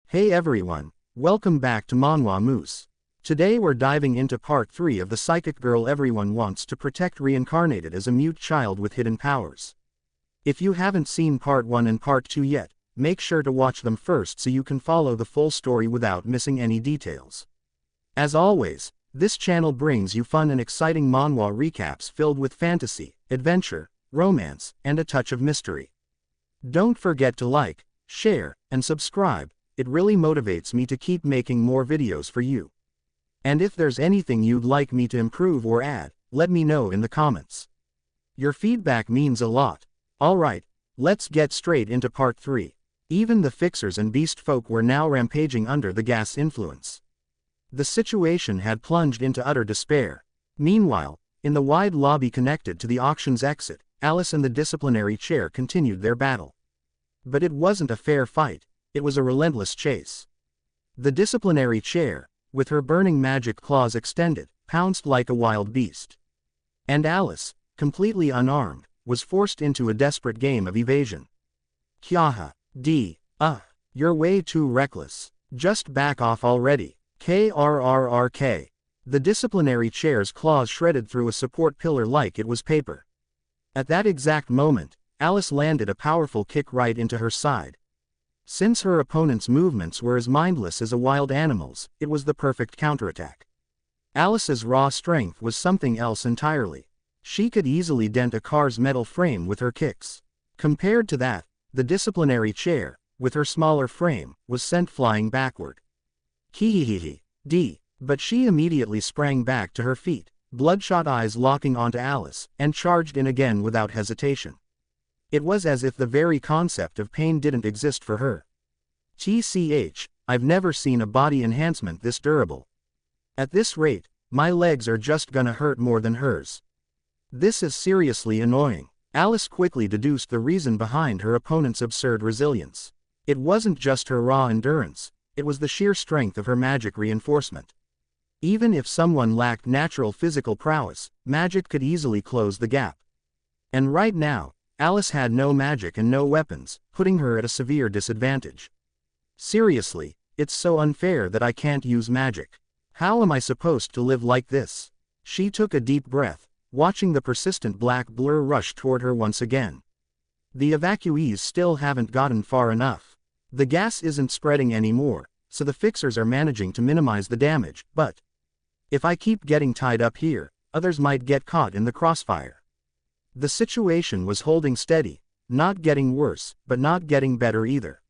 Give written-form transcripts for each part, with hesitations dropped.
Hey everyone, welcome back to Manhwa Moose. Today we're diving into part 3 of the psychic girl everyone wants to protect, reincarnated as a mute child with hidden powers. If you haven't seen part 1 and part 2 yet, make sure to watch them first so you can follow the full story without missing any details. As always, this channel brings you fun and exciting manhwa recaps filled with fantasy, adventure, romance, and a touch of mystery. Don't forget to like, share, and subscribe. It really motivates me to keep making more videos for you. And if there's anything you'd like me to improve or add, let me know in the comments. Your feedback means a lot. Alright, let's get straight into part 3. Even the fixers and beast folk were now rampaging under the gas influence. The situation had plunged into utter despair. Meanwhile, in the wide lobby connected to the auction's exit, Alice and the disciplinary chair continued their battle. But it wasn't a fair fight. It was a relentless chase. The disciplinary chair, with her burning magic claws extended, pounced like a wild beast. And Alice, completely unarmed, was forced into a desperate game of evasion. Kyaha, you're way too reckless. Just back off already. KRRRK. The disciplinary chair's claws shredded through a support pillar like it was paper. At that exact moment, Alice landed a powerful kick right into her side. Since her opponent's movements were as mindless as a wild animal's, it was the perfect counterattack. Alice's raw strength was something else entirely. She could easily dent a car's metal frame with her kicks. Compared to that, the disciplinary chair, with her smaller frame, was sent flying backward. But she immediately sprang back to her feet, bloodshot eyes locking onto Alice, and charged in again without hesitation. It was as if the very concept of pain didn't exist for her. I've never seen a body enhancement this durable. At this rate, my legs are just gonna hurt more than hers. This is seriously annoying. Alice quickly deduced the reason behind her opponent's absurd resilience. It wasn't just her raw endurance, it was the sheer strength of her magic reinforcement. Even if someone lacked natural physical prowess, magic could easily close the gap. And right now, Alice had no magic and no weapons, putting her at a severe disadvantage. Seriously, it's so unfair that I can't use magic. How am I supposed to live like this? She took a deep breath, watching the persistent black blur rush toward her once again. The evacuees still haven't gotten far enough. The gas isn't spreading anymore, so the fixers are managing to minimize the damage, but if I keep getting tied up here, others might get caught in the crossfire. The situation was holding steady, not getting worse, but not getting better either.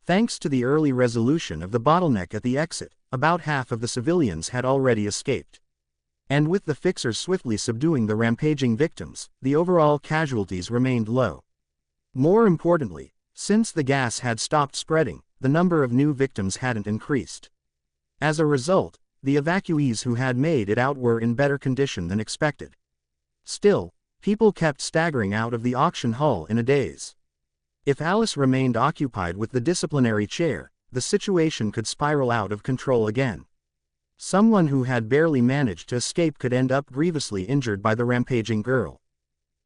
Thanks to the early resolution of the bottleneck at the exit, about half of the civilians had already escaped. And with the fixers swiftly subduing the rampaging victims, the overall casualties remained low. More importantly, since the gas had stopped spreading, the number of new victims hadn't increased. As a result, the evacuees who had made it out were in better condition than expected. Still, people kept staggering out of the auction hall in a daze. If Alice remained occupied with the disciplinary chair, the situation could spiral out of control again. Someone who had barely managed to escape could end up grievously injured by the rampaging girl.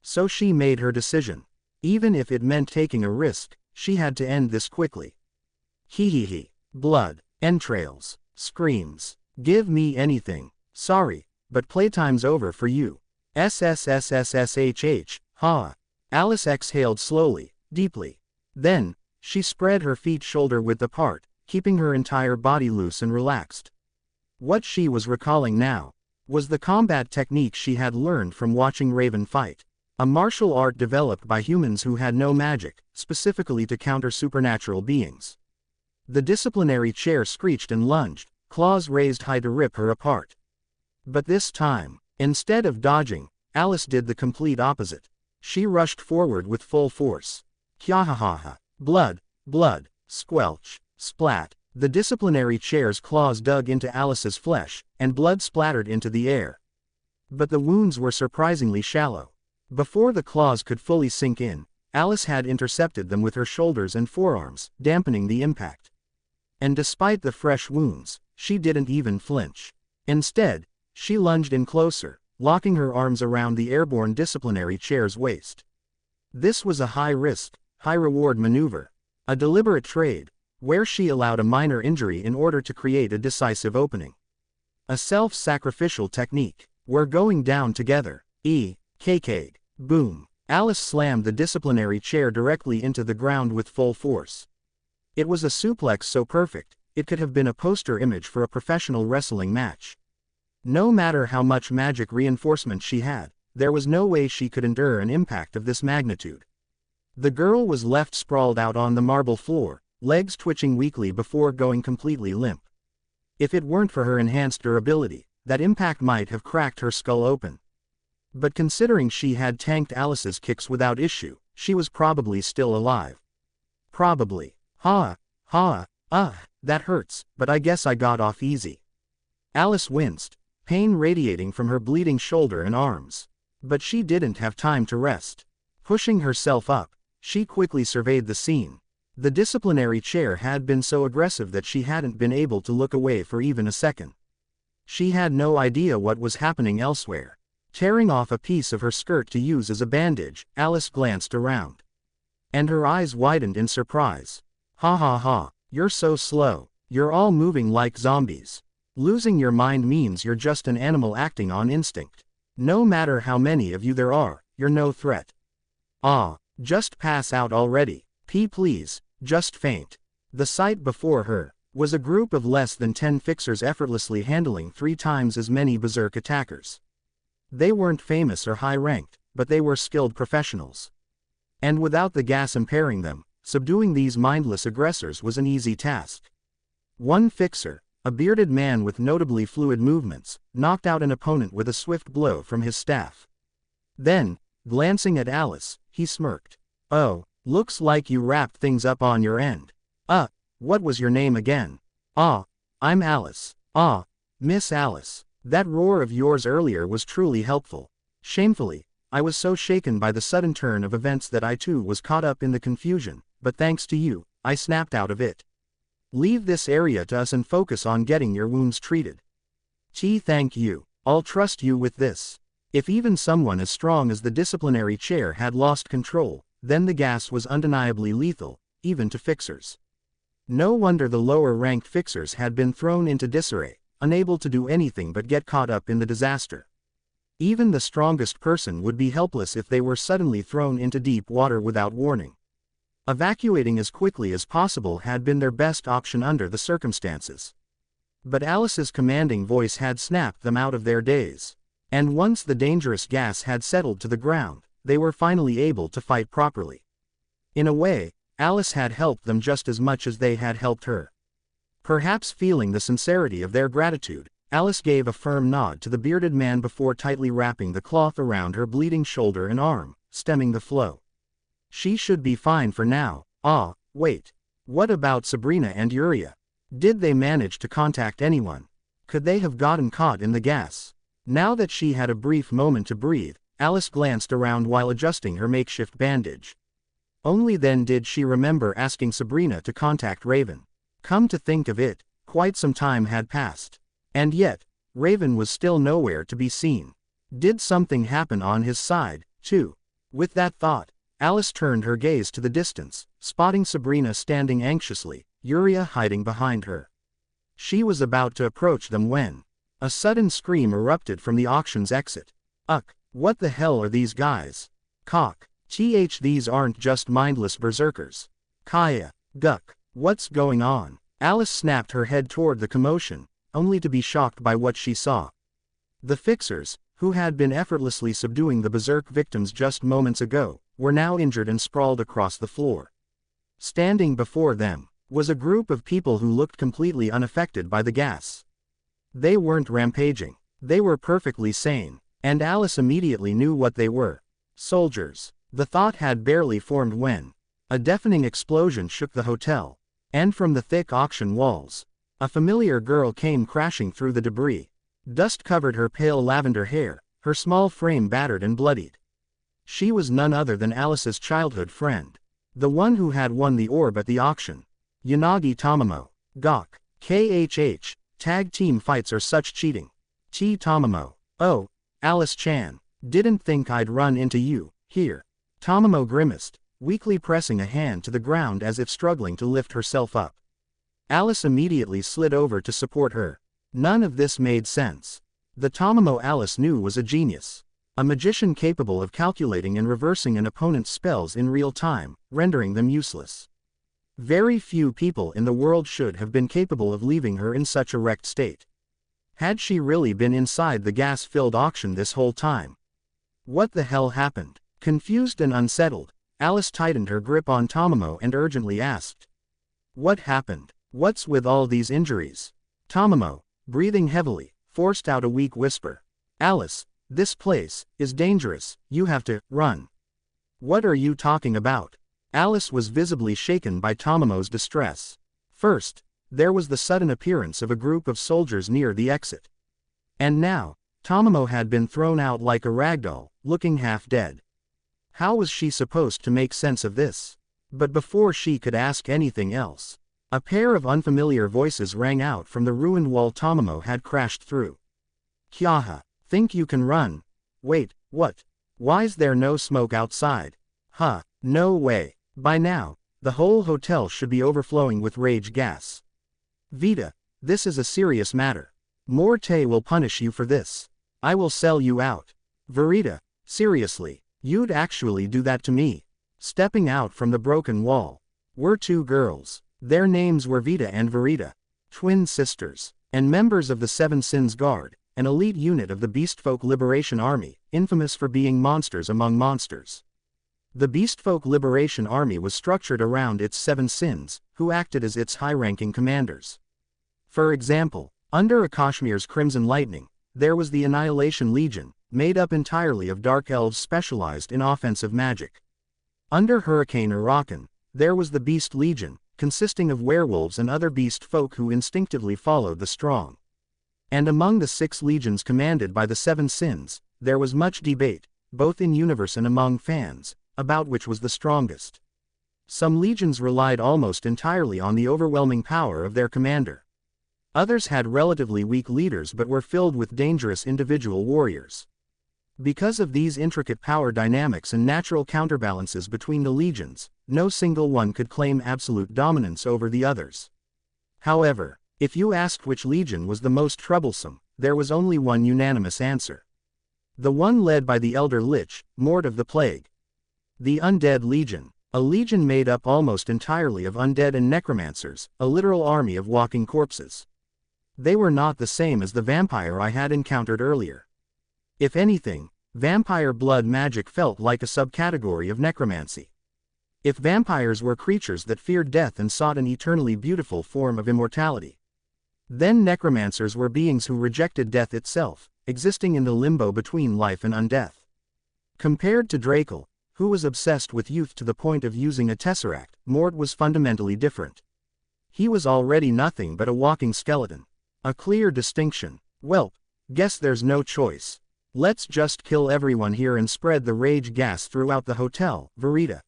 So she made her decision. Even if it meant taking a risk, she had to end this quickly. Blood, entrails, screams. Give me anything. Sorry, but playtime's over for you. SSSSSHH, ha. Alice exhaled slowly, deeply. Then, she spread her feet shoulder-width apart, keeping her entire body loose and relaxed. What she was recalling now was the combat technique she had learned from watching Raven fight, a martial art developed by humans who had no magic, specifically to counter supernatural beings. The disciplinary chair screeched and lunged, claws raised high to rip her apart. But this time, instead of dodging, Alice did the complete opposite. She rushed forward with full force. Kyahahaha. Blood, squelch, splat. The disciplinary chair's claws dug into Alice's flesh, and blood splattered into the air. But the wounds were surprisingly shallow. Before the claws could fully sink in, Alice had intercepted them with her shoulders and forearms, dampening the impact. And despite the fresh wounds, she didn't even flinch. Instead, she lunged in closer, locking her arms around the airborne disciplinary chair's waist. This was a high-risk, high-reward maneuver, a deliberate trade, where she allowed a minor injury in order to create a decisive opening. A self-sacrificial technique. We're going down together. KK. Boom. Alice slammed the disciplinary chair directly into the ground with full force. It was a suplex so perfect, it could have been a poster image for a professional wrestling match. No matter how much magic reinforcement she had, there was no way she could endure an impact of this magnitude. The girl was left sprawled out on the marble floor, legs twitching weakly before going completely limp. If it weren't for her enhanced durability, that impact might have cracked her skull open. But considering she had tanked Alice's kicks without issue, she was probably still alive. Probably. That hurts, but I guess I got off easy. Alice winced, pain radiating from her bleeding shoulder and arms. But she didn't have time to rest. Pushing herself up, she quickly surveyed the scene. The disciplinary chair had been so aggressive that she hadn't been able to look away for even a second. She had no idea what was happening elsewhere. Tearing off a piece of her skirt to use as a bandage, Alice glanced around. And her eyes widened in surprise. You're so slow. You're all moving like zombies. Losing your mind means you're just an animal acting on instinct. No matter how many of you there are, you're no threat. Just pass out already. Please, just faint. The sight before her was a group of less than 10 fixers effortlessly handling 3 times as many berserk attackers. They weren't famous or high-ranked, but they were skilled professionals. And without the gas impairing them, subduing these mindless aggressors was an easy task. One fixer, a bearded man with notably fluid movements, knocked out an opponent with a swift blow from his staff. Then, glancing at Alice, he smirked. "Oh, looks like you wrapped things up on your end. What was your name again?" I'm Alice." Miss Alice. That roar of yours earlier was truly helpful. Shamefully, I was so shaken by the sudden turn of events that I too was caught up in the confusion, but thanks to you, I snapped out of it. Leave this area to us and focus on getting your wounds treated. Thank you. I'll trust you with this. If even someone as strong as the disciplinary chair had lost control, then the gas was undeniably lethal, even to fixers. No wonder the lower-ranked fixers had been thrown into disarray, unable to do anything but get caught up in the disaster. Even the strongest person would be helpless if they were suddenly thrown into deep water without warning. Evacuating as quickly as possible had been their best option under the circumstances. But Alice's commanding voice had snapped them out of their daze. And once the dangerous gas had settled to the ground, they were finally able to fight properly. In a way, Alice had helped them just as much as they had helped her. Perhaps feeling the sincerity of their gratitude, Alice gave a firm nod to the bearded man before tightly wrapping the cloth around her bleeding shoulder and arm, stemming the flow. She should be fine for now. Wait. What about Sabrina and Uriah? Did they manage to contact anyone? Could they have gotten caught in the gas? Now that she had a brief moment to breathe, Alice glanced around while adjusting her makeshift bandage. Only then did she remember asking Sabrina to contact Raven. Come to think of it, quite some time had passed. And yet, Raven was still nowhere to be seen. Did something happen on his side, too? With that thought, Alice turned her gaze to the distance, spotting Sabrina standing anxiously, Uriah hiding behind her. She was about to approach them when a sudden scream erupted from the auction's exit. What the hell are these guys? These aren't just mindless berserkers. Kaya, Guck, what's going on? Alice snapped her head toward the commotion, only to be shocked by what she saw. The fixers, who had been effortlessly subduing the berserk victims just moments ago, were now injured and sprawled across the floor. Standing before them was a group of people who looked completely unaffected by the gas. They weren't rampaging. They were perfectly sane, and Alice immediately knew what they were. Soldiers. The thought had barely formed when a deafening explosion shook the hotel, and from the thick auction walls, a familiar girl came crashing through the debris. Dust covered her pale lavender hair, her small frame battered and bloodied. She was none other than Alice's childhood friend, the one who had won the orb at the auction. Yanagi Tamamo. Gawk. KHH, tag team fights are such cheating. Tamamo. Oh, Alice-chan, didn't think I'd run into you, here. Tamamo grimaced, weakly pressing a hand to the ground as if struggling to lift herself up. Alice immediately slid over to support her. None of this made sense. The Tamamo Alice knew was a genius. A magician capable of calculating and reversing an opponent's spells in real time, rendering them useless. Very few people in the world should have been capable of leaving her in such a wrecked state. Had she really been inside the gas-filled auction this whole time? What the hell happened? Confused and unsettled, Alice tightened her grip on Tamamo and urgently asked. What happened? What's with all these injuries? Tamamo, breathing heavily, forced out a weak whisper. Alice, this place is dangerous, you have to run. What are you talking about? Alice was visibly shaken by Tamamo's distress. First, there was the sudden appearance of a group of soldiers near the exit. And now, Tamamo had been thrown out like a ragdoll, looking half dead. How was she supposed to make sense of this? But before she could ask anything else, a pair of unfamiliar voices rang out from the ruined wall Tamamo had crashed through. Kyaha, think you can run? Wait, what? Why's there no smoke outside? Huh, no way. By now, the whole hotel should be overflowing with rage gas. Vita, this is a serious matter. Morte will punish you for this. I will sell you out. Verita, seriously, you'd actually do that to me? Stepping out from the broken wall were two girls. Their names were Vita and Verita, twin sisters, and members of the Seven Sins Guard, an elite unit of the Beastfolk Liberation Army, infamous for being monsters among monsters. The Beastfolk Liberation Army was structured around its seven sins, who acted as its high-ranking commanders. For example, under Akashmir's Crimson Lightning, there was the Annihilation Legion, made up entirely of dark elves specialized in offensive magic. Under Hurricane Urakan, there was the Beast Legion, consisting of werewolves and other beast folk who instinctively followed the strong. And among the 6 legions commanded by the Seven Sins, there was much debate, both in universe and among fans, about which was the strongest. Some legions relied almost entirely on the overwhelming power of their commander. Others had relatively weak leaders but were filled with dangerous individual warriors. Because of these intricate power dynamics and natural counterbalances between the legions, no single one could claim absolute dominance over the others. However, if you asked which legion was the most troublesome, there was only one unanimous answer. The one led by the Elder Lich, Mort of the Plague. The Undead Legion, a legion made up almost entirely of undead and necromancers, a literal army of walking corpses. They were not the same as the vampire I had encountered earlier. If anything, vampire blood magic felt like a subcategory of necromancy. If vampires were creatures that feared death and sought an eternally beautiful form of immortality, then necromancers were beings who rejected death itself, existing in the limbo between life and undeath. Compared to Drakel, who was obsessed with youth to the point of using a tesseract, Mort was fundamentally different. He was already nothing but a walking skeleton. A clear distinction. Welp, guess there's no choice. Let's just kill everyone here and spread the rage gas throughout the hotel, Verita.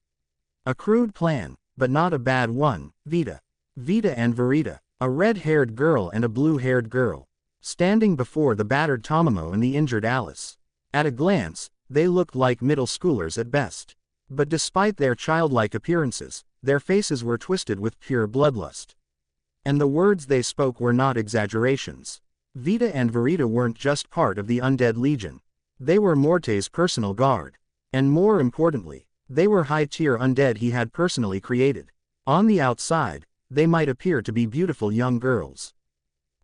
A crude plan, but not a bad one, Vita. Vita and Verita, a red-haired girl and a blue-haired girl, standing before the battered Tamamo and the injured Alice. At a glance, they looked like middle schoolers at best. But despite their childlike appearances, their faces were twisted with pure bloodlust. And the words they spoke were not exaggerations. Vita and Verita weren't just part of the Undead Legion. They were Morte's personal guard. And more importantly, they were high-tier undead he had personally created. On the outside, they might appear to be beautiful young girls.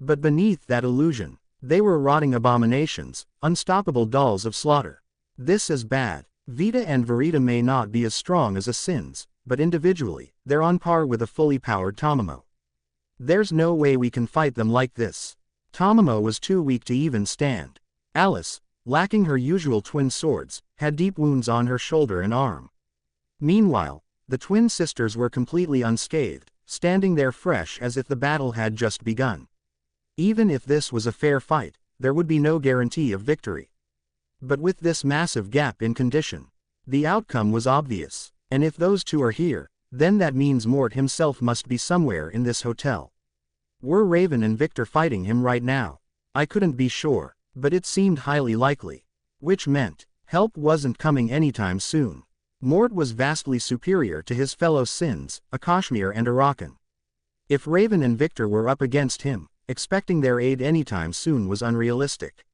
But beneath that illusion, they were rotting abominations, unstoppable dolls of slaughter. This is bad. Vita and Verita may not be as strong as a Sins, but individually, they're on par with a fully powered Tamamo. There's no way we can fight them like this. Tamamo was too weak to even stand. Alice, lacking her usual twin swords, had deep wounds on her shoulder and arm. Meanwhile, the twin sisters were completely unscathed, standing there fresh as if the battle had just begun. Even if this was a fair fight, there would be no guarantee of victory. But with this massive gap in condition, the outcome was obvious, and if those two are here, then that means Mort himself must be somewhere in this hotel. Were Raven and Victor fighting him right now? I couldn't be sure, but it seemed highly likely. Which meant, help wasn't coming anytime soon. Mort was vastly superior to his fellow Sins, Akashmir and Urakan. If Raven and Victor were up against him, expecting their aid anytime soon was unrealistic.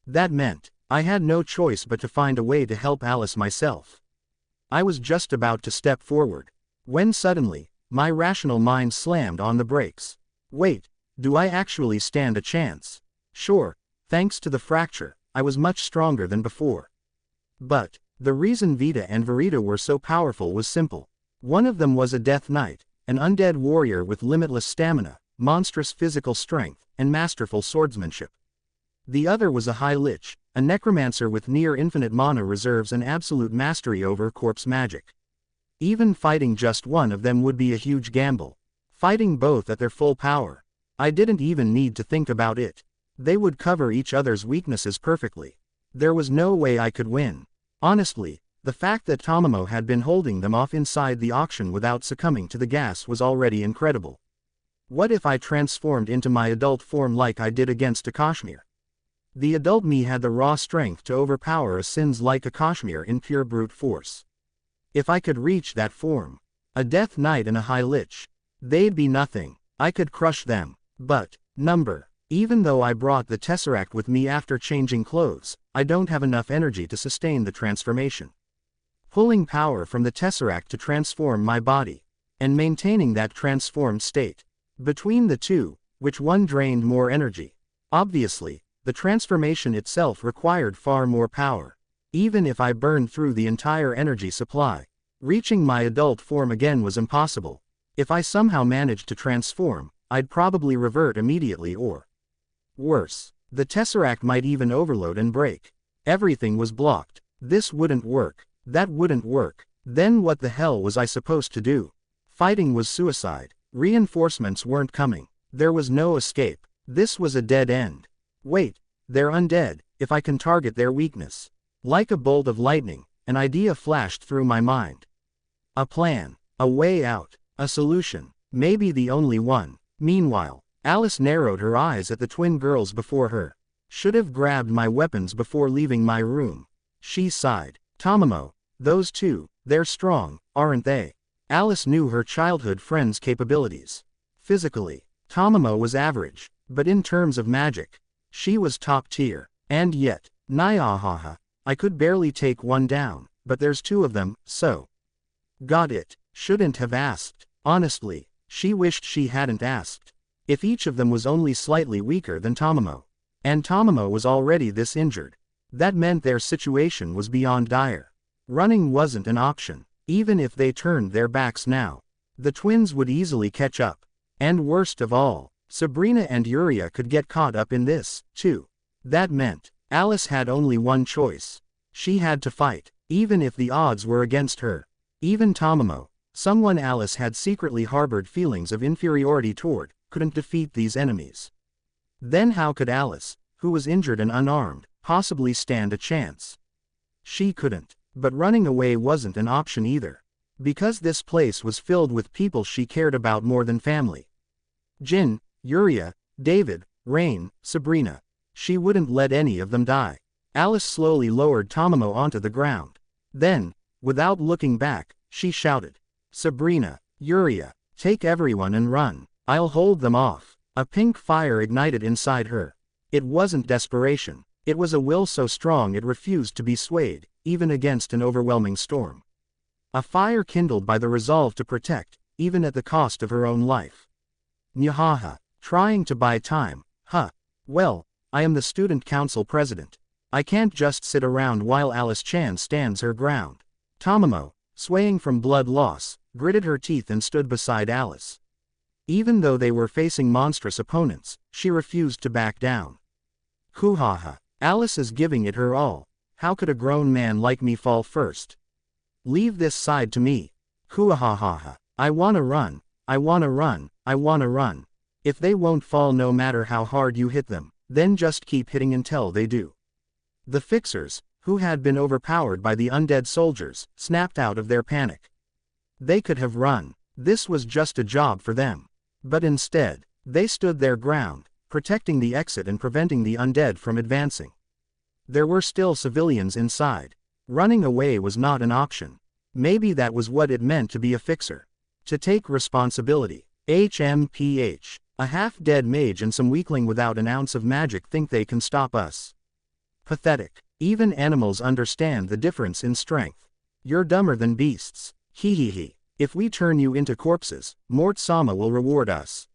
That meant, I had no choice but to find a way to help Alice myself. I was just about to step forward, when suddenly, my rational mind slammed on the brakes. Wait, do I actually stand a chance? Sure, thanks to the fracture, I was much stronger than before. But, the reason Vita and Verita were so powerful was simple. One of them was a Death Knight, an undead warrior with limitless stamina, monstrous physical strength, and masterful swordsmanship. The other was a High Lich, a necromancer with near-infinite mana reserves and absolute mastery over corpse magic. Even fighting just one of them would be a huge gamble. Fighting both at their full power, I didn't even need to think about it. They would cover each other's weaknesses perfectly. There was no way I could win. Honestly, the fact that Tamamo had been holding them off inside the auction without succumbing to the gas was already incredible. What if I transformed into my adult form like I did against Akashmir? The adult me had the raw strength to overpower a sins like Akashmir in pure brute force. If I could reach that form, a Death Knight and a High Lich, they'd be nothing. I could crush them. But, even though I brought the Tesseract with me after changing clothes, I don't have enough energy to sustain the transformation. Pulling power from the Tesseract to transform my body, and maintaining that transformed state. Between the two, which one drained more energy? Obviously, the transformation itself required far more power. Even if I burned through the entire energy supply, reaching my adult form again was impossible. If I somehow managed to transform, I'd probably revert immediately or worse, the Tesseract might even overload and break. Everything was blocked. This wouldn't work. That wouldn't work. Then what the hell was I supposed to do? Fighting was suicide. Reinforcements weren't coming. There was no escape. This was a dead end. Wait, they're undead, if I can target their weakness. Like a bolt of lightning, an idea flashed through my mind. A plan, a way out, a solution, maybe the only one. Meanwhile, Alice narrowed her eyes at the twin girls before her. Should have grabbed my weapons before leaving my room. She sighed. Tamamo, those two, they're strong, aren't they? Alice knew her childhood friend's capabilities. Physically, Tamamo was average, but in terms of magic, she was top tier. And yet, Nyahaha, I could barely take one down, but there's two of them, so. Got it. Shouldn't have asked. Honestly, she wished she hadn't asked. If each of them was only slightly weaker than Tamamo, and Tamamo was already this injured, that meant their situation was beyond dire. Running wasn't an option. Even if they turned their backs now, the twins would easily catch up. And worst of all, Sabrina and Yuria could get caught up in this, too. That meant, Alice had only one choice. She had to fight, even if the odds were against her. Even Tamamo, someone Alice had secretly harbored feelings of inferiority toward, couldn't defeat these enemies. Then how could Alice, who was injured and unarmed, possibly stand a chance? She couldn't. But running away wasn't an option either. Because this place was filled with people she cared about more than family. Jin, Yuria, David, Rain, Sabrina. She wouldn't let any of them die. Alice slowly lowered Tamamo onto the ground. Then, without looking back, she shouted. Sabrina, Yuria, take everyone and run. I'll hold them off. A pink fire ignited inside her. It wasn't desperation. It was a will so strong it refused to be swayed, even against an overwhelming storm. A fire kindled by the resolve to protect, even at the cost of her own life. Nyahaha, trying to buy time, huh? Well, I am the student council president. I can't just sit around while Alice Chan stands her ground. Tamamo, swaying from blood loss, gritted her teeth and stood beside Alice. Even though they were facing monstrous opponents, she refused to back down. Kuhaha, Alice is giving it her all. How could a grown man like me fall first? Leave this side to me. Kuahahaha. I wanna run. I wanna run. I wanna run. If they won't fall no matter how hard you hit them, then just keep hitting until they do. The fixers, who had been overpowered by the undead soldiers, snapped out of their panic. They could have run. This was just a job for them. But instead, they stood their ground, protecting the exit and preventing the undead from advancing. There were still civilians inside. Running away was not an option. Maybe that was what it meant to be a fixer. To take responsibility. HMPH. A half-dead mage and some weakling without an ounce of magic think they can stop us. Pathetic. Even animals understand the difference in strength. You're dumber than beasts. Hehehe. If we turn you into corpses, Mort-sama will reward us.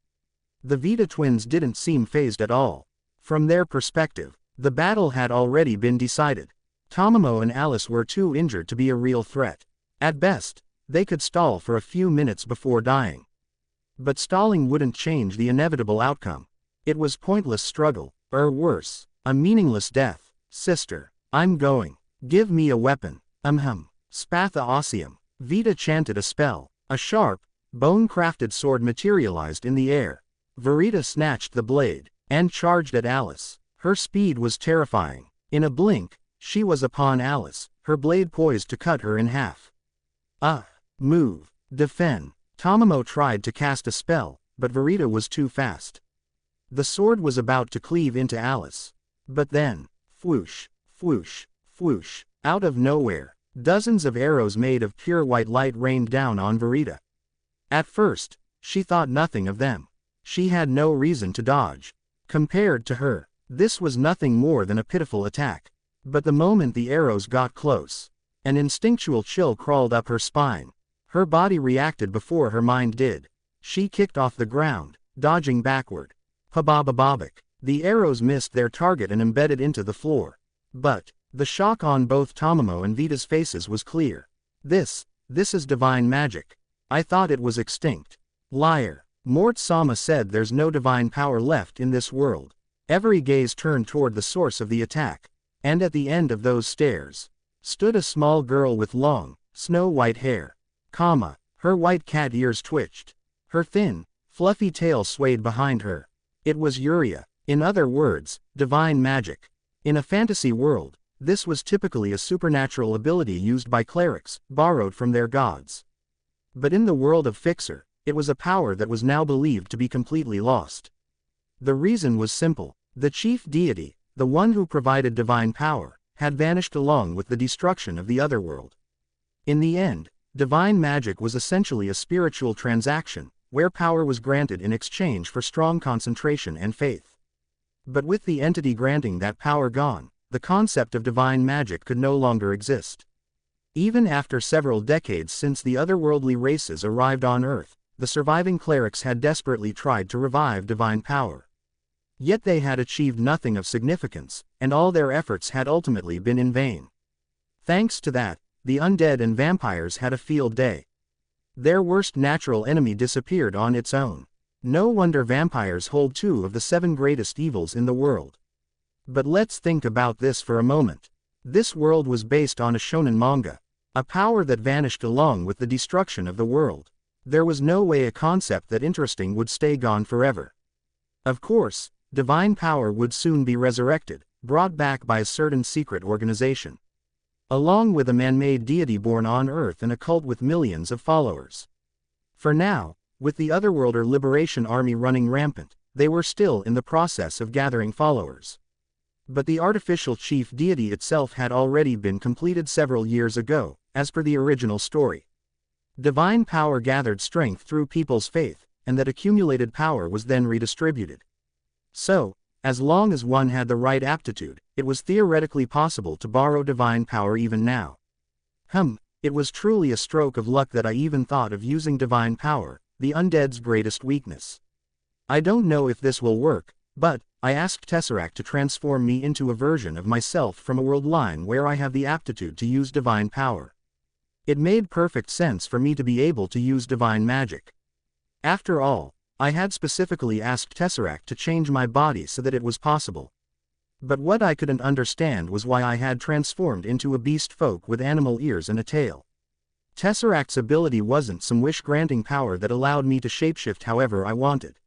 The Vita twins didn't seem fazed at all. From their perspective, the battle had already been decided. Tamamo and Alice were too injured to be a real threat. At best, they could stall for a few minutes before dying. But stalling wouldn't change the inevitable outcome. It was pointless struggle, or worse, a meaningless death. Sister, I'm going. Give me a weapon. Spatha Ossium. Vita chanted a spell. A sharp, bone-crafted sword materialized in the air. Verita snatched the blade, and charged at Alice. Her speed was terrifying. In a blink, she was upon Alice, her blade poised to cut her in half. Move. Defend. Tamamo tried to cast a spell, but Verita was too fast. The sword was about to cleave into Alice. But then, whoosh, whoosh, whoosh, out of nowhere, dozens of arrows made of pure white light rained down on Verita. At first, she thought nothing of them. She had no reason to dodge. Compared to her, this was nothing more than a pitiful attack. But the moment the arrows got close, an instinctual chill crawled up her spine. Her body reacted before her mind did. She kicked off the ground, dodging backward. Pababababik. The arrows missed their target and embedded into the floor. But the shock on both Tamamo and Vita's faces was clear. This is divine magic. I thought it was extinct. Liar. Mort-sama said there's no divine power left in this world. Every gaze turned toward the source of the attack. And at the end of those stairs stood a small girl with long, snow-white hair. Her white cat ears twitched. Her thin, fluffy tail swayed behind her. It was Yuria. In other words, divine magic. In a fantasy world, this was typically a supernatural ability used by clerics, borrowed from their gods. But in the world of Fixer, it was a power that was now believed to be completely lost. The reason was simple. The chief deity, the one who provided divine power, had vanished along with the destruction of the otherworld. In the end, divine magic was essentially a spiritual transaction, where power was granted in exchange for strong concentration and faith. But with the entity granting that power gone, the concept of divine magic could no longer exist. Even after several decades since the otherworldly races arrived on Earth, the surviving clerics had desperately tried to revive divine power. Yet they had achieved nothing of significance, and all their efforts had ultimately been in vain. Thanks to that, the undead and vampires had a field day. Their worst natural enemy disappeared on its own. No wonder vampires hold 2 of the 7 greatest evils in the world. But let's think about this for a moment. This world was based on a shonen manga, a power that vanished along with the destruction of the world. There was no way a concept that interesting would stay gone forever. Of course, divine power would soon be resurrected, brought back by a certain secret organization. Along with a man-made deity born on Earth and a cult with millions of followers. For now, with the Otherworlder Liberation Army running rampant, they were still in the process of gathering followers. But the artificial chief deity itself had already been completed several years ago, as per the original story. Divine power gathered strength through people's faith, and that accumulated power was then redistributed. So, as long as one had the right aptitude, it was theoretically possible to borrow divine power even now. It was truly a stroke of luck that I even thought of using divine power, the undead's greatest weakness. I don't know if this will work, but I asked Tesseract to transform me into a version of myself from a world line where I have the aptitude to use divine power. It made perfect sense for me to be able to use divine magic. After all, I had specifically asked Tesseract to change my body so that it was possible. But what I couldn't understand was why I had transformed into a beast folk with animal ears and a tail. Tesseract's ability wasn't some wish-granting power that allowed me to shapeshift however I wanted.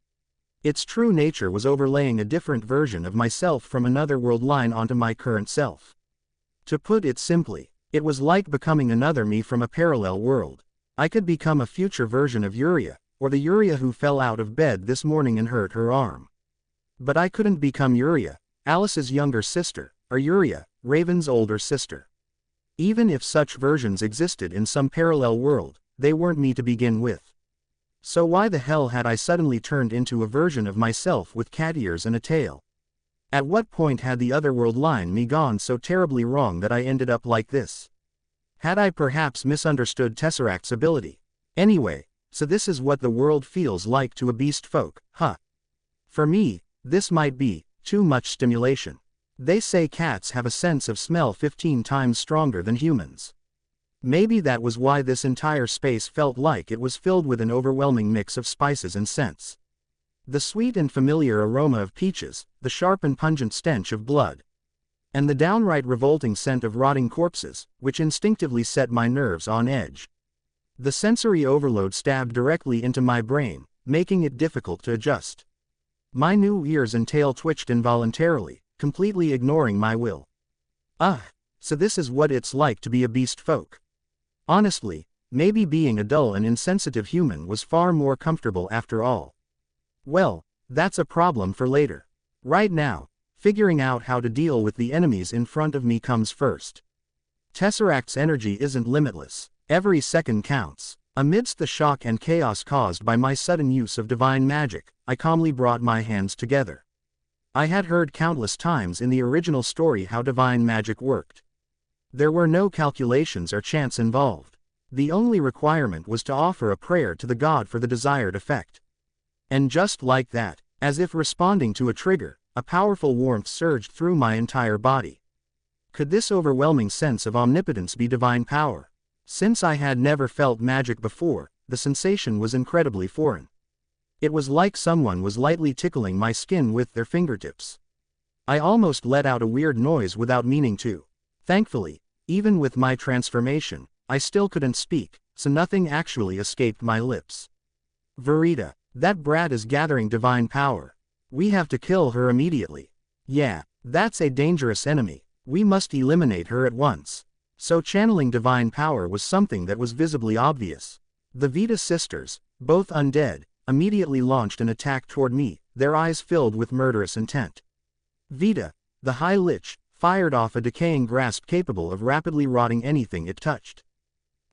Its true nature was overlaying a different version of myself from another world line onto my current self. To put it simply, it was like becoming another me from a parallel world. I could become a future version of Yuria, or the Yuria who fell out of bed this morning and hurt her arm. But I couldn't become Yuria, Alice's younger sister, or Yuria, Raven's older sister. Even if such versions existed in some parallel world, they weren't me to begin with. So why the hell had I suddenly turned into a version of myself with cat ears and a tail? At what point had the otherworld line me gone so terribly wrong that I ended up like this? Had I perhaps misunderstood Tesseract's ability? Anyway, so this is what the world feels like to a beast folk, huh? For me, this might be too much stimulation. They say cats have a sense of smell 15 times stronger than humans. Maybe that was why this entire space felt like it was filled with an overwhelming mix of spices and scents. The sweet and familiar aroma of peaches, the sharp and pungent stench of blood, and the downright revolting scent of rotting corpses, which instinctively set my nerves on edge. The sensory overload stabbed directly into my brain, making it difficult to adjust. My new ears and tail twitched involuntarily, completely ignoring my will. So this is what it's like to be a beast folk. Honestly, maybe being a dull and insensitive human was far more comfortable after all. Well, that's a problem for later. Right now, figuring out how to deal with the enemies in front of me comes first. Tesseract's energy isn't limitless. Every second counts. Amidst the shock and chaos caused by my sudden use of divine magic, I calmly brought my hands together. I had heard countless times in the original story how divine magic worked. There were no calculations or chance involved. The only requirement was to offer a prayer to the god for the desired effect. And just like that, as if responding to a trigger, a powerful warmth surged through my entire body. Could this overwhelming sense of omnipotence be divine power? Since I had never felt magic before, the sensation was incredibly foreign. It was like someone was lightly tickling my skin with their fingertips. I almost let out a weird noise without meaning to. Thankfully, even with my transformation, I still couldn't speak, so nothing actually escaped my lips. Verita, that brat is gathering divine power. We have to kill her immediately. Yeah, that's a dangerous enemy. We must eliminate her at once. So channeling divine power was something that was visibly obvious. The Vita sisters, both undead, immediately launched an attack toward me, their eyes filled with murderous intent. Vita, the High Lich, fired off a decaying grasp capable of rapidly rotting anything it touched.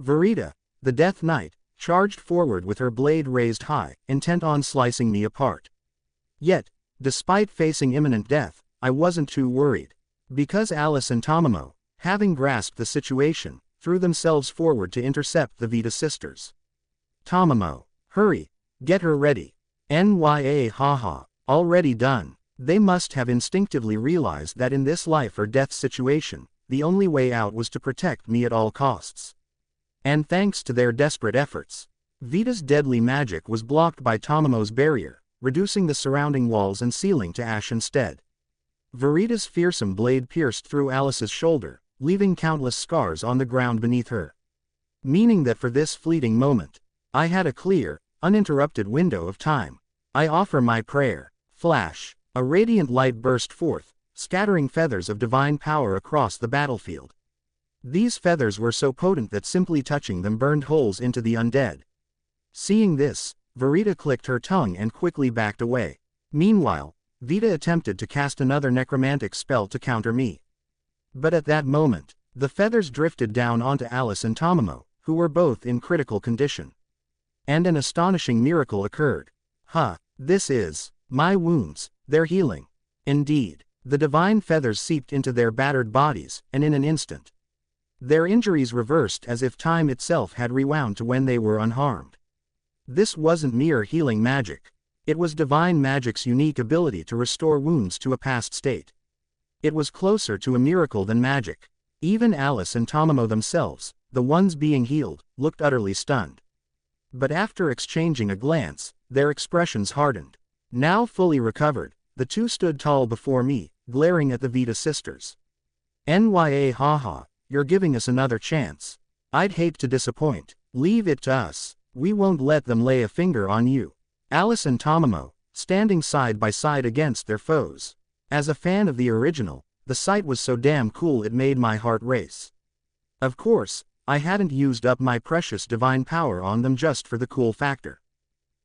Verita, the Death Knight, charged forward with her blade raised high, intent on slicing me apart. Yet, despite facing imminent death, I wasn't too worried. Because Alice and Tamamo, having grasped the situation, threw themselves forward to intercept the Vita sisters. Tamamo, hurry, get her ready. Nya haha, already done. They must have instinctively realized that in this life or death situation, the only way out was to protect me at all costs. And thanks to their desperate efforts, Vita's deadly magic was blocked by Tamamo's barrier, reducing the surrounding walls and ceiling to ash instead. Verita's fearsome blade pierced through Alice's shoulder, leaving countless scars on the ground beneath her. Meaning that for this fleeting moment, I had a clear, uninterrupted window of time. I offer my prayer. Flash. A radiant light burst forth, scattering feathers of divine power across the battlefield. These feathers were so potent that simply touching them burned holes into the undead. Seeing this, Verita clicked her tongue and quickly backed away. Meanwhile, Vita attempted to cast another necromantic spell to counter me. But at that moment, the feathers drifted down onto Alice and Tamamo, who were both in critical condition. And an astonishing miracle occurred. This is my wounds. They're healing. Indeed, the divine feathers seeped into their battered bodies, and in an instant, their injuries reversed as if time itself had rewound to when they were unharmed. This wasn't mere healing magic. It was divine magic's unique ability to restore wounds to a past state. It was closer to a miracle than magic. Even Alice and Tamamo themselves, the ones being healed, looked utterly stunned. But after exchanging a glance, their expressions hardened. Now fully recovered, the two stood tall before me, glaring at the Vita sisters. Nya haha, you're giving us another chance. I'd hate to disappoint. Leave it to us. We won't let them lay a finger on you. Alice and Tamamo, standing side by side against their foes. As a fan of the original, the sight was so damn cool it made my heart race. Of course, I hadn't used up my precious divine power on them just for the cool factor.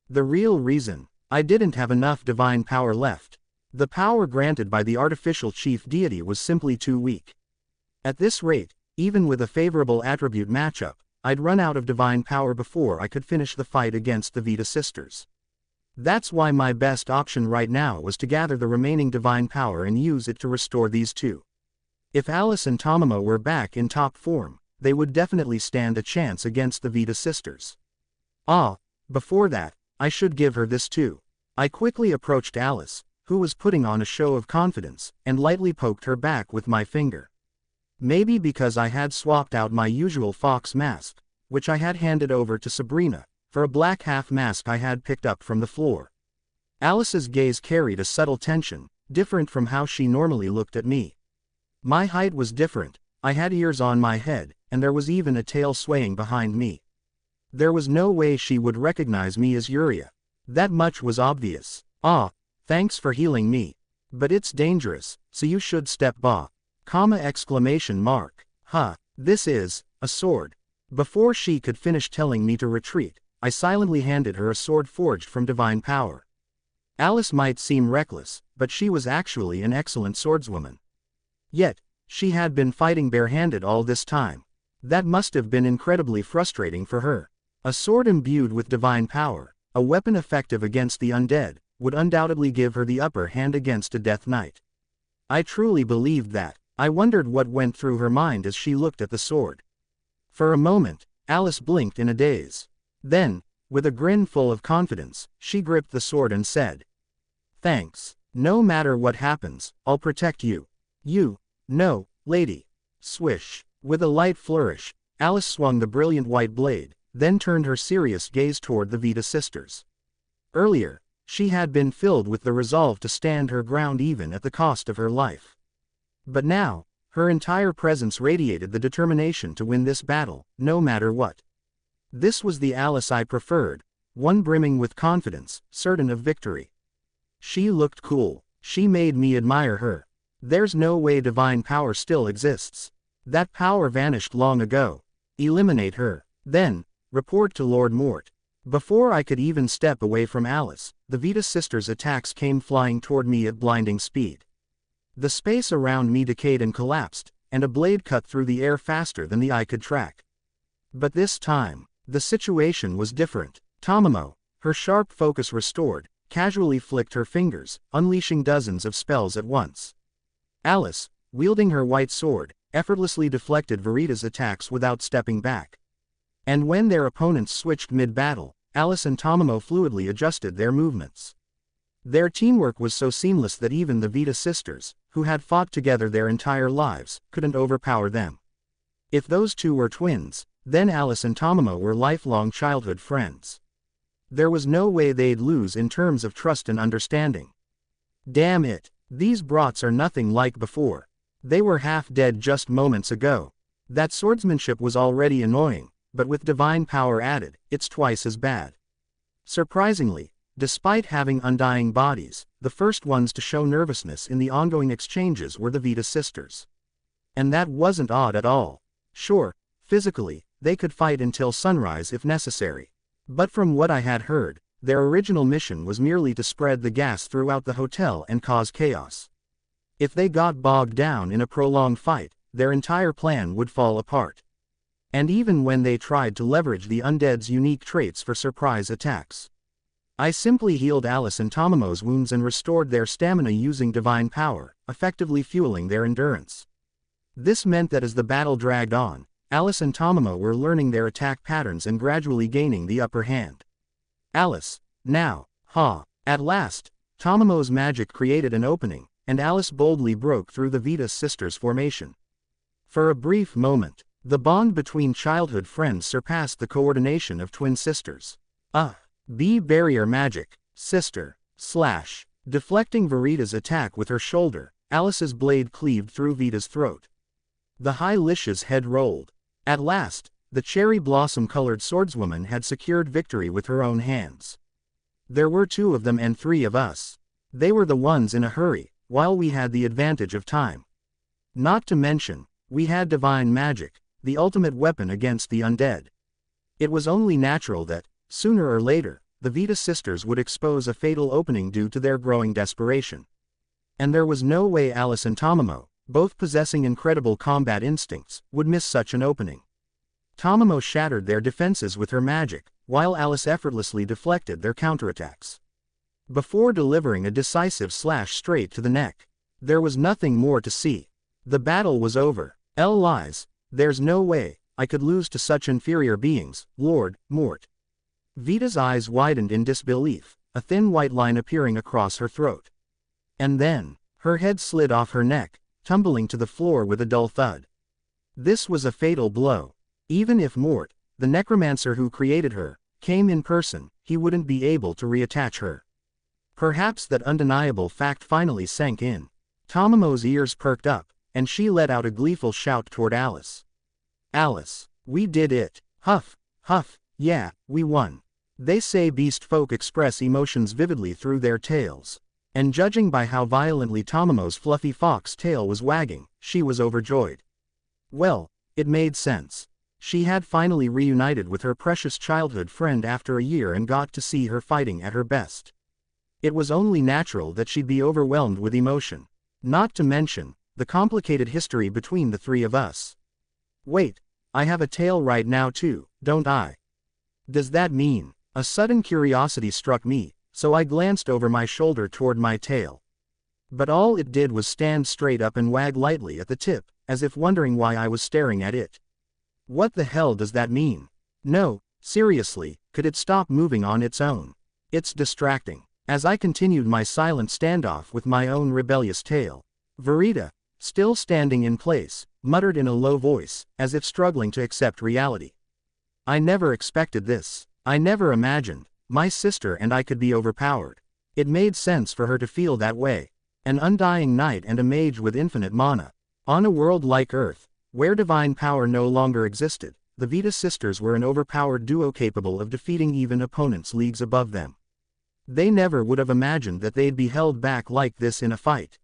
The real reason, I didn't have enough divine power left. The power granted by the artificial chief deity was simply too weak. At this rate, even with a favorable attribute matchup, I'd run out of divine power before I could finish the fight against the Vita sisters. That's why my best option right now was to gather the remaining divine power and use it to restore these two. If Alice and Tamamo were back in top form, they would definitely stand a chance against the Vita sisters. Before that, I should give her this too. I quickly approached Alice, who was putting on a show of confidence, and lightly poked her back with my finger. Maybe because I had swapped out my usual fox mask, which I had handed over to Sabrina, for a black half mask I had picked up from the floor. Alice's gaze carried a subtle tension, different from how she normally looked at me. My height was different, I had ears on my head, and there was even a tail swaying behind me. There was no way she would recognize me as Yuria. That much was obvious. Thanks for healing me. But it's dangerous, so you should step back. This is a sword. Before she could finish telling me to retreat, I silently handed her a sword forged from divine power. Alice might seem reckless, but she was actually an excellent swordswoman. Yet, she had been fighting barehanded all this time. That must have been incredibly frustrating for her. A sword imbued with divine power, a weapon effective against the undead, would undoubtedly give her the upper hand against a Death Knight. I truly believed that. I wondered what went through her mind as she looked at the sword. For a moment, Alice blinked in a daze. Then, with a grin full of confidence, she gripped the sword and said, "Thanks. No matter what happens, I'll protect you." No, lady." Swish. With a light flourish, Alice swung the brilliant white blade, then turned her serious gaze toward the Vita sisters. Earlier, she had been filled with the resolve to stand her ground even at the cost of her life. But now, her entire presence radiated the determination to win this battle, no matter what. This was the Alice I preferred, one brimming with confidence, certain of victory. She looked cool. She made me admire her. There's no way divine power still exists. That power vanished long ago. Eliminate her. Then, report to Lord Mort. Before I could even step away from Alice, the Vita sisters' attacks came flying toward me at blinding speed. The space around me decayed and collapsed, and a blade cut through the air faster than the eye could track. But this time, the situation was different. Tamamo, her sharp focus restored, casually flicked her fingers, unleashing dozens of spells at once. Alice, wielding her white sword, effortlessly deflected Verita's attacks without stepping back. And when their opponents switched mid-battle, Alice and Tamamo fluidly adjusted their movements. Their teamwork was so seamless that even the Vita sisters, who had fought together their entire lives, couldn't overpower them. If those two were twins, then Alice and Tamamo were lifelong childhood friends. There was no way they'd lose in terms of trust and understanding. Damn it, these brats are nothing like before. They were half dead just moments ago. That swordsmanship was already annoying, but with divine power added, it's twice as bad. Surprisingly, despite having undying bodies, the first ones to show nervousness in the ongoing exchanges were the Vita sisters. And that wasn't odd at all. Sure, physically, they could fight until sunrise if necessary. But from what I had heard, their original mission was merely to spread the gas throughout the hotel and cause chaos. If they got bogged down in a prolonged fight, their entire plan would fall apart. And even when they tried to leverage the undead's unique traits for surprise attacks. I simply healed Alice and Tamamo's wounds and restored their stamina using divine power, effectively fueling their endurance. This meant that as the battle dragged on, Alice and Tamamo were learning their attack patterns and gradually gaining the upper hand. Alice, now, At last, Tamamo's magic created an opening, and Alice boldly broke through the Vita sisters' formation. For a brief moment, the bond between childhood friends surpassed the coordination of twin sisters. Barrier magic, sister, / Deflecting Verita's attack with her shoulder, Alice's blade cleaved through Vita's throat. The High Lish's head rolled. At last, the cherry blossom-colored swordswoman had secured victory with her own hands. There were 2 of them and 3 of us. They were the ones in a hurry, while we had the advantage of time. Not to mention, we had divine magic, the ultimate weapon against the undead. It was only natural that, sooner or later, the Vita sisters would expose a fatal opening due to their growing desperation. And there was no way Alice and Tamamo, both possessing incredible combat instincts, would miss such an opening. Tamamo shattered their defenses with her magic, while Alice effortlessly deflected their counterattacks. Before delivering a decisive slash straight to the neck. There was nothing more to see. The battle was over. Lies. There's no way I could lose to such inferior beings, Lord Mort. Vita's eyes widened in disbelief, a thin white line appearing across her throat. And then, her head slid off her neck, tumbling to the floor with a dull thud. This was a fatal blow. Even if Mort, the necromancer who created her, came in person, he wouldn't be able to reattach her. Perhaps that undeniable fact finally sank in. Tamamo's ears perked up, and she let out a gleeful shout toward Alice. Alice, we did it. Huff, huff, yeah, we won. They say beast folk express emotions vividly through their tails. And judging by how violently Tamamo's fluffy fox tail was wagging, she was overjoyed. Well, it made sense. She had finally reunited with her precious childhood friend after a year and got to see her fighting at her best. It was only natural that she'd be overwhelmed with emotion. Not to mention, the complicated history between the three of us. Wait, I have a tail right now too, don't I? Does that mean? A sudden curiosity struck me, so I glanced over my shoulder toward my tail. But all it did was stand straight up and wag lightly at the tip, as if wondering why I was staring at it. What the hell does that mean? No, seriously, could it stop moving on its own? It's distracting. As I continued my silent standoff with my own rebellious tail, Verita, still standing in place, muttered in a low voice, as if struggling to accept reality. I never expected this. I never imagined my sister and I could be overpowered. It made sense for her to feel that way. An undying knight and a mage with infinite mana. On a world like Earth, where divine power no longer existed, the Vita sisters were an overpowered duo capable of defeating even opponents leagues above them. They never would have imagined that they'd be held back like this in a fight.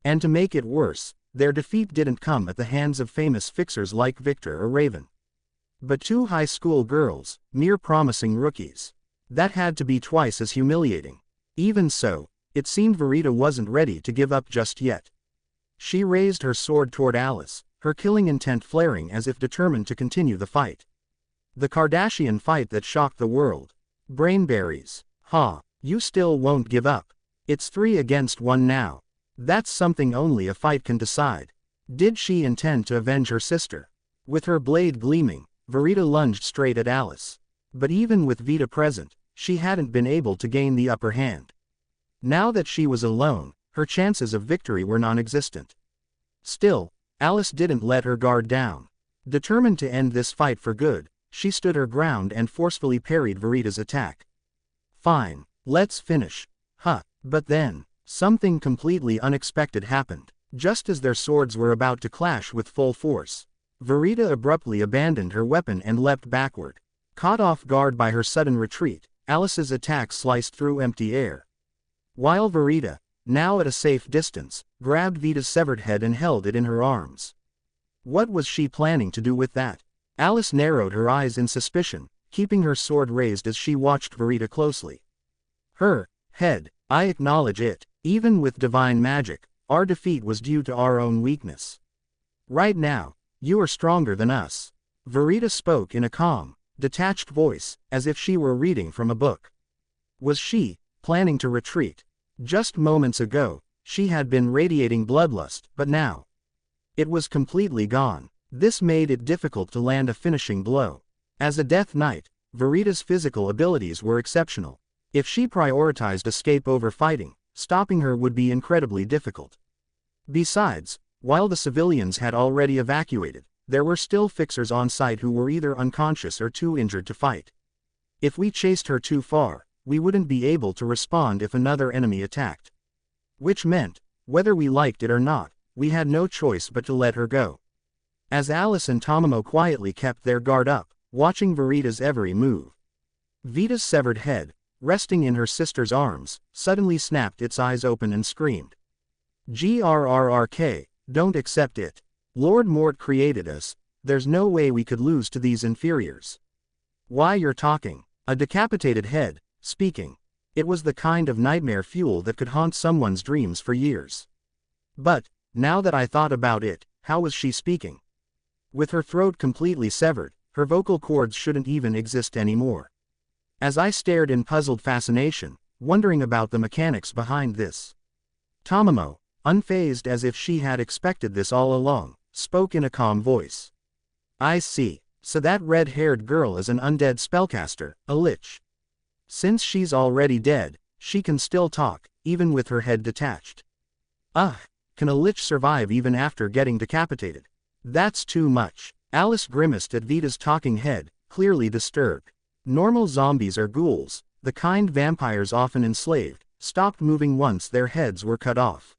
And to make it worse, their defeat didn't come at the hands of famous fixers like Victor or Raven, but two high school girls, mere promising rookies. That had to be twice as humiliating. Even so, it seemed Verita wasn't ready to give up just yet. She raised her sword toward Alice, her killing intent flaring as if determined to continue the fight. The Kardashian fight that shocked the world. Brainberries. Ha. You still won't give up. It's 3 against 1 now. That's something only a fight can decide. Did she intend to avenge her sister? With her blade gleaming, Verita lunged straight at Alice. But even with Vita present, she hadn't been able to gain the upper hand. Now that she was alone, her chances of victory were non-existent. Still, Alice didn't let her guard down. Determined to end this fight for good, she stood her ground and forcefully parried Verita's attack. Fine. Let's finish. Huh. But then, something completely unexpected happened. Just as their swords were about to clash with full force, Verita abruptly abandoned her weapon and leapt backward. Caught off guard by her sudden retreat, Alice's attack sliced through empty air. While Verita, now at a safe distance, grabbed Vita's severed head and held it in her arms. What was she planning to do with that? Alice narrowed her eyes in suspicion, keeping her sword raised as she watched Verita closely. Her head, I acknowledge it. Even with divine magic, our defeat was due to our own weakness. Right now, you are stronger than us. Verita spoke in a calm, detached voice, as if she were reading from a book. Was she planning to retreat? Just moments ago, she had been radiating bloodlust, but now it was completely gone. This made it difficult to land a finishing blow. As a Death Knight, Verita's physical abilities were exceptional. If she prioritized escape over fighting, stopping her would be incredibly difficult. Besides, while the civilians had already evacuated, there were still fixers on site who were either unconscious or too injured to fight. If we chased her too far, we wouldn't be able to respond if another enemy attacked. Which meant, whether we liked it or not, we had no choice but to let her go. As Alice and Tamamo quietly kept their guard up, watching Verita's every move, Vita's severed head, resting in her sister's arms, suddenly snapped its eyes open and screamed. Grrrk, don't accept it. Lord Mort created us, there's no way we could lose to these inferiors. Why you're talking? A decapitated head, speaking. It was the kind of nightmare fuel that could haunt someone's dreams for years. But, now that I thought about it, how was she speaking? With her throat completely severed, her vocal cords shouldn't even exist anymore. As I stared in puzzled fascination, wondering about the mechanics behind this, Tamamo, unfazed as if she had expected this all along, spoke in a calm voice. I see. So that red-haired girl is an undead spellcaster, a lich. Since she's already dead, she can still talk, even with her head detached. Ugh, can a lich survive even after getting decapitated? That's too much. Alice grimaced at Vita's talking head, clearly disturbed. Normal zombies or ghouls, the kind vampires often enslaved, stopped moving once their heads were cut off.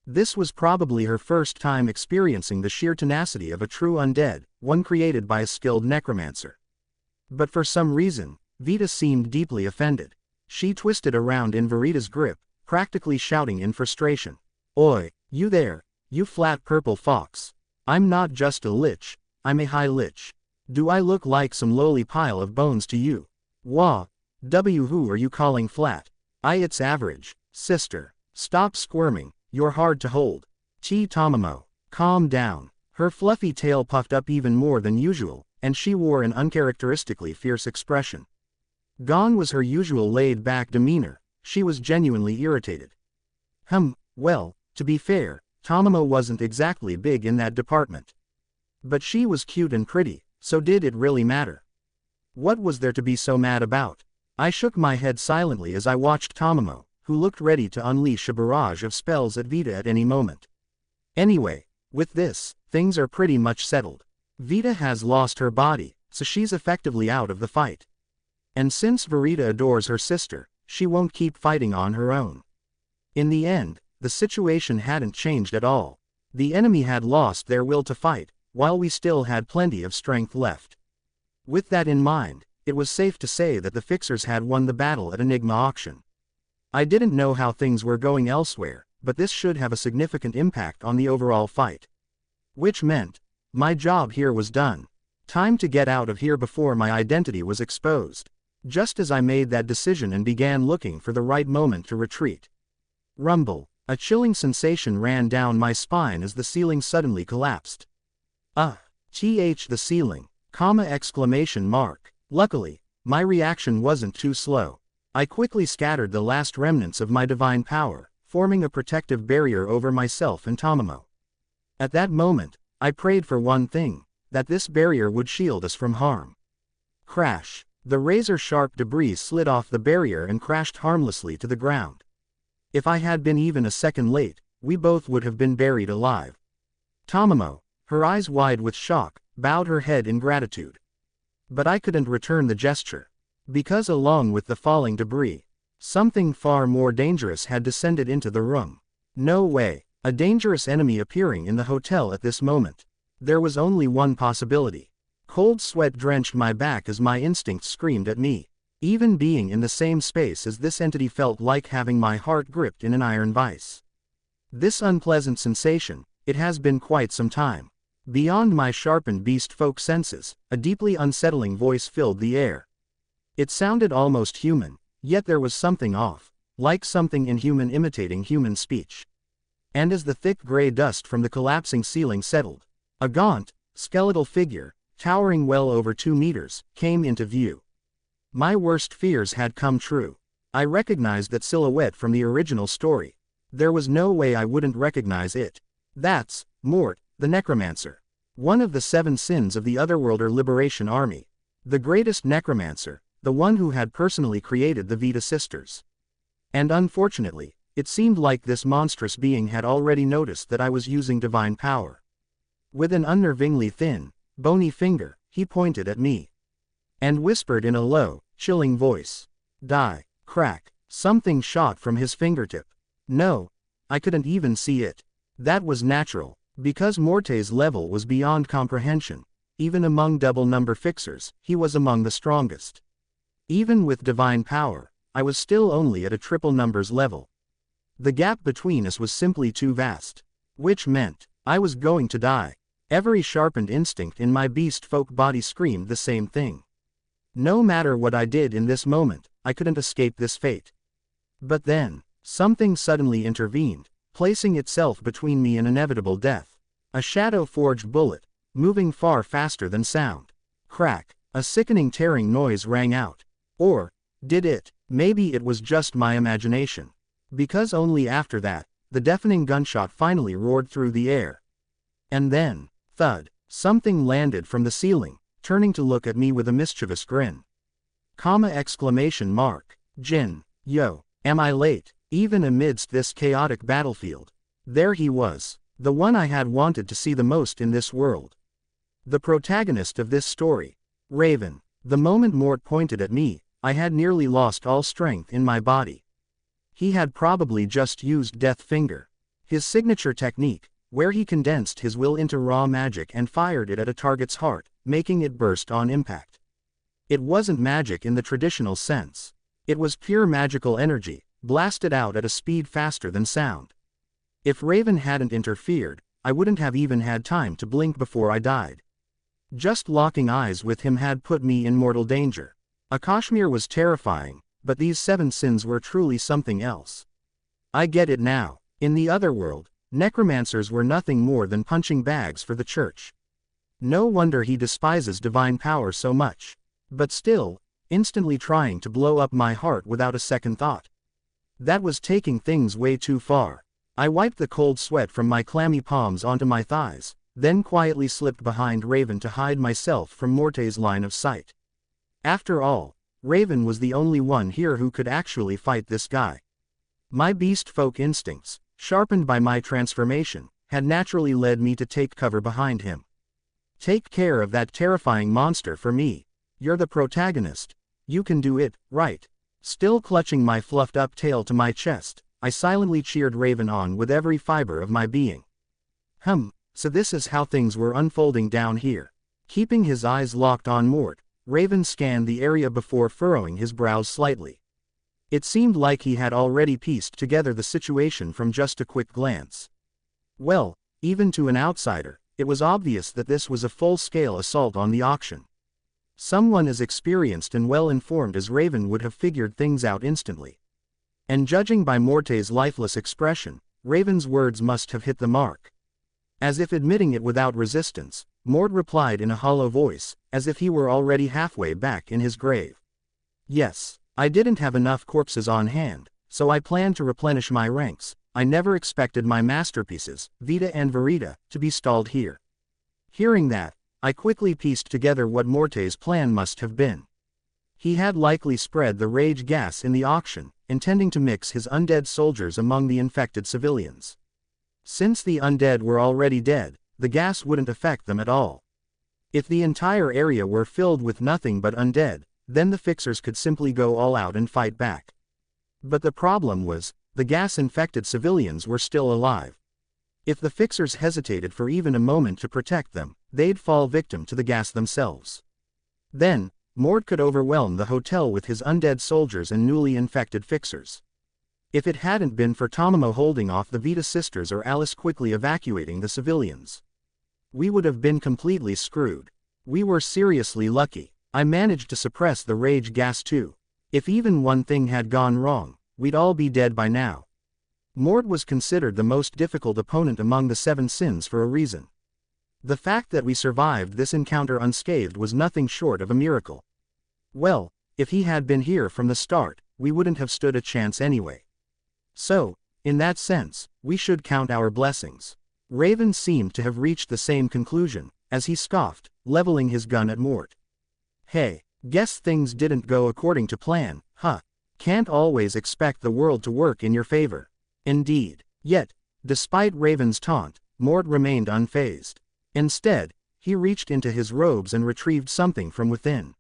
This was probably her first time experiencing the sheer tenacity of a true undead, one created by a skilled necromancer. But for some reason, Vita seemed deeply offended. She twisted around in Verita's grip, practically shouting in frustration. Oi, you there, you flat purple fox. I'm not just a lich, I'm a high lich. Do I look like some lowly pile of bones to you? Wah, who are you calling flat? It's average, sister. Stop squirming. You're hard to hold. Tamamo, calm down. Her fluffy tail puffed up even more than usual, and she wore an uncharacteristically fierce expression. Gone was her usual laid-back demeanor. She was genuinely irritated. Well, to be fair, Tamamo wasn't exactly big in that department. But she was cute and pretty, so did it really matter? What was there to be so mad about? I shook my head silently as I watched Tamamo, who looked ready to unleash a barrage of spells at Vita at any moment. Anyway, with this, things are pretty much settled. Vita has lost her body, so she's effectively out of the fight. And since Verita adores her sister, she won't keep fighting on her own. In the end, the situation hadn't changed at all. The enemy had lost their will to fight, while we still had plenty of strength left. With that in mind, it was safe to say that the Fixers had won the battle at Enigma Auction. I didn't know how things were going elsewhere, but this should have a significant impact on the overall fight. Which meant, my job here was done. Time to get out of here before my identity was exposed. Just as I made that decision and began looking for the right moment to retreat. Rumble, a chilling sensation ran down my spine as the ceiling suddenly collapsed. The ceiling, exclamation mark. Luckily, my reaction wasn't too slow. I quickly scattered the last remnants of my divine power, forming a protective barrier over myself and Tamamo. At that moment, I prayed for one thing, that this barrier would shield us from harm. Crash! The razor-sharp debris slid off the barrier and crashed harmlessly to the ground. If I had been even a second late, we both would have been buried alive. Tamamo, her eyes wide with shock, bowed her head in gratitude. But I couldn't return the gesture. Because along with the falling debris, something far more dangerous had descended into the room. No way, a dangerous enemy appearing in the hotel at this moment. There was only one possibility. Cold sweat drenched my back as my instincts screamed at me. Even being in the same space as this entity felt like having my heart gripped in an iron vice. This unpleasant sensation, it has been quite some time. Beyond my sharpened beast folk senses, a deeply unsettling voice filled the air. It sounded almost human, yet there was something off, like something inhuman imitating human speech. And as the thick gray dust from the collapsing ceiling settled, a gaunt, skeletal figure, towering well over 2 meters, came into view. My worst fears had come true. I recognized that silhouette from the original story. There was no way I wouldn't recognize it. That's Mort, the Necromancer. One of the 7 sins of the Otherworlder Liberation Army. The greatest necromancer, the one who had personally created the Vita sisters. And unfortunately, it seemed like this monstrous being had already noticed that I was using divine power. With an unnervingly thin, bony finger, he pointed at me. And whispered in a low, chilling voice. Die, crack, something shot from his fingertip. No, I couldn't even see it. That was natural, because Morte's level was beyond comprehension. Even among double number fixers, he was among the strongest. Even with divine power, I was still only at a triple numbers level. The gap between us was simply too vast. Which meant, I was going to die. Every sharpened instinct in my beast folk body screamed the same thing. No matter what I did in this moment, I couldn't escape this fate. But then, something suddenly intervened, placing itself between me and inevitable death. A shadow-forged bullet, moving far faster than sound. Crack, a sickening tearing noise rang out. Or, did it? Maybe it was just my imagination. Because only after that, the deafening gunshot finally roared through the air. And then, thud, something landed from the ceiling, turning to look at me with a mischievous grin. Exclamation mark. Jin, yo, am I late? Even amidst this chaotic battlefield. There he was, the one I had wanted to see the most in this world. The protagonist of this story. Raven. The moment Mort pointed at me, I had nearly lost all strength in my body. He had probably just used Death Finger. His signature technique, where he condensed his will into raw magic and fired it at a target's heart, making it burst on impact. It wasn't magic in the traditional sense. It was pure magical energy, blasted out at a speed faster than sound. If Raven hadn't interfered, I wouldn't have even had time to blink before I died. Just locking eyes with him had put me in mortal danger. Kashmir was terrifying, but these 7 sins were truly something else. I get it now. In the other world, necromancers were nothing more than punching bags for the church. No wonder he despises divine power so much. But still, instantly trying to blow up my heart without a second thought. That was taking things way too far. I wiped the cold sweat from my clammy palms onto my thighs, then quietly slipped behind Raven to hide myself from Morte's line of sight. After all, Raven was the only one here who could actually fight this guy. My beast folk instincts, sharpened by my transformation, had naturally led me to take cover behind him. Take care of that terrifying monster for me. You're the protagonist. You can do it, right? Still clutching my fluffed up tail to my chest, I silently cheered Raven on with every fiber of my being. So this is how things were unfolding down here. Keeping his eyes locked on Mort, Raven scanned the area before furrowing his brows slightly. It seemed like he had already pieced together the situation from just a quick glance. Well, even to an outsider, it was obvious that this was a full-scale assault on the auction. Someone as experienced and well-informed as Raven would have figured things out instantly. And judging by Morte's lifeless expression, Raven's words must have hit the mark. As if admitting it without resistance, Mort replied in a hollow voice, as if he were already halfway back in his grave. Yes, I didn't have enough corpses on hand, so I planned to replenish my ranks. I never expected my masterpieces, Vita and Verita, to be stalled here. Hearing that, I quickly pieced together what Morte's plan must have been. He had likely spread the rage gas in the auction, intending to mix his undead soldiers among the infected civilians. Since the undead were already dead, the gas wouldn't affect them at all. If the entire area were filled with nothing but undead, then the fixers could simply go all out and fight back. But the problem was, the gas-infected civilians were still alive. If the fixers hesitated for even a moment to protect them, they'd fall victim to the gas themselves. Then, Mort could overwhelm the hotel with his undead soldiers and newly infected fixers. If it hadn't been for Tomomo holding off the Vita sisters or Alice quickly evacuating the civilians, we would have been completely screwed. We were seriously lucky. I managed to suppress the rage gas too. If even one thing had gone wrong, we'd all be dead by now. Mort was considered the most difficult opponent among the 7 sins for a reason. The fact that we survived this encounter unscathed was nothing short of a miracle. Well, if he had been here from the start, we wouldn't have stood a chance anyway. So, in that sense, we should count our blessings. Raven seemed to have reached the same conclusion, as he scoffed, leveling his gun at Mort. Hey, guess things didn't go according to plan, huh? Can't always expect the world to work in your favor. Indeed. Yet, despite Raven's taunt, Mort remained unfazed. Instead, he reached into his robes and retrieved something from within.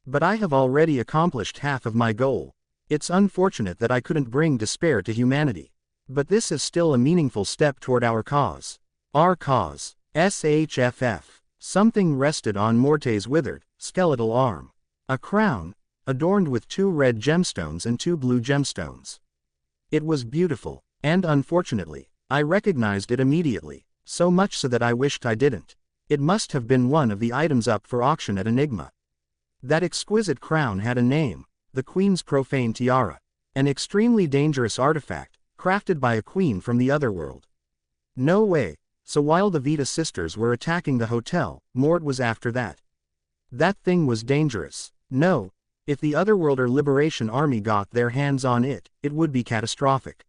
But I have already accomplished half of my goal. It's unfortunate that I couldn't bring despair to humanity. But this is still a meaningful step toward our cause. Our cause. SHFF. Something rested on Morte's withered, skeletal arm. A crown, adorned with 2 red gemstones and 2 blue gemstones. It was beautiful, and unfortunately, I recognized it immediately, so much so that I wished I didn't. It must have been one of the items up for auction at Enigma. That exquisite crown had a name, the Queen's Profane Tiara, an extremely dangerous artifact, crafted by a queen from the otherworld. No way, so while the Vita sisters were attacking the hotel, Mort was after that. That thing was dangerous. No. If the Otherworlder Liberation Army got their hands on it, it would be catastrophic.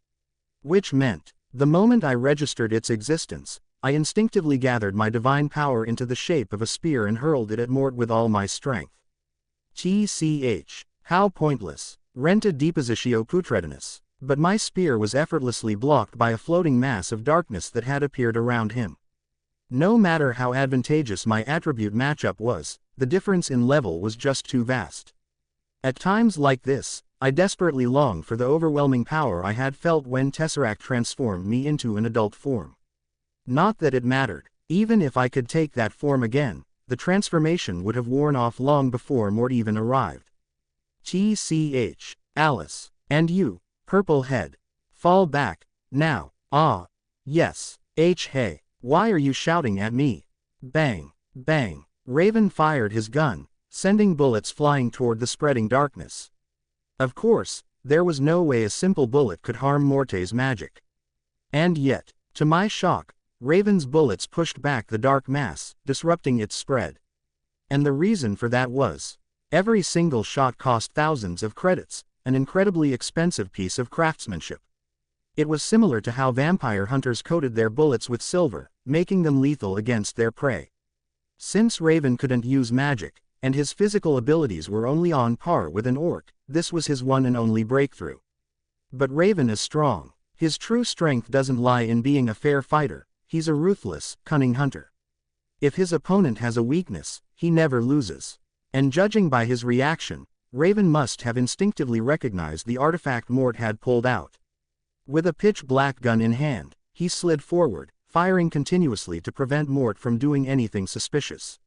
Which meant, the moment I registered its existence, I instinctively gathered my divine power into the shape of a spear and hurled it at Mort with all my strength. TCH. How pointless. Renta depositio putredinus. But my spear was effortlessly blocked by a floating mass of darkness that had appeared around him. No matter how advantageous my attribute matchup was, the difference in level was just too vast. At times like this, I desperately longed for the overwhelming power I had felt when Tesseract transformed me into an adult form. Not that it mattered. Even if I could take that form again, the transformation would have worn off long before Mort even arrived. TCH. Alice. And you, purple head. Fall back, now. Ah. Yes. Hey. Why are you shouting at me? Bang. Bang. Raven fired his gun, sending bullets flying toward the spreading darkness. Of course, there was no way a simple bullet could harm Morte's magic. And yet, to my shock, Raven's bullets pushed back the dark mass, disrupting its spread. And the reason for that was, every single shot cost thousands of credits, an incredibly expensive piece of craftsmanship. It was similar to how vampire hunters coated their bullets with silver, making them lethal against their prey. Since Raven couldn't use magic, and his physical abilities were only on par with an orc, this was his one and only breakthrough. But Raven is strong. His true strength doesn't lie in being a fair fighter, he's a ruthless, cunning hunter. If his opponent has a weakness, he never loses. And judging by his reaction, Raven must have instinctively recognized the artifact Mort had pulled out. With a pitch-black gun in hand, he slid forward, firing continuously to prevent Mort from doing anything suspicious.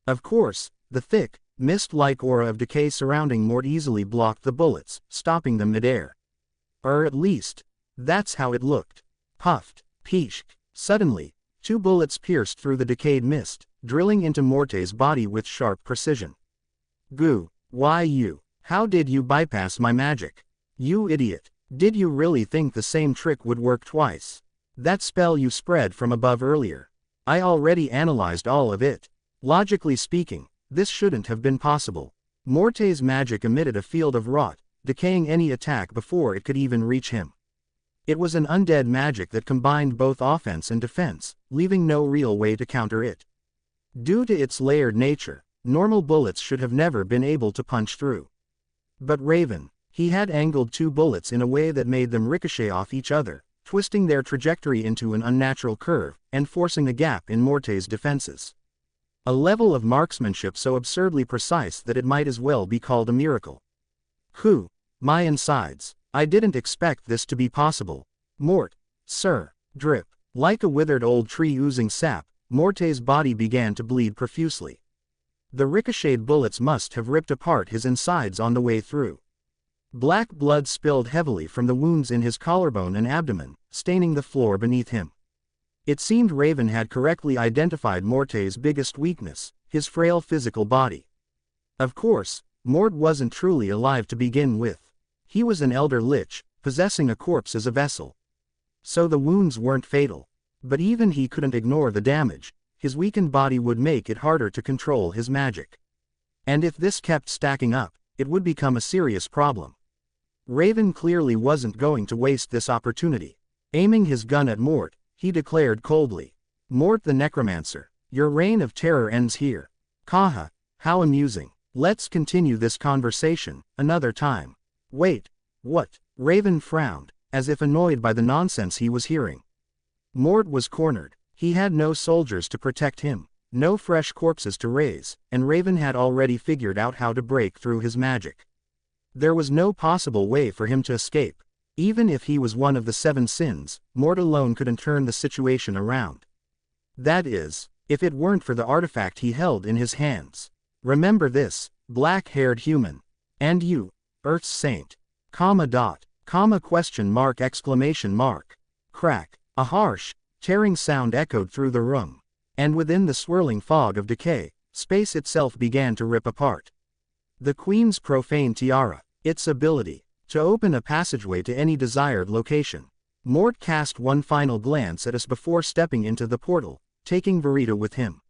Of course, the thick, mist-like aura of decay surrounding Mort easily blocked the bullets, stopping them midair. Or at least, that's how it looked. Puffed. Peeshk. Suddenly, 2 bullets pierced through the decayed mist, drilling into Morte's body with sharp precision. Goo. Why you? How did you bypass my magic? You idiot. Did you really think the same trick would work twice? That spell you spread from above earlier. I already analyzed all of it. Logically speaking, this shouldn't have been possible. Morte's magic emitted a field of rot, decaying any attack before it could even reach him. It was an undead magic that combined both offense and defense, leaving no real way to counter it. Due to its layered nature, normal bullets should have never been able to punch through. But Raven, he had angled 2 bullets in a way that made them ricochet off each other, twisting their trajectory into an unnatural curve, and forcing a gap in Morte's defenses. A level of marksmanship so absurdly precise that it might as well be called a miracle. My insides. I didn't expect this to be possible. Mort, sir. Drip. Like a withered old tree oozing sap, Morte's body began to bleed profusely. The ricocheted bullets must have ripped apart his insides on the way through. Black blood spilled heavily from the wounds in his collarbone and abdomen, staining the floor beneath him. It seemed Raven had correctly identified Morte's biggest weakness, his frail physical body. Of course, Mort wasn't truly alive to begin with. He was an elder lich, possessing a corpse as a vessel. So the wounds weren't fatal. But even he couldn't ignore the damage. His weakened body would make it harder to control his magic. And if this kept stacking up, it would become a serious problem. Raven clearly wasn't going to waste this opportunity. Aiming his gun at Mort, he declared coldly, "Mort the Necromancer, your reign of terror ends here. Kaha, how amusing. Let's continue this conversation another time." Wait, what? Raven frowned, as if annoyed by the nonsense he was hearing. Mort was cornered. He had no soldiers to protect him, no fresh corpses to raise, and Raven had already figured out how to break through his magic. There was no possible way for him to escape. Even if he was one of the 7 sins, Mort alone couldn't turn the situation around. That is, if it weren't for the artifact he held in his hands. Remember this, black-haired human. And you, Earth's saint. Question mark. Crack. A harsh, tearing sound echoed through the room. And within the swirling fog of decay, space itself began to rip apart. The Queen's profane tiara, its ability to open a passageway to any desired location. Mort cast one final glance at us before stepping into the portal, taking Verita with him.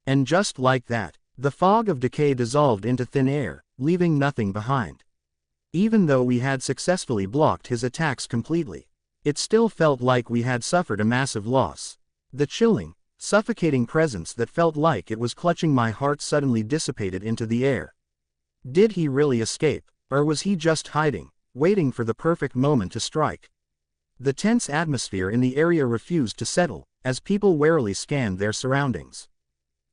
And just like that, The fog of decay dissolved into thin air, leaving nothing behind. Even though we had successfully blocked his attacks completely, it still felt like we had suffered a massive loss. The chilling, suffocating presence that felt like it was clutching my heart suddenly dissipated into the air. Did he really escape, or was he just hiding, waiting for the perfect moment to strike? The tense atmosphere in the area refused to settle, as people warily scanned their surroundings.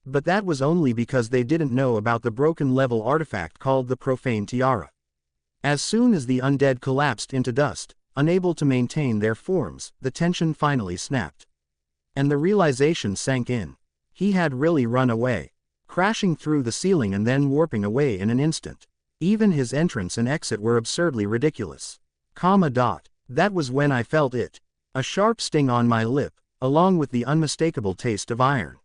But that was only because they didn't know about the broken-level artifact called the Profane Tiara. As soon as the undead collapsed into dust, unable to maintain their forms, the tension finally snapped. And the realization sank in. He had really run away, crashing through the ceiling and then warping away in an instant. Even his entrance and exit were absurdly ridiculous. That was when I felt it. A sharp sting on my lip, along with the unmistakable taste of iron.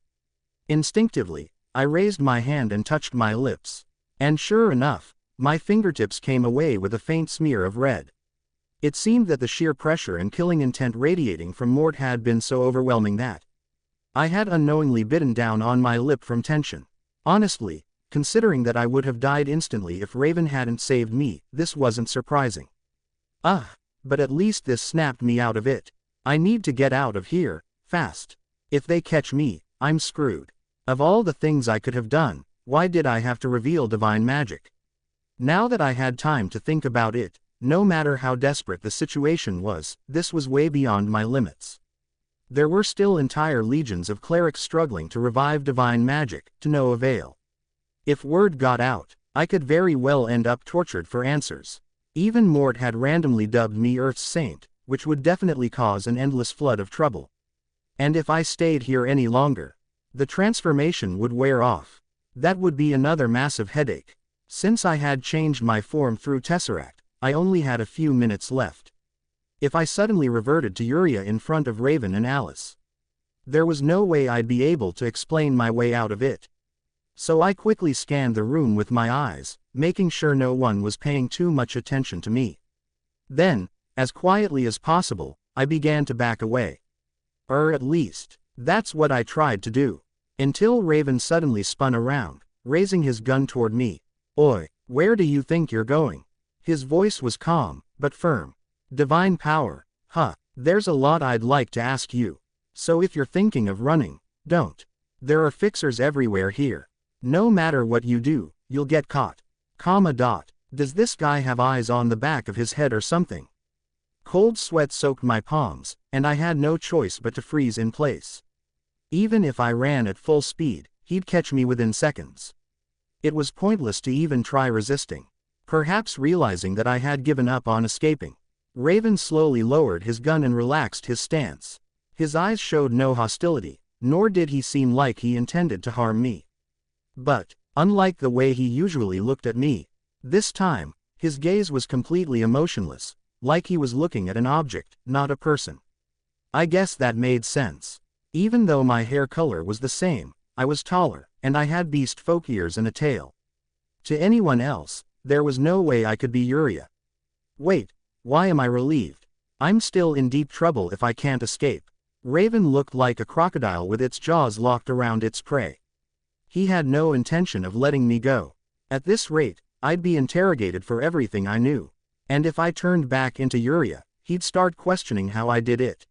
Instinctively, I raised my hand and touched my lips. And sure enough, my fingertips came away with a faint smear of red. It seemed that the sheer pressure and killing intent radiating from Mort had been so overwhelming that I had unknowingly bitten down on my lip from tension. Honestly, considering that I would have died instantly if Raven hadn't saved me, this wasn't surprising. But at least this snapped me out of it. I need to get out of here, fast. If they catch me, I'm screwed. Of all the things I could have done, why did I have to reveal divine magic? Now that I had time to think about it, no matter how desperate the situation was, this was way beyond my limits. There were still entire legions of clerics struggling to revive divine magic, to no avail. If word got out, I could very well end up tortured for answers. Even Mort had randomly dubbed me Earth's Saint, which would definitely cause an endless flood of trouble. And if I stayed here any longer, the transformation would wear off. That would be another massive headache. Since I had changed my form through Tesseract, I only had a few minutes left. If I suddenly reverted to Uria in front of Raven and Alice, there was no way I'd be able to explain my way out of it. So I quickly scanned the room with my eyes, making sure no one was paying too much attention to me. Then, as quietly as possible, I began to back away. At least, that's what I tried to do. Until Raven suddenly spun around, raising his gun toward me. "Oi, where do you think you're going?" His voice was calm, but firm. "Divine power, huh? There's a lot I'd like to ask you. So if you're thinking of running, don't. There are fixers everywhere here. No matter what you do, you'll get caught. Does this guy have eyes on the back of his head or something?" Cold sweat soaked my palms, and I had no choice but to freeze in place. Even if I ran at full speed, he'd catch me within seconds. It was pointless to even try resisting. Perhaps realizing that I had given up on escaping, Raven slowly lowered his gun and relaxed his stance. His eyes showed no hostility, nor did he seem like he intended to harm me. But, unlike the way he usually looked at me, this time, his gaze was completely emotionless, like he was looking at an object, not a person. I guess that made sense. Even though my hair color was the same, I was taller, and I had beast folk ears and a tail. To anyone else, there was no way I could be Uria. Wait, why am I relieved? I'm still in deep trouble if I can't escape. Raven looked like a crocodile with its jaws locked around its prey. He had no intention of letting me go. At this rate, I'd be interrogated for everything I knew. And if I turned back into Uria, he'd start questioning how I did it.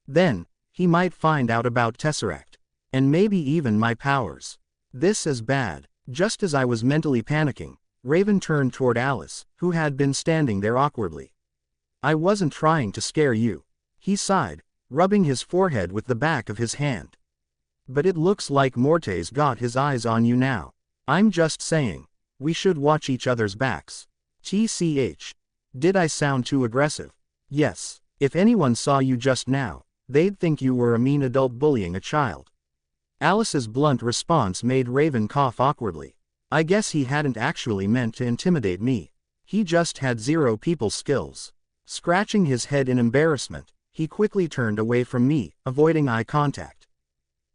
Then, he might find out about Tesseract. And maybe even my powers. This is bad. Just as I was mentally panicking, Raven turned toward Alice, who had been standing there awkwardly. "I wasn't trying to scare you," he sighed, rubbing his forehead with the back of his hand. "But it looks like Morte's got his eyes on you now. I'm just saying, we should watch each other's backs." TCH. Did I sound too aggressive? Yes. If anyone saw you just now, they'd think you were a mean adult bullying a child. Alice's blunt response made Raven cough awkwardly. I guess he hadn't actually meant to intimidate me. He just had zero people skills. Scratching his head in embarrassment, he quickly turned away from me, avoiding eye contact.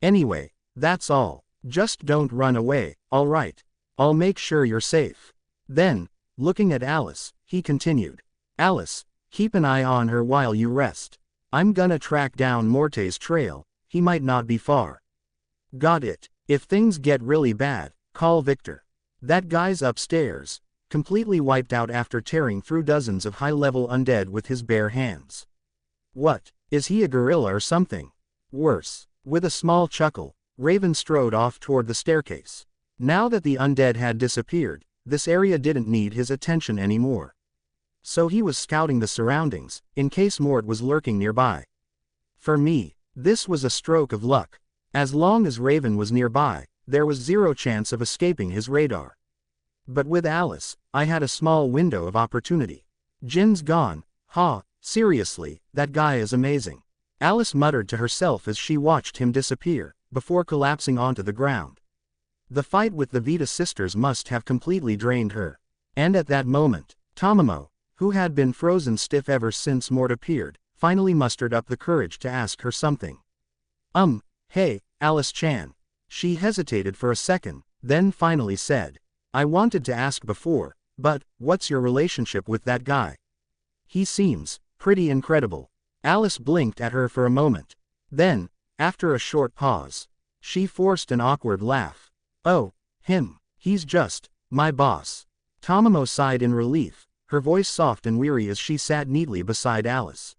"Anyway, that's all. Just don't run away, alright? I'll make sure you're safe." Then, looking at Alice, he continued. "Alice, keep an eye on her while you rest. I'm gonna track down Morte's trail, he might not be far." "Got it. If things get really bad, Call Victor. That guy's upstairs, completely wiped out after tearing through dozens of high-level undead with his bare hands. What, is he a gorilla or something? Worse. With a small chuckle, Raven strode off toward the staircase. Now that the undead had disappeared, this area didn't need his attention anymore. So he was scouting the surroundings, in case Mort was lurking nearby. For me, this was a stroke of luck. As long as Raven was nearby, there was zero chance of escaping his radar. But with Alice, I had a small window of opportunity. Jin's gone. Seriously, that guy is amazing. Alice muttered to herself as she watched him disappear, before collapsing onto the ground. The fight with the Vita sisters must have completely drained her. And at that moment, Tamamo, who had been frozen stiff ever since Mort appeared, finally mustered up the courage to ask her something. Hey, Alice-chan. She hesitated for a second, then finally said, I wanted to ask before, but, what's your relationship with that guy? He seems pretty incredible. Alice blinked at her for a moment. Then, after a short pause, she forced an awkward laugh. Oh, him. He's just my boss. Tamamo sighed in relief, her voice soft and weary as she sat neatly beside Alice.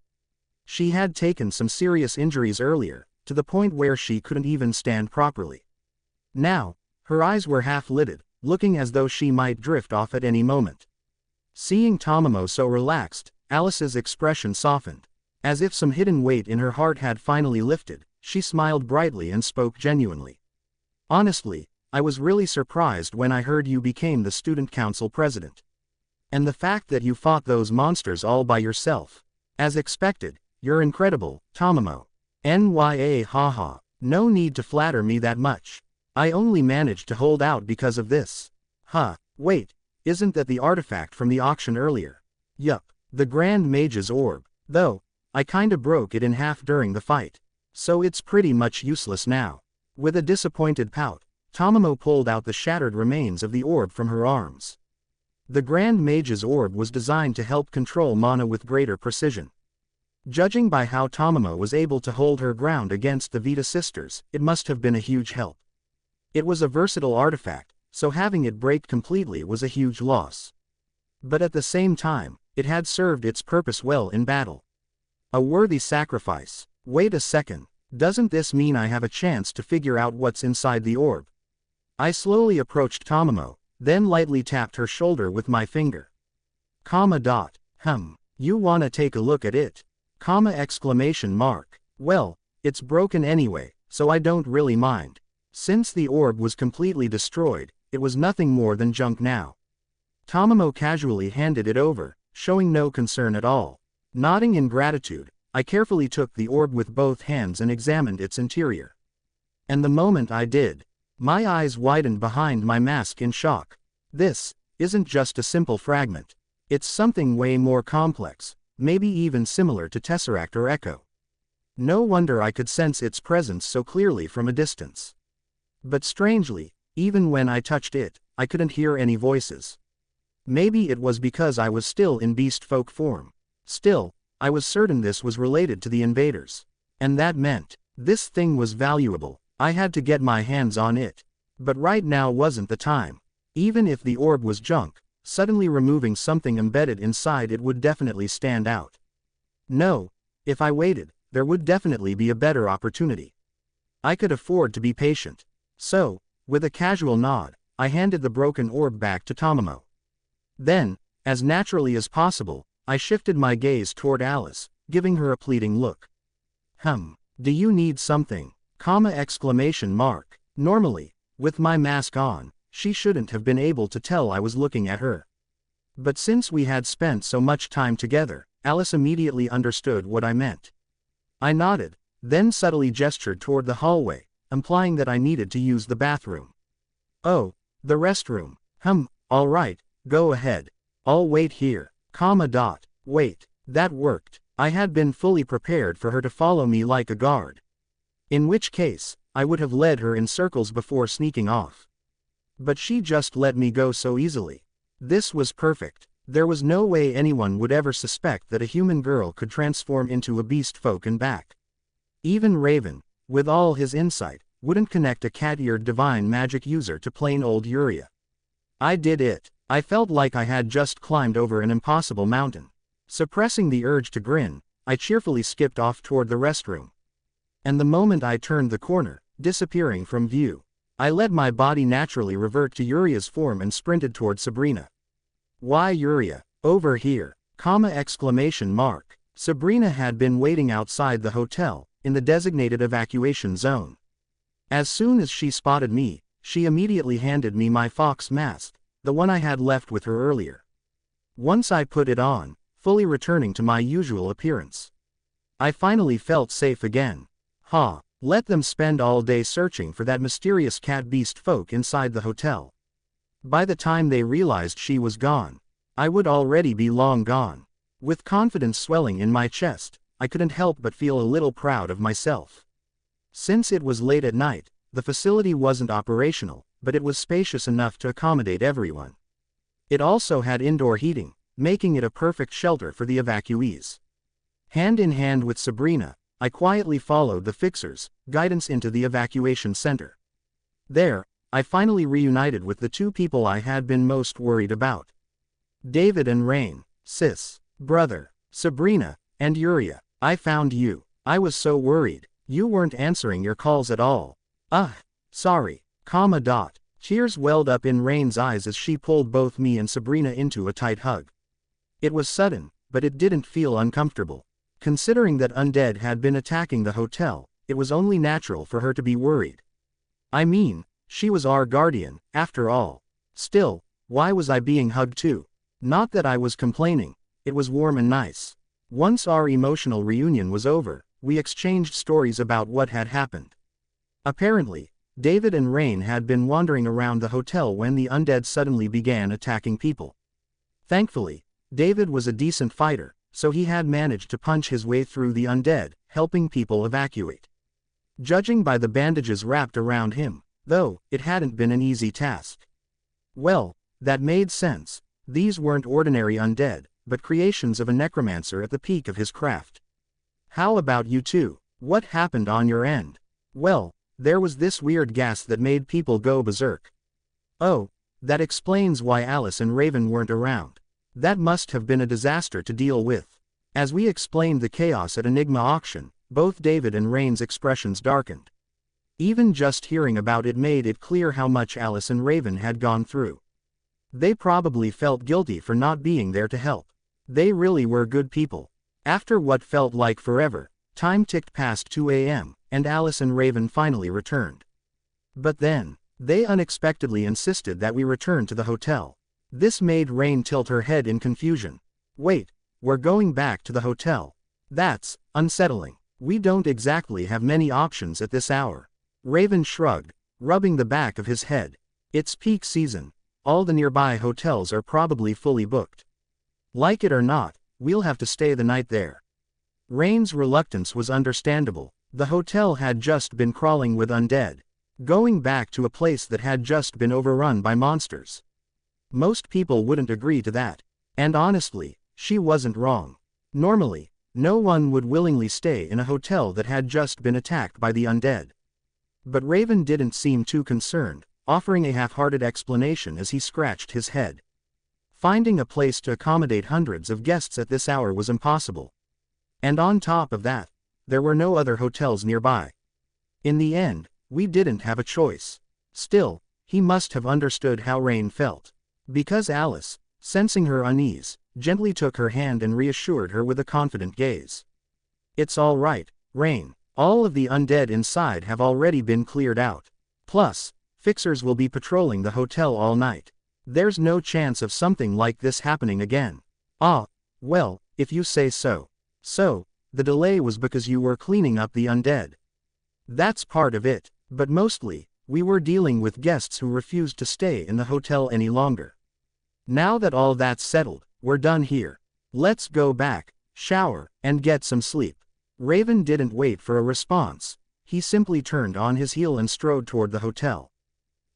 She had taken some serious injuries earlier, to the point where she couldn't even stand properly. Now, her eyes were half-lidded, looking as though she might drift off at any moment. Seeing Tamamo so relaxed, Alice's expression softened. As if some hidden weight in her heart had finally lifted, she smiled brightly and spoke genuinely. Honestly, I was really surprised when I heard you became the student council president. And the fact that you fought those monsters all by yourself. As expected, you're incredible, Tamamo. Haha. No need to flatter me that much. I only managed to hold out because of this. Wait, isn't that the artifact from the auction earlier? Yup, the Grand Mage's orb, though, I kinda broke it in half during the fight. So it's pretty much useless now. With a disappointed pout, Tamamo pulled out the shattered remains of the orb from her arms. The Grand Mage's orb was designed to help control mana with greater precision. Judging by how Tamamo was able to hold her ground against the Vita sisters, it must have been a huge help. It was a versatile artifact, so having it break completely was a huge loss. But at the same time, it had served its purpose well in battle. A worthy sacrifice. Wait a second, doesn't this mean I have a chance to figure out what's inside the orb? I slowly approached Tamamo, then lightly tapped her shoulder with my finger. You wanna take a look at it? Well, it's broken anyway, so I don't really mind. Since the orb was completely destroyed, it was nothing more than junk now. Tamamo casually handed it over, showing no concern at all. Nodding in gratitude, I carefully took the orb with both hands and examined its interior. And the moment I did, my eyes widened behind my mask in shock. This isn't just a simple fragment. It's something way more complex, maybe even similar to Tesseract or Echo. No wonder I could sense its presence so clearly from a distance. But strangely, even when I touched it, I couldn't hear any voices. Maybe it was because I was still in beast folk form. Still, I was certain this was related to the invaders. And that meant, this thing was valuable, I had to get my hands on it. But right now wasn't the time. Even if the orb was junk, suddenly removing something embedded inside it would definitely stand out. No, if I waited, there would definitely be a better opportunity. I could afford to be patient. So, with a casual nod, I handed the broken orb back to Tamamo. Then, as naturally as possible, I shifted my gaze toward Alice, giving her a pleading look. Do you need something? Normally, with my mask on, she shouldn't have been able to tell I was looking at her. But since we had spent so much time together, Alice immediately understood what I meant. I nodded, then subtly gestured toward the hallway, implying that I needed to use the bathroom. Oh, the restroom. All right, go ahead. I'll wait here. Wait, that worked. I had been fully prepared for her to follow me like a guard. In which case, I would have led her in circles before sneaking off. But she just let me go so easily. This was perfect. There was no way anyone would ever suspect that a human girl could transform into a beast folk and back. Even Raven, with all his insight, wouldn't connect a cat-eared divine magic user to plain old Yuria. I did it. I felt like I had just climbed over an impossible mountain. Suppressing the urge to grin, I cheerfully skipped off toward the restroom. And the moment I turned the corner, disappearing from view, I let my body naturally revert to Yuria's form and sprinted toward Sabrina. Why Yuria? Over here! Exclamation mark. Sabrina had been waiting outside the hotel, in the designated evacuation zone. As soon as she spotted me, she immediately handed me my fox mask, the one I had left with her earlier. Once I put it on, fully returning to my usual appearance, I finally felt safe again. Let them spend all day searching for that mysterious cat beast folk inside the hotel. By the time they realized she was gone, I would already be long gone. With confidence swelling in my chest, I couldn't help but feel a little proud of myself. Since it was late at night, the facility wasn't operational, but it was spacious enough to accommodate everyone. It also had indoor heating, making it a perfect shelter for the evacuees. Hand in hand with Sabrina, I quietly followed the fixers' guidance into the evacuation center. There, I finally reunited with the two people I had been most worried about. David and Rain, sis, brother, Sabrina, and Yuria. I found you. I was so worried. You weren't answering your calls at all. Sorry. Tears welled up in Rain's eyes as she pulled both me and Sabrina into a tight hug. It was sudden, but it didn't feel uncomfortable. Considering that undead had been attacking the hotel, it was only natural for her to be worried. I mean, she was our guardian, after all. Still, why was I being hugged too? Not that I was complaining, it was warm and nice. Once our emotional reunion was over, we exchanged stories about what had happened. Apparently, David and Rain had been wandering around the hotel when the undead suddenly began attacking people. Thankfully, David was a decent fighter, so he had managed to punch his way through the undead, helping people evacuate. Judging by the bandages wrapped around him, though, it hadn't been an easy task. Well, that made sense. These weren't ordinary undead, but creations of a necromancer at the peak of his craft. How about you two? What happened on your end? Well, there was this weird gas that made people go berserk. Oh, that explains why Alice and Raven weren't around. That must have been a disaster to deal with. As we explained the chaos at Enigma auction, both David and Rain's expressions darkened. Even just hearing about it made it clear how much Alice and Raven had gone through. They probably felt guilty for not being there to help. They really were good people. After what felt like forever, time ticked past 2 a.m., and Alice and Raven finally returned. But then, they unexpectedly insisted that we return to the hotel. This made Rain tilt her head in confusion. Wait, we're going back to the hotel? That's unsettling. We don't exactly have many options at this hour. Raven shrugged, rubbing the back of his head. It's peak season. All the nearby hotels are probably fully booked. Like it or not, we'll have to stay the night there. Rain's reluctance was understandable. The hotel had just been crawling with undead. Going back to a place that had just been overrun by monsters. Most people wouldn't agree to that. And honestly, she wasn't wrong. Normally, no one would willingly stay in a hotel that had just been attacked by the undead. But Raven didn't seem too concerned, offering a half-hearted explanation as he scratched his head. Finding a place to accommodate hundreds of guests at this hour was impossible. And on top of that, there were no other hotels nearby. In the end, we didn't have a choice. Still, he must have understood how Rain felt. Because Alice, sensing her unease, gently took her hand and reassured her with a confident gaze. It's all right, Rain. All of the undead inside have already been cleared out. Plus, fixers will be patrolling the hotel all night. There's no chance of something like this happening again. Well, if you say so. So, the delay was because you were cleaning up the undead. That's part of it, but mostly, we were dealing with guests who refused to stay in the hotel any longer. Now that all that's settled, we're done here. Let's go back, shower, and get some sleep. Raven didn't wait for a response. He simply turned on his heel and strode toward the hotel.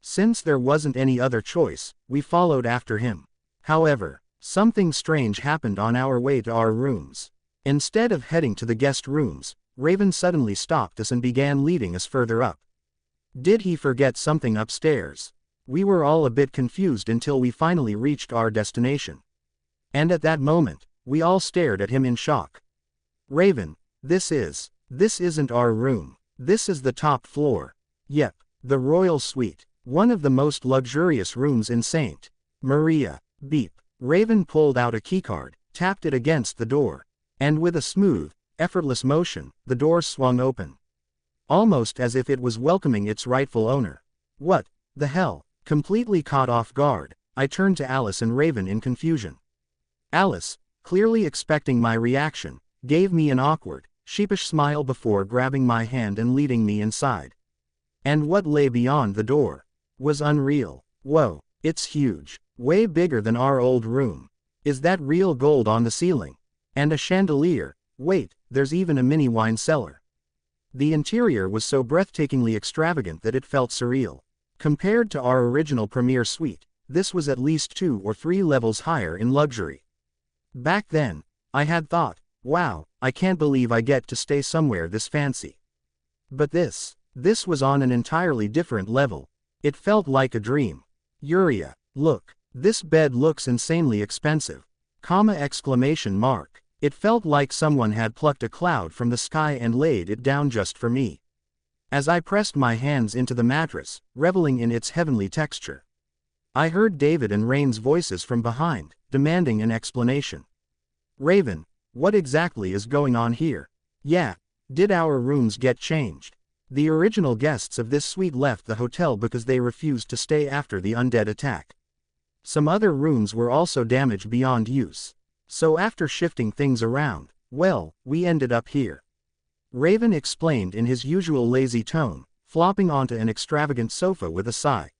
Since there wasn't any other choice, we followed after him. However, something strange happened on our way to our rooms. Instead of heading to the guest rooms, Raven suddenly stopped us and began leading us further up. Did he forget something upstairs? We were all a bit confused until we finally reached our destination. And at that moment, we all stared at him in shock. Raven, this isn't our room. This is the top floor. Yep, the royal suite. One of the most luxurious rooms in St. Maria. Beep. Raven pulled out a keycard, tapped it against the door. And with a smooth, effortless motion, the door swung open. Almost as if it was welcoming its rightful owner. What the hell? Completely caught off guard, I turned to Alice and Raven in confusion. Alice, clearly expecting my reaction, gave me an awkward, sheepish smile before grabbing my hand and leading me inside. And what lay beyond the door was unreal. Whoa, it's huge, way bigger than our old room. Is that real gold on the ceiling? And a chandelier. Wait, there's even a mini wine cellar. The interior was so breathtakingly extravagant that it felt surreal. Compared to our original premier suite, this was at least 2 or 3 levels higher in luxury. Back then, I had thought, wow, I can't believe I get to stay somewhere this fancy. But this was on an entirely different level. It felt like a dream. Yuria, look, this bed looks insanely expensive. Exclamation mark. It felt like someone had plucked a cloud from the sky and laid it down just for me. As I pressed my hands into the mattress, reveling in its heavenly texture, I heard David and Rain's voices from behind, demanding an explanation. Raven, what exactly is going on here? Yeah, did our rooms get changed? The original guests of this suite left the hotel because they refused to stay after the undead attack. Some other rooms were also damaged beyond use. So after shifting things around, well, we ended up here. Raven explained in his usual lazy tone, flopping onto an extravagant sofa with a sigh.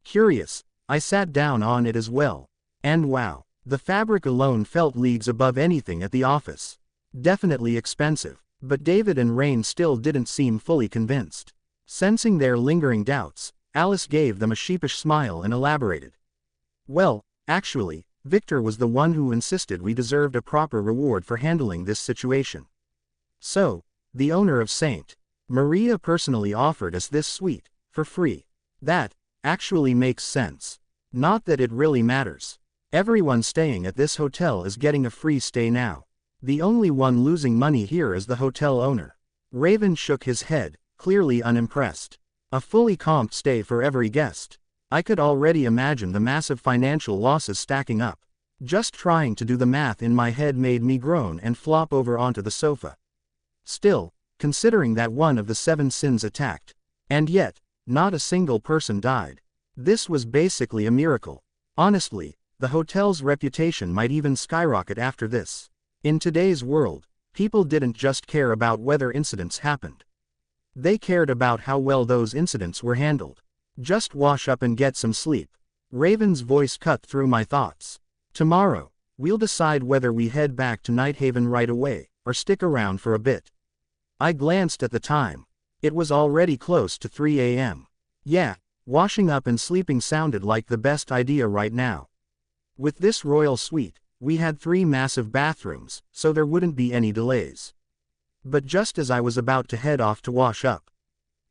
Curious, I sat down on it as well. And wow, the fabric alone felt leagues above anything at the office. Definitely expensive, but David and Rain still didn't seem fully convinced. Sensing their lingering doubts, Alice gave them a sheepish smile and elaborated. Well, actually, Victor was the one who insisted we deserved a proper reward for handling this situation. So, the owner of St. Maria personally offered us this suite, for free. That actually makes sense. Not that it really matters. Everyone staying at this hotel is getting a free stay now. The only one losing money here is the hotel owner. Raven shook his head, clearly unimpressed. A fully comped stay for every guest. I could already imagine the massive financial losses stacking up. Just trying to do the math in my head made me groan and flop over onto the sofa. Still, considering that one of the 7 sins attacked, and yet, not a single person died. This was basically a miracle. Honestly, the hotel's reputation might even skyrocket after this. In today's world, people didn't just care about whether incidents happened. They cared about how well those incidents were handled. Just wash up and get some sleep. Raven's voice cut through my thoughts. Tomorrow, we'll decide whether we head back to Nighthaven right away, or stick around for a bit. I glanced at the time. It was already close to 3 a.m. Yeah, washing up and sleeping sounded like the best idea right now. With this royal suite, we had 3 massive bathrooms, so there wouldn't be any delays. But just as I was about to head off to wash up,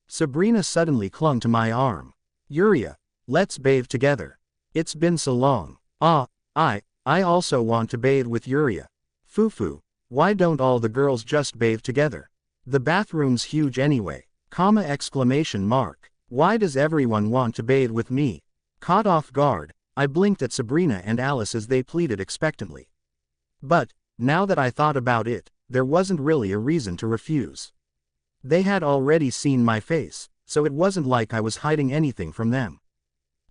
Sabrina suddenly clung to my arm. Yuria, let's bathe together. It's been so long. I also want to bathe with Yuria. Fufu, why don't all the girls just bathe together? The bathroom's huge anyway. Exclamation mark. Why does everyone want to bathe with me? Caught off guard, I blinked at Sabrina and Alice as they pleaded expectantly. But, now that I thought about it, there wasn't really a reason to refuse. They had already seen my face, so it wasn't like I was hiding anything from them.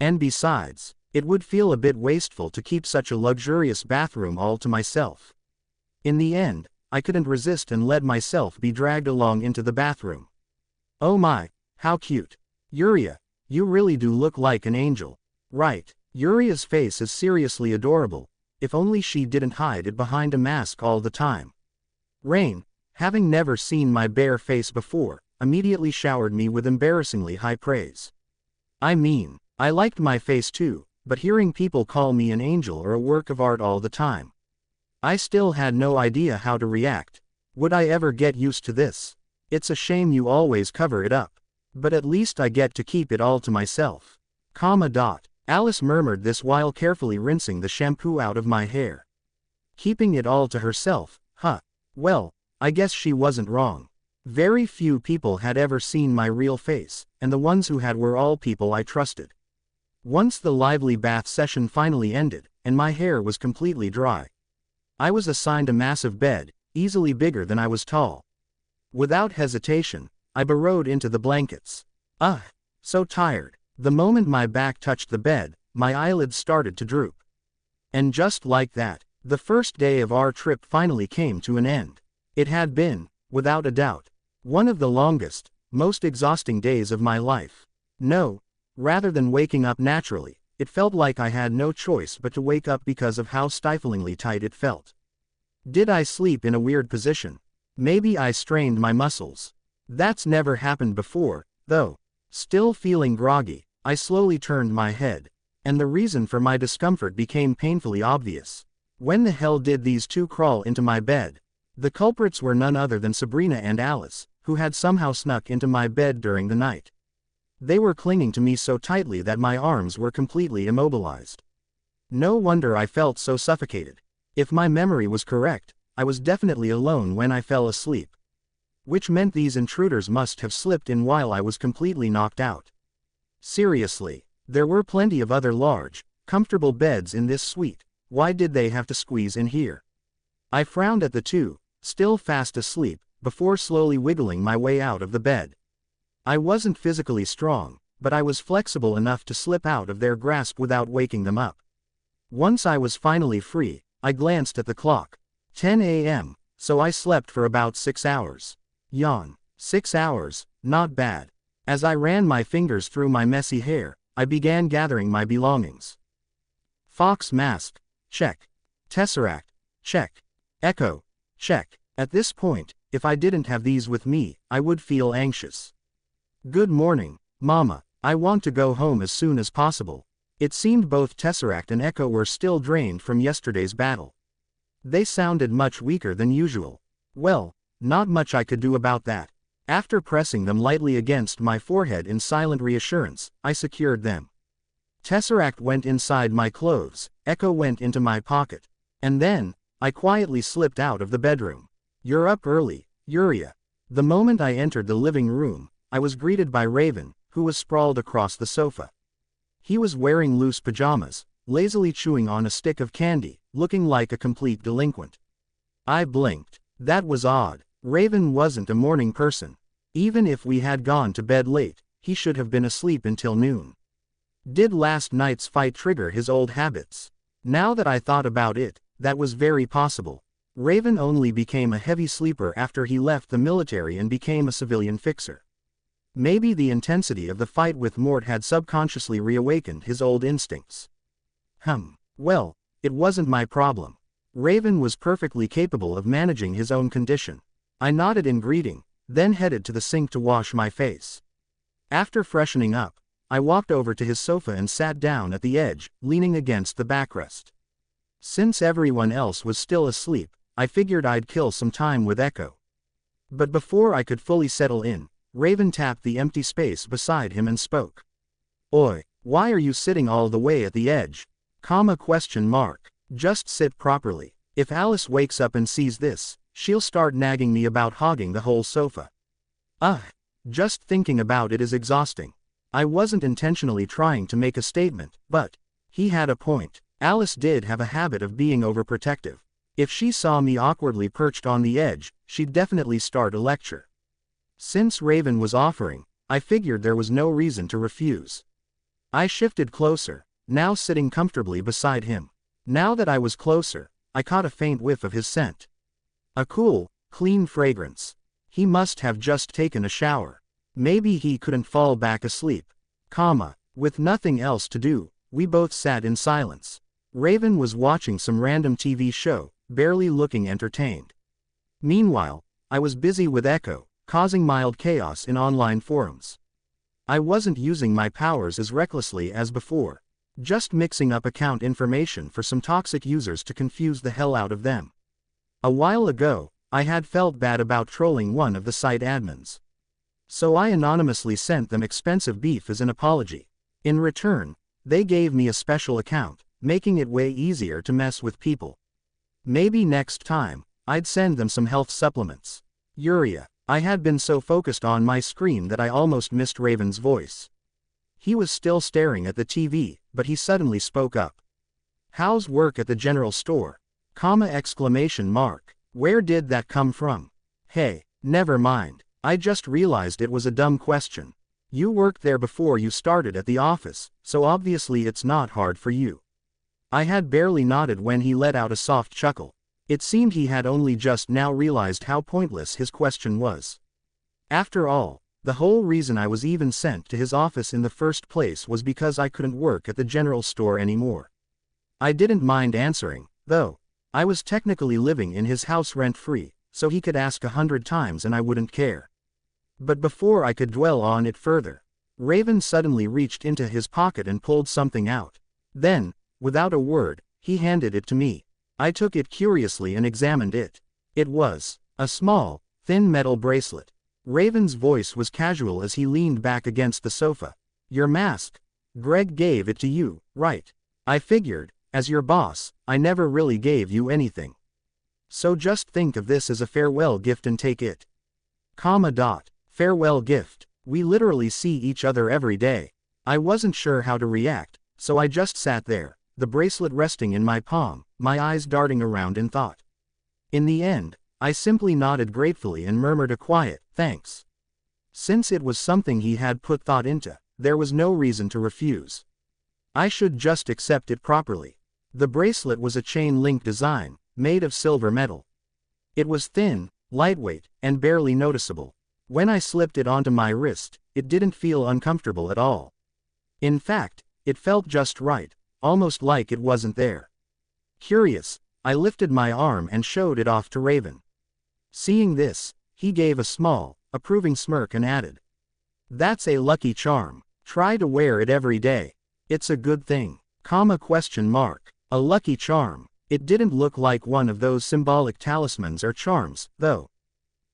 And besides, it would feel a bit wasteful to keep such a luxurious bathroom all to myself. In the end, I couldn't resist and let myself be dragged along into the bathroom. Oh my, how cute. Yuria, you really do look like an angel. Right, Yuria's face is seriously adorable, if only she didn't hide it behind a mask all the time. Rain, having never seen my bare face before, immediately showered me with embarrassingly high praise. I mean, I liked my face too, but hearing people call me an angel or a work of art all the time, I still had no idea how to react. Would I ever get used to this? It's a shame you always cover it up. But at least I get to keep it all to myself. Alice murmured this while carefully rinsing the shampoo out of my hair. Keeping it all to herself, huh? Well, I guess she wasn't wrong. Very few people had ever seen my real face, and the ones who had were all people I trusted. Once the lively bath session finally ended, and my hair was completely dry, I was assigned a massive bed, easily bigger than I was tall. Without hesitation, I burrowed into the blankets. So tired. The moment my back touched the bed, my eyelids started to droop. And just like that, the first day of our trip finally came to an end. It had been, without a doubt, one of the longest, most exhausting days of my life. No, rather than waking up naturally, it felt like I had no choice but to wake up because of how stiflingly tight it felt. Did I sleep in a weird position? Maybe I strained my muscles. That's never happened before, though. Still feeling groggy, I slowly turned my head, and the reason for my discomfort became painfully obvious. When the hell did these two crawl into my bed? The culprits were none other than Sabrina and Alice, who had somehow snuck into my bed during the night. They were clinging to me so tightly that my arms were completely immobilized. No wonder I felt so suffocated. If my memory was correct, I was definitely alone when I fell asleep. Which meant these intruders must have slipped in while I was completely knocked out. Seriously, there were plenty of other large, comfortable beds in this suite. Why did they have to squeeze in here? I frowned at the two, still fast asleep, before slowly wiggling my way out of the bed. I wasn't physically strong, but I was flexible enough to slip out of their grasp without waking them up. Once I was finally free, I glanced at the clock. 10 a.m., so I slept for about 6 hours. Yawn. 6 hours, not bad. As I ran my fingers through my messy hair, I began gathering my belongings. Fox mask, check. Tesseract, check. Echo, check. At this point, if I didn't have these with me, I would feel anxious. Good morning, Mama. I want to go home as soon as possible. It seemed both Tesseract and Echo were still drained from yesterday's battle. They sounded much weaker than usual. Well, not much I could do about that. After pressing them lightly against my forehead in silent reassurance, I secured them. Tesseract went inside my clothes, Echo went into my pocket. And then, I quietly slipped out of the bedroom. You're up early, Uriah. The moment I entered the living room, I was greeted by Raven, who was sprawled across the sofa. He was wearing loose pajamas, lazily chewing on a stick of candy, looking like a complete delinquent. I blinked. That was odd. Raven wasn't a morning person. Even if we had gone to bed late, he should have been asleep until noon. Did last night's fight trigger his old habits? Now that I thought about it, that was very possible. Raven only became a heavy sleeper after he left the military and became a civilian fixer. Maybe the intensity of the fight with Mort had subconsciously reawakened his old instincts. Well, it wasn't my problem. Raven was perfectly capable of managing his own condition. I nodded in greeting, then headed to the sink to wash my face. After freshening up, I walked over to his sofa and sat down at the edge, leaning against the backrest. Since everyone else was still asleep, I figured I'd kill some time with Echo. But before I could fully settle in, Raven tapped the empty space beside him and spoke. Oi, why are you sitting all the way at the edge? Just sit properly. If Alice wakes up and sees this, she'll start nagging me about hogging the whole sofa. Just thinking about it is exhausting. I wasn't intentionally trying to make a statement, but he had a point. Alice did have a habit of being overprotective. If she saw me awkwardly perched on the edge, she'd definitely start a lecture. Since Raven was offering, I figured there was no reason to refuse. I shifted closer, now sitting comfortably beside him. Now that I was closer, I caught a faint whiff of his scent. A cool, clean fragrance. He must have just taken a shower. Maybe he couldn't fall back asleep. With nothing else to do, we both sat in silence. Raven was watching some random TV show, barely looking entertained. Meanwhile, I was busy with Echo, causing mild chaos in online forums. I wasn't using my powers as recklessly as before, just mixing up account information for some toxic users to confuse the hell out of them. A while ago, I had felt bad about trolling one of the site admins. So I anonymously sent them expensive beef as an apology. In return, they gave me a special account, making it way easier to mess with people. Maybe next time, I'd send them some health supplements. Uria. I had been so focused on my screen that I almost missed Raven's voice. He was still staring at the TV, but he suddenly spoke up. How's work at the general store? Exclamation mark. Where did that come from? Hey, never mind. I just realized it was a dumb question. You worked there before you started at the office, so obviously it's not hard for you. I had barely nodded when he let out a soft chuckle. It seemed he had only just now realized how pointless his question was. After all, the whole reason I was even sent to his office in the first place was because I couldn't work at the general store anymore. I didn't mind answering, though. I was technically living in his house rent-free, so he could ask 100 times and I wouldn't care. But before I could dwell on it further, Raven suddenly reached into his pocket and pulled something out. Then, without a word, he handed it to me. I took it curiously and examined it. It was a small, thin metal bracelet. Raven's voice was casual as he leaned back against the sofa. Your mask. Greg gave it to you, right? I figured, as your boss, I never really gave you anything. So just think of this as a farewell gift and take it. Farewell gift. We literally see each other every day. I wasn't sure how to react, so I just sat there, the bracelet resting in my palm, my eyes darting around in thought. In the end, I simply nodded gratefully and murmured a quiet, thanks. Since it was something he had put thought into, there was no reason to refuse. I should just accept it properly. The bracelet was a chain-link design, made of silver metal. It was thin, lightweight, and barely noticeable. When I slipped it onto my wrist, it didn't feel uncomfortable at all. In fact, it felt just right, almost like it wasn't there. Curious, I lifted my arm and showed it off to Raven. Seeing this, he gave a small, approving smirk and added, "That's a lucky charm. Try to wear it every day. It's a good thing. A lucky charm. It didn't look like one of those symbolic talismans or charms, though.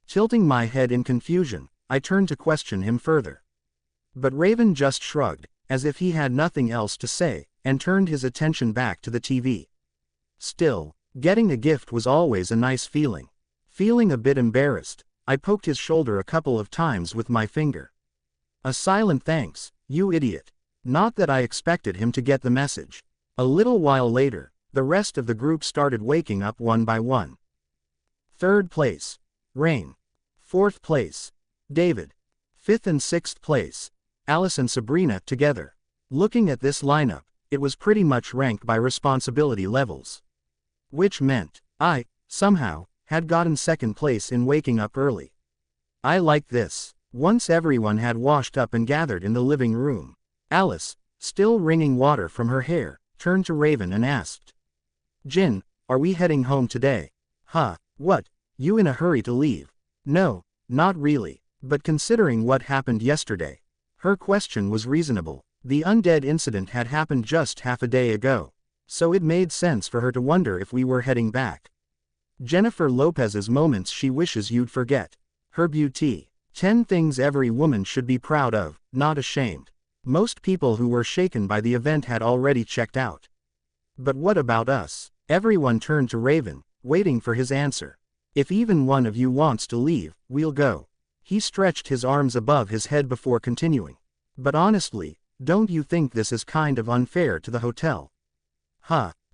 Tilting my head in confusion, I turned to question him further. But Raven just shrugged, as if he had nothing else to say, and turned his attention back to the TV. Still, getting a gift was always a nice feeling. Feeling a bit embarrassed, I poked his shoulder a couple of times with my finger. A silent thanks, you idiot. Not that I expected him to get the message. A little while later, the rest of the group started waking up one by one. 3rd place, Rain. 4th place, David. 5th and 6th place, Alice and Sabrina together. Looking at this lineup, it was pretty much ranked by responsibility levels. Which meant, I, somehow, had gotten 2nd place in waking up early. I liked this. Once everyone had washed up and gathered in the living room, Alice, still wringing water from her hair, turned to Raven and asked, Jin, are we heading home today? What, you in a hurry to leave? No, not really, but considering what happened yesterday. Her question was reasonable. The undead incident had happened just half a day ago, so it made sense for her to wonder if we were heading back. Jennifer Lopez's moments she wishes you'd forget. Her beauty. 10 things every woman should be proud of, not ashamed. Most people who were shaken by the event had already checked out. But what about us? Everyone turned to Raven, waiting for his answer. If even one of you wants to leave, we'll go. He stretched his arms above his head before continuing. But honestly, don't you think this is kind of unfair to the hotel?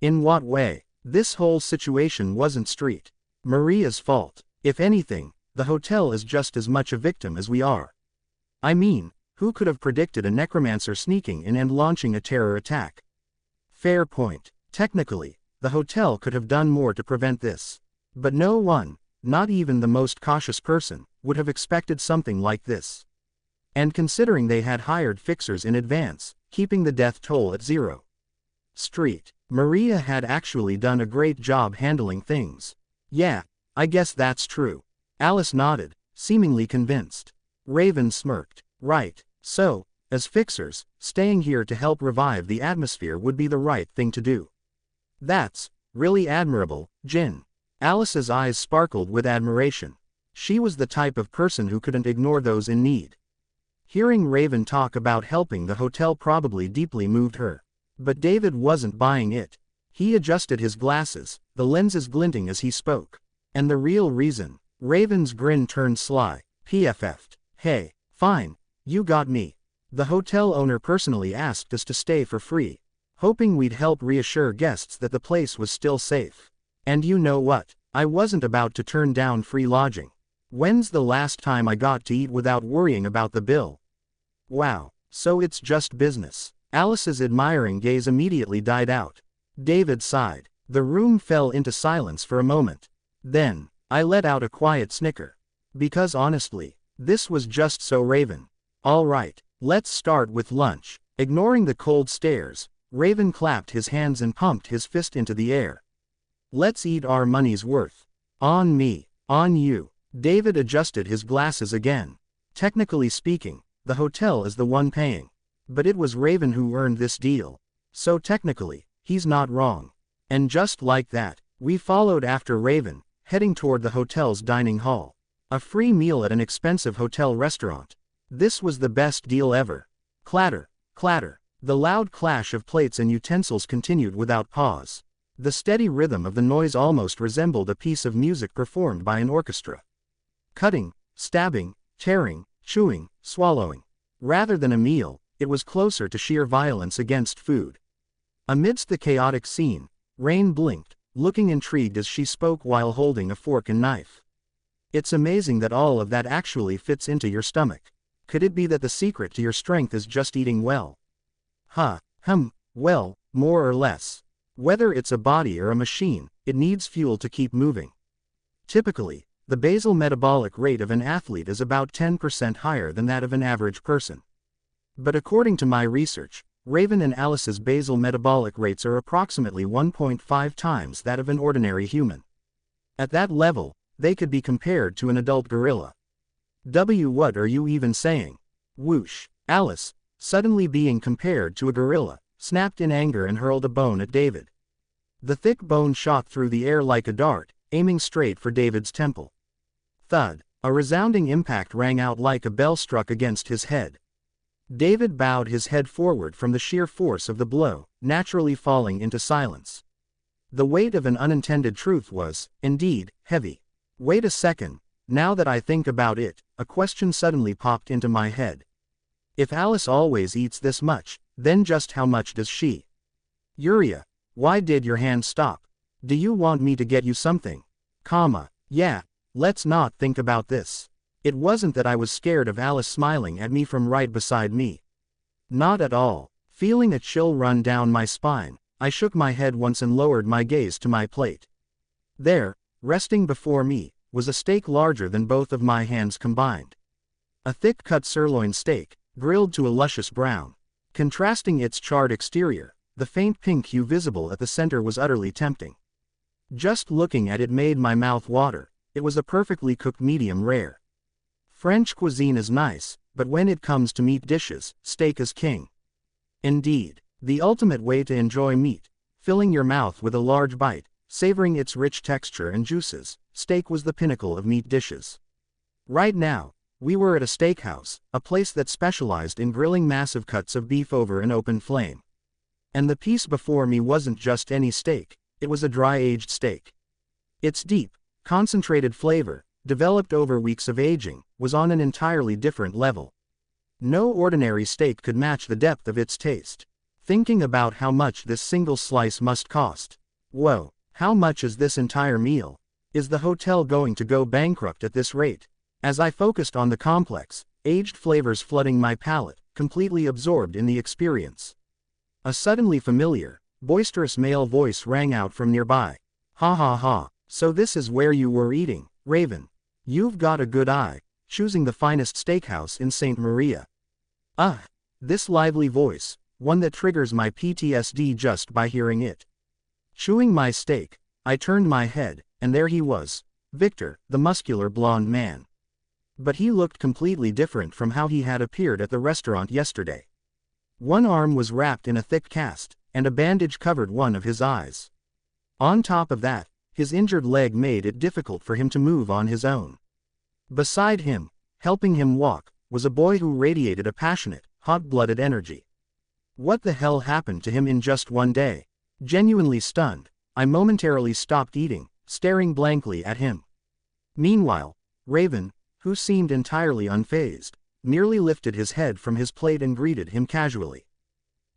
In what way? This whole situation wasn't Street Maria's fault. If anything, the hotel is just as much a victim as we are. I mean, who could have predicted a necromancer sneaking in and launching a terror attack? Fair point. Technically, the hotel could have done more to prevent this. But no one, not even the most cautious person, would have expected something like this. And considering they had hired fixers in advance, keeping the death toll at 0. Street Maria had actually done a great job handling things. Yeah, I guess that's true. Alice nodded, seemingly convinced. Raven smirked. Right, so, as fixers, staying here to help revive the atmosphere would be the right thing to do. That's really admirable, Jin. Alice's eyes sparkled with admiration. She was the type of person who couldn't ignore those in need. Hearing Raven talk about helping the hotel probably deeply moved her. But David wasn't buying it. He adjusted his glasses, the lenses glinting as he spoke. And the real reason? Raven's grin turned sly. PFF'd. Hey, fine, you got me. The hotel owner personally asked us to stay for free, hoping we'd help reassure guests that the place was still safe. And you know what? I wasn't about to turn down free lodging. When's the last time I got to eat without worrying about the bill? Wow, so it's just business. Alice's admiring gaze immediately died out. David sighed. The room fell into silence for a moment. Then, I let out a quiet snicker. Because honestly, this was just so Raven. All right, let's start with lunch. Ignoring the cold stares, Raven clapped his hands and pumped his fist into the air. Let's eat our money's worth. On me, on you. David adjusted his glasses again. Technically speaking, the hotel is the one paying. But it was Raven who earned this deal. So technically, he's not wrong. And just like that, we followed after Raven, heading toward the hotel's dining hall. A free meal at an expensive hotel restaurant. This was the best deal ever. Clatter, clatter. The loud clash of plates and utensils continued without pause. The steady rhythm of the noise almost resembled a piece of music performed by an orchestra. Cutting, stabbing, tearing, chewing, swallowing. Rather than a meal, it was closer to sheer violence against food. Amidst the chaotic scene, Rain blinked, looking intrigued as she spoke while holding a fork and knife. It's amazing that all of that actually fits into your stomach. Could it be that the secret to your strength is just eating well? Well, more or less. Whether it's a body or a machine, it needs fuel to keep moving. Typically, the basal metabolic rate of an athlete is about 10% higher than that of an average person. But according to my research, Raven and Alice's basal metabolic rates are approximately 1.5 times that of an ordinary human. At that level, they could be compared to an adult gorilla. What are you even saying? Whoosh. Alice, suddenly being compared to a gorilla, snapped in anger and hurled a bone at David. The thick bone shot through the air like a dart, aiming straight for David's temple. Thud. A resounding impact rang out like a bell struck against his head. David bowed his head forward from the sheer force of the blow, naturally falling into silence. The weight of an unintended truth was, indeed, heavy. Wait a second, now that I think about it, a question suddenly popped into my head. If Alice always eats this much, then just how much does she? Uriah, why did your hand stop? Do you want me to get you something? Yeah, let's not think about this. It wasn't that I was scared of Alice smiling at me from right beside me. Not at all. Feeling a chill run down my spine, I shook my head once and lowered my gaze to my plate. There, resting before me, was a steak larger than both of my hands combined. A thick-cut sirloin steak, grilled to a luscious brown. Contrasting its charred exterior, the faint pink hue visible at the center was utterly tempting. Just looking at it made my mouth water. It was a perfectly cooked medium rare. French cuisine is nice, but when it comes to meat dishes, steak is king. Indeed, the ultimate way to enjoy meat, filling your mouth with a large bite, savoring its rich texture and juices, steak was the pinnacle of meat dishes. Right now, we were at a steakhouse, a place that specialized in grilling massive cuts of beef over an open flame. And the piece before me wasn't just any steak, it was a dry-aged steak. Its deep, concentrated flavor, developed over weeks of aging, was on an entirely different level. No ordinary steak could match the depth of its taste. Thinking about how much this single slice must cost. Whoa, how much is this entire meal? Is the hotel going to go bankrupt at this rate? As I focused on the complex, aged flavors flooding my palate, completely absorbed in the experience. A suddenly familiar, boisterous male voice rang out from nearby. Ha, so this is where you were eating, Raven. You've got a good eye, choosing the finest steakhouse in St. Maria. This lively voice, one that triggers my PTSD just by hearing it. Chewing my steak, I turned my head, and there he was, Victor, the muscular blonde man. But he looked completely different from how he had appeared at the restaurant yesterday. One arm was wrapped in a thick cast, and a bandage covered one of his eyes. On top of that, his injured leg made it difficult for him to move on his own. Beside him, helping him walk, was a boy who radiated a passionate, hot-blooded energy. What the hell happened to him in just one day? Genuinely stunned, I momentarily stopped eating, staring blankly at him. Meanwhile, Raven, who seemed entirely unfazed, merely lifted his head from his plate and greeted him casually.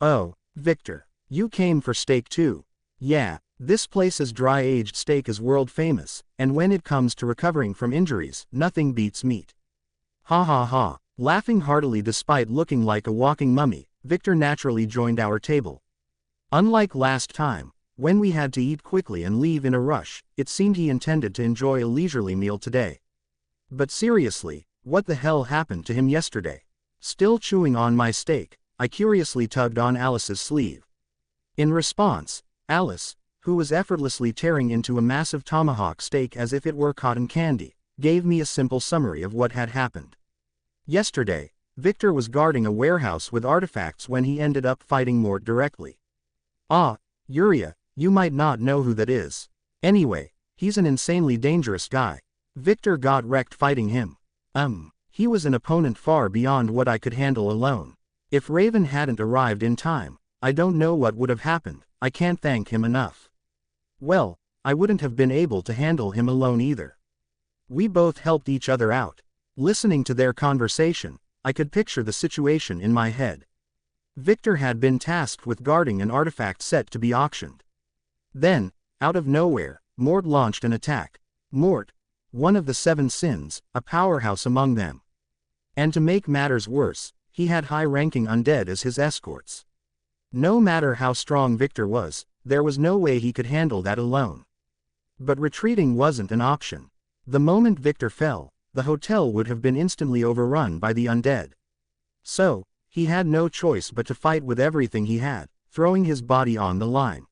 "Oh, Victor, you came for steak too. Yeah, this place's dry-aged steak is world famous, and when it comes to recovering from injuries, nothing beats meat." Ha ha ha. Laughing heartily despite looking like a walking mummy, Victor naturally joined our table. Unlike last time, when we had to eat quickly and leave in a rush, it seemed he intended to enjoy a leisurely meal today. But seriously, what the hell happened to him yesterday? Still chewing on my steak, I curiously tugged on Alice's sleeve. In response, Alice, who was effortlessly tearing into a massive tomahawk steak as if it were cotton candy, gave me a simple summary of what had happened. Yesterday, Victor was guarding a warehouse with artifacts when he ended up fighting Mort directly. Ah, Yuria, you might not know who that is. Anyway, he's an insanely dangerous guy. Victor got wrecked fighting him. He was an opponent far beyond what I could handle alone. If Raven hadn't arrived in time, I don't know what would have happened. I can't thank him enough. Well, I wouldn't have been able to handle him alone either. We both helped each other out. Listening to their conversation, I could picture the situation in my head. Victor had been tasked with guarding an artifact set to be auctioned. Then, out of nowhere, Mort launched an attack. Mort, one of the seven sins, a powerhouse among them. And to make matters worse, he had high-ranking undead as his escorts. No matter how strong Victor was, there was no way he could handle that alone. But retreating wasn't an option. The moment Victor fell, the hotel would have been instantly overrun by the undead. So, he had no choice but to fight with everything he had, throwing his body on the line.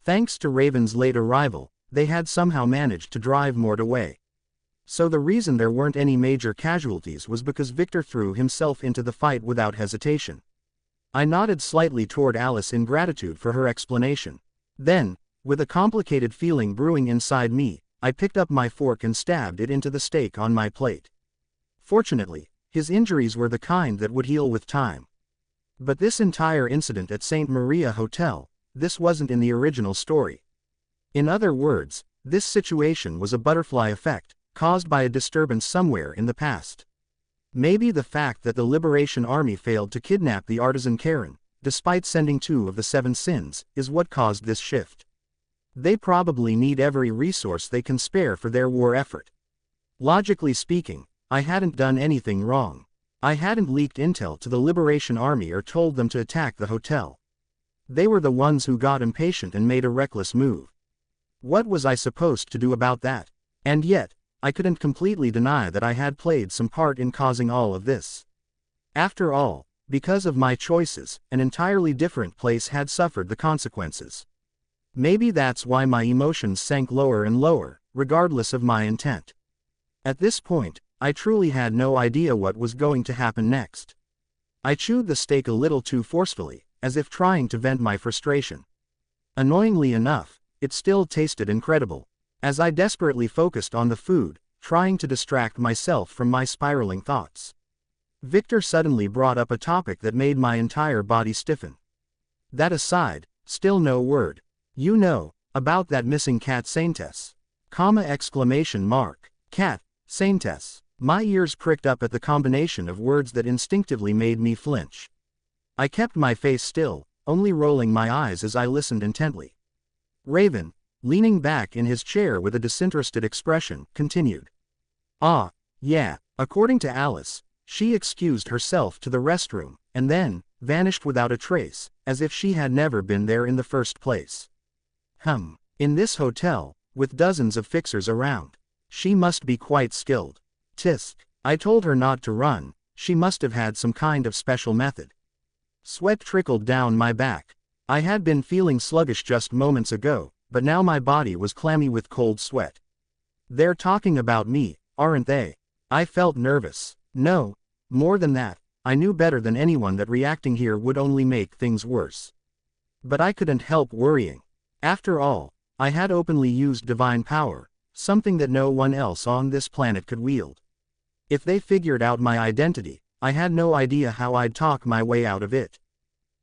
Thanks to Raven's late arrival, they had somehow managed to drive Mort away. So the reason there weren't any major casualties was because Victor threw himself into the fight without hesitation. I nodded slightly toward Alice in gratitude for her explanation. Then, with a complicated feeling brewing inside me, I picked up my fork and stabbed it into the steak on my plate. Fortunately, his injuries were the kind that would heal with time. But this entire incident at St. Maria Hotel, this wasn't in the original story. In other words, this situation was a butterfly effect, caused by a disturbance somewhere in the past. Maybe the fact that the Liberation Army failed to kidnap the artisan Karen, despite sending 2 of the 7 sins, is what caused this shift. They probably need every resource they can spare for their war effort. Logically speaking, I hadn't done anything wrong. I hadn't leaked intel to the Liberation Army or told them to attack the hotel. They were the ones who got impatient and made a reckless move. What was I supposed to do about that? And yet, I couldn't completely deny that I had played some part in causing all of this. After all, because of my choices, an entirely different place had suffered the consequences. Maybe that's why my emotions sank lower and lower, regardless of my intent. At this point, I truly had no idea what was going to happen next. I chewed the steak a little too forcefully, as if trying to vent my frustration. Annoyingly enough, it still tasted incredible. As I desperately focused on the food, trying to distract myself from my spiraling thoughts, Victor suddenly brought up a topic that made my entire body stiffen. That aside, still no word. You know, about that missing cat Saintess. Cat, Saintess. My ears pricked up at the combination of words that instinctively made me flinch. I kept my face still, only rolling my eyes as I listened intently. Raven, leaning back in his chair with a disinterested expression, continued. Ah, yeah, according to Alice, she excused herself to the restroom, and then, vanished without a trace, as if she had never been there in the first place. In this hotel, with dozens of fixers around, she must be quite skilled. Tisk. I told her not to run, she must have had some kind of special method. Sweat trickled down my back. I had been feeling sluggish just moments ago, but now my body was clammy with cold sweat. They're talking about me, aren't they? I felt nervous. No, more than that, I knew better than anyone that reacting here would only make things worse. But I couldn't help worrying. After all, I had openly used divine power, something that no one else on this planet could wield. If they figured out my identity, I had no idea how I'd talk my way out of it.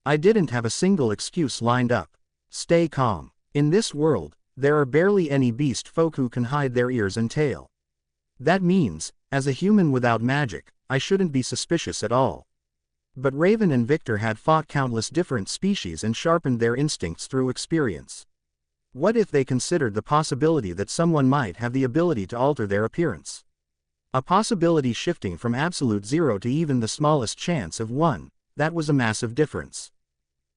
I didn't have a single excuse lined up. Stay calm. In this world, there are barely any beast folk who can hide their ears and tail. That means, as a human without magic, I shouldn't be suspicious at all. But Raven and Victor had fought countless different species and sharpened their instincts through experience. What if they considered the possibility that someone might have the ability to alter their appearance? A possibility shifting from absolute zero to even the smallest chance of 1, that was a massive difference.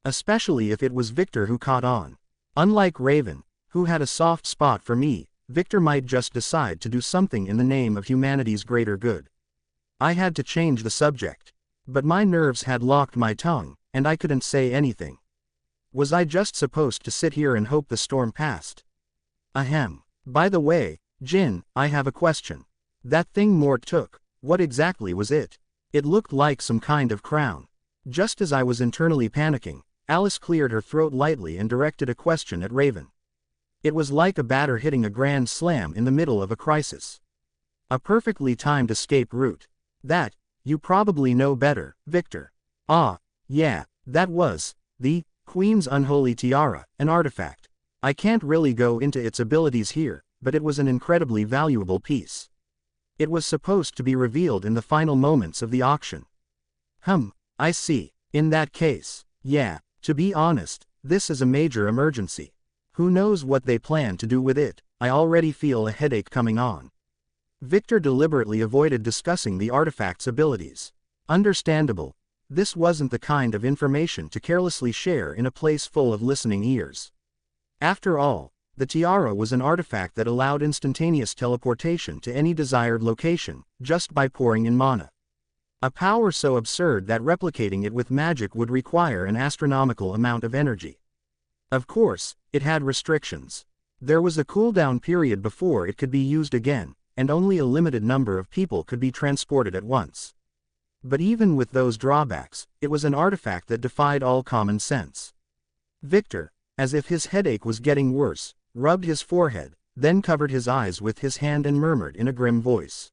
Especially if it was Victor who caught on. Unlike Raven, who had a soft spot for me, Victor might just decide to do something in the name of humanity's greater good. I had to change the subject. But my nerves had locked my tongue, and I couldn't say anything. Was I just supposed to sit here and hope the storm passed? Ahem. By the way, Jin, I have a question. That thing Mort took, what exactly was it? It looked like some kind of crown. Just as I was internally panicking, Alice cleared her throat lightly and directed a question at Raven. It was like a batter hitting a grand slam in the middle of a crisis. A perfectly timed escape route. That, you probably know better, Victor. Ah, yeah, that was the Queen's Unholy Tiara, an artifact. I can't really go into its abilities here, but it was an incredibly valuable piece. It was supposed to be revealed in the final moments of the auction. I see. In that case, yeah, to be honest, this is a major emergency. Who knows what they plan to do with it? I already feel a headache coming on. Victor deliberately avoided discussing the artifact's abilities. Understandable. This wasn't the kind of information to carelessly share in a place full of listening ears. After all, the tiara was an artifact that allowed instantaneous teleportation to any desired location, just by pouring in mana. A power so absurd that replicating it with magic would require an astronomical amount of energy. Of course, it had restrictions. There was a cooldown period before it could be used again, and only a limited number of people could be transported at once. But even with those drawbacks, it was an artifact that defied all common sense. Victor, as if his headache was getting worse, rubbed his forehead, then covered his eyes with his hand and murmured in a grim voice.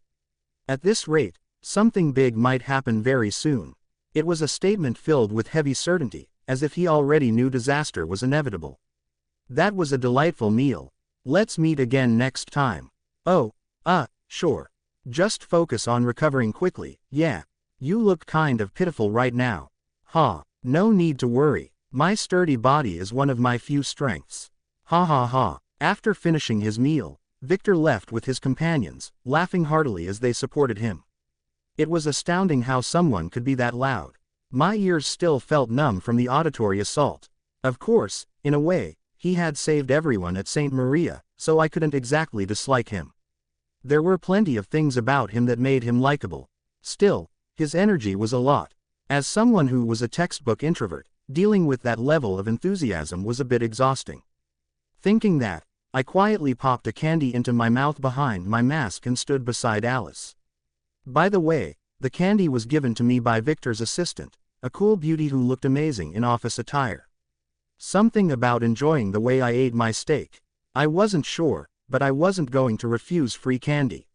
At this rate, something big might happen very soon. It was a statement filled with heavy certainty, as if he already knew disaster was inevitable. That was a delightful meal. Let's meet again next time. Oh, sure. Just focus on recovering quickly, yeah. You look kind of pitiful right now. No need to worry. My sturdy body is one of my few strengths. After finishing his meal, Victor left with his companions, laughing heartily as they supported him. It was astounding how someone could be that loud. My ears still felt numb from the auditory assault. Of course, in a way, he had saved everyone at St. Maria, so I couldn't exactly dislike him. There were plenty of things about him that made him likable. Still, his energy was a lot. As someone who was a textbook introvert, dealing with that level of enthusiasm was a bit exhausting. Thinking that, I quietly popped a candy into my mouth behind my mask and stood beside Alice. By the way, the candy was given to me by Victor's assistant, a cool beauty who looked amazing in office attire. Something about enjoying the way I ate my steak. I wasn't sure, but I wasn't going to refuse free candy.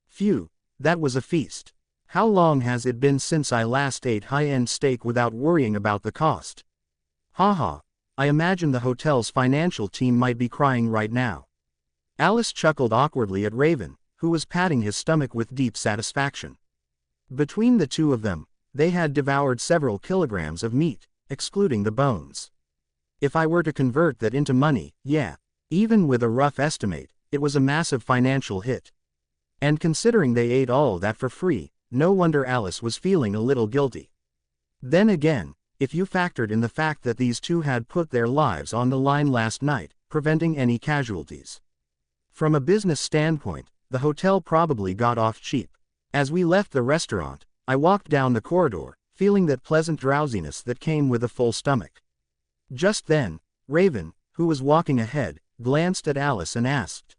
Phew, that was a feast. How long has it been since I last ate high-end steak without worrying about the cost? I imagine the hotel's financial team might be crying right now. Alice chuckled awkwardly at Raven, who was patting his stomach with deep satisfaction. Between the two of them, they had devoured several kilograms of meat, excluding the bones. If I were to convert that into money, yeah, even with a rough estimate, it was a massive financial hit. And considering they ate all that for free, no wonder Alice was feeling a little guilty. Then again, if you factored in the fact that these two had put their lives on the line last night, preventing any casualties. From a business standpoint, the hotel probably got off cheap. As we left the restaurant, I walked down the corridor, feeling that pleasant drowsiness that came with a full stomach. Just then, Raven, who was walking ahead, glanced at Alice and asked,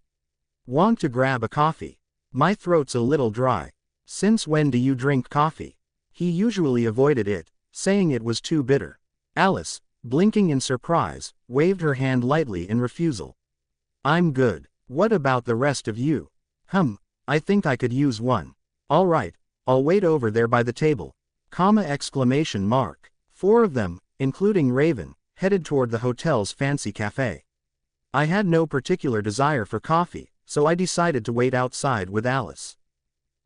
"Want to grab a coffee? My throat's a little dry. Since when do you drink coffee?" He usually avoided it, saying it was too bitter. Alice, blinking in surprise, waved her hand lightly in refusal. "I'm good. What about the rest of you?" I think I could use one." All right, I'll wait over there by the table. Comma exclamation mark. 4 of them, including Raven, headed toward the hotel's fancy cafe. I had no particular desire for coffee, so I decided to wait outside with Alice.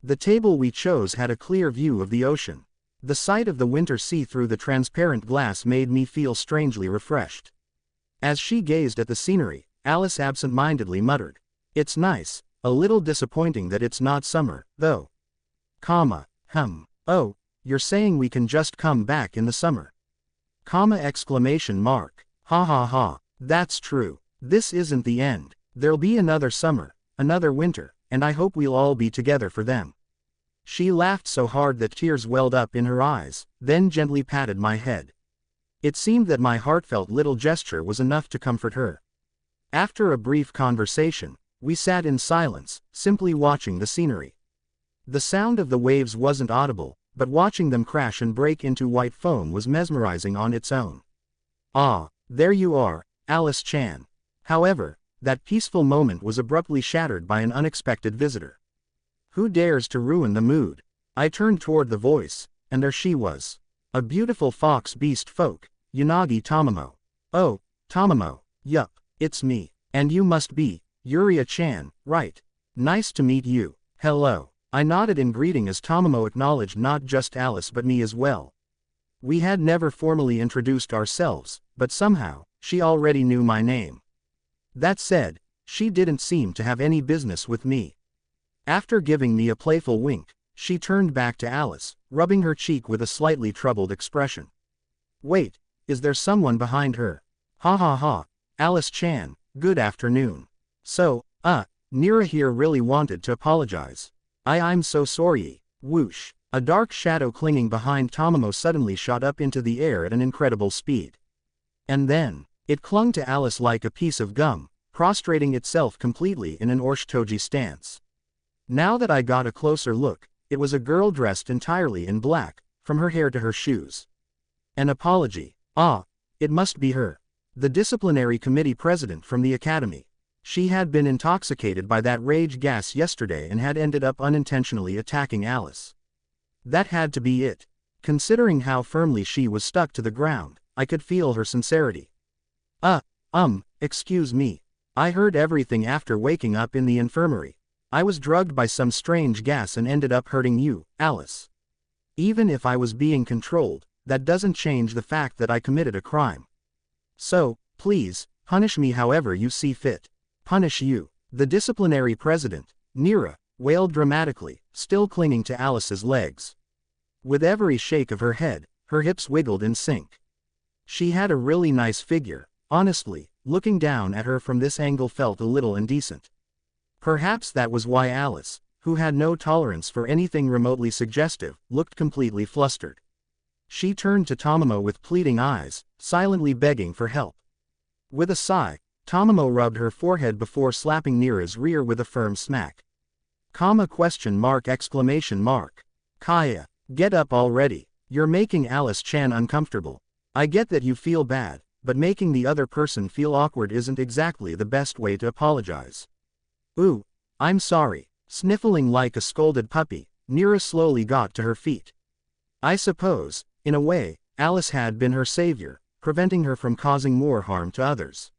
The table we chose had a clear view of the ocean. The sight of the winter sea through the transparent glass made me feel strangely refreshed. As she gazed at the scenery, Alice absent-mindedly muttered, "It's nice, a little disappointing that it's not summer, though." Oh, you're saying we can just come back in the summer? Exclamation mark. Ha ha ha, that's true. This isn't the end. There'll be another summer, another winter, and I hope we'll all be together for them. She laughed so hard that tears welled up in her eyes, then gently patted my head. It seemed that my heartfelt little gesture was enough to comfort her. After a brief conversation, we sat in silence, simply watching the scenery. The sound of the waves wasn't audible, but watching them crash and break into white foam was mesmerizing on its own. Ah, there you are, Alice-chan. However, that peaceful moment was abruptly shattered by an unexpected visitor. Who dares to ruin the mood? I turned toward the voice, and there she was. A beautiful fox beast folk, Yanagi Tamamo. Oh, Tamamo, yup, it's me. And you must be, Yuria-chan, right? Nice to meet you. Hello. I nodded in greeting as Tamamo acknowledged not just Alice but me as well. We had never formally introduced ourselves, but somehow, she already knew my name. That said, she didn't seem to have any business with me. After giving me a playful wink, she turned back to Alice, rubbing her cheek with a slightly troubled expression. Wait, is there someone behind her? Ha ha ha, Alice-chan, good afternoon. So, Nira here really wanted to apologize. I'm so sorry. Whoosh. A dark shadow clinging behind Tamamo suddenly shot up into the air at an incredible speed. And then, it clung to Alice like a piece of gum, prostrating itself completely in an Orshitoji stance. Now that I got a closer look, it was a girl dressed entirely in black, from her hair to her shoes. An apology. It must be her. The disciplinary committee president from the academy. She had been intoxicated by that rage gas yesterday and had ended up unintentionally attacking Alice. That had to be it. Considering how firmly she was stuck to the ground, I could feel her sincerity. Excuse me. I heard everything after waking up in the infirmary. I was drugged by some strange gas and ended up hurting you, Alice. Even if I was being controlled, that doesn't change the fact that I committed a crime. So, please, punish me however you see fit. Punish you. The disciplinary president, Nira, wailed dramatically, still clinging to Alice's legs. With every shake of her head, her hips wiggled in sync. She had a really nice figure. Honestly, looking down at her from this angle felt a little indecent. Perhaps that was why Alice, who had no tolerance for anything remotely suggestive, looked completely flustered. She turned to Tamamo with pleading eyes, silently begging for help. With a sigh, Tamamo rubbed her forehead before slapping Nira's rear with a firm smack. Kaya, get up already. You're making Alice-chan uncomfortable. I get that you feel bad, but making the other person feel awkward isn't exactly the best way to apologize. Ooh, I'm sorry. Sniffling like a scolded puppy, Nira slowly got to her feet. I suppose, in a way, Alice had been her savior, preventing her from causing more harm to others.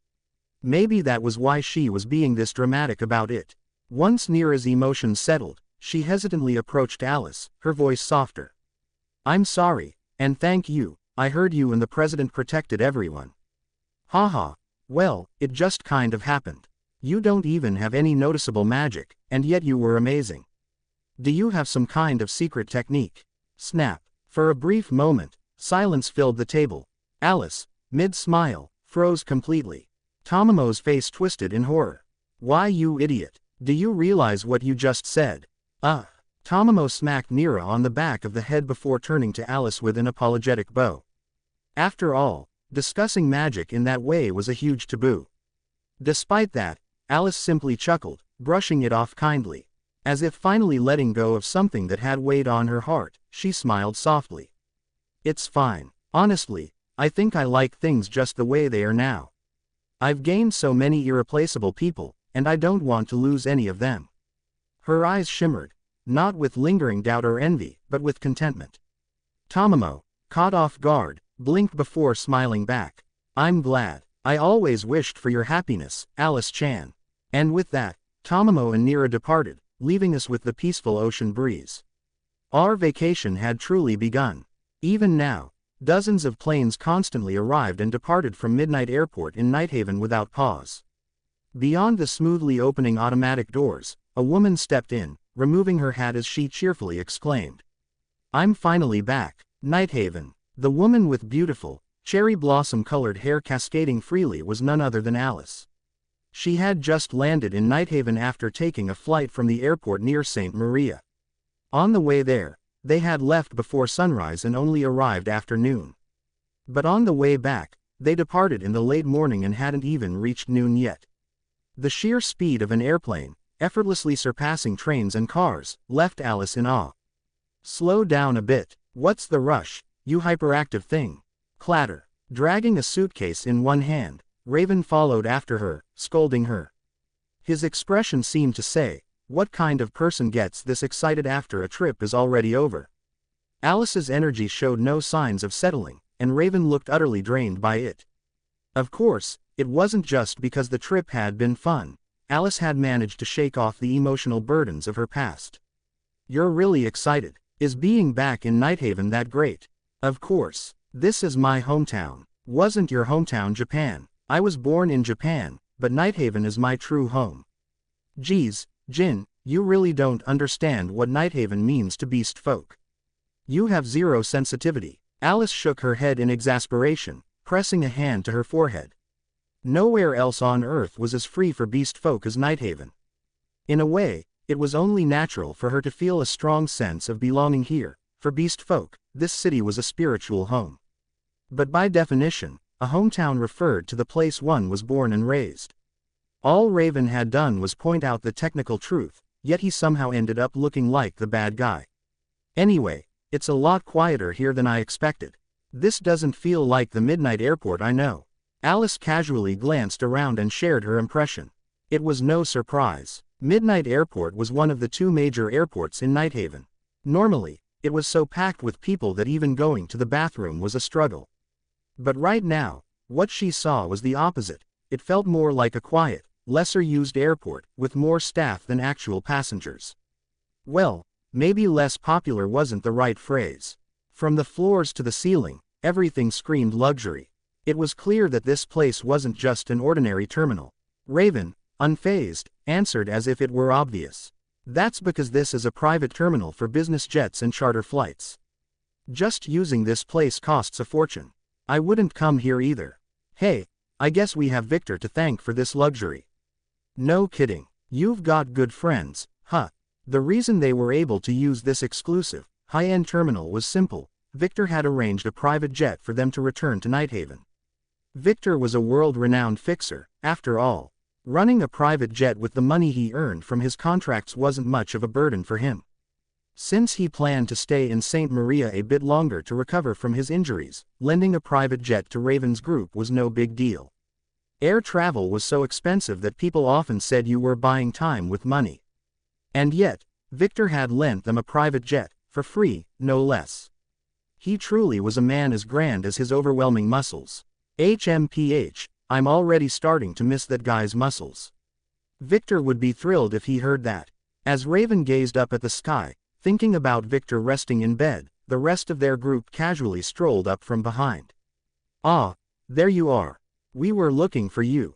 Maybe that was why she was being this dramatic about it. Once Nira's emotions settled, she hesitantly approached Alice, her voice softer. I'm sorry, and thank you. I heard you and the president protected everyone. Haha, well, it just kind of happened. You don't even have any noticeable magic, and yet you were amazing. Do you have some kind of secret technique? Snap. For a brief moment, silence filled the table. Alice, mid-smile, froze completely. Tamamo's face twisted in horror. Why, you idiot. Do you realize what you just said? Tamamo smacked Nira on the back of the head before turning to Alice with an apologetic bow. After all, discussing magic in that way was a huge taboo. Despite that, Alice simply chuckled, brushing it off kindly. As if finally letting go of something that had weighed on her heart, she smiled softly. It's fine. Honestly, I think I like things just the way they are now. I've gained so many irreplaceable people, and I don't want to lose any of them. Her eyes shimmered, not with lingering doubt or envy, but with contentment. Tamamo, caught off guard, blinked before smiling back. I'm glad. I always wished for your happiness, Alice-chan. And with that, Tamamo and Nira departed, leaving us with the peaceful ocean breeze. Our vacation had truly begun. Even now, dozens of planes constantly arrived and departed from Midnight Airport in Nighthaven without pause. Beyond the smoothly opening automatic doors, a woman stepped in, removing her hat as she cheerfully exclaimed, "I'm finally back, Nighthaven." The woman with beautiful, cherry blossom-colored hair cascading freely was none other than Alice. She had just landed in Nighthaven after taking a flight from the airport near St. Maria. On the way there, they had left before sunrise and only arrived after noon. But on the way back, they departed in the late morning and hadn't even reached noon yet. The sheer speed of an airplane, effortlessly surpassing trains and cars, left Alice in awe. "Slow down a bit. What's the rush, you hyperactive thing?" Clatter. Dragging a suitcase in one hand, Raven followed after her, scolding her. His expression seemed to say, "What kind of person gets this excited after a trip is already over?" Alice's energy showed no signs of settling, and Raven looked utterly drained by it. Of course, it wasn't just because the trip had been fun. Alice had managed to shake off the emotional burdens of her past. "You're really excited. Is being back in Nighthaven that great?" "Of course. This is my hometown." "Wasn't your hometown Japan?" "I was born in Japan, but Nighthaven is my true home." "Geez, Jin, you really don't understand what Nighthaven means to beast folk. You have zero sensitivity." Alice shook her head in exasperation, pressing a hand to her forehead. Nowhere else on Earth was as free for beast folk as Nighthaven. In a way, it was only natural for her to feel a strong sense of belonging here. For beast folk, this city was a spiritual home. But by definition, a hometown referred to the place one was born and raised. All Raven had done was point out the technical truth, yet he somehow ended up looking like the bad guy. "Anyway, it's a lot quieter here than I expected. This doesn't feel like the Midnight Airport I know." Alice casually glanced around and shared her impression. It was no surprise. Midnight Airport was one of the two major airports in Nighthaven. Normally, it was so packed with people that even going to the bathroom was a struggle. But right now, what she saw was the opposite. It felt more like a quiet, lesser-used airport, with more staff than actual passengers. Well, maybe less popular wasn't the right phrase. From the floors to the ceiling, everything screamed luxury. It was clear that this place wasn't just an ordinary terminal. Raven, unfazed, answered as if it were obvious. "That's because this is a private terminal for business jets and charter flights. Just using this place costs a fortune. I wouldn't come here either." "Hey, I guess we have Victor to thank for this luxury." "No kidding. You've got good friends, huh?" The reason they were able to use this exclusive, high-end terminal was simple. Victor had arranged a private jet for them to return to Nighthaven. Victor was a world-renowned fixer, after all. Running a private jet with the money he earned from his contracts wasn't much of a burden for him. Since he planned to stay in St. Maria a bit longer to recover from his injuries, lending a private jet to Raven's group was no big deal. Air travel was so expensive that people often said you were buying time with money. And yet, Victor had lent them a private jet, for free, no less. He truly was a man as grand as his overwhelming muscles. HMPH, I'm already starting to miss that guy's muscles. Victor would be thrilled if he heard that. As Raven gazed up at the sky, thinking about Victor resting in bed, the rest of their group casually strolled up from behind. "Ah, there you are. We were looking for you."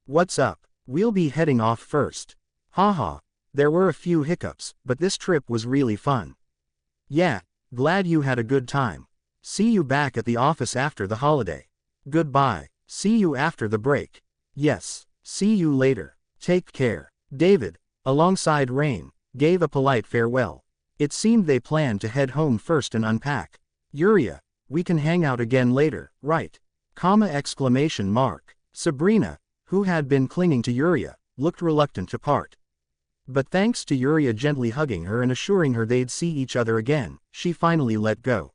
What's up? We'll be heading off first." "Haha, there were a few hiccups, but this trip was really fun." "Yeah, glad you had a good time. See you back at the office after the holiday." "Goodbye. See you after the break." "Yes, see you later. Take care." David, alongside Rain, gave a polite farewell. It seemed they planned to head home first and unpack. "Yuria, we can hang out again later, right?" Exclamation mark. Sabrina, who had been clinging to Yuria, looked reluctant to part. But thanks to Yuria gently hugging her and assuring her they'd see each other again, she finally let go.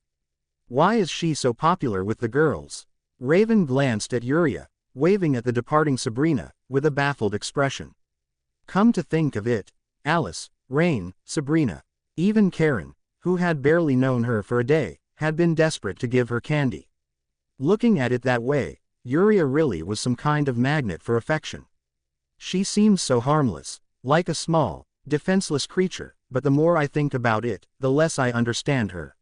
Why is she so popular with the girls? Raven glanced at Yuria, waving at the departing Sabrina, with a baffled expression. Come to think of it, Alice, Rain, Sabrina. Even Karen, who had barely known her for a day, had been desperate to give her candy. Looking at it that way, Yuria really was some kind of magnet for affection. She seemed so harmless, like a small, defenseless creature, but the more I think about it, the less I understand her.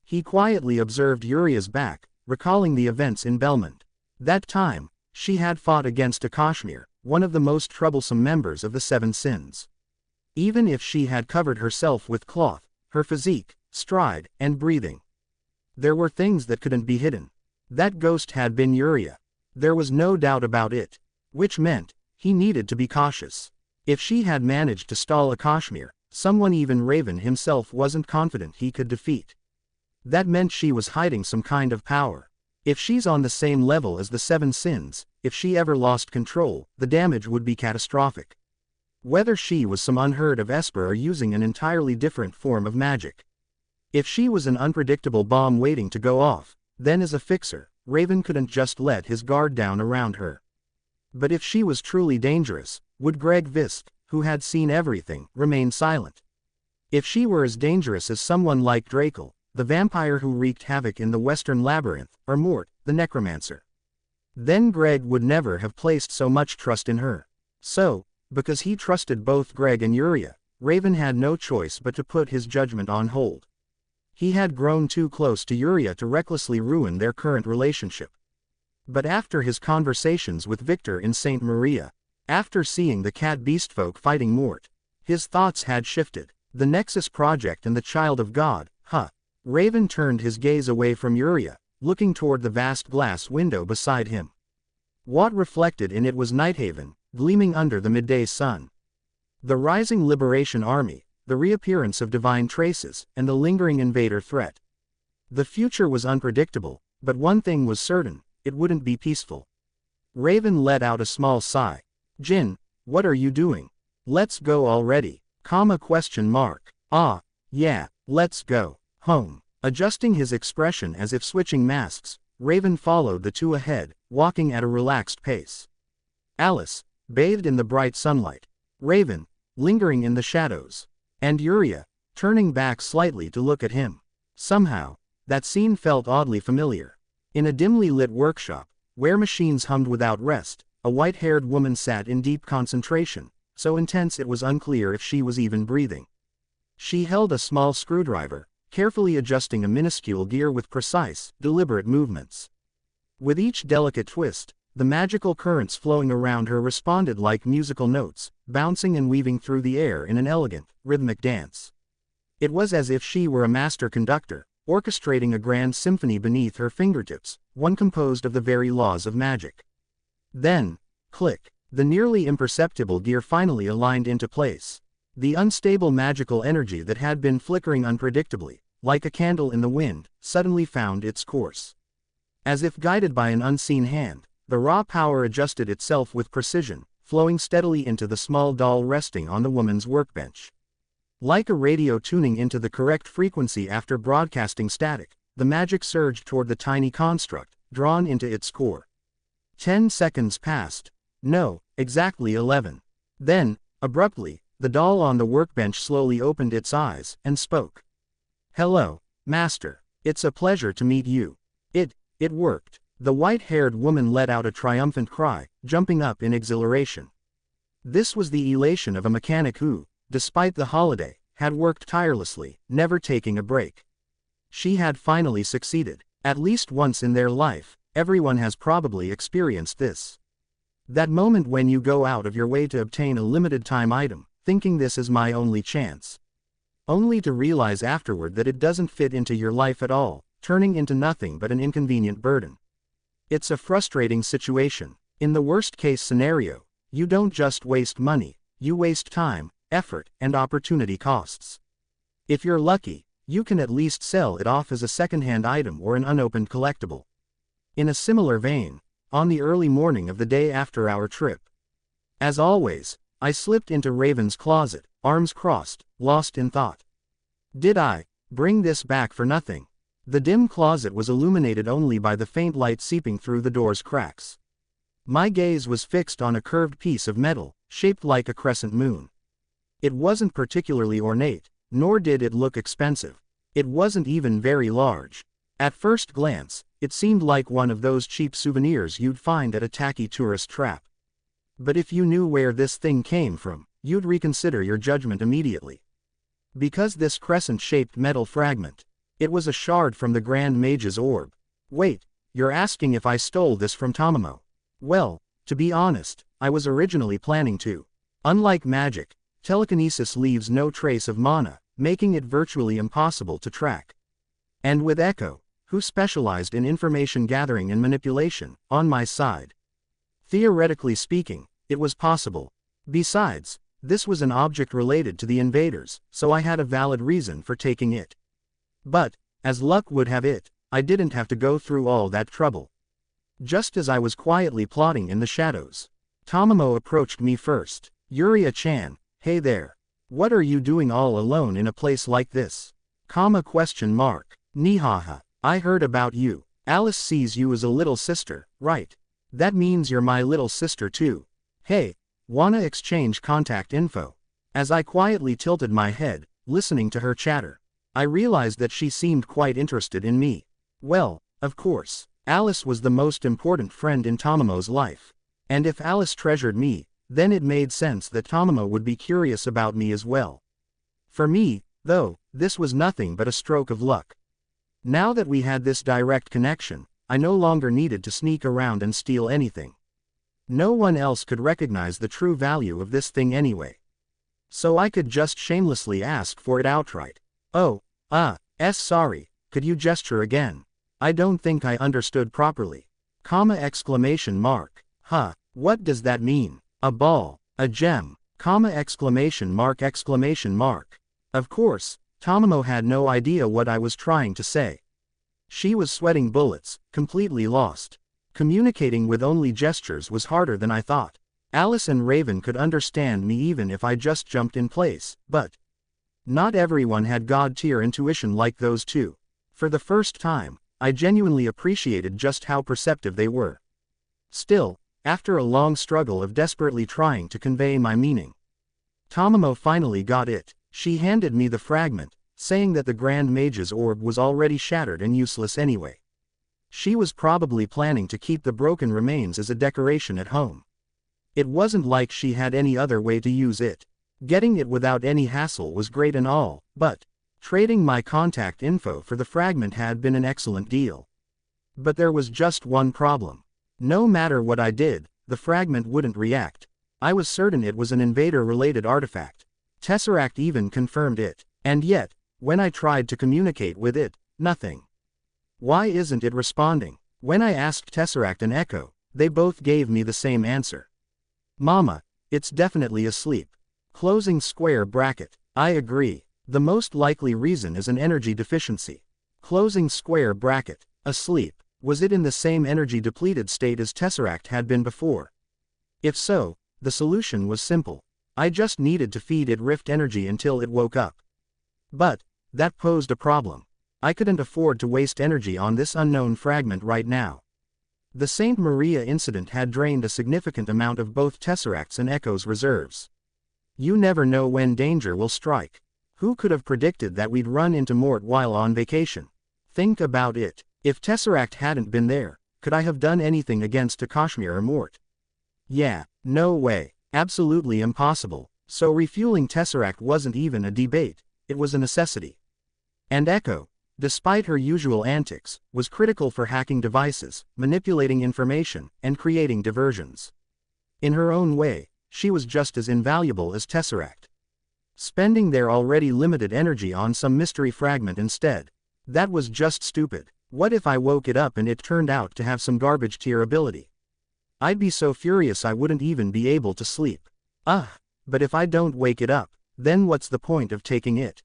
He quietly observed Yuria's back, recalling the events in Belmont. That time, she had fought against a Kashmir, one of the most troublesome members of the Seven Sins. Even if she had covered herself with cloth, her physique, stride, and breathing, there were things that couldn't be hidden. That ghost had been Yuria. There was no doubt about it. Which meant, he needed to be cautious. If she had managed to stall a Kashmir, someone even Raven himself wasn't confident he could defeat. That meant she was hiding some kind of power. If she's on the same level as the Seven Sins, if she ever lost control, the damage would be catastrophic. Whether she was some unheard of Esper or using an entirely different form of magic. If she was an unpredictable bomb waiting to go off, then as a fixer, Raven couldn't just let his guard down around her. But if she was truly dangerous, would Greg Visk, who had seen everything, remain silent? If she were as dangerous as someone like Drakel, the vampire who wreaked havoc in the Western Labyrinth, or Mort, the necromancer, then Greg would never have placed so much trust in her. So, because he trusted both Greg and Yuria, Raven had no choice but to put his judgment on hold. He had grown too close to Yuria to recklessly ruin their current relationship. But after his conversations with Victor in St. Maria, after seeing the cat beast folk fighting Mort, his thoughts had shifted. The Nexus Project and the Child of God, huh? Raven turned his gaze away from Yuria, looking toward the vast glass window beside him. What reflected in it was Nighthaven, gleaming under the midday sun. The rising Liberation Army, the reappearance of divine traces, and the lingering invader threat. The future was unpredictable, but one thing was certain, it wouldn't be peaceful. Raven let out a small sigh. Jin, what are you doing? Let's go already, ? Ah, yeah, let's go, home. Adjusting his expression as if switching masks, Raven followed the two ahead, walking at a relaxed pace. Alice, bathed in the bright sunlight. Raven, lingering in the shadows. And Yuria, turning back slightly to look at him. Somehow, that scene felt oddly familiar. In a dimly lit workshop, where machines hummed without rest, a white-haired woman sat in deep concentration, so intense it was unclear if she was even breathing. She held a small screwdriver, carefully adjusting a minuscule gear with precise, deliberate movements. With each delicate twist, the magical currents flowing around her responded like musical notes, bouncing and weaving through the air in an elegant, rhythmic dance. It was as if she were a master conductor, orchestrating a grand symphony beneath her fingertips, one composed of the very laws of magic. Then, click, the nearly imperceptible gear finally aligned into place. The unstable magical energy that had been flickering unpredictably, like a candle in the wind, suddenly found its course. As if guided by an unseen hand, the raw power adjusted itself with precision, flowing steadily into the small doll resting on the woman's workbench. Like a radio tuning into the correct frequency after broadcasting static, the magic surged toward the tiny construct, drawn into its core. 10 seconds passed. No, exactly 11. Then, abruptly, the doll on the workbench slowly opened its eyes and spoke. Hello, Master. It's a pleasure to meet you. It worked. The white-haired woman let out a triumphant cry, jumping up in exhilaration. This was the elation of a mechanic who, despite the holiday, had worked tirelessly, never taking a break. She had finally succeeded. At least once in their life, everyone has probably experienced this. That moment when you go out of your way to obtain a limited-time item, thinking this is my only chance. Only to realize afterward that it doesn't fit into your life at all, turning into nothing but an inconvenient burden. It's a frustrating situation. In the worst-case scenario, you don't just waste money, you waste time, effort, and opportunity costs. If you're lucky, you can at least sell it off as a second-hand item or an unopened collectible. In a similar vein, on the early morning of the day after our trip, as always, I slipped into Raven's closet, arms crossed, lost in thought. Did I bring this back for nothing? The dim closet was illuminated only by the faint light seeping through the door's cracks. My gaze was fixed on a curved piece of metal, shaped like a crescent moon. It wasn't particularly ornate, nor did it look expensive. It wasn't even very large. At first glance, it seemed like one of those cheap souvenirs you'd find at a tacky tourist trap. But if you knew where this thing came from, you'd reconsider your judgment immediately. Because this crescent-shaped metal fragment. It was a shard from the Grand Mage's orb. Wait, you're asking if I stole this from Tamamo? Well, to be honest, I was originally planning to. Unlike magic, telekinesis leaves no trace of mana, making it virtually impossible to track. And with Echo, who specialized in information gathering and manipulation, on my side. Theoretically speaking, it was possible. Besides, this was an object related to the invaders, so I had a valid reason for taking it. But, as luck would have it, I didn't have to go through all that trouble. Just as I was quietly plotting in the shadows, Tamamo approached me first. Yuria-chan, hey there. What are you doing all alone in a place like this? Nihaha, I heard about you. Alice sees you as a little sister, right? That means you're my little sister too. Hey, wanna exchange contact info? As I quietly tilted my head, listening to her chatter, I realized that she seemed quite interested in me. Well, of course, Alice was the most important friend in Tamamo's life. And if Alice treasured me, then it made sense that Tamamo would be curious about me as well. For me, though, this was nothing but a stroke of luck. Now that we had this direct connection, I no longer needed to sneak around and steal anything. No one else could recognize the true value of this thing anyway. So I could just shamelessly ask for it outright. Oh, sorry, could you gesture again? I don't think I understood properly. Huh, what does that mean? A ball, a gem, Of course, Tamamo had no idea what I was trying to say. She was sweating bullets, completely lost. Communicating with only gestures was harder than I thought. Alice and Raven could understand me even if I just jumped in place, but not everyone had god-tier intuition like those two. For the first time, I genuinely appreciated just how perceptive they were. Still, after a long struggle of desperately trying to convey my meaning, Tamamo finally got it. She handed me the fragment, saying that the Grand Mage's orb was already shattered and useless anyway. She was probably planning to keep the broken remains as a decoration at home. It wasn't like she had any other way to use it. Getting it without any hassle was great and all, but trading my contact info for the fragment had been an excellent deal. But there was just one problem. No matter what I did, the fragment wouldn't react. I was certain it was an invader-related artifact. Tesseract even confirmed it. And yet, when I tried to communicate with it, nothing. Why isn't it responding? When I asked Tesseract and Echo, they both gave me the same answer. Mama, it's definitely asleep. Closing square bracket. I agree. The most likely reason is an energy deficiency. Closing square bracket. Asleep. Was it in the same energy-depleted state as Tesseract had been before? If so, the solution was simple. I just needed to feed it rift energy until it woke up. But that posed a problem. I couldn't afford to waste energy on this unknown fragment right now. The Saint Maria incident had drained a significant amount of both Tesseract's and Echo's reserves. You never know when danger will strike. Who could have predicted that we'd run into Mort while on vacation? Think about it. If Tesseract hadn't been there, could I have done anything against Takashmir or Mort? Yeah, no way. Absolutely impossible. So refueling Tesseract wasn't even a debate, it was a necessity. And Echo, despite her usual antics, was critical for hacking devices, manipulating information, and creating diversions. In her own way, she was just as invaluable as Tesseract. Spending their already limited energy on some mystery fragment instead. That was just stupid. What if I woke it up and it turned out to have some garbage tier ability? I'd be so furious I wouldn't even be able to sleep. But if I don't wake it up, then what's the point of taking it?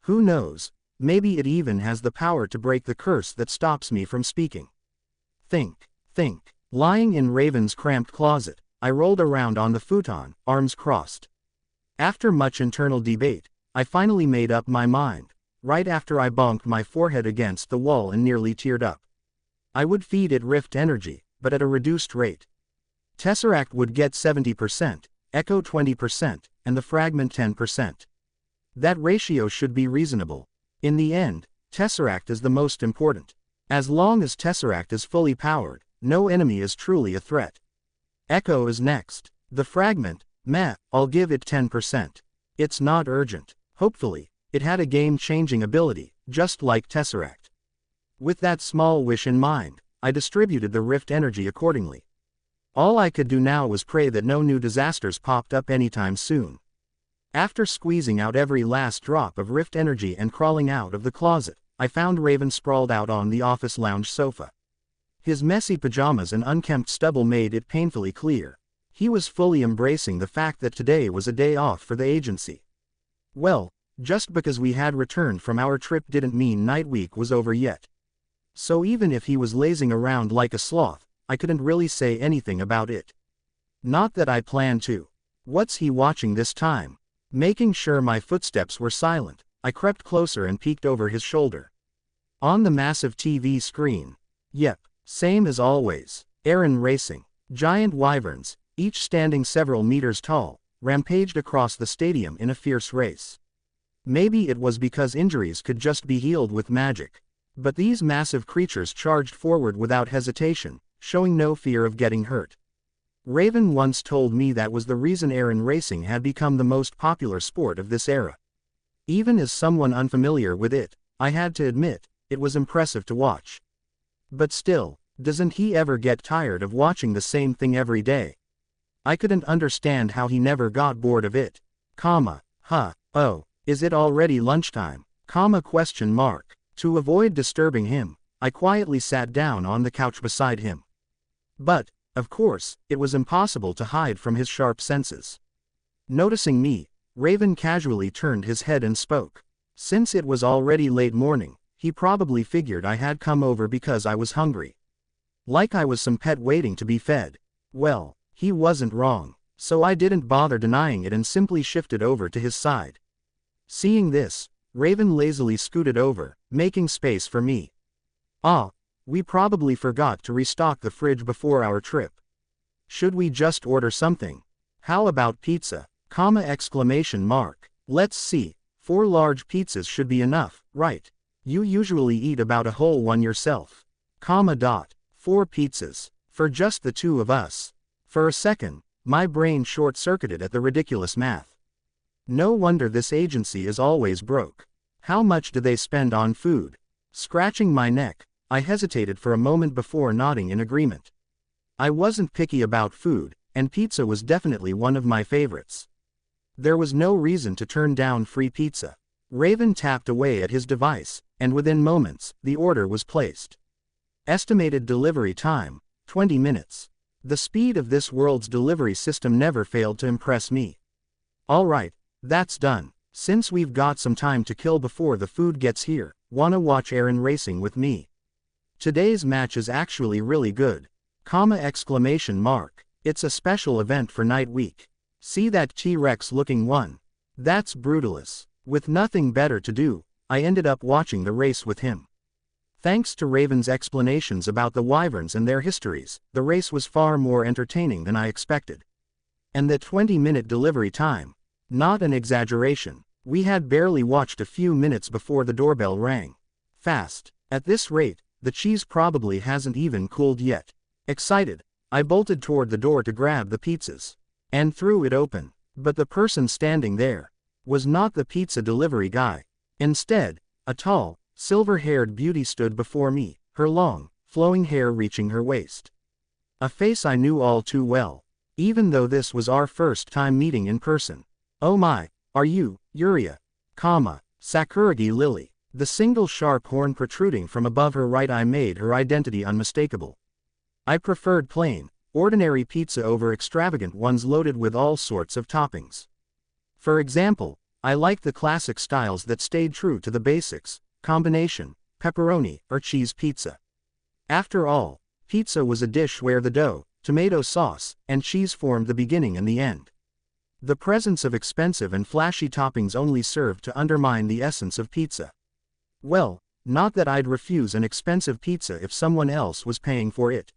Who knows, maybe it even has the power to break the curse that stops me from speaking. Think. Lying in Raven's cramped closet, I rolled around on the futon, arms crossed. After much internal debate, I finally made up my mind. Right after I bonked my forehead against the wall and nearly teared up. I would feed it rift energy, but at a reduced rate. Tesseract would get 70%, Echo 20%, and the fragment 10%. That ratio should be reasonable. In the end, Tesseract is the most important. As long as Tesseract is fully powered, no enemy is truly a threat. Echo is next. The fragment, meh, I'll give it 10%. It's not urgent. Hopefully, it had a game-changing ability, just like Tesseract. With that small wish in mind, I distributed the rift energy accordingly. All I could do now was pray that no new disasters popped up anytime soon. After squeezing out every last drop of rift energy and crawling out of the closet, I found Raven sprawled out on the office lounge sofa. His messy pajamas and unkempt stubble made it painfully clear. He was fully embracing the fact that today was a day off for the agency. Well, just because we had returned from our trip didn't mean Night Week was over yet. So even if he was lazing around like a sloth, I couldn't really say anything about it. Not that I planned to. What's he watching this time? Making sure my footsteps were silent, I crept closer and peeked over his shoulder. On the massive TV screen. Yep, same as always. Aaron racing. Giant wyverns, each standing several meters tall, rampaged across the stadium in a fierce race. Maybe it was because injuries could just be healed with magic. But these massive creatures charged forward without hesitation, showing no fear of getting hurt. Raven once told me that was the reason Aaron racing had become the most popular sport of this era. Even as someone unfamiliar with it, I had to admit, it was impressive to watch. But still, doesn't he ever get tired of watching the same thing every day? I couldn't understand how he never got bored of it. Oh, is it already lunchtime? Question mark. To avoid disturbing him, I quietly sat down on the couch beside him. But, of course, it was impossible to hide from his sharp senses. Noticing me, Raven casually turned his head and spoke. Since it was already late morning, he probably figured I had come over because I was hungry. Like I was some pet waiting to be fed. Well, he wasn't wrong, so I didn't bother denying it and simply shifted over to his side. Seeing this, Raven lazily scooted over, making space for me. We probably forgot to restock the fridge before our trip. Should we just order something? How about pizza? Let's see, 4 large pizzas should be enough, right? You usually eat about a whole one yourself. 4 pizzas, for just the 2 of us. For a second, my brain short-circuited at the ridiculous math. No wonder this agency is always broke. How much do they spend on food? Scratching my neck, I hesitated for a moment before nodding in agreement. I wasn't picky about food, and pizza was definitely one of my favorites. There was no reason to turn down free pizza. Raven tapped away at his device, and within moments, the order was placed. Estimated delivery time, 20 minutes. The speed of this world's delivery system never failed to impress me. Alright, that's done. Since we've got some time to kill before the food gets here, wanna watch Aaron racing with me? Today's match is actually really good. It's a special event for Night Week. See that T-Rex looking one? That's Brutalis. With nothing better to do, I ended up watching the race with him. Thanks to Raven's explanations about the wyverns and their histories, the race was far more entertaining than I expected. And the 20-minute delivery time. Not an exaggeration. We had barely watched a few minutes before the doorbell rang. Fast. At this rate, the cheese probably hasn't even cooled yet. Excited, I bolted toward the door to grab the pizzas. And threw it open. But the person standing there was not the pizza delivery guy. Instead, a tall, silver-haired beauty stood before me, her long, flowing hair reaching her waist. A face I knew all too well, even though this was our first time meeting in person. Oh my, are you, Yuria? Sakuragi Lily. The single sharp horn protruding from above her right eye made her identity unmistakable. I preferred plain, ordinary pizza over extravagant ones loaded with all sorts of toppings. For example, I liked the classic styles that stayed true to the basics, combination, pepperoni, or cheese pizza. After all, pizza was a dish where the dough, tomato sauce, and cheese formed the beginning and the end. The presence of expensive and flashy toppings only served to undermine the essence of pizza. Well, not that I'd refuse an expensive pizza if someone else was paying for it.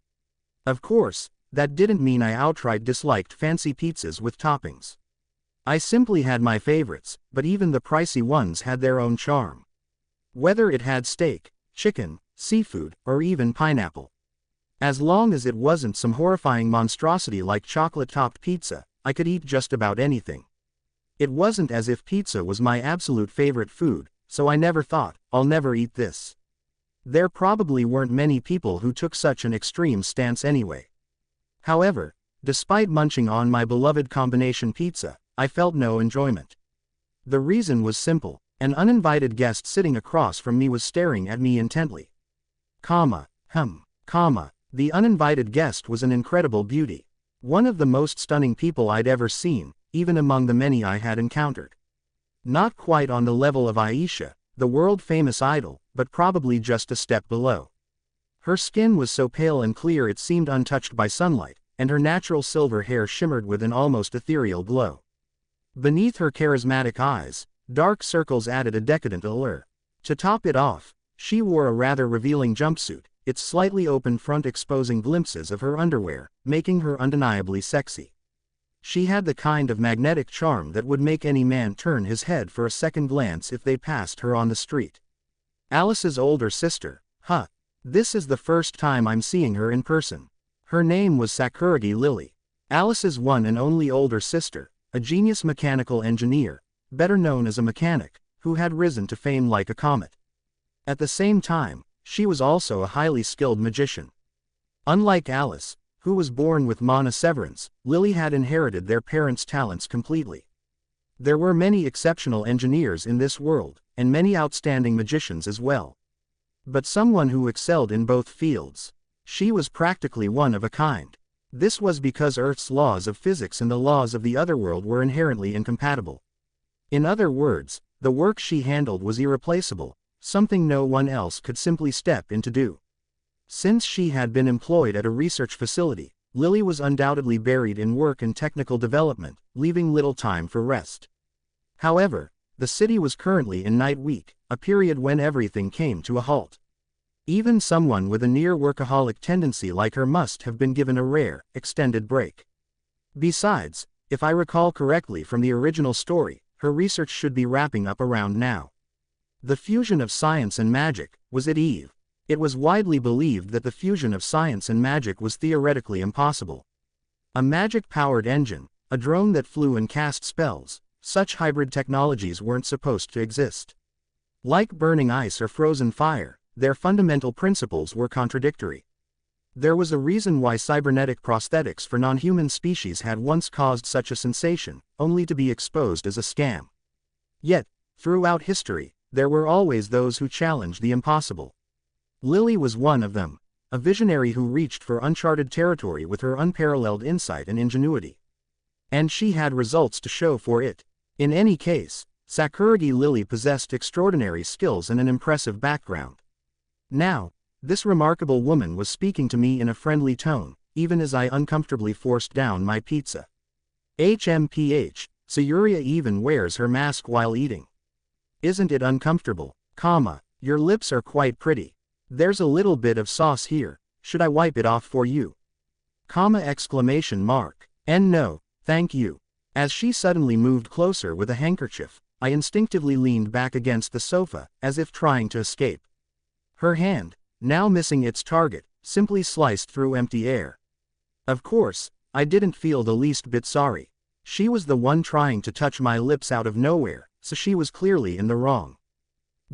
Of course, that didn't mean I outright disliked fancy pizzas with toppings. I simply had my favorites, but even the pricey ones had their own charm. Whether it had steak, chicken, seafood, or even pineapple. As long as it wasn't some horrifying monstrosity like chocolate-topped pizza, I could eat just about anything. It wasn't as if pizza was my absolute favorite food, so I never thought, I'll never eat this. There probably weren't many people who took such an extreme stance anyway. However, despite munching on my beloved combination pizza, I felt no enjoyment. The reason was simple: an uninvited guest sitting across from me was staring at me intently. The uninvited guest was an incredible beauty. One of the most stunning people I'd ever seen, even among the many I had encountered. Not quite on the level of Aisha, the world-famous idol, but probably just a step below. Her skin was so pale and clear it seemed untouched by sunlight, and her natural silver hair shimmered with an almost ethereal glow. Beneath her charismatic eyes, dark circles added a decadent allure. To top it off, she wore a rather revealing jumpsuit, its slightly open front exposing glimpses of her underwear, making her undeniably sexy. She had the kind of magnetic charm that would make any man turn his head for a second glance if they passed her on the street. Alice's older sister, this is the first time I'm seeing her in person. Her name was Sakuragi Lily. Alice's one and only older sister, a genius mechanical engineer, better known as a mechanic, who had risen to fame like a comet. At the same time, she was also a highly skilled magician. Unlike Alice, who was born with mana severance, Lily had inherited their parents' talents completely. There were many exceptional engineers in this world, and many outstanding magicians as well. But someone who excelled in both fields. She was practically one of a kind. This was because Earth's laws of physics and the laws of the otherworld were inherently incompatible. In other words, the work she handled was irreplaceable, something no one else could simply step in to do. Since she had been employed at a research facility, Lily was undoubtedly buried in work and technical development, leaving little time for rest. However, the city was currently in night week, a period when everything came to a halt. Even someone with a near-workaholic tendency like her must have been given a rare, extended break. Besides, if I recall correctly from the original story, her research should be wrapping up around now. The fusion of science and magic was at eve. It was widely believed that the fusion of science and magic was theoretically impossible. A magic-powered engine, a drone that flew and cast spells, such hybrid technologies weren't supposed to exist. Like burning ice or frozen fire, their fundamental principles were contradictory. There was a reason why cybernetic prosthetics for non-human species had once caused such a sensation, only to be exposed as a scam. Yet, throughout history, there were always those who challenged the impossible. Lily was one of them, a visionary who reached for uncharted territory with her unparalleled insight and ingenuity. And she had results to show for it. In any case, Sakuragi Lily possessed extraordinary skills and an impressive background. Now, this remarkable woman was speaking to me in a friendly tone, even as I uncomfortably forced down my pizza. HMPH, Sayuria even wears her mask while eating. Isn't it uncomfortable? Your lips are quite pretty. There's a little bit of sauce here, should I wipe it off for you? And no, thank you. As she suddenly moved closer with a handkerchief, I instinctively leaned back against the sofa, as if trying to escape. Her hand, now missing its target, simply sliced through empty air. Of course, I didn't feel the least bit sorry. She was the one trying to touch my lips out of nowhere, so she was clearly in the wrong.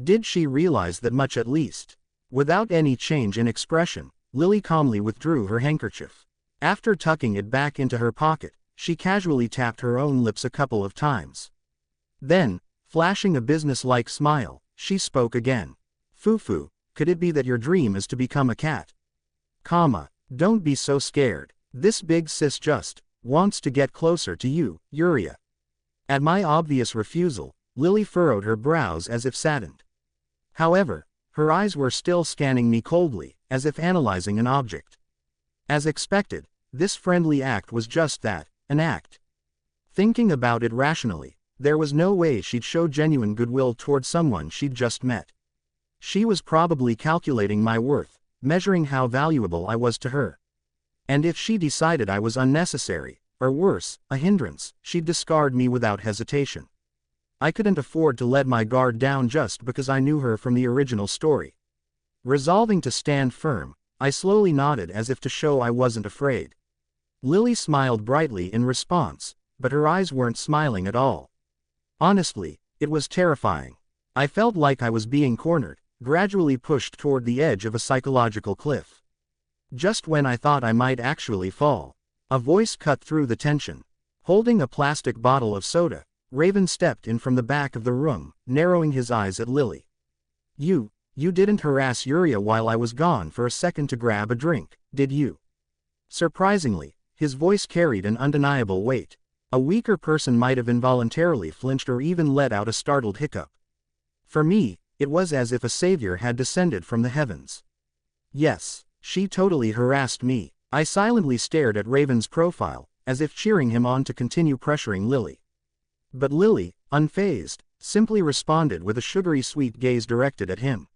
Did she realize that much at least? Without any change in expression, Lily calmly withdrew her handkerchief. After tucking it back into her pocket, she casually tapped her own lips a couple of times. Then, flashing a business-like smile, she spoke again. Fufu, could it be that your dream is to become a cat? Don't be so scared. This big sis just wants to get closer to you, Yuria. At my obvious refusal, Lily furrowed her brows as if saddened. However, her eyes were still scanning me coldly, as if analyzing an object. As expected, this friendly act was just that, an act. Thinking about it rationally, there was no way she'd show genuine goodwill toward someone she'd just met. She was probably calculating my worth, measuring how valuable I was to her. And if she decided I was unnecessary, or worse, a hindrance, she'd discard me without hesitation. I couldn't afford to let my guard down just because I knew her from the original story. Resolving to stand firm, I slowly nodded as if to show I wasn't afraid. Lily smiled brightly in response, but her eyes weren't smiling at all. Honestly, it was terrifying. I felt like I was being cornered, gradually pushed toward the edge of a psychological cliff. Just when I thought I might actually fall, a voice cut through the tension. Holding a plastic bottle of soda, Raven stepped in from the back of the room, narrowing his eyes at Lily. You didn't harass Yuria while I was gone for a second to grab a drink, did you?" Surprisingly, his voice carried an undeniable weight. A weaker person might have involuntarily flinched or even let out a startled hiccup. For me, it was as if a savior had descended from the heavens. Yes, she totally harassed me. I silently stared at Raven's profile, as if cheering him on to continue pressuring Lily. But Lily, unfazed, simply responded with a sugary sweet gaze directed at him.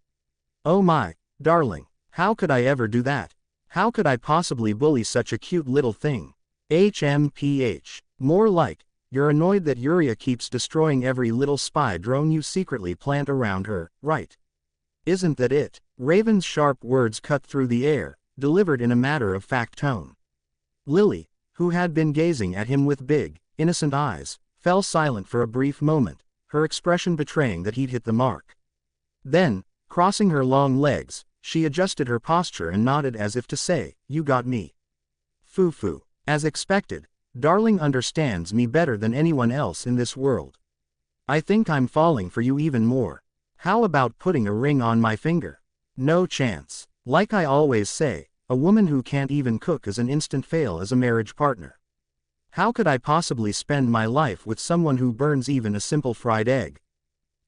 "Oh my, darling, how could I ever do that? How could I possibly bully such a cute little thing? HMPH. More like, you're annoyed that Yuria keeps destroying every little spy drone you secretly plant around her, right? Isn't that it?" Raven's sharp words cut through the air, delivered in a matter-of-fact tone. Lily, who had been gazing at him with big, innocent eyes, fell silent for a brief moment, her expression betraying that he'd hit the mark. Then, crossing her long legs, she adjusted her posture and nodded as if to say, "You got me." "Foo-foo. As expected, darling understands me better than anyone else in this world. I think I'm falling for you even more. How about putting a ring on my finger?" "No chance. Like I always say, a woman who can't even cook is an instant fail as a marriage partner. How could I possibly spend my life with someone who burns even a simple fried egg?"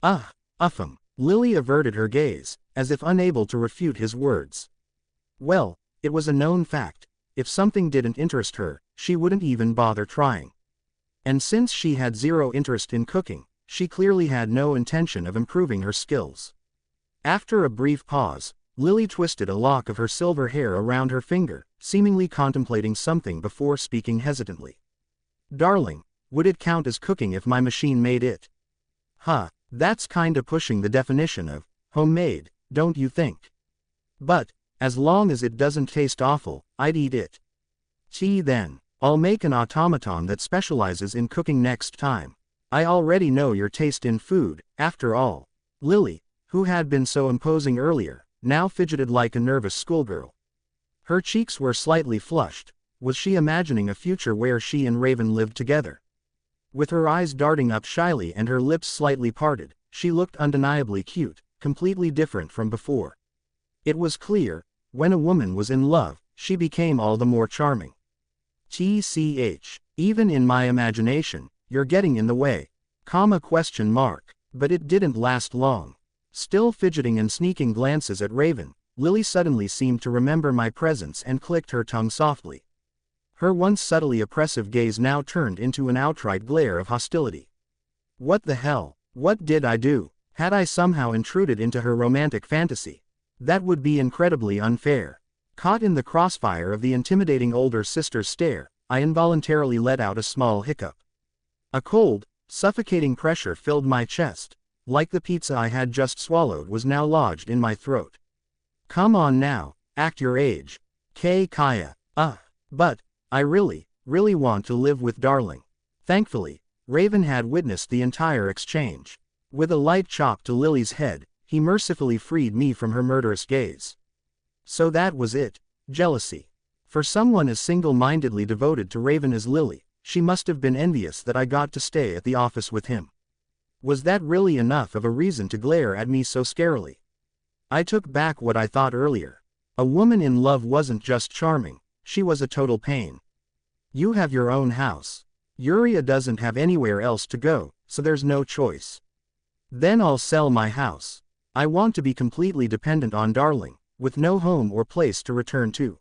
Uffum. Lily averted her gaze, as if unable to refute his words. Well, it was a known fact. If something didn't interest her, she wouldn't even bother trying. And since she had zero interest in cooking, she clearly had no intention of improving her skills. After a brief pause, Lily twisted a lock of her silver hair around her finger, seemingly contemplating something before speaking hesitantly. "Darling, would it count as cooking if my machine made it?" That's kinda pushing the definition of homemade, don't you think? "But, as long as it doesn't taste awful, I'd eat it." Then, I'll make an automaton that specializes in cooking next time. I already know your taste in food, after all." Lily, who had been so imposing earlier, now fidgeted like a nervous schoolgirl. Her cheeks were slightly flushed. Was she imagining a future where she and Raven lived together? With her eyes darting up shyly and her lips slightly parted, she looked undeniably cute, completely different from before. It was clear, when a woman was in love, she became all the more charming. Even in my imagination, you're getting in the way. But it didn't last long. Still fidgeting and sneaking glances at Raven, Lily suddenly seemed to remember my presence and clicked her tongue softly. Her once subtly oppressive gaze now turned into an outright glare of hostility. What the hell? What did I do? Had I somehow intruded into her romantic fantasy? That would be incredibly unfair. Caught in the crossfire of the intimidating older sister's stare, I involuntarily let out a small hiccup. A cold, suffocating pressure filled my chest, like the pizza I had just swallowed was now lodged in my throat. "Come on now, act your age. Kaya. But, I really want to live with darling." Thankfully, Raven had witnessed the entire exchange. With a light chop to Lily's head, he mercifully freed me from her murderous gaze. So that was it, jealousy. For someone as single-mindedly devoted to Raven as Lily, she must have been envious that I got to stay at the office with him. Was that really enough of a reason to glare at me so scarily? I took back what I thought earlier. A woman in love wasn't just charming, she was a total pain. You have your own house. Yuria doesn't have anywhere else to go, so there's no choice. Then I'll sell my house. I want to be completely dependent on darling, with no home or place to return to.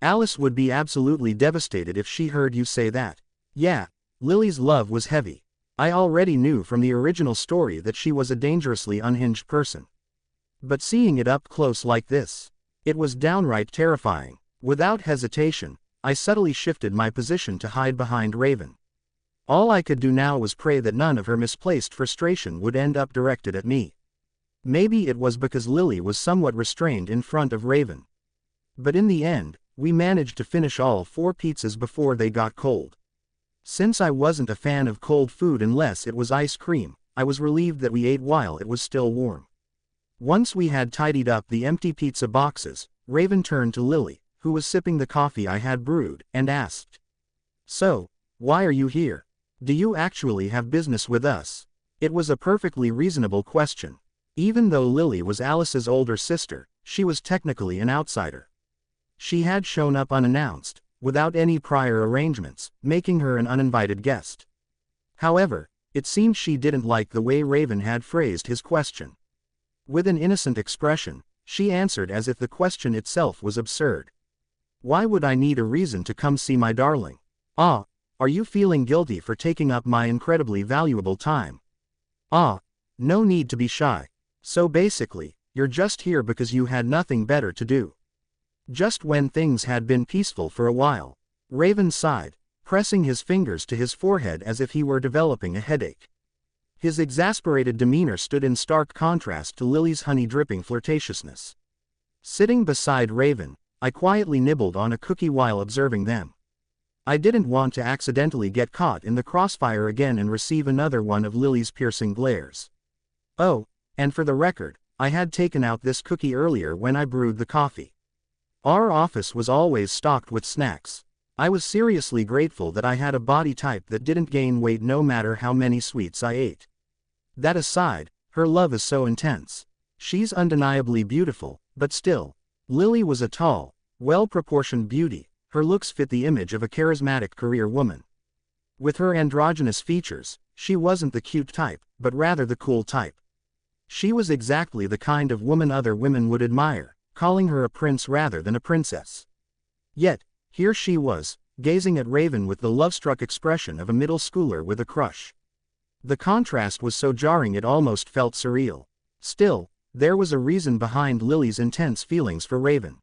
Alice would be absolutely devastated if she heard you say that. Yeah, Lily's love was heavy. I already knew from the original story that she was a dangerously unhinged person. But seeing it up close like this, It was downright terrifying. Without hesitation, I subtly shifted my position to hide behind Raven. All I could do now was pray that none of her misplaced frustration would end up directed at me. Maybe it was because Lily was somewhat restrained in front of Raven. But in the end, we managed to finish all 4 pizzas before they got cold. Since I wasn't a fan of cold food unless it was ice cream, I was relieved that we ate while it was still warm. Once we had tidied up the empty pizza boxes, Raven turned to Lily, who was sipping the coffee I had brewed, and asked, "So, why are you here? Do you actually have business with us?" It was a perfectly reasonable question. Even though Lily was Alice's older sister, she was technically an outsider. She had shown up unannounced, without any prior arrangements, making her an uninvited guest. However, it seemed she didn't like the way Raven had phrased his question. With an innocent expression, she answered as if the question itself was absurd. "Why would I need a reason to come see my darling? Ah, are you feeling guilty for taking up my incredibly valuable time? Ah, no need to be shy. So basically, you're just here because you had nothing better to do." Just when things had been peaceful for a while, Raven sighed, pressing his fingers to his forehead as if he were developing a headache. His exasperated demeanor stood in stark contrast to Lily's honey-dripping flirtatiousness. Sitting beside Raven, I quietly nibbled on a cookie while observing them. I didn't want to accidentally get caught in the crossfire again and receive another one of Lily's piercing glares. Oh, and for the record, I had taken out this cookie earlier when I brewed the coffee. Our office was always stocked with snacks. I was seriously grateful that I had a body type that didn't gain weight no matter how many sweets I ate. That aside, her love is so intense. She's undeniably beautiful, but still, Lily was a tall, well-proportioned beauty. Her looks fit the image of a charismatic career woman. With her androgynous features, she wasn't the cute type, but rather the cool type. She was exactly the kind of woman other women would admire, calling her a prince rather than a princess. Yet, here she was, gazing at Raven with the love-struck expression of a middle schooler with a crush. The contrast was so jarring it almost felt surreal. Still, there was a reason behind Lily's intense feelings for Raven.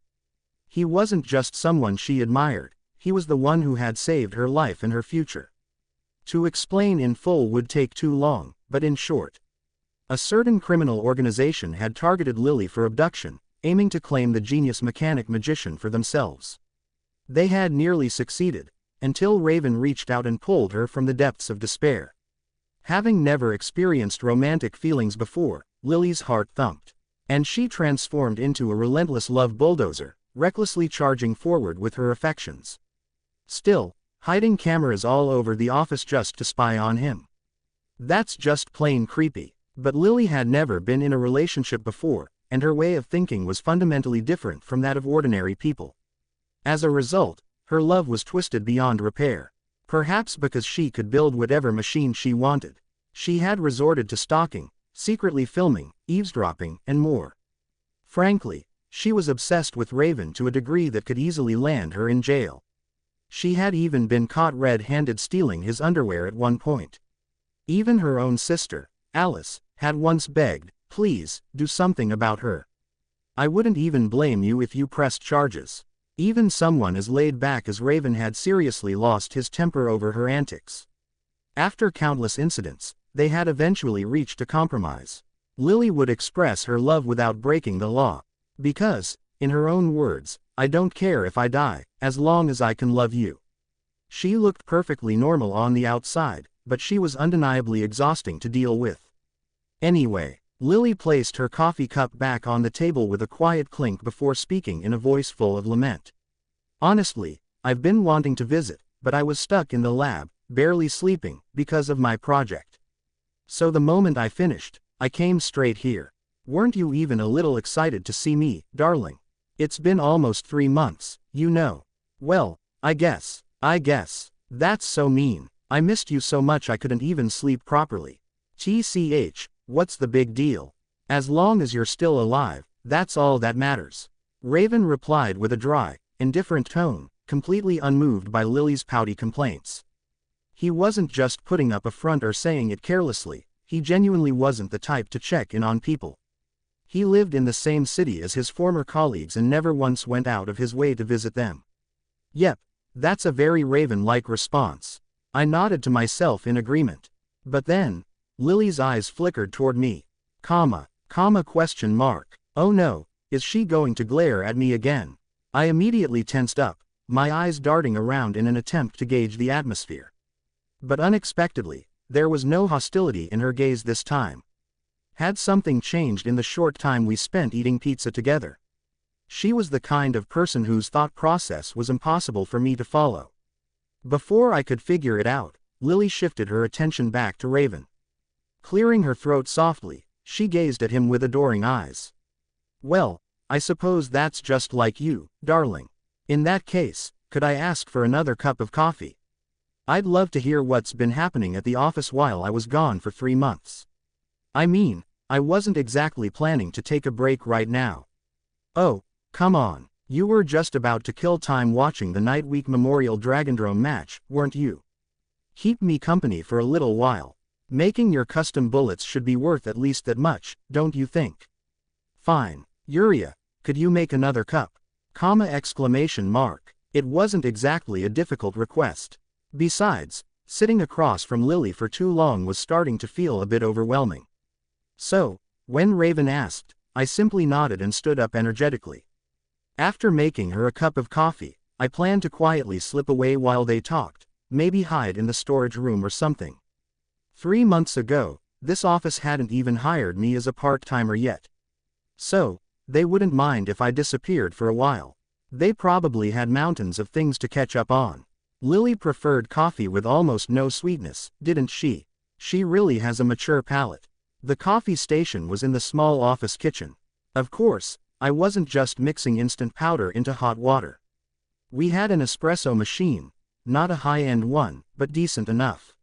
He wasn't just someone she admired, he was the one who had saved her life and her future. To explain in full would take too long, but in short, a certain criminal organization had targeted Lily for abduction, aiming to claim the genius mechanic magician for themselves. They had nearly succeeded, until Raven reached out and pulled her from the depths of despair. Having never experienced romantic feelings before, Lily's heart thumped. And she transformed into a relentless love bulldozer, recklessly charging forward with her affections. Still, hiding cameras all over the office just to spy on him. That's just plain creepy. But Lily had never been in a relationship before, and her way of thinking was fundamentally different from that of ordinary people. As a result, her love was twisted beyond repair. Perhaps because she could build whatever machine she wanted, she had resorted to stalking, secretly filming, eavesdropping, and more. Frankly, she was obsessed with Raven to a degree that could easily land her in jail. She had even been caught red-handed stealing his underwear at one point. Even her own sister, Alice, had once begged, "Please, do something about her. I wouldn't even blame you if you pressed charges." Even someone as laid back as Raven had seriously lost his temper over her antics. After countless incidents, they had eventually reached a compromise. Lily would express her love without breaking the law. Because, in her own words, "I don't care if I die, as long as I can love you." She looked perfectly normal on the outside, but she was undeniably exhausting to deal with. Anyway, Lily placed her coffee cup back on the table with a quiet clink before speaking in a voice full of lament. "Honestly, I've been wanting to visit, but I was stuck in the lab, barely sleeping, because of my project. So the moment I finished, I came straight here. Weren't you even a little excited to see me, darling? It's been almost 3 months, you know." "Well, I guess. That's so mean. I missed you so much I couldn't even sleep properly." "TCH, what's the big deal? As long as you're still alive, that's all that matters," Raven replied with a dry, indifferent tone, completely unmoved by Lily's pouty complaints. He wasn't just putting up a front or saying it carelessly, he genuinely wasn't the type to check in on people. He lived in the same city as his former colleagues and never once went out of his way to visit them. Yep, that's a very Raven-like response. I nodded to myself in agreement. But then, Lily's eyes flickered toward me. Question mark. Oh no, is she going to glare at me again? I immediately tensed up, my eyes darting around in an attempt to gauge the atmosphere. But unexpectedly, there was no hostility in her gaze this time. Had something changed in the short time we spent eating pizza together? She was the kind of person whose thought process was impossible for me to follow. Before I could figure it out, Lily shifted her attention back to Raven. Clearing her throat softly, she gazed at him with adoring eyes. Well, I suppose that's just like you, darling. In that case, could I ask for another cup of coffee? I'd love to hear what's been happening at the office while I was gone for 3 months. I mean, I wasn't exactly planning to take a break right now. Oh, come on, you were just about to kill time watching the Night Week Memorial Dragondrome match, weren't you? Keep me company for a little while. Making your custom bullets should be worth at least that much, don't you think? Fine. Yuria, could you make another cup? It wasn't exactly a difficult request. Besides, sitting across from Lily for too long was starting to feel a bit overwhelming. So, when Raven asked, I simply nodded and stood up energetically. After making her a cup of coffee, I planned to quietly slip away while they talked, maybe hide in the storage room or something. 3 months ago, this office hadn't even hired me as a part-timer yet. So, they wouldn't mind if I disappeared for a while. They probably had mountains of things to catch up on. Lily preferred coffee with almost no sweetness, didn't she? She really has a mature palate. The coffee station was in the small office kitchen. Of course, I wasn't just mixing instant powder into hot water. We had an espresso machine, not a high-end one, but decent enough.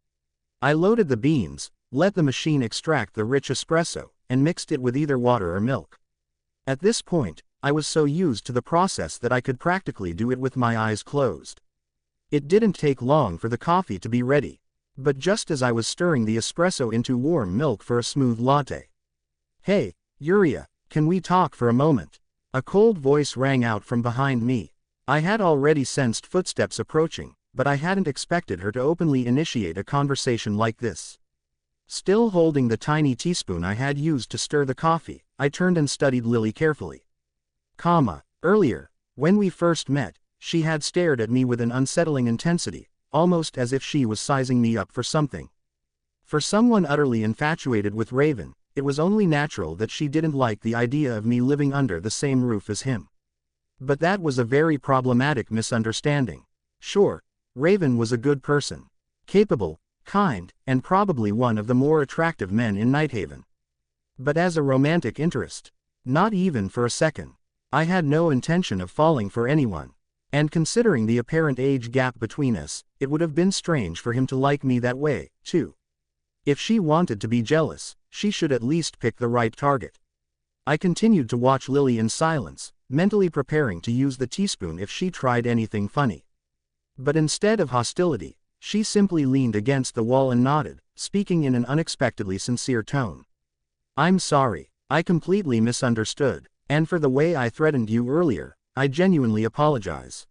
I loaded the beans, let the machine extract the rich espresso, and mixed it with either water or milk. At this point, I was so used to the process that I could practically do it with my eyes closed. It didn't take long for the coffee to be ready. But just as I was stirring the espresso into warm milk for a smooth latte. Hey, Yuria, can we talk for a moment? A cold voice rang out from behind me. I had already sensed footsteps approaching, but I hadn't expected her to openly initiate a conversation like this. Still holding the tiny teaspoon I had used to stir the coffee, I turned and studied Lily carefully. Earlier, when we first met, she had stared at me with an unsettling intensity, almost as if she was sizing me up for something. For someone utterly infatuated with Raven, it was only natural that she didn't like the idea of me living under the same roof as him. But that was a very problematic misunderstanding. Sure, Raven was a good person. Capable, kind, and probably one of the more attractive men in Nighthaven. But as a romantic interest, not even for a second. I had no intention of falling for anyone. And considering the apparent age gap between us, it would have been strange for him to like me that way, too. If she wanted to be jealous, she should at least pick the right target. I continued to watch Lily in silence, mentally preparing to use the teaspoon if she tried anything funny. But instead of hostility, she simply leaned against the wall and nodded, speaking in an unexpectedly sincere tone. I'm sorry, I completely misunderstood, and for the way I threatened you earlier, I genuinely apologize.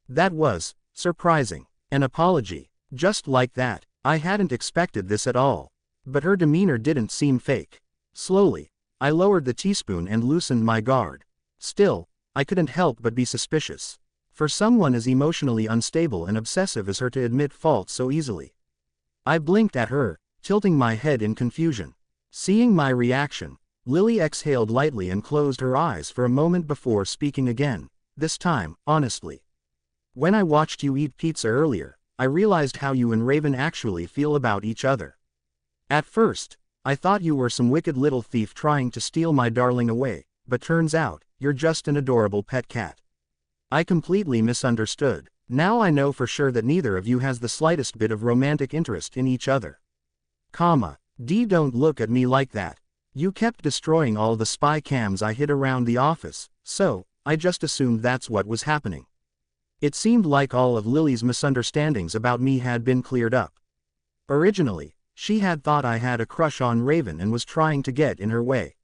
That was surprising. An apology, just like that. I hadn't expected this at all. But her demeanor didn't seem fake. Slowly, I lowered the teaspoon and loosened my guard. Still, I couldn't help but be suspicious. For someone as emotionally unstable and obsessive as her to admit fault so easily. I blinked at her, tilting my head in confusion. Seeing my reaction, Lily exhaled lightly and closed her eyes for a moment before speaking again, this time, honestly. When I watched you eat pizza earlier, I realized how you and Raven actually feel about each other. At first, I thought you were some wicked little thief trying to steal my darling away, but turns out, you're just an adorable pet cat. I completely misunderstood. Now I know for sure that neither of you has the slightest bit of romantic interest in each other. Don't look at me like that. You kept destroying all the spy cams I hid around the office, so I just assumed that's what was happening. It seemed like all of Lily's misunderstandings about me had been cleared up. Originally, She had thought I had a crush on Raven and was trying to get in her way.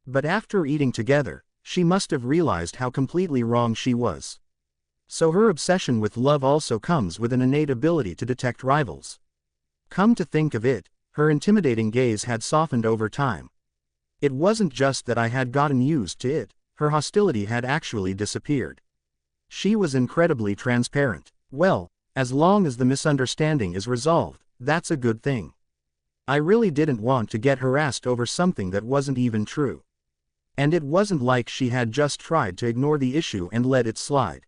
But after eating together, she must have realized how completely wrong she was. So her obsession with love also comes with an innate ability to detect rivals. Come to think of it, her intimidating gaze had softened over time. It wasn't just that I had gotten used to it, her hostility had actually disappeared. She was incredibly transparent. Well, as long as the misunderstanding is resolved, that's a good thing. I really didn't want to get harassed over something that wasn't even true. And it wasn't like she had just tried to ignore the issue and let it slide.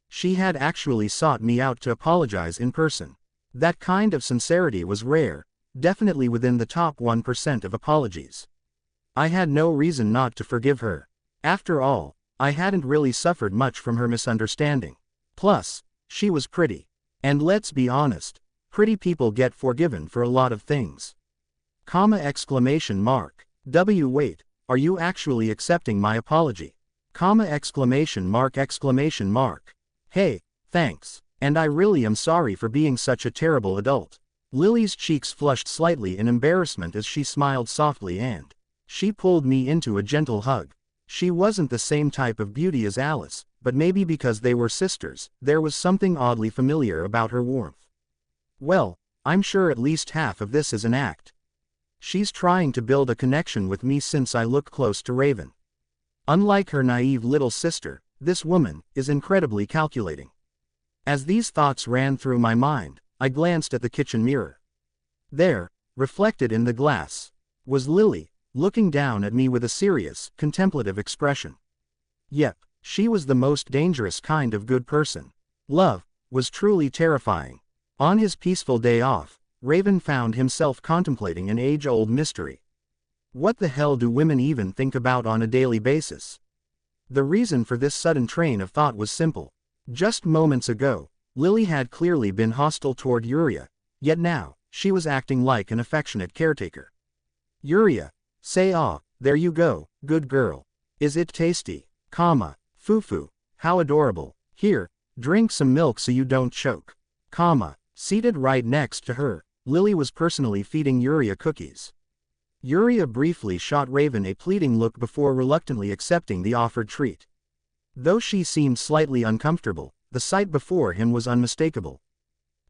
She had actually sought me out to apologize in person. That kind of sincerity was rare, definitely within the top 1% of apologies. I had no reason not to forgive her. After all, I hadn't really suffered much from her misunderstanding. Plus, she was pretty. And let's be honest, pretty people get forgiven for a lot of things. Exclamation mark. Wait, are you actually accepting my apology? Exclamation mark. Hey, thanks. And I really am sorry for being such a terrible adult. Lily's cheeks flushed slightly in embarrassment as she smiled softly and she pulled me into a gentle hug. She wasn't the same type of beauty as Alice, but maybe because they were sisters, there was something oddly familiar about her warmth. Well, I'm sure at least half of this is an act. She's trying to build a connection with me since I look close to Raven. Unlike her naive little sister, this woman is incredibly calculating. As these thoughts ran through my mind, I glanced at the kitchen mirror. There, reflected in the glass, was Lily, looking down at me with a serious, contemplative expression. Yep, she was the most dangerous kind of good person. Love was truly terrifying. On his peaceful day off, Raven found himself contemplating an age-old mystery. What the hell do women even think about on a daily basis? The reason for this sudden train of thought was simple. Just moments ago, Lily had clearly been hostile toward Yuria, yet now, she was acting like an affectionate caretaker. Yuria, say there you go, good girl. Is it tasty? Fufu, how adorable. Here, drink some milk so you don't choke. Seated right next to her, Lily was personally feeding Yuria cookies. Yuria briefly shot Raven a pleading look before reluctantly accepting the offered treat. Though she seemed slightly uncomfortable, the sight before him was unmistakable.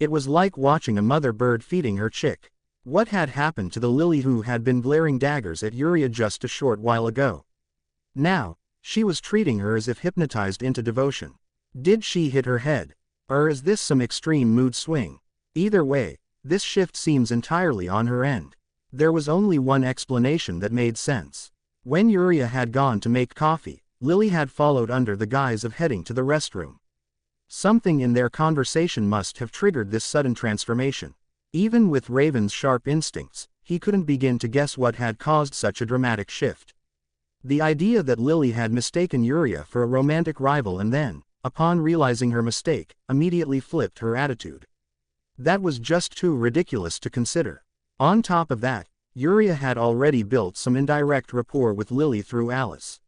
It was like watching a mother bird feeding her chick. What had happened to the Lily who had been glaring daggers at Yuria just a short while ago? Now, she was treating her as if hypnotized into devotion. Did she hit her head? Or is this some extreme mood swing? Either way, this shift seems entirely on her end. There was only one explanation that made sense. When Yuria had gone to make coffee, Lily had followed under the guise of heading to the restroom. Something in their conversation must have triggered this sudden transformation. Even with Raven's sharp instincts, he couldn't begin to guess what had caused such a dramatic shift. The idea that Lily had mistaken Yuria for a romantic rival and then, upon realizing her mistake, immediately flipped her attitude. That was just too ridiculous to consider. On top of that, Yuria had already built some indirect rapport with Lily through Alice.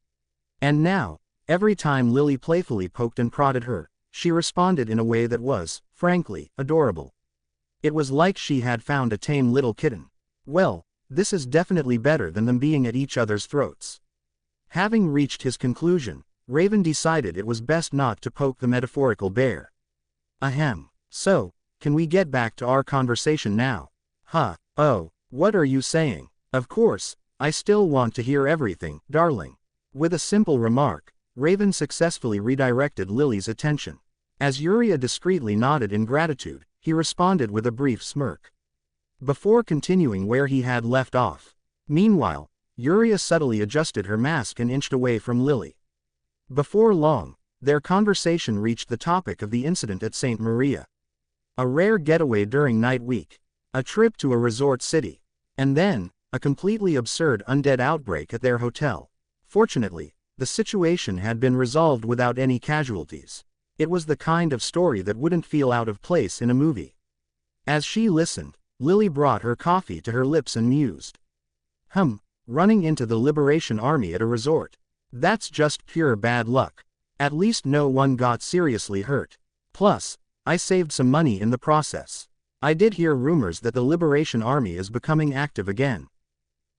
And now, every time Lily playfully poked and prodded her, she responded in a way that was, frankly, adorable. It was like she had found a tame little kitten. Well, this is definitely better than them being at each other's throats. Having reached his conclusion, Raven decided it was best not to poke the metaphorical bear. Ahem. So, can we get back to our conversation now? Oh, what are you saying? Of course, I still want to hear everything, darling. With a simple remark, Raven successfully redirected Lily's attention. As Yuria discreetly nodded in gratitude, he responded with a brief smirk. Before continuing where he had left off. Meanwhile, Yuria subtly adjusted her mask and inched away from Lily. Before long, their conversation reached the topic of the incident at St. Maria. A rare getaway during night week. A trip to a resort city. And then, a completely absurd undead outbreak at their hotel. Fortunately, the situation had been resolved without any casualties. It was the kind of story that wouldn't feel out of place in a movie. As she listened, Lily brought her coffee to her lips and mused. Running into the Liberation Army at a resort. That's just pure bad luck. At least no one got seriously hurt. Plus, I saved some money in the process. I did hear rumors that the Liberation Army is becoming active again.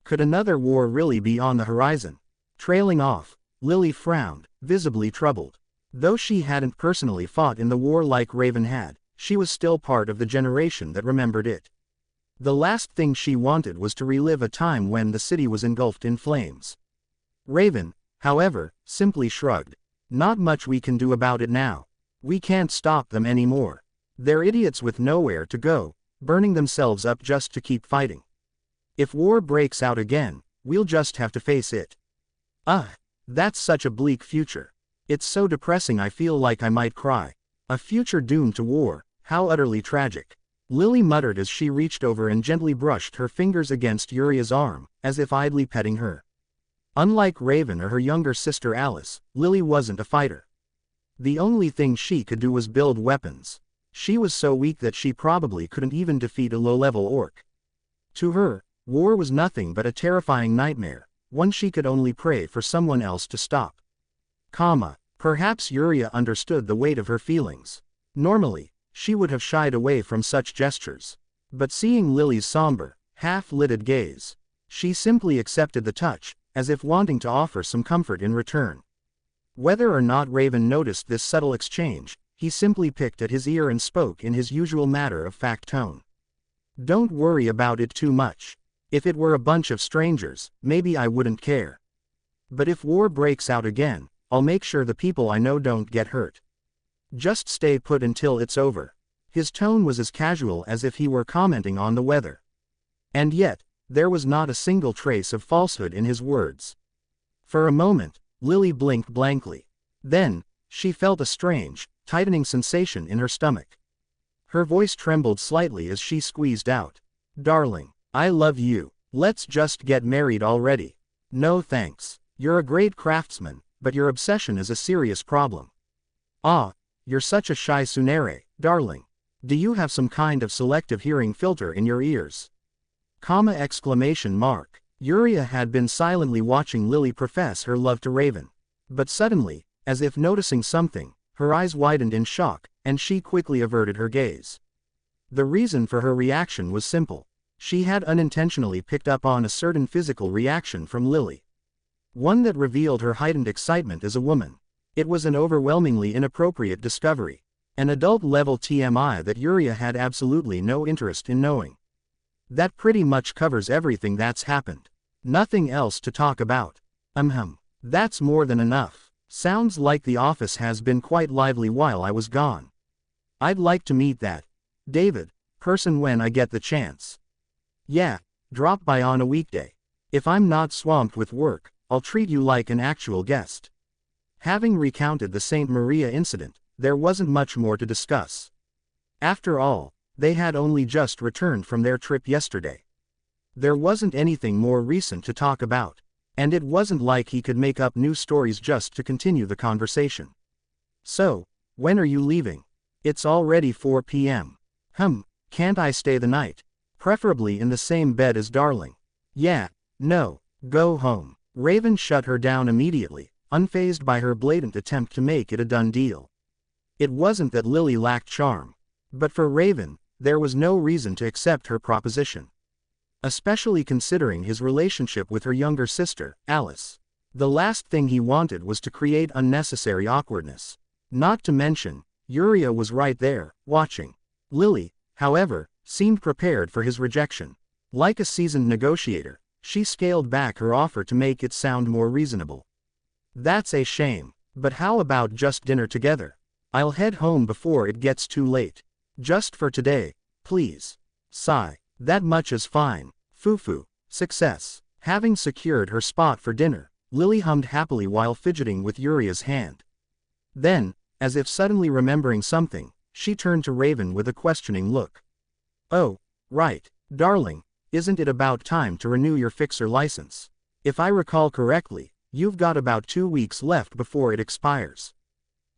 Could another war really be on the horizon? Trailing off, Lily frowned, visibly troubled. Though she hadn't personally fought in the war like Raven had, she was still part of the generation that remembered it. The last thing she wanted was to relive a time when the city was engulfed in flames. Raven, however, simply shrugged. Not much we can do about it now. We can't stop them anymore. They're idiots with nowhere to go, burning themselves up just to keep fighting. If war breaks out again, we'll just have to face it. That's such a bleak future. It's so depressing I feel like I might cry. A future doomed to war, how utterly tragic. Lily muttered as she reached over and gently brushed her fingers against Uria's arm, as if idly petting her. Unlike Raven or her younger sister Alice, Lily wasn't a fighter. The only thing she could do was build weapons. She was so weak that she probably couldn't even defeat a low-level orc. To her, war was nothing but a terrifying nightmare, one she could only pray for someone else to stop. Perhaps Uria understood the weight of her feelings. Normally, she would have shied away from such gestures. But seeing Lily's somber, half-lidded gaze, she simply accepted the touch, as if wanting to offer some comfort in return. Whether or not Raven noticed this subtle exchange, he simply picked at his ear and spoke in his usual matter-of-fact tone. Don't worry about it too much. If it were a bunch of strangers, maybe I wouldn't care. But if war breaks out again, I'll make sure the people I know don't get hurt. Just stay put until it's over. His tone was as casual as if he were commenting on the weather. And yet, there was not a single trace of falsehood in his words. For a moment, Lily blinked blankly. Then, she felt a strange, tightening sensation in her stomach. Her voice trembled slightly as she squeezed out, "Darling, I love you. Let's just get married already." "No thanks. You're a great craftsman, but your obsession is a serious problem." You're such a shy tsundere, darling. Do you have some kind of selective hearing filter in your ears?" Uria had been silently watching Lily profess her love to Raven. But suddenly, as if noticing something, her eyes widened in shock, and she quickly averted her gaze. The reason for her reaction was simple. She had unintentionally picked up on a certain physical reaction from Lily. One that revealed her heightened excitement as a woman. It was an overwhelmingly inappropriate discovery. An adult-level TMI that Uria had absolutely no interest in knowing. That pretty much covers everything that's happened. Nothing else to talk about. That's more than enough. Sounds like the office has been quite lively while I was gone. I'd like to meet that David person when I get the chance. Yeah, drop by on a weekday. If I'm not swamped with work, I'll treat you like an actual guest. Having recounted the St. Maria incident, there wasn't much more to discuss. After all, they had only just returned from their trip yesterday. There wasn't anything more recent to talk about, and it wasn't like he could make up new stories just to continue the conversation. "So, when are you leaving?" "It's already 4 p.m. Can't I stay the night? Preferably in the same bed as darling." "Yeah, no, go home." Raven shut her down immediately, unfazed by her blatant attempt to make it a done deal. It wasn't that Lily lacked charm. But for Raven, there was no reason to accept her proposition. Especially considering his relationship with her younger sister, Alice. The last thing he wanted was to create unnecessary awkwardness. Not to mention, Uria was right there, watching. Lily, however, seemed prepared for his rejection. Like a seasoned negotiator, she scaled back her offer to make it sound more reasonable. "That's a shame, but how about just dinner together? I'll head home before it gets too late. Just for today, please." Sigh. "That much is fine. Foo-foo. Success." Having secured her spot for dinner, Lily hummed happily while fidgeting with Uria's hand. Then, as if suddenly remembering something, she turned to Raven with a questioning look. "Oh, right, darling, isn't it about time to renew your fixer license? If I recall correctly, you've got about 2 weeks left before it expires."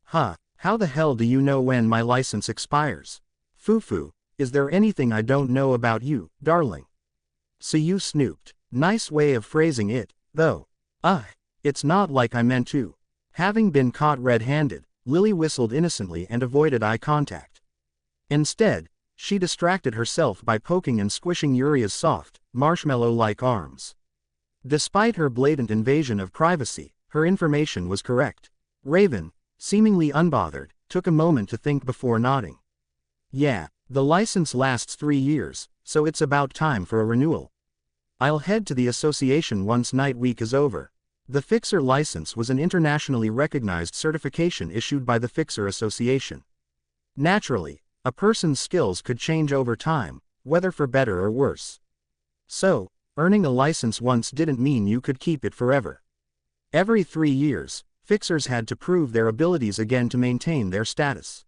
How the hell do you know when my license expires?" "Foo-foo, is there anything I don't know about you, darling?" "So you snooped. Nice way of phrasing it, though." It's not like I meant to." Having been caught red-handed, Lily whistled innocently and avoided eye contact. Instead, She distracted herself by poking and squishing Uria's soft, marshmallow-like arms. Despite her blatant invasion of privacy, her information was correct. Raven, seemingly unbothered, took a moment to think before nodding. Yeah, the license lasts 3 years, so it's about time for a renewal. I'll head to the association once Night Week is over. The Fixer license was an internationally recognized certification issued by the Fixer Association. Naturally, a person's skills could change over time, whether for better or worse. So, earning a license once didn't mean you could keep it forever. Every 3 years, Fixers had to prove their abilities again to maintain their status.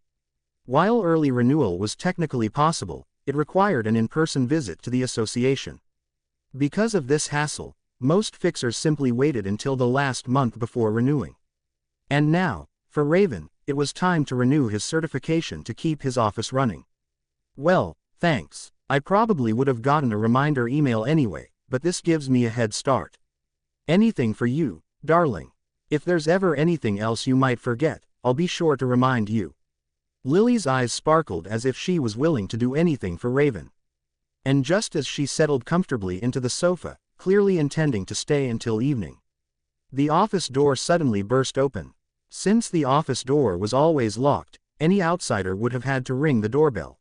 While early renewal was technically possible, it required an in-person visit to the association. Because of this hassle, most Fixers simply waited until the last month before renewing. And now, for Raven, it was time to renew his certification to keep his office running. Well, thanks. I probably would have gotten a reminder email anyway, but this gives me a head start. Anything for you, darling. If there's ever anything else you might forget, I'll be sure to remind you. Lily's eyes sparkled as if she was willing to do anything for Raven. And just as she settled comfortably into the sofa, clearly intending to stay until evening, the office door suddenly burst open. Since the office door was always locked, any outsider would have had to ring the doorbell.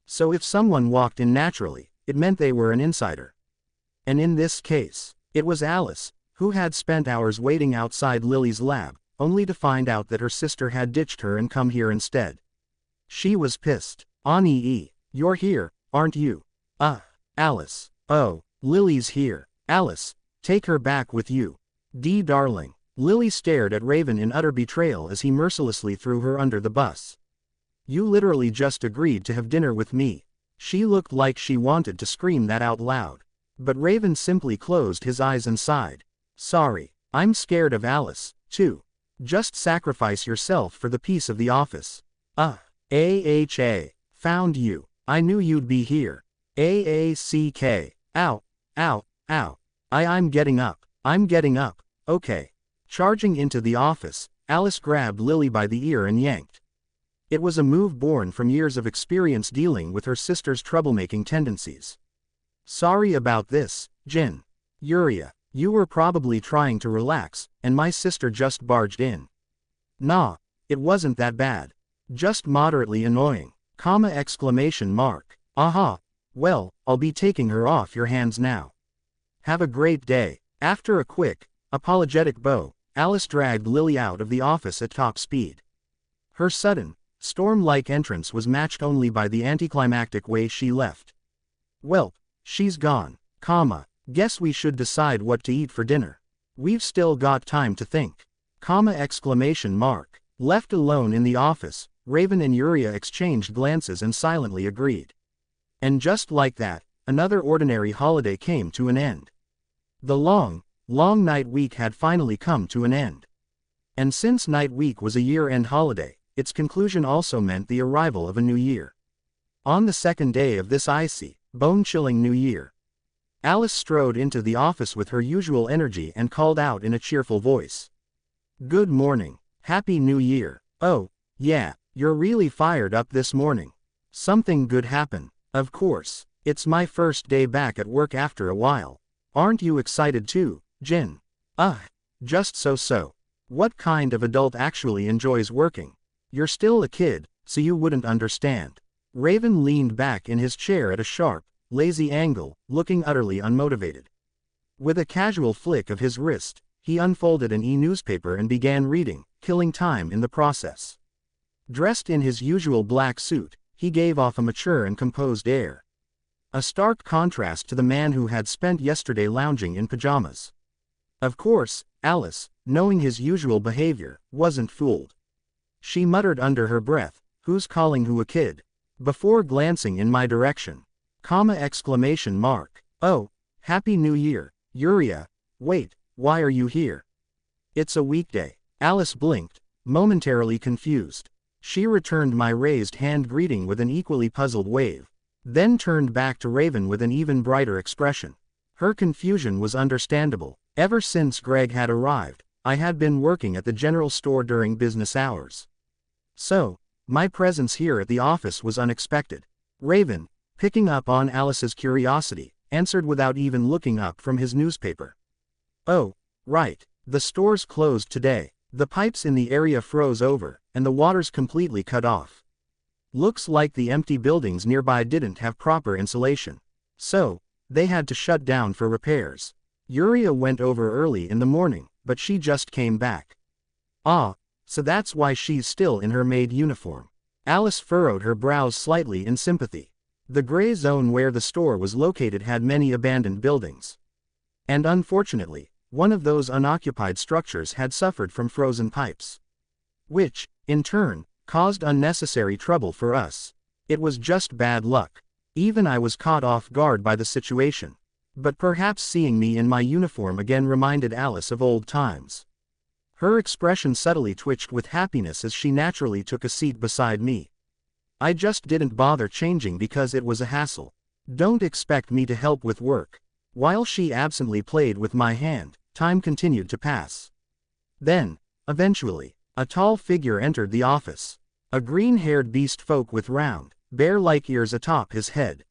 So if someone walked in naturally, it meant they were an insider. And in this case, it was Alice, who had spent hours waiting outside Lily's lab, only to find out that her sister had ditched her and come here instead. She was pissed. Ani, you're here, aren't you? Alice. Oh, Lily's here. Alice, take her back with you. Darling. Lily stared at Raven in utter betrayal as he mercilessly threw her under the bus. You literally just agreed to have dinner with me. She looked like she wanted to scream that out loud. But Raven simply closed his eyes and sighed. Sorry, I'm scared of Alice, too. Just sacrifice yourself for the peace of the office. Found you. I knew you'd be here. AACK. Ow. Ow. Ow. I'm getting up. I'm getting up. Okay. Charging into the office, Alice grabbed Lily by the ear and yanked. It was a move born from years of experience dealing with her sister's troublemaking tendencies. Sorry about this, Jin. Yuria, you were probably trying to relax, and my sister just barged in. Nah, it wasn't that bad. Just moderately annoying. Aha. Well, I'll be taking her off your hands now. Have a great day. After a quick, apologetic bow, Alice dragged Lily out of the office at top speed. Her sudden, storm-like entrance was matched only by the anticlimactic way she left. Well, she's gone, guess we should decide what to eat for dinner. We've still got time to think. Left alone in the office, Raven and Yuria exchanged glances and silently agreed. And just like that, another ordinary holiday came to an end. The long Night Week had finally come to an end. And since Night Week was a year-end holiday, its conclusion also meant the arrival of a new year. On the second day of this icy, bone-chilling new year, Alice strode into the office with her usual energy and called out in a cheerful voice. Good morning. Happy New Year. Oh, yeah, you're really fired up this morning. Something good happened. Of course, it's my first day back at work after a while. Aren't you excited too, Jin? Just so. What kind of adult actually enjoys working? You're still a kid, so you wouldn't understand. Raven leaned back in his chair at a sharp, lazy angle, looking utterly unmotivated. With a casual flick of his wrist, he unfolded an e-newspaper and began reading, killing time in the process. Dressed in his usual black suit, he gave off a mature and composed air. A stark contrast to the man who had spent yesterday lounging in pajamas. Of course, Alice, knowing his usual behavior, wasn't fooled. She muttered under her breath, "Who's calling who a kid?" before glancing in my direction. Oh, Happy New Year, Yuria. Wait, why are you here? It's a weekday. Alice blinked, momentarily confused. She returned my raised hand greeting with an equally puzzled wave, then turned back to Raven with an even brighter expression. Her confusion was understandable. Ever since Greg had arrived, I had been working at the general store during business hours. So, my presence here at the office was unexpected. Raven, picking up on Alice's curiosity, answered without even looking up from his newspaper. Oh, right, the store's closed today. The pipes in the area froze over, and the water's completely cut off. Looks like the empty buildings nearby didn't have proper insulation. So, they had to shut down for repairs. Yuria went over early in the morning, but she just came back. Ah, so that's why she's still in her maid uniform. Alice furrowed her brows slightly in sympathy. The gray zone where the store was located had many abandoned buildings. And unfortunately, one of those unoccupied structures had suffered from frozen pipes. Which, in turn, caused unnecessary trouble for us. It was just bad luck. Even I was caught off guard by the situation. But perhaps seeing me in my uniform again reminded Alice of old times. Her expression subtly twitched with happiness as she naturally took a seat beside me. I just didn't bother changing because it was a hassle. Don't expect me to help with work. While she absently played with my hand, time continued to pass. Then, eventually, a tall figure entered the office. A green-haired beast folk with round, bear-like ears atop his head.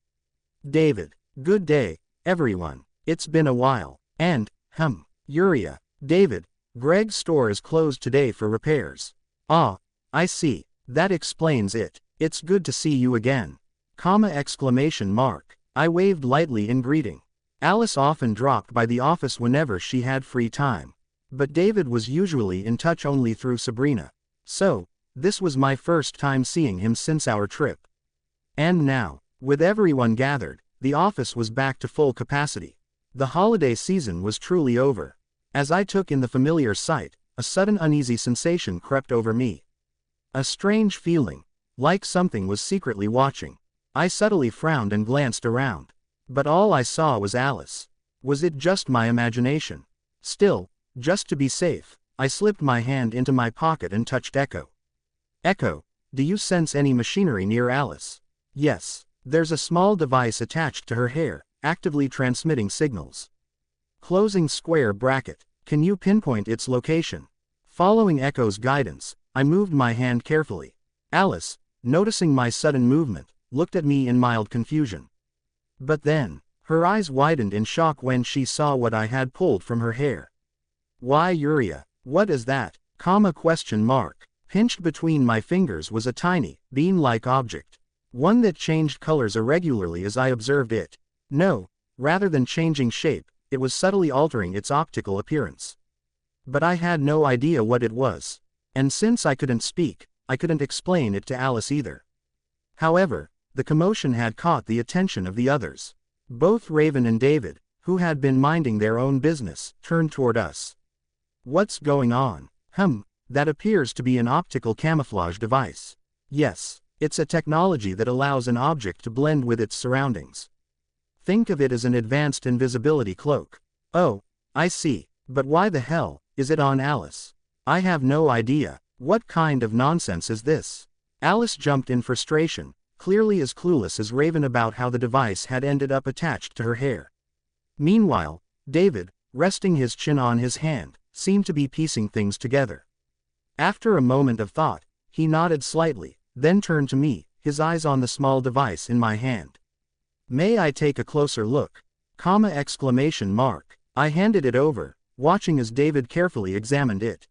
David. Good day, everyone. It's been a while. And, Yuria. David. Greg's store is closed today for repairs. Ah, I see. That explains it. It's good to see you again. Exclamation mark. I waved lightly in greeting. Alice often dropped by the office whenever she had free time. But David was usually in touch only through Sabrina. So, this was my first time seeing him since our trip. And now, with everyone gathered, the office was back to full capacity. The holiday season was truly over. As I took in the familiar sight, a sudden uneasy sensation crept over me. A strange feeling, like something was secretly watching. I subtly frowned and glanced around. But all I saw was Alice. Was it just my imagination? Still, just to be safe, I slipped my hand into my pocket and touched Echo. Echo, do you sense any machinery near Alice? Yes, there's a small device attached to her hair, actively transmitting signals. Closing square bracket. Can you pinpoint its location? Following Echo's guidance, I moved my hand carefully. Alice, noticing my sudden movement, looked at me in mild confusion. But then, her eyes widened in shock when she saw what I had pulled from her hair. Why, Yuria, what is that? Pinched between my fingers was a tiny, bean-like object. One that changed colors irregularly as I observed it. No, rather than changing shape, it was subtly altering its optical appearance. But I had no idea what it was. And since I couldn't speak, I couldn't explain it to Alice either. However, the commotion had caught the attention of the others. Both Raven and David, who had been minding their own business, turned toward us. What's going on? That appears to be an optical camouflage device. Yes, it's a technology that allows an object to blend with its surroundings. Think of it as an advanced invisibility cloak. Oh, I see, but why the hell is it on Alice? I have no idea. What kind of nonsense is this? Alice jumped in frustration, clearly as clueless as Raven about how the device had ended up attached to her hair. Meanwhile, David, resting his chin on his hand, seemed to be piecing things together. After a moment of thought, he nodded slightly, then turned to me, his eyes on the small device in my hand. May I take a closer look? Exclamation mark. I handed it over, watching as David carefully examined it.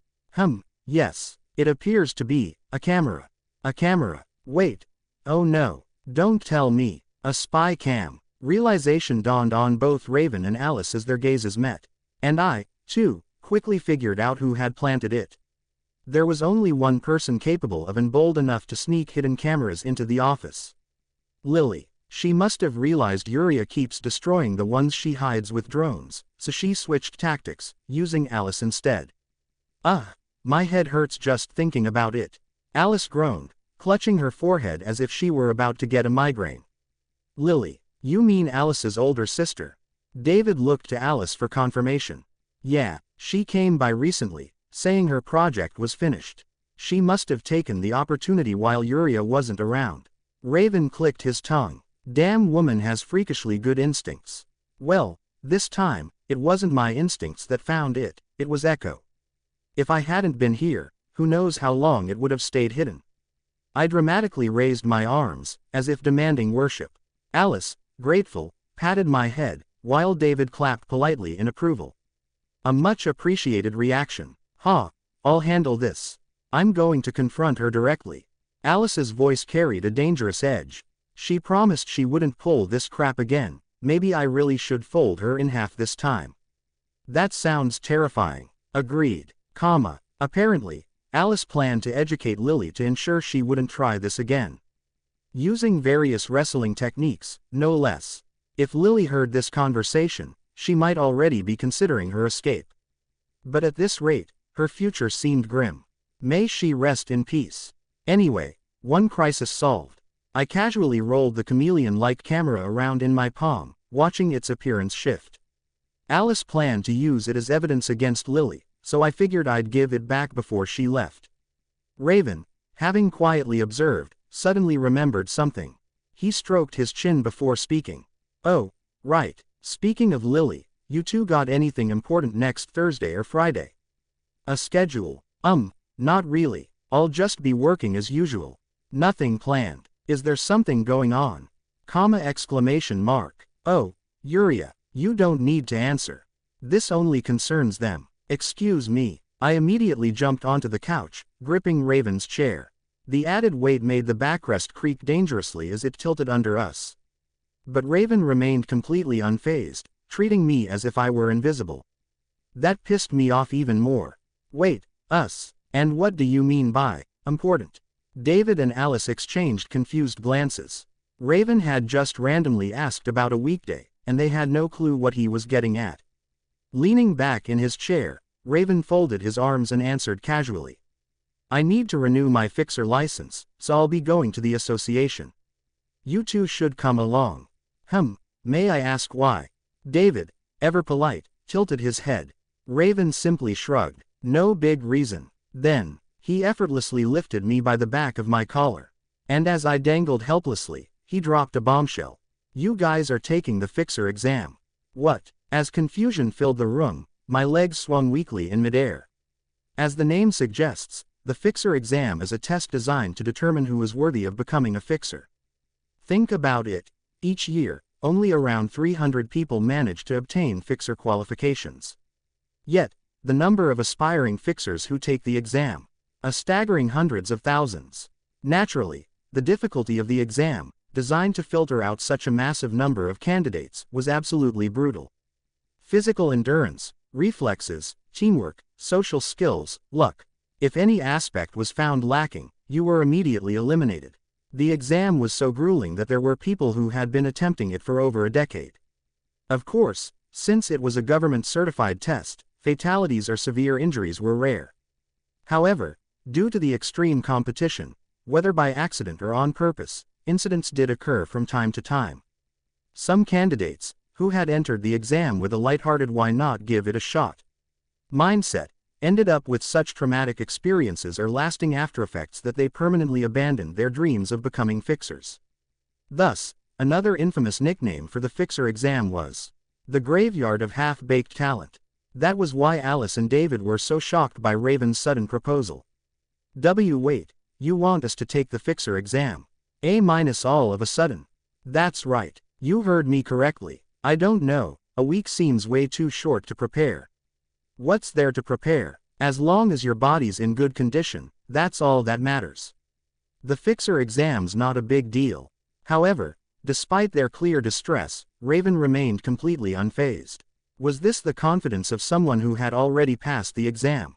Yes, it appears to be a camera. A camera. Wait. Oh no, don't tell me. A spy cam. Realization dawned on both Raven and Alice as their gazes met. And I, too, quickly figured out who had planted it. There was only one person capable of and bold enough to sneak hidden cameras into the office. Lily. She must have realized Yuria keeps destroying the ones she hides with drones, so she switched tactics, using Alice instead. My head hurts just thinking about it. Alice groaned, clutching her forehead as if she were about to get a migraine. Lily, you mean Alice's older sister? David looked to Alice for confirmation. Yeah, she came by recently, saying her project was finished. She must have taken the opportunity while Yuria wasn't around. Raven clicked his tongue. Damn woman has freakishly good instincts. Well, this time, it wasn't my instincts that found it, it was Echo. If I hadn't been here, who knows how long it would have stayed hidden. I dramatically raised my arms, as if demanding worship. Alice, grateful, patted my head, while David clapped politely in approval. A much appreciated reaction. I'll handle this. I'm going to confront her directly. Alice's voice carried a dangerous edge. She promised she wouldn't pull this crap again. Maybe I really should fold her in half this time. That sounds terrifying. Agreed. Apparently, Alice planned to educate Lily to ensure she wouldn't try this again. Using various wrestling techniques, no less. If Lily heard this conversation, she might already be considering her escape. But at this rate, her future seemed grim. May she rest in peace. Anyway, one crisis solved. I casually rolled the chameleon-like camera around in my palm, watching its appearance shift. Alice planned to use it as evidence against Lily, so I figured I'd give it back before she left. Raven, having quietly observed, suddenly remembered something. He stroked his chin before speaking. Oh, right, speaking of Lily, you two got anything important next Thursday or Friday? A schedule? Not really, I'll just be working as usual. Nothing planned. Is there something going on? Exclamation mark. Oh, Yuria, you don't need to answer. This only concerns them. Excuse me. I immediately jumped onto the couch, gripping Raven's chair. The added weight made the backrest creak dangerously as it tilted under us. But Raven remained completely unfazed, treating me as if I were invisible. That pissed me off even more. Wait, us? And what do you mean by important? David and Alice exchanged confused glances. Raven had just randomly asked about a weekday, and they had no clue what he was getting at. Leaning back in his chair, Raven folded his arms and answered casually. I need to renew my fixer license, so I'll be going to the association. You two should come along. May I ask why? David, ever polite, tilted his head. Raven simply shrugged. No big reason. Then, he effortlessly lifted me by the back of my collar. And as I dangled helplessly, he dropped a bombshell. You guys are taking the fixer exam. What? As confusion filled the room, my legs swung weakly in midair. As the name suggests, the fixer exam is a test designed to determine who is worthy of becoming a fixer. Think about it. Each year, only around 300 people manage to obtain fixer qualifications. Yet, the number of aspiring fixers who take the exam, a staggering hundreds of thousands. Naturally, the difficulty of the exam, designed to filter out such a massive number of candidates, was absolutely brutal. Physical endurance, reflexes, teamwork, social skills, luck. If any aspect was found lacking, you were immediately eliminated. The exam was so grueling that there were people who had been attempting it for over a decade. Of course, since it was a government-certified test, fatalities or severe injuries were rare. However, due to the extreme competition, whether by accident or on purpose, incidents did occur from time to time. Some candidates, who had entered the exam with a lighthearted "why not give it a shot" mindset, ended up with such traumatic experiences or lasting aftereffects that they permanently abandoned their dreams of becoming fixers. Thus, another infamous nickname for the fixer exam was the graveyard of half-baked talent. That was why Alice and David were so shocked by Raven's sudden proposal. Wait, you want us to take the fixer exam? All of a sudden. That's right, you heard me correctly. I don't know, a week seems way too short to prepare. What's there to prepare? As long as your body's in good condition, that's all that matters. The fixer exam's not a big deal. However, despite their clear distress, Raven remained completely unfazed. Was this the confidence of someone who had already passed the exam?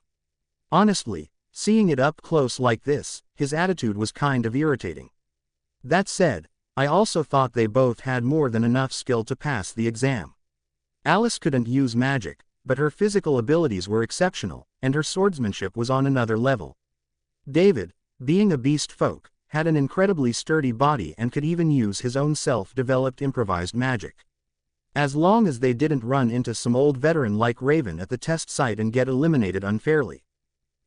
Honestly, seeing it up close like this, his attitude was kind of irritating. That said, I also thought they both had more than enough skill to pass the exam. Alice couldn't use magic, but her physical abilities were exceptional, and her swordsmanship was on another level. David, being a beast folk, had an incredibly sturdy body and could even use his own self-developed improvised magic. As long as they didn't run into some old veteran like Raven at the test site and get eliminated unfairly,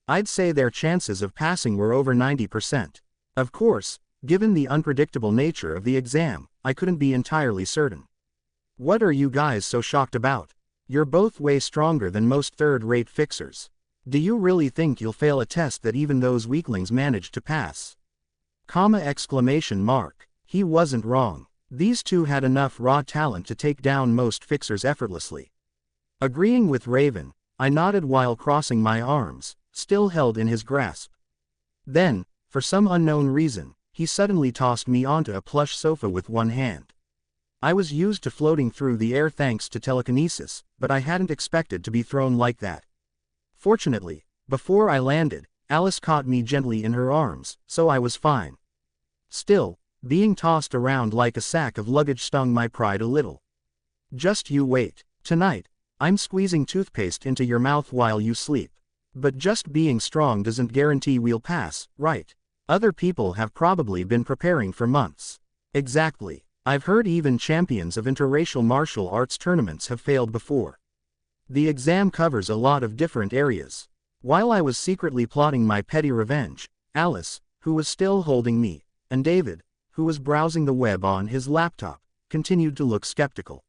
I'd say their chances of passing were over 90%. Of course, given the unpredictable nature of the exam, I couldn't be entirely certain. What are you guys so shocked about? You're both way stronger than most third-rate fixers. Do you really think you'll fail a test that even those weaklings managed to pass? Exclamation mark. He wasn't wrong. These two had enough raw talent to take down most fixers effortlessly. Agreeing with Raven, I nodded while crossing my arms, still held in his grasp. Then, for some unknown reason, he suddenly tossed me onto a plush sofa with one hand. I was used to floating through the air thanks to telekinesis, but I hadn't expected to be thrown like that. Fortunately, before I landed, Alice caught me gently in her arms, so I was fine. Still, being tossed around like a sack of luggage stung my pride a little. Just you wait. Tonight, I'm squeezing toothpaste into your mouth while you sleep. But just being strong doesn't guarantee we'll pass, right? Other people have probably been preparing for months. Exactly. I've heard even champions of interracial martial arts tournaments have failed before. The exam covers a lot of different areas. While I was secretly plotting my petty revenge, Alice, who was still holding me, and David, who was browsing the web on his laptop, continued to look skeptical.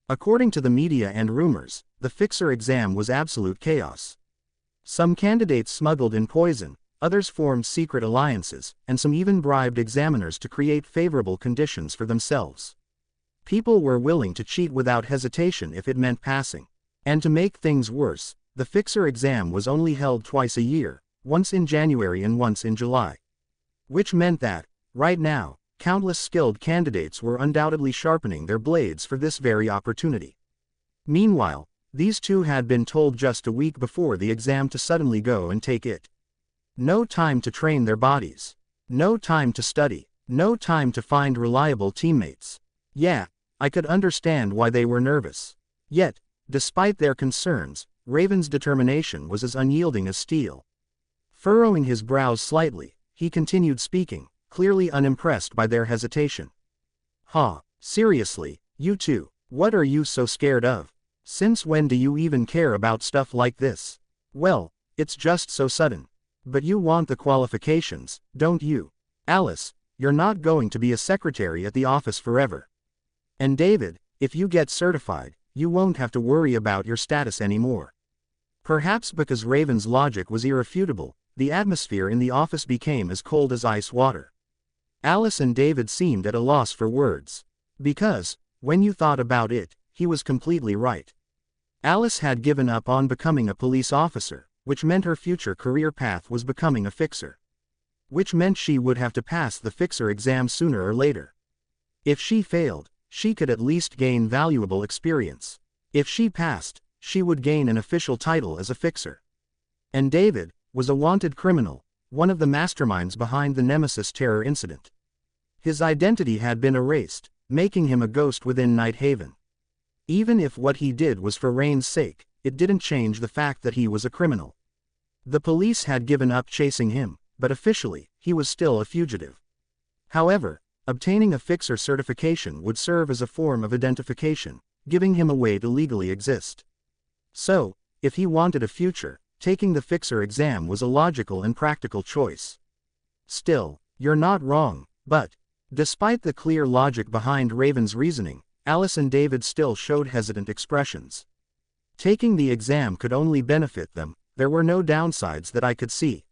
According to the media and rumors, the fixer exam was absolute chaos. Some candidates smuggled in poison, others formed secret alliances, and some even bribed examiners to create favorable conditions for themselves. People were willing to cheat without hesitation if it meant passing. And to make things worse, the fixer exam was only held twice a year, once in January and once in July. Which meant that, right now, countless skilled candidates were undoubtedly sharpening their blades for this very opportunity. Meanwhile, these two had been told just a week before the exam to suddenly go and take it. No time to train their bodies. No time to study. No time to find reliable teammates. Yeah, I could understand why they were nervous. Yet, despite their concerns, Raven's determination was as unyielding as steel. Furrowing his brows slightly, he continued speaking, clearly unimpressed by their hesitation. Seriously, you two, what are you so scared of? Since when do you even care about stuff like this? Well, it's just so sudden. But you want the qualifications, don't you? Alice, you're not going to be a secretary at the office forever. And David, if you get certified, you won't have to worry about your status anymore. Perhaps because Raven's logic was irrefutable, the atmosphere in the office became as cold as ice water. Alice and David seemed at a loss for words. Because, when you thought about it, he was completely right. Alice had given up on becoming a police officer, which meant her future career path was becoming a fixer. Which meant she would have to pass the fixer exam sooner or later. If she failed, she could at least gain valuable experience. If she passed, she would gain an official title as a fixer. And David was a wanted criminal, one of the masterminds behind the Nemesis terror incident. His identity had been erased, making him a ghost within Night Haven. Even if what he did was for Rain's sake, it didn't change the fact that he was a criminal. The police had given up chasing him, but officially, he was still a fugitive. However, obtaining a fixer certification would serve as a form of identification, giving him a way to legally exist. So, if he wanted a future, taking the fixer exam was a logical and practical choice. Still, you're not wrong, but, despite the clear logic behind Raven's reasoning, Alice and David still showed hesitant expressions. Taking the exam could only benefit them, there were no downsides that I could see.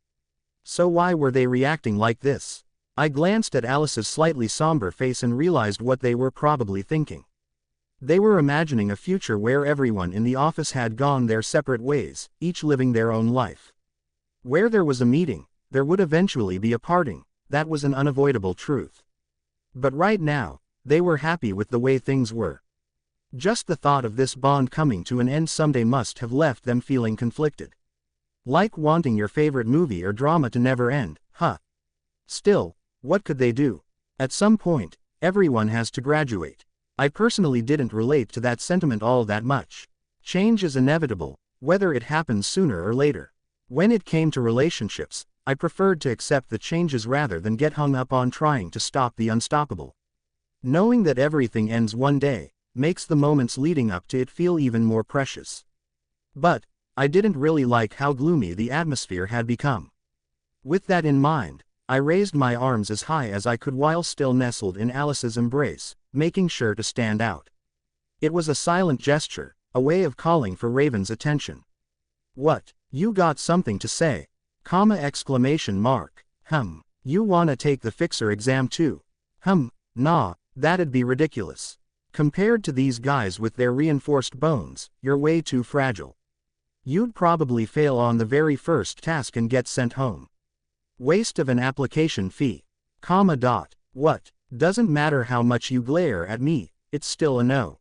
So why were they reacting like this? I glanced at Alice's slightly somber face and realized what they were probably thinking. They were imagining a future where everyone in the office had gone their separate ways, each living their own life. Where there was a meeting, there would eventually be a parting, that was an unavoidable truth. But right now, they were happy with the way things were. Just the thought of this bond coming to an end someday must have left them feeling conflicted. Like wanting your favorite movie or drama to never end, huh? Still, what could they do? At some point, everyone has to graduate. I personally didn't relate to that sentiment all that much. Change is inevitable, whether it happens sooner or later. When it came to relationships, I preferred to accept the changes rather than get hung up on trying to stop the unstoppable. Knowing that everything ends one day, makes the moments leading up to it feel even more precious. But, I didn't really like how gloomy the atmosphere had become. With that in mind, I raised my arms as high as I could while still nestled in Alice's embrace, making sure to stand out. It was a silent gesture, a way of calling for Raven's attention. What, you got something to say? Exclamation mark. You wanna take the fixer exam too? Nah, that'd be ridiculous. Compared to these guys with their reinforced bones, you're way too fragile. You'd probably fail on the very first task and get sent home. Waste of an application fee. What? Doesn't matter how much you glare at me, it's still a no.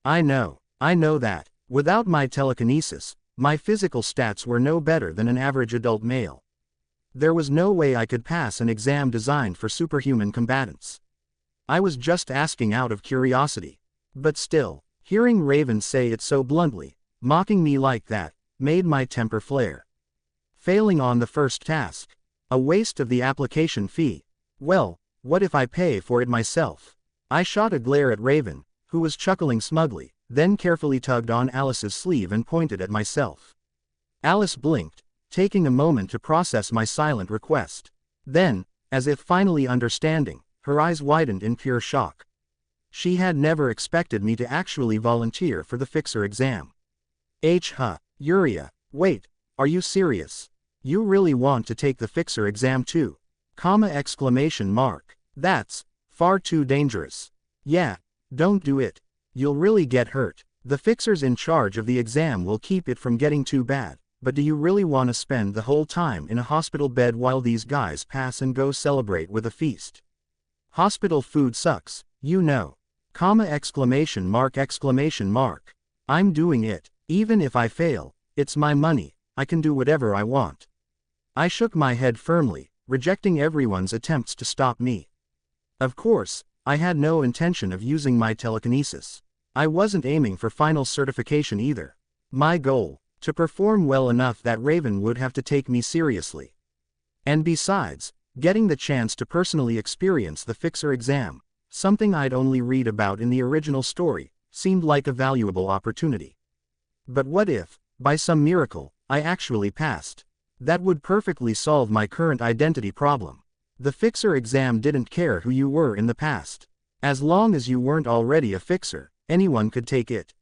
I know that. Without my telekinesis, my physical stats were no better than an average adult male. There was no way I could pass an exam designed for superhuman combatants. I was just asking out of curiosity. But still, hearing Raven say it so bluntly, mocking me like that, made my temper flare. Failing on the first task. A waste of the application fee. Well, what if I pay for it myself? I shot a glare at Raven, who was chuckling smugly, then carefully tugged on Alice's sleeve and pointed at myself. Alice blinked, taking a moment to process my silent request. Then, as if finally understanding, her eyes widened in pure shock. She had never expected me to actually volunteer for the fixer exam. Yuria, wait, are you serious? You really want to take the fixer exam too? That's far too dangerous. Yeah, don't do it. You'll really get hurt. The fixers in charge of the exam will keep it from getting too bad, but do you really want to spend the whole time in a hospital bed while these guys pass and go celebrate with a feast? Hospital food sucks, you know. I'm doing it. Even if I fail, it's my money, I can do whatever I want. I shook my head firmly, rejecting everyone's attempts to stop me. Of course, I had no intention of using my telekinesis. I wasn't aiming for final certification either. My goal, to perform well enough that Raven would have to take me seriously. And besides, getting the chance to personally experience the fixer exam, something I'd only read about in the original story, seemed like a valuable opportunity. But what if, by some miracle, I actually passed? That would perfectly solve my current identity problem. The fixer exam didn't care who you were in the past. As long as you weren't already a fixer, anyone could take it.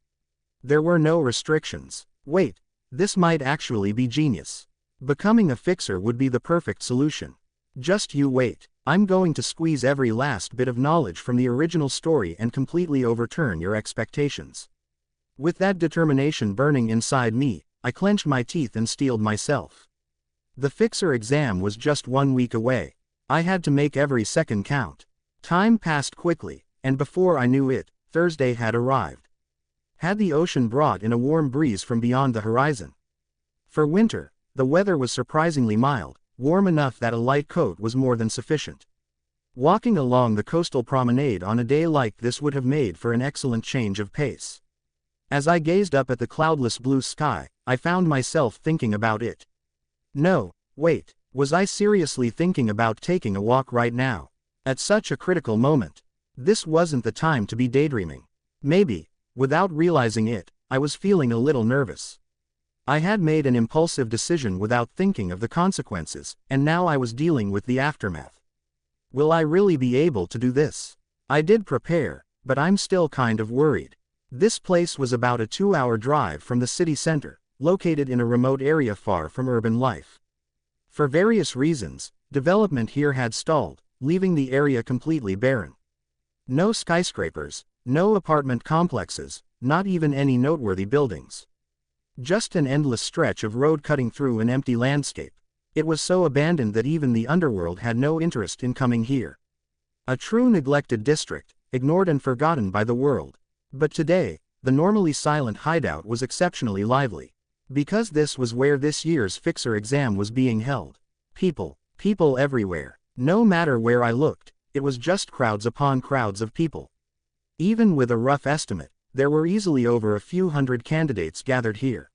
There were no restrictions. Wait, this might actually be genius. Becoming a fixer would be the perfect solution. Just you wait, I'm going to squeeze every last bit of knowledge from the original story and completely overturn your expectations. With that determination burning inside me, I clenched my teeth and steeled myself. The fixer exam was just 1 week away. I had to make every second count. Time passed quickly, and before I knew it, Thursday had arrived. Had the ocean brought in a warm breeze from beyond the horizon? For winter, the weather was surprisingly mild, warm enough that a light coat was more than sufficient. Walking along the coastal promenade on a day like this would have made for an excellent change of pace. As I gazed up at the cloudless blue sky, I found myself thinking about it. No, wait, was I seriously thinking about taking a walk right now? At such a critical moment. This wasn't the time to be daydreaming. Maybe, without realizing it, I was feeling a little nervous. I had made an impulsive decision without thinking of the consequences, and now I was dealing with the aftermath. Will I really be able to do this? I did prepare, but I'm still kind of worried. This place was about a 2-hour drive from the city center, located in a remote area far from urban life. For various reasons, development here had stalled, leaving the area completely barren. No skyscrapers, no apartment complexes, not even any noteworthy buildings. Just an endless stretch of road cutting through an empty landscape. It was so abandoned that even the underworld had no interest in coming here. A true neglected district, ignored and forgotten by the world. But today, the normally silent hideout was exceptionally lively. Because this was where this year's fixer exam was being held. People everywhere. No matter where I looked, it was just crowds upon crowds of people. Even with a rough estimate, there were easily over a few hundred candidates gathered here.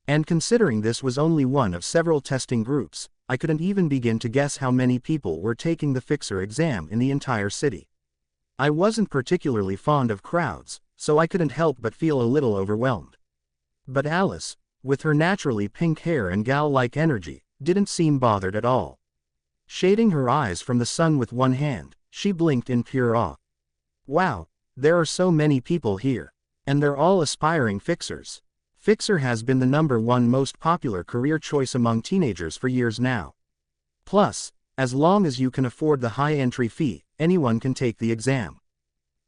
And considering this was only one of several testing groups, I couldn't even begin to guess how many people were taking the fixer exam in the entire city. I wasn't particularly fond of crowds, so I couldn't help but feel a little overwhelmed. But Alice, with her naturally pink hair and gal-like energy, didn't seem bothered at all. Shading her eyes from the sun with one hand, she blinked in pure awe. Wow, there are so many people here. And they're all aspiring fixers. Fixer has been the #1 most popular career choice among teenagers for years now. Plus, as long as you can afford the high entry fee, anyone can take the exam.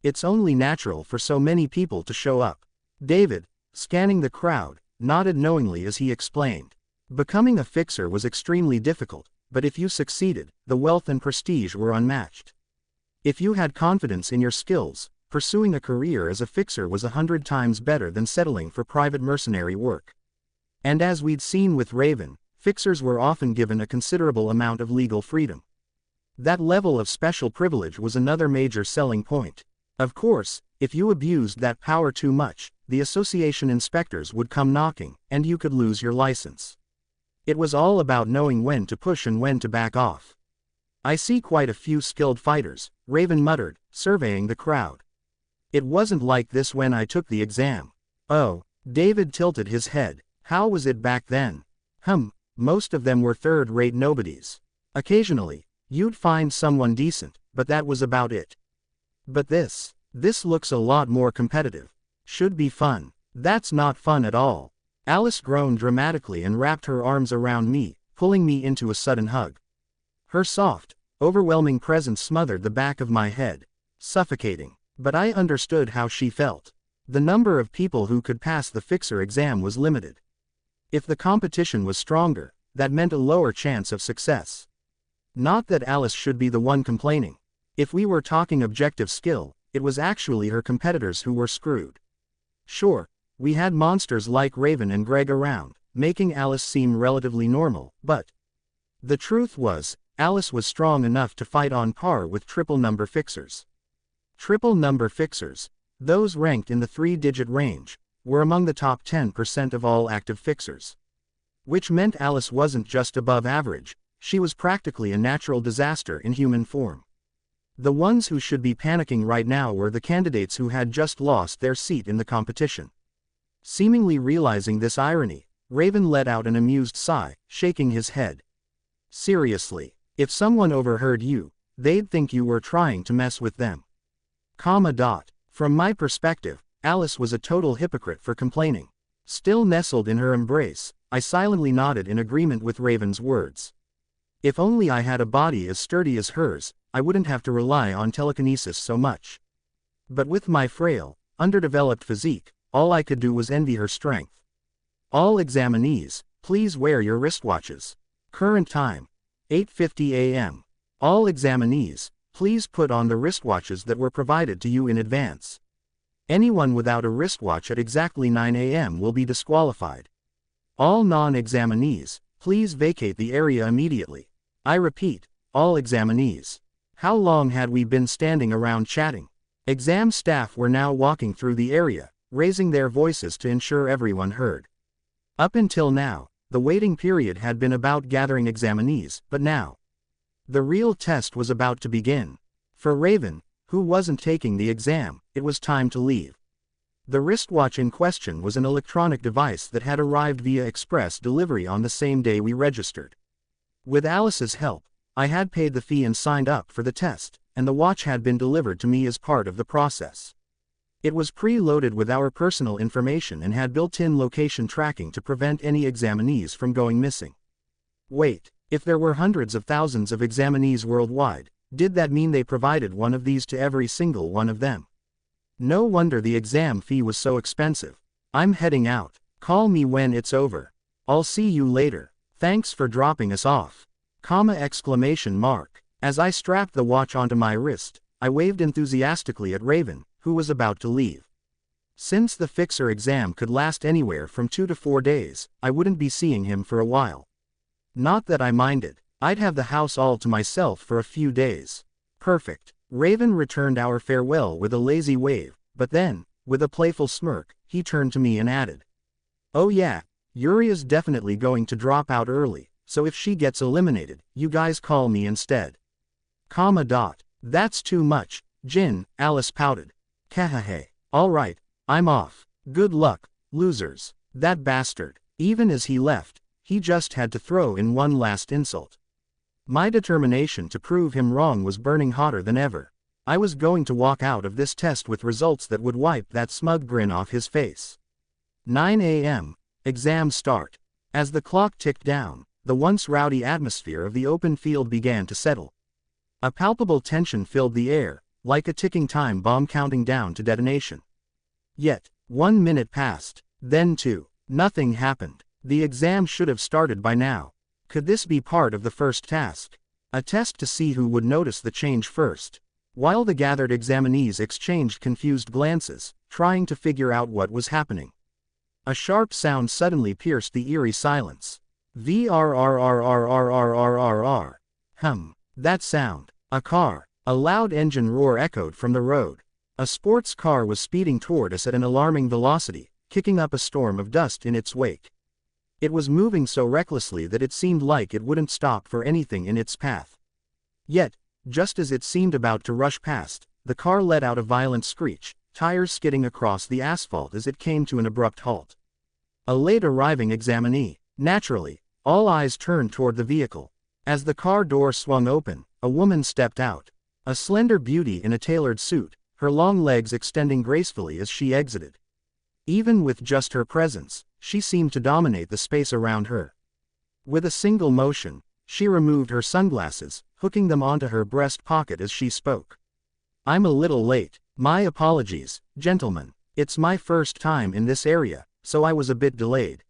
It's only natural for so many people to show up. David, scanning the crowd, nodded knowingly as he explained. Becoming a fixer was extremely difficult, but if you succeeded, the wealth and prestige were unmatched. If you had confidence in your skills, pursuing a career as a fixer was 100 times better than settling for private mercenary work. And as we'd seen with Raven, fixers were often given a considerable amount of legal freedom. That level of special privilege was another major selling point. Of course, if you abused that power too much, the association inspectors would come knocking, and you could lose your license. It was all about knowing when to push and when to back off. I see quite a few skilled fighters, Raven muttered, surveying the crowd. It wasn't like this when I took the exam. Oh, David tilted his head. How was it back then? Most of them were third-rate nobodies. Occasionally, you'd find someone decent, but that was about it. But this looks a lot more competitive. Should be fun. That's not fun at all. Alice groaned dramatically and wrapped her arms around me, pulling me into a sudden hug. Her soft, overwhelming presence smothered the back of my head, suffocating. But I understood how she felt. The number of people who could pass the fixer exam was limited. If the competition was stronger, that meant a lower chance of success. Not that Alice should be the one complaining. If we were talking objective skill, it was actually her competitors who were screwed. Sure, we had monsters like Raven and Greg around, making Alice seem relatively normal, but the truth was, Alice was strong enough to fight on par with triple-number fixers. Triple-number fixers, those ranked in the 3-digit range, were among the top 10% of all active fixers. Which meant Alice wasn't just above average, she was practically a natural disaster in human form. The ones who should be panicking right now were the candidates who had just lost their seat in the competition. Seemingly realizing this irony, Raven let out an amused sigh, shaking his head. Seriously, if someone overheard you, they'd think you were trying to mess with them. From my perspective, Alice was a total hypocrite for complaining. Still nestled in her embrace, I silently nodded in agreement with Raven's words. If only I had a body as sturdy as hers, I wouldn't have to rely on telekinesis so much. But with my frail, underdeveloped physique, all I could do was envy her strength. All examinees, please wear your wristwatches. Current time, 8:50 a.m. All examinees, please put on the wristwatches that were provided to you in advance. Anyone without a wristwatch at exactly 9 a.m. will be disqualified. All non-examinees, please vacate the area immediately. I repeat, all examinees. How long had we been standing around chatting? Exam staff were now walking through the area, raising their voices to ensure everyone heard. Up until now, the waiting period had been about gathering examinees, but now, the real test was about to begin. For Raven, who wasn't taking the exam, it was time to leave. The wristwatch in question was an electronic device that had arrived via express delivery on the same day we registered. With Alice's help, I had paid the fee and signed up for the test, and the watch had been delivered to me as part of the process. It was pre-loaded with our personal information and had built-in location tracking to prevent any examinees from going missing. Wait, if there were hundreds of thousands of examinees worldwide, did that mean they provided one of these to every single one of them? No wonder the exam fee was so expensive. I'm heading out. Call me when it's over. I'll see you later. Thanks for dropping us off. As I strapped the watch onto my wrist, I waved enthusiastically at Raven, who was about to leave. Since the fixer exam could last anywhere from 2 to 4 days, I wouldn't be seeing him for a while. Not that I minded. I'd have the house all to myself for a few days. Perfect. Raven returned our farewell with a lazy wave, but then, with a playful smirk, he turned to me and added, "Oh yeah, Yuria's definitely going to drop out early, so if she gets eliminated, you guys call me instead." That's too much, Jin, Alice pouted. Kahahe. Alright, I'm off. Good luck, losers. That bastard. Even as he left, he just had to throw in one last insult. My determination to prove him wrong was burning hotter than ever. I was going to walk out of this test with results that would wipe that smug grin off his face. 9 a.m. Exam start. As the clock ticked down, the once rowdy atmosphere of the open field began to settle. A palpable tension filled the air, like a ticking time bomb counting down to detonation. Yet, 1 minute passed, then 2. Nothing happened. The exam should have started by now. Could this be part of the first task? A test to see who would notice the change first. While the gathered examinees exchanged confused glances, trying to figure out what was happening, a sharp sound suddenly pierced the eerie silence. VRRRRRRRRRR. That sound. A car. A loud engine roar echoed from the road. A sports car was speeding toward us at an alarming velocity, kicking up a storm of dust in its wake. It was moving so recklessly that it seemed like it wouldn't stop for anything in its path. Yet, just as it seemed about to rush past, the car let out a violent screech, tires skidding across the asphalt as it came to an abrupt halt. A late-arriving examinee. Naturally, all eyes turned toward the vehicle. As the car door swung open, a woman stepped out. A slender beauty in a tailored suit, her long legs extending gracefully as she exited. Even with just her presence, she seemed to dominate the space around her. With a single motion, she removed her sunglasses, hooking them onto her breast pocket as she spoke. "I'm a little late. My apologies, gentlemen. It's my first time in this area, so I was a bit delayed.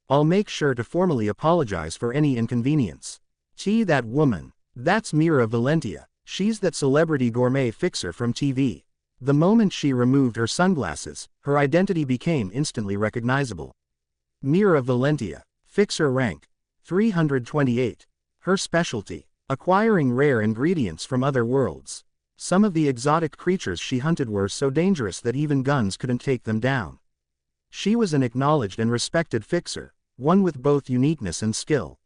I'll make sure to formally apologize for any inconvenience." That woman. That's Mira Valentia. She's that celebrity gourmet fixer from TV. The moment she removed her sunglasses, her identity became instantly recognizable. Mira Valentia. Fixer rank 328. Her specialty: acquiring rare ingredients from other worlds. Some of the exotic creatures she hunted were so dangerous that even guns couldn't take them down. She was an acknowledged and respected fixer, one with both uniqueness and skill.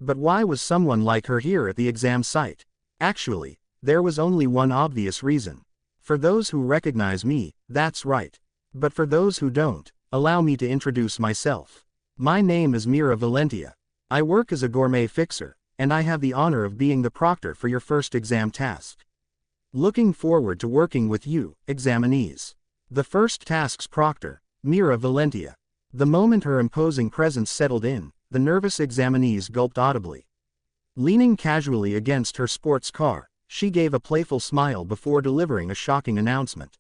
But why was someone like her here at the exam site? Actually, there was only one obvious reason. For those who recognize me, that's right. But for those who don't, allow me to introduce myself. My name is Mira Valentia. I work as a gourmet fixer, and I have the honor of being the proctor for your first exam task. Looking forward to working with you, examinees. The first task's proctor, Mira Valentia. The moment her imposing presence settled in, the nervous examinees gulped audibly. Leaning casually against her sports car, she gave a playful smile before delivering a shocking announcement.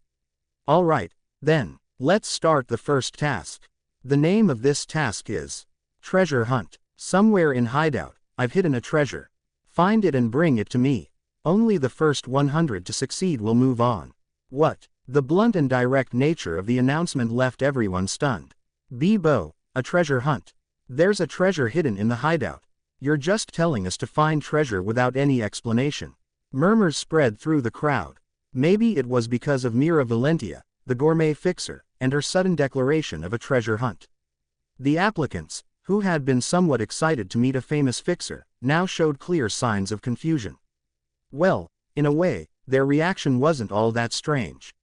"All right, then, let's start the first task. The name of this task is Treasure Hunt. Somewhere in Hideout, I've hidden a treasure. Find it and bring it to me. Only the first 100 to succeed will move on." What? The blunt and direct nature of the announcement left everyone stunned. "Bo, a treasure hunt. There's a treasure hidden in the hideout. You're just telling us to find treasure without any explanation." Murmurs spread through the crowd. Maybe it was because of Mira Valentia, the gourmet fixer, and her sudden declaration of a treasure hunt. The applicants, who had been somewhat excited to meet a famous fixer, now showed clear signs of confusion. Well, in a way, their reaction wasn't all that strange.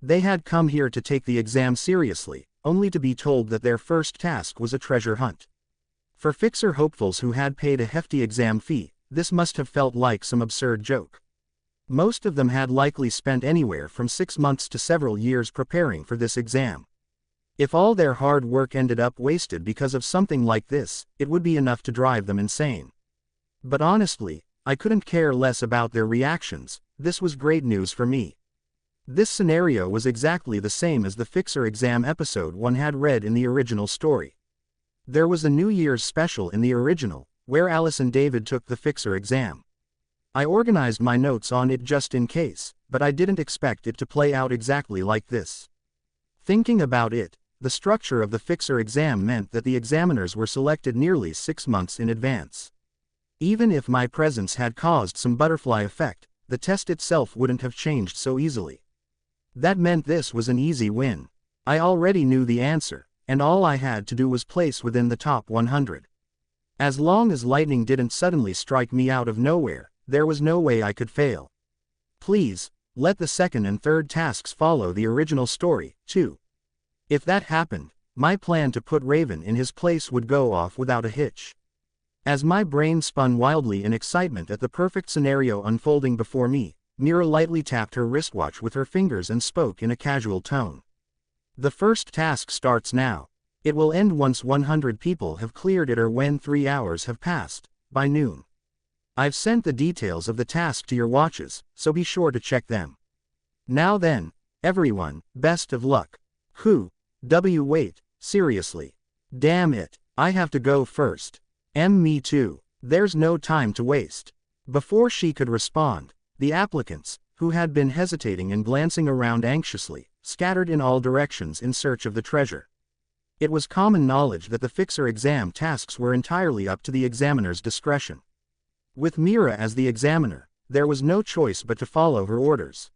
They had come here to take the exam seriously, only to be told that their first task was a treasure hunt. For fixer hopefuls who had paid a hefty exam fee, this must have felt like some absurd joke. Most of them had likely spent anywhere from 6 months to several years preparing for this exam. If all their hard work ended up wasted because of something like this, it would be enough to drive them insane. But honestly, I couldn't care less about their reactions. This was great news for me. This scenario was exactly the same as the fixer exam episode one had read in the original story. There was a New Year's special in the original, where Alice and David took the fixer exam. I organized my notes on it just in case, but I didn't expect it to play out exactly like this. Thinking about it, the structure of the fixer exam meant that the examiners were selected nearly 6 months in advance. Even if my presence had caused some butterfly effect, the test itself wouldn't have changed so easily. That meant this was an easy win. I already knew the answer, and all I had to do was place within the top 100. As long as lightning didn't suddenly strike me out of nowhere, there was no way I could fail. Please, let the second and third tasks follow the original story, too. If that happened, my plan to put Raven in his place would go off without a hitch. As my brain spun wildly in excitement at the perfect scenario unfolding before me, Mira lightly tapped her wristwatch with her fingers and spoke in a casual tone. "The first task starts now. It will end once 100 people have cleared it or when 3 hours have passed, by noon. I've sent the details of the task to your watches, so be sure to check them. Now then, everyone, best of luck. Wait, seriously. Damn it, I have to go first. Me too. There's no time to waste. Before she could respond, the applicants, who had been hesitating and glancing around anxiously, scattered in all directions in search of the treasure. It was common knowledge that the fixer exam tasks were entirely up to the examiner's discretion. With Mira as the examiner, there was no choice but to follow her orders.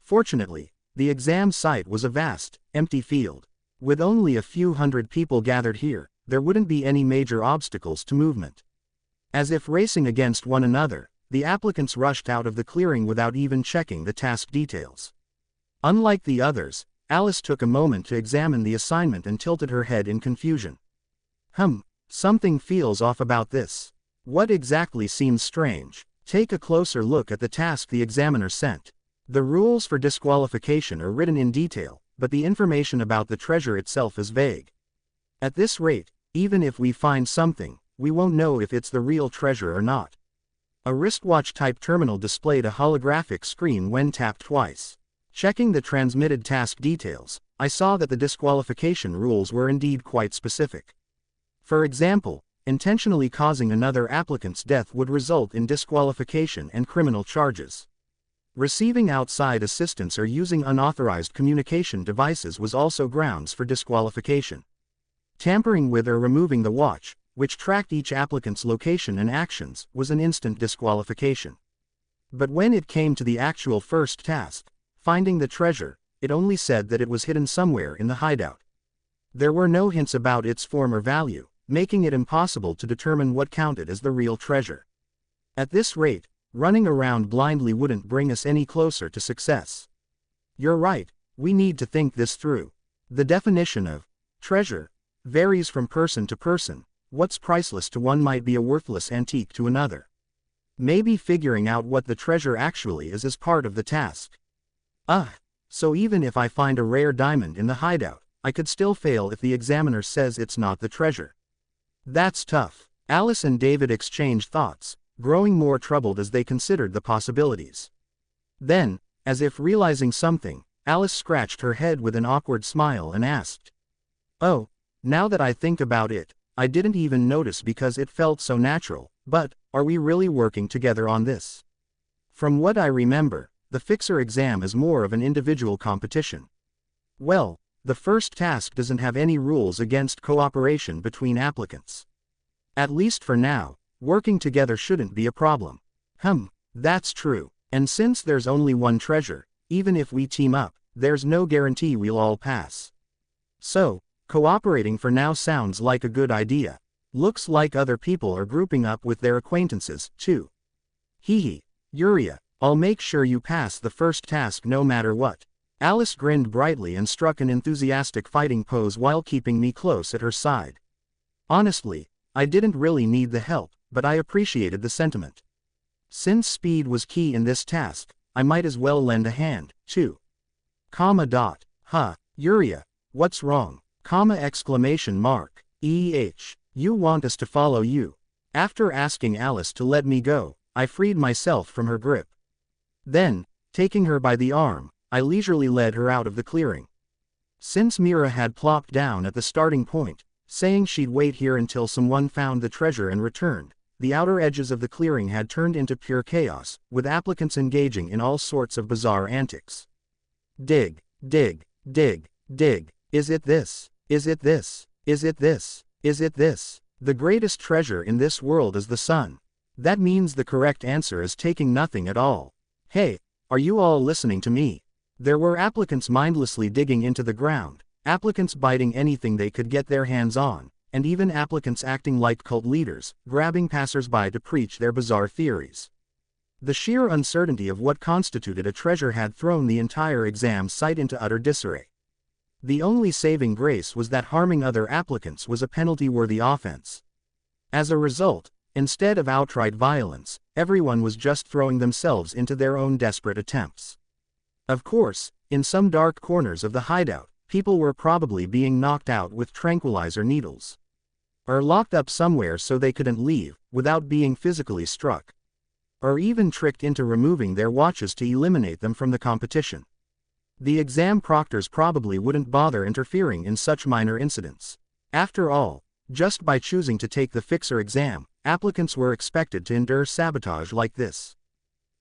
Fortunately, the exam site was a vast, empty field. With only a few hundred people gathered here, there wouldn't be any major obstacles to movement. As if racing against one another, the applicants rushed out of the clearing without even checking the task details. Unlike the others, Alice took a moment to examine the assignment and tilted her head in confusion. Something feels off about this. What exactly seems strange? Take a closer look at the task the examiner sent. The rules for disqualification are written in detail, but the information about the treasure itself is vague. At this rate, even if we find something, we won't know if it's the real treasure or not. A wristwatch-type terminal displayed a holographic screen when tapped twice. Checking the transmitted task details, I saw that the disqualification rules were indeed quite specific. For example, intentionally causing another applicant's death would result in disqualification and criminal charges. Receiving outside assistance or using unauthorized communication devices was also grounds for disqualification. Tampering with or removing the watch, which tracked each applicant's location and actions, was an instant disqualification. But when it came to the actual first task, finding the treasure, it only said that it was hidden somewhere in the hideout. There were no hints about its form or value, making it impossible to determine what counted as the real treasure. At this rate, running around blindly wouldn't bring us any closer to success. You're right, we need to think this through. The definition of treasure varies from person to person. What's priceless to one might be a worthless antique to another. Maybe figuring out what the treasure actually is part of the task. So even if I find a rare diamond in the hideout, I could still fail if the examiner says it's not the treasure. That's tough. Alice and David exchanged thoughts, growing more troubled as they considered the possibilities. Then, as if realizing something, Alice scratched her head with an awkward smile and asked, "Oh, now that I think about it, I didn't even notice because it felt so natural, but, are we really working together on this?" From what I remember, the fixer exam is more of an individual competition. Well, the first task doesn't have any rules against cooperation between applicants. At least for now, working together shouldn't be a problem. That's true. And since there's only one treasure, even if we team up, there's no guarantee we'll all pass. So, cooperating for now sounds like a good idea. Looks like other people are grouping up with their acquaintances, too. Yuria, I'll make sure you pass the first task no matter what. Alice grinned brightly and struck an enthusiastic fighting pose while keeping me close at her side. Honestly, I didn't really need the help, but I appreciated the sentiment. Since speed was key in this task, I might as well lend a hand, too. Yuria, what's wrong? You want us to follow you. After asking Alice to let me go, I freed myself from her grip. Then, taking her by the arm, I leisurely led her out of the clearing. Since Mira had plopped down at the starting point, saying she'd wait here until someone found the treasure and returned, the outer edges of the clearing had turned into pure chaos, with applicants engaging in all sorts of bizarre antics. Dig. Is it this? Is it this? Is it this? Is it this? The greatest treasure in this world is the sun. That means the correct answer is taking nothing at all. Hey, are you all listening to me? There were applicants mindlessly digging into the ground, applicants biting anything they could get their hands on, and even applicants acting like cult leaders, grabbing passers-by to preach their bizarre theories. The sheer uncertainty of what constituted a treasure had thrown the entire exam site into utter disarray. The only saving grace was that harming other applicants was a penalty-worthy offense. As a result, instead of outright violence, everyone was just throwing themselves into their own desperate attempts. Of course, in some dark corners of the hideout, People were probably being knocked out with tranquilizer needles. Or locked up somewhere so they couldn't leave, without being physically struck. Or even tricked into removing their watches to eliminate them from the competition. The exam proctors probably wouldn't bother interfering in such minor incidents. After all, just by choosing to take the fixer exam, applicants were expected to endure sabotage like this.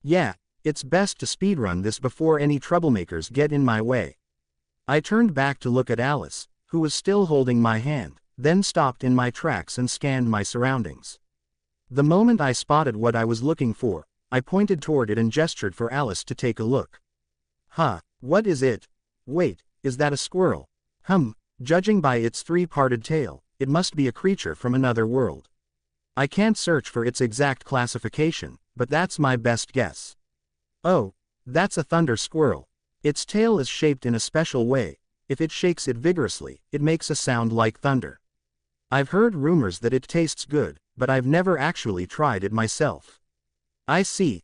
Yeah, it's best to speedrun this before any troublemakers get in my way. I turned back to look at Alice, who was still holding my hand, then stopped in my tracks and scanned my surroundings. The moment I spotted what I was looking for, I pointed toward it and gestured for Alice to take a look. Huh, what is it? Wait, is that a squirrel? Judging by its three-parted tail, it must be a creature from another world. I can't search for its exact classification, but that's my best guess. Oh, that's a thunder squirrel. Its tail is shaped in a special way. If it shakes it vigorously, it makes a sound like thunder. I've heard rumors that it tastes good, but I've never actually tried it myself. I see.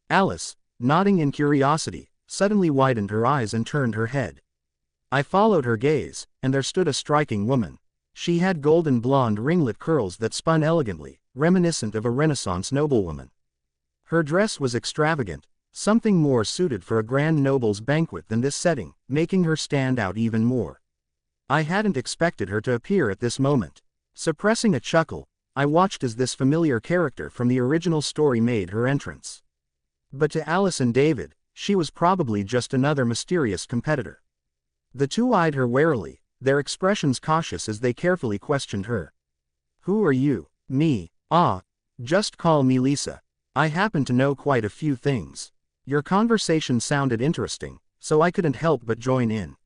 Alice, nodding in curiosity, suddenly widened her eyes and turned her head. I followed her gaze, and there stood a striking woman. She had golden blonde ringlet curls that spun elegantly, reminiscent of a Renaissance noblewoman. Her dress was extravagant, something more suited for a grand noble's banquet than this setting, making her stand out even more. I hadn't expected her to appear at this moment. Suppressing a chuckle, I watched as this familiar character from the original story made her entrance. But to Alice and David, she was probably just another mysterious competitor. The two eyed her warily, their expressions cautious as they carefully questioned her. Who are you? Me. Just call me Lisa. I happen to know quite a few things. Your conversation sounded interesting, so I couldn't help but join in.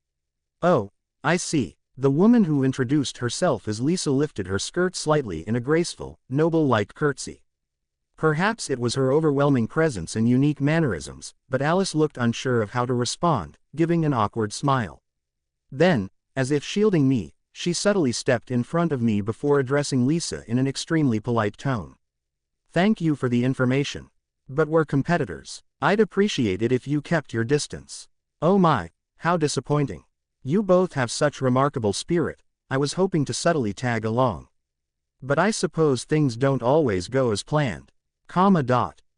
Oh, I see. The woman who introduced herself as Lisa lifted her skirt slightly in a graceful, noble-like curtsy. Perhaps it was her overwhelming presence and unique mannerisms, but Alice looked unsure of how to respond, giving an awkward smile. Then, as if shielding me, she subtly stepped in front of me before addressing Lisa in an extremely polite tone. Thank you for the information. But we're competitors. I'd appreciate it if you kept your distance. Oh my, how disappointing. You both have such remarkable spirit. I was hoping to subtly tag along. But I suppose things don't always go as planned.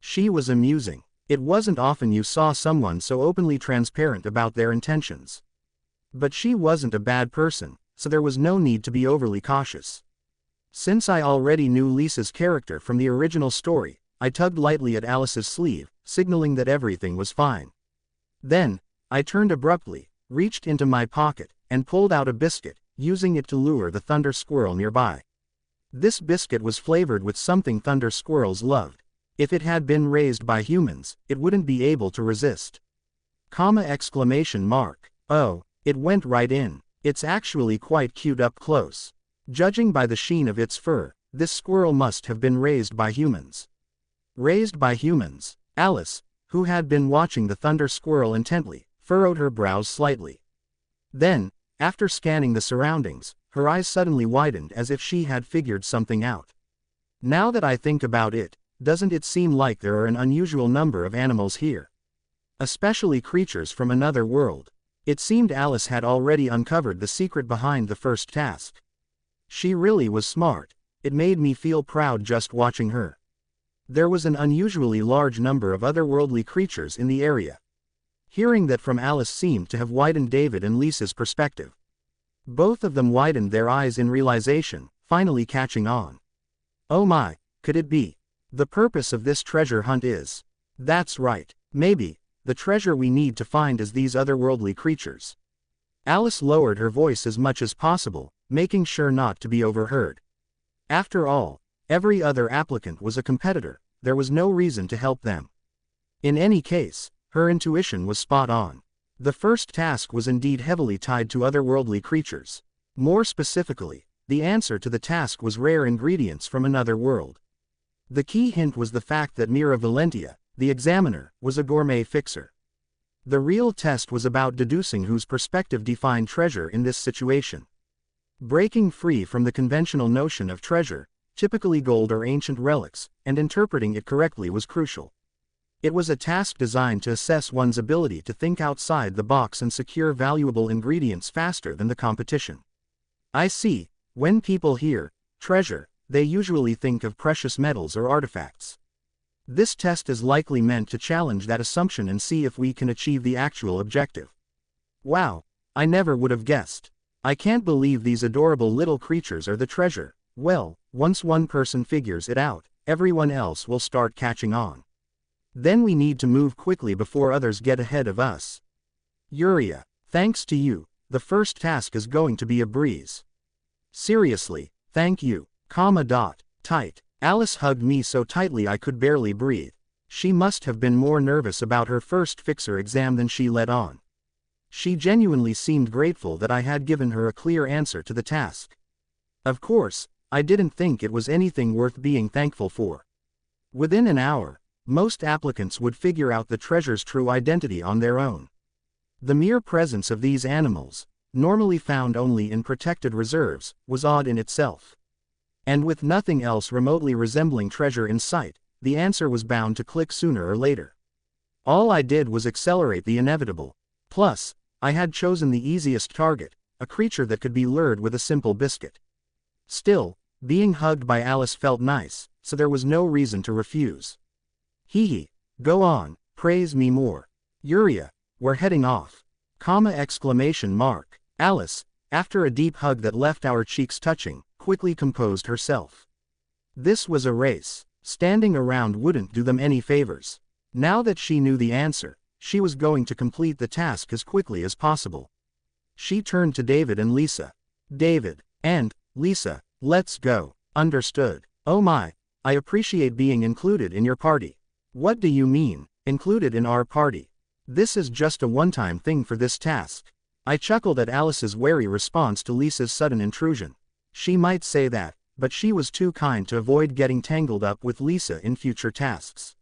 She was amusing. It wasn't often you saw someone so openly transparent about their intentions. But she wasn't a bad person, so there was no need to be overly cautious. Since I already knew Lisa's character from the original story, I tugged lightly at Alice's sleeve, signaling that everything was fine. Then, I turned abruptly, reached into my pocket, and pulled out a biscuit, using it to lure the thunder squirrel nearby. This biscuit was flavored with something thunder squirrels loved. If it had been raised by humans, it wouldn't be able to resist. Oh, it went right in. It's actually quite cute up close. Judging by the sheen of its fur, this squirrel must have been raised by humans. Raised by humans. Alice, who had been watching the thunder squirrel intently, furrowed her brows slightly. Then, after scanning the surroundings, her eyes suddenly widened as if she had figured something out. Now that I think about it, doesn't it seem like there are an unusual number of animals here? Especially creatures from another world. It seemed Alice had already uncovered the secret behind the first task. She really was smart. It made me feel proud just watching her. There was an unusually large number of otherworldly creatures in the area. Hearing that from Alice seemed to have widened David and Lisa's perspective. Both of them widened their eyes in realization, finally catching on. Oh my, could it be? The purpose of this treasure hunt is. That's right, maybe, the treasure we need to find is these otherworldly creatures. Alice lowered her voice as much as possible, making sure not to be overheard. After all, every other applicant was a competitor, there was no reason to help them. In any case, her intuition was spot on. The first task was indeed heavily tied to otherworldly creatures. More specifically, the answer to the task was rare ingredients from another world. The key hint was the fact that Mira Valentia, the examiner, was a gourmet fixer. The real test was about deducing whose perspective defined treasure in this situation. Breaking free from the conventional notion of treasure, typically gold or ancient relics, and interpreting it correctly was crucial. It was a task designed to assess one's ability to think outside the box and secure valuable ingredients faster than the competition. I see, when people hear treasure, they usually think of precious metals or artifacts. This test is likely meant to challenge that assumption and see if we can achieve the actual objective. Wow, I never would have guessed. I can't believe these adorable little creatures are the treasure. Well, once one person figures it out, everyone else will start catching on. Then we need to move quickly before others get ahead of us. Yuria, thanks to you, the first task is going to be a breeze. Seriously, thank you, tight. Alice hugged me so tightly I could barely breathe. She must have been more nervous about her first fixer exam than she let on. She genuinely seemed grateful that I had given her a clear answer to the task. Of course, I didn't think it was anything worth being thankful for. Within an hour, most applicants would figure out the treasure's true identity on their own. The mere presence of these animals, normally found only in protected reserves, was odd in itself. And with nothing else remotely resembling treasure in sight, the answer was bound to click sooner or later. All I did was accelerate the inevitable. Plus, I had chosen the easiest target, a creature that could be lured with a simple biscuit. Still, being hugged by Alice felt nice, so there was no reason to refuse. Hee, go on, praise me more. Yuria, we're heading off. Exclamation mark. Alice, after a deep hug that left our cheeks touching, quickly composed herself. This was a race. Standing around wouldn't do them any favors. Now that she knew the answer, she was going to complete the task as quickly as possible. She turned to David and Lisa. David and Lisa, let's go. Understood. Oh my, I appreciate being included in your party. What do you mean, included in our party? This is just a one-time thing for this task. I chuckled at Alice's wary response to Lisa's sudden intrusion. She might say that, but she was too kind to avoid getting tangled up with Lisa in future tasks.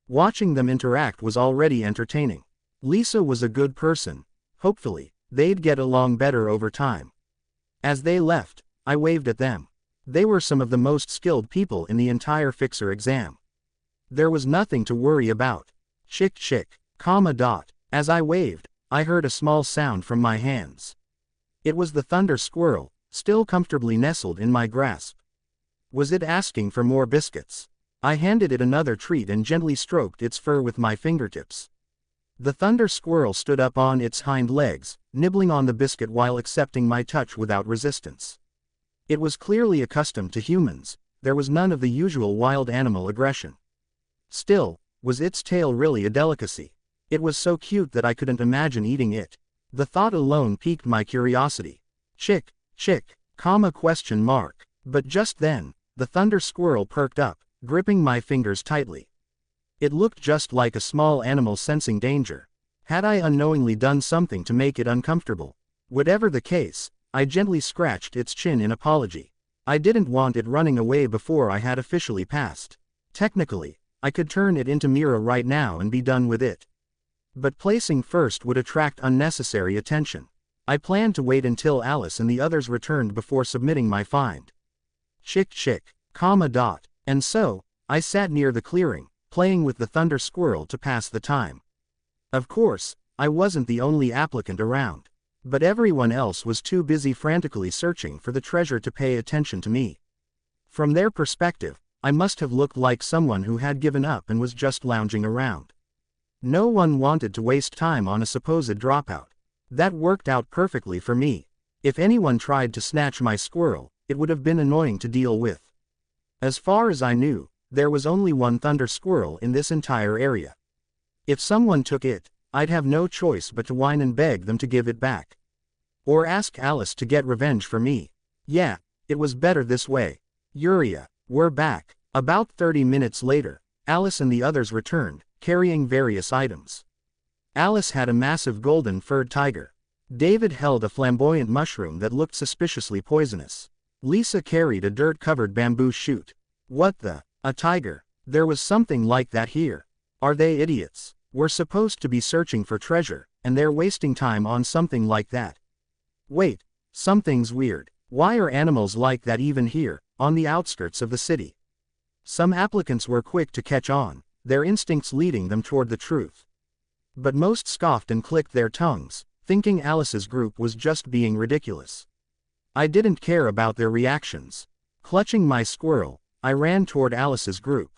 Watching them interact was already entertaining. Lisa was a good person. Hopefully, they'd get along better over time. As they left, I waved at them. They were some of the most skilled people in the entire fixer exam. There was nothing to worry about. Chick, As I waved, I heard a small sound from my hands. It was the thunder squirrel, still comfortably nestled in my grasp. Was it asking for more biscuits? I handed it another treat and gently stroked its fur with my fingertips. The thunder squirrel stood up on its hind legs, nibbling on the biscuit while accepting my touch without resistance. It was clearly accustomed to humans. There was none of the usual wild animal aggression. Still, was its tail really a delicacy? It was so cute that I couldn't imagine eating it. The thought alone piqued my curiosity. Chick, question mark. But just then, the thunder squirrel perked up, gripping my fingers tightly. It looked just like a small animal sensing danger. Had I unknowingly done something to make it uncomfortable? Whatever the case, I gently scratched its chin in apology. I didn't want it running away before I had officially passed. Technically, I could turn it into Mira right now and be done with it. But placing first would attract unnecessary attention. I planned to wait until Alice and the others returned before submitting my find. And so, I sat near the clearing, playing with the thunder squirrel to pass the time. Of course, I wasn't the only applicant around. But everyone else was too busy frantically searching for the treasure to pay attention to me. From their perspective, I must have looked like someone who had given up and was just lounging around. No one wanted to waste time on a supposed dropout. That worked out perfectly for me. If anyone tried to snatch my squirrel, it would have been annoying to deal with. As far as I knew, there was only one thunder squirrel in this entire area. If someone took it, I'd have no choice but to whine and beg them to give it back. Or ask Alice to get revenge for me. Yeah, it was better this way. Yuria, we're back. About 30 minutes later, Alice and the others returned, carrying various items. Alice had a massive golden furred tiger. David held a flamboyant mushroom that looked suspiciously poisonous. Lisa carried a dirt-covered bamboo shoot. What the? A tiger? There was something like that here. Are they idiots? We're supposed to be searching for treasure, and they're wasting time on something like that. Wait, something's weird. Why are animals like that even here, on the outskirts of the city? Some applicants were quick to catch on, their instincts leading them toward the truth. But most scoffed and clicked their tongues, thinking Alice's group was just being ridiculous. I didn't care about their reactions. Clutching my squirrel, I ran toward Alice's group.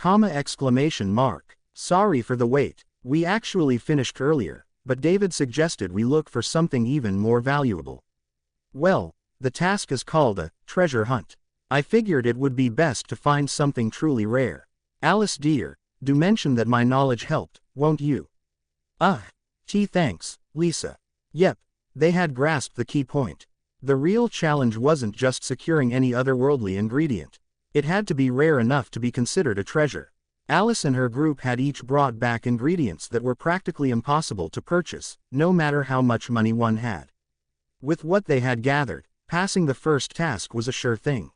Exclamation mark. Sorry for the wait, we actually finished earlier, but David suggested we look for something even more valuable. Well, the task is called a treasure hunt. I figured it would be best to find something truly rare. Alice dear, do mention that my knowledge helped, won't you? Thanks, Lisa. Yep, they had grasped the key point. The real challenge wasn't just securing any otherworldly ingredient. It had to be rare enough to be considered a treasure. Alice and her group had each brought back ingredients that were practically impossible to purchase, no matter how much money one had. With what they had gathered, passing the first task was a sure thing.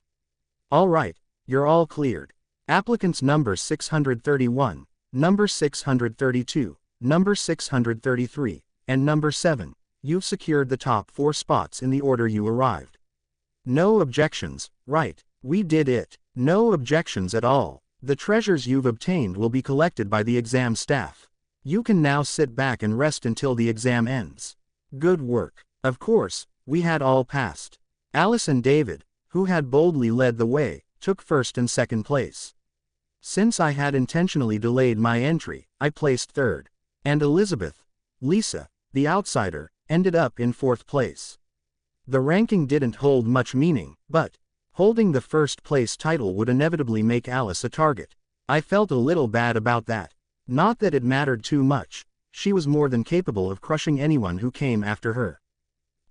All right, you're all cleared. Applicants number 631, number 632, number 633, and number 7, you've secured the top 4 spots in the order you arrived. No objections, right? We did it. No objections at all. The treasures you've obtained will be collected by the exam staff. You can now sit back and rest until the exam ends. Good work. Of course, we had all passed. Alice and David, who had boldly led the way, took first and second place. Since I had intentionally delayed my entry, I placed third. And Elizabeth, Lisa, the outsider, ended up in fourth place. The ranking didn't hold much meaning, but holding the first place title would inevitably make Alice a target. I felt a little bad about that. Not that it mattered too much. She was more than capable of crushing anyone who came after her.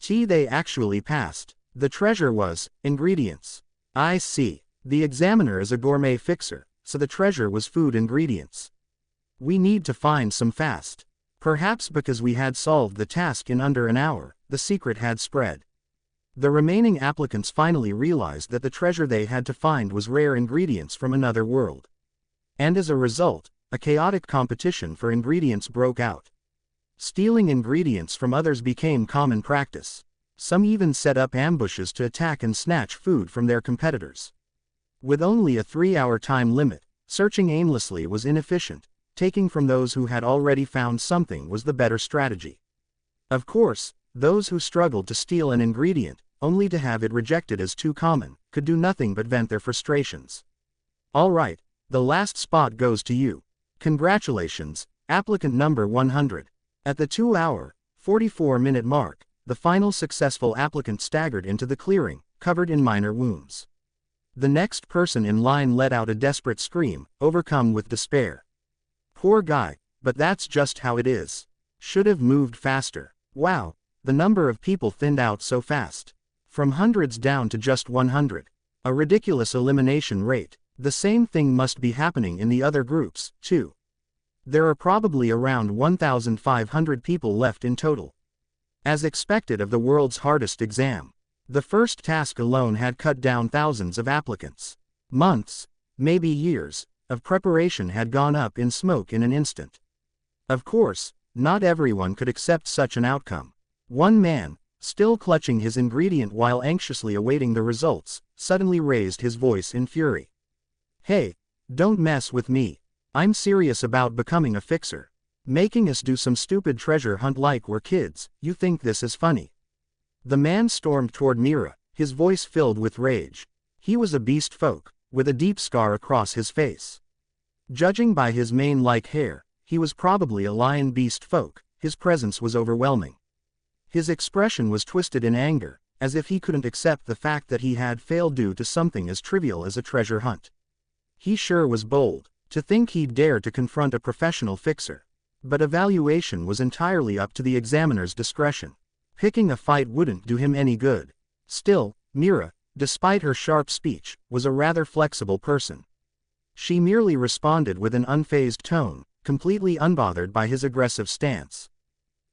They actually passed. The treasure was ingredients. I see. The examiner is a gourmet fixer, so the treasure was food ingredients. We need to find some fast. Perhaps because we had solved the task in under an hour, the secret had spread. The remaining applicants finally realized that the treasure they had to find was rare ingredients from another world. And as a result, a chaotic competition for ingredients broke out. Stealing ingredients from others became common practice. Some even set up ambushes to attack and snatch food from their competitors. With only a 3-hour time limit, searching aimlessly was inefficient. Taking from those who had already found something was the better strategy. Of course, those who struggled to steal an ingredient, only to have it rejected as too common, could do nothing but vent their frustrations. All right, the last spot goes to you. Congratulations, applicant number 100. At the 2-hour, 44-minute mark, the final successful applicant staggered into the clearing, covered in minor wounds. The next person in line let out a desperate scream, overcome with despair. Poor guy, but that's just how it is. Should have moved faster. Wow, the number of people thinned out so fast. From hundreds down to just 100. A ridiculous elimination rate. The same thing must be happening in the other groups, too. There are probably around 1,500 people left in total. As expected of the world's hardest exam, the first task alone had cut down thousands of applicants. Months, maybe years, of preparation had gone up in smoke in an instant. Of course, not everyone could accept such an outcome. One man, still clutching his ingredient while anxiously awaiting the results, suddenly raised his voice in fury. Hey, don't mess with me. I'm serious about becoming a fixer. Making us do some stupid treasure hunt like we're kids, you think this is funny? The man stormed toward Mira, his voice filled with rage. He was a beast folk, with a deep scar across his face. Judging by his mane-like hair, he was probably a lion beast folk. His presence was overwhelming. His expression was twisted in anger, as if he couldn't accept the fact that he had failed due to something as trivial as a treasure hunt. He sure was bold, to think he'd dare to confront a professional fixer. But evaluation was entirely up to the examiner's discretion. Picking a fight wouldn't do him any good. Still, Mira, despite her sharp speech, was a rather flexible person. She merely responded with an unfazed tone, completely unbothered by his aggressive stance.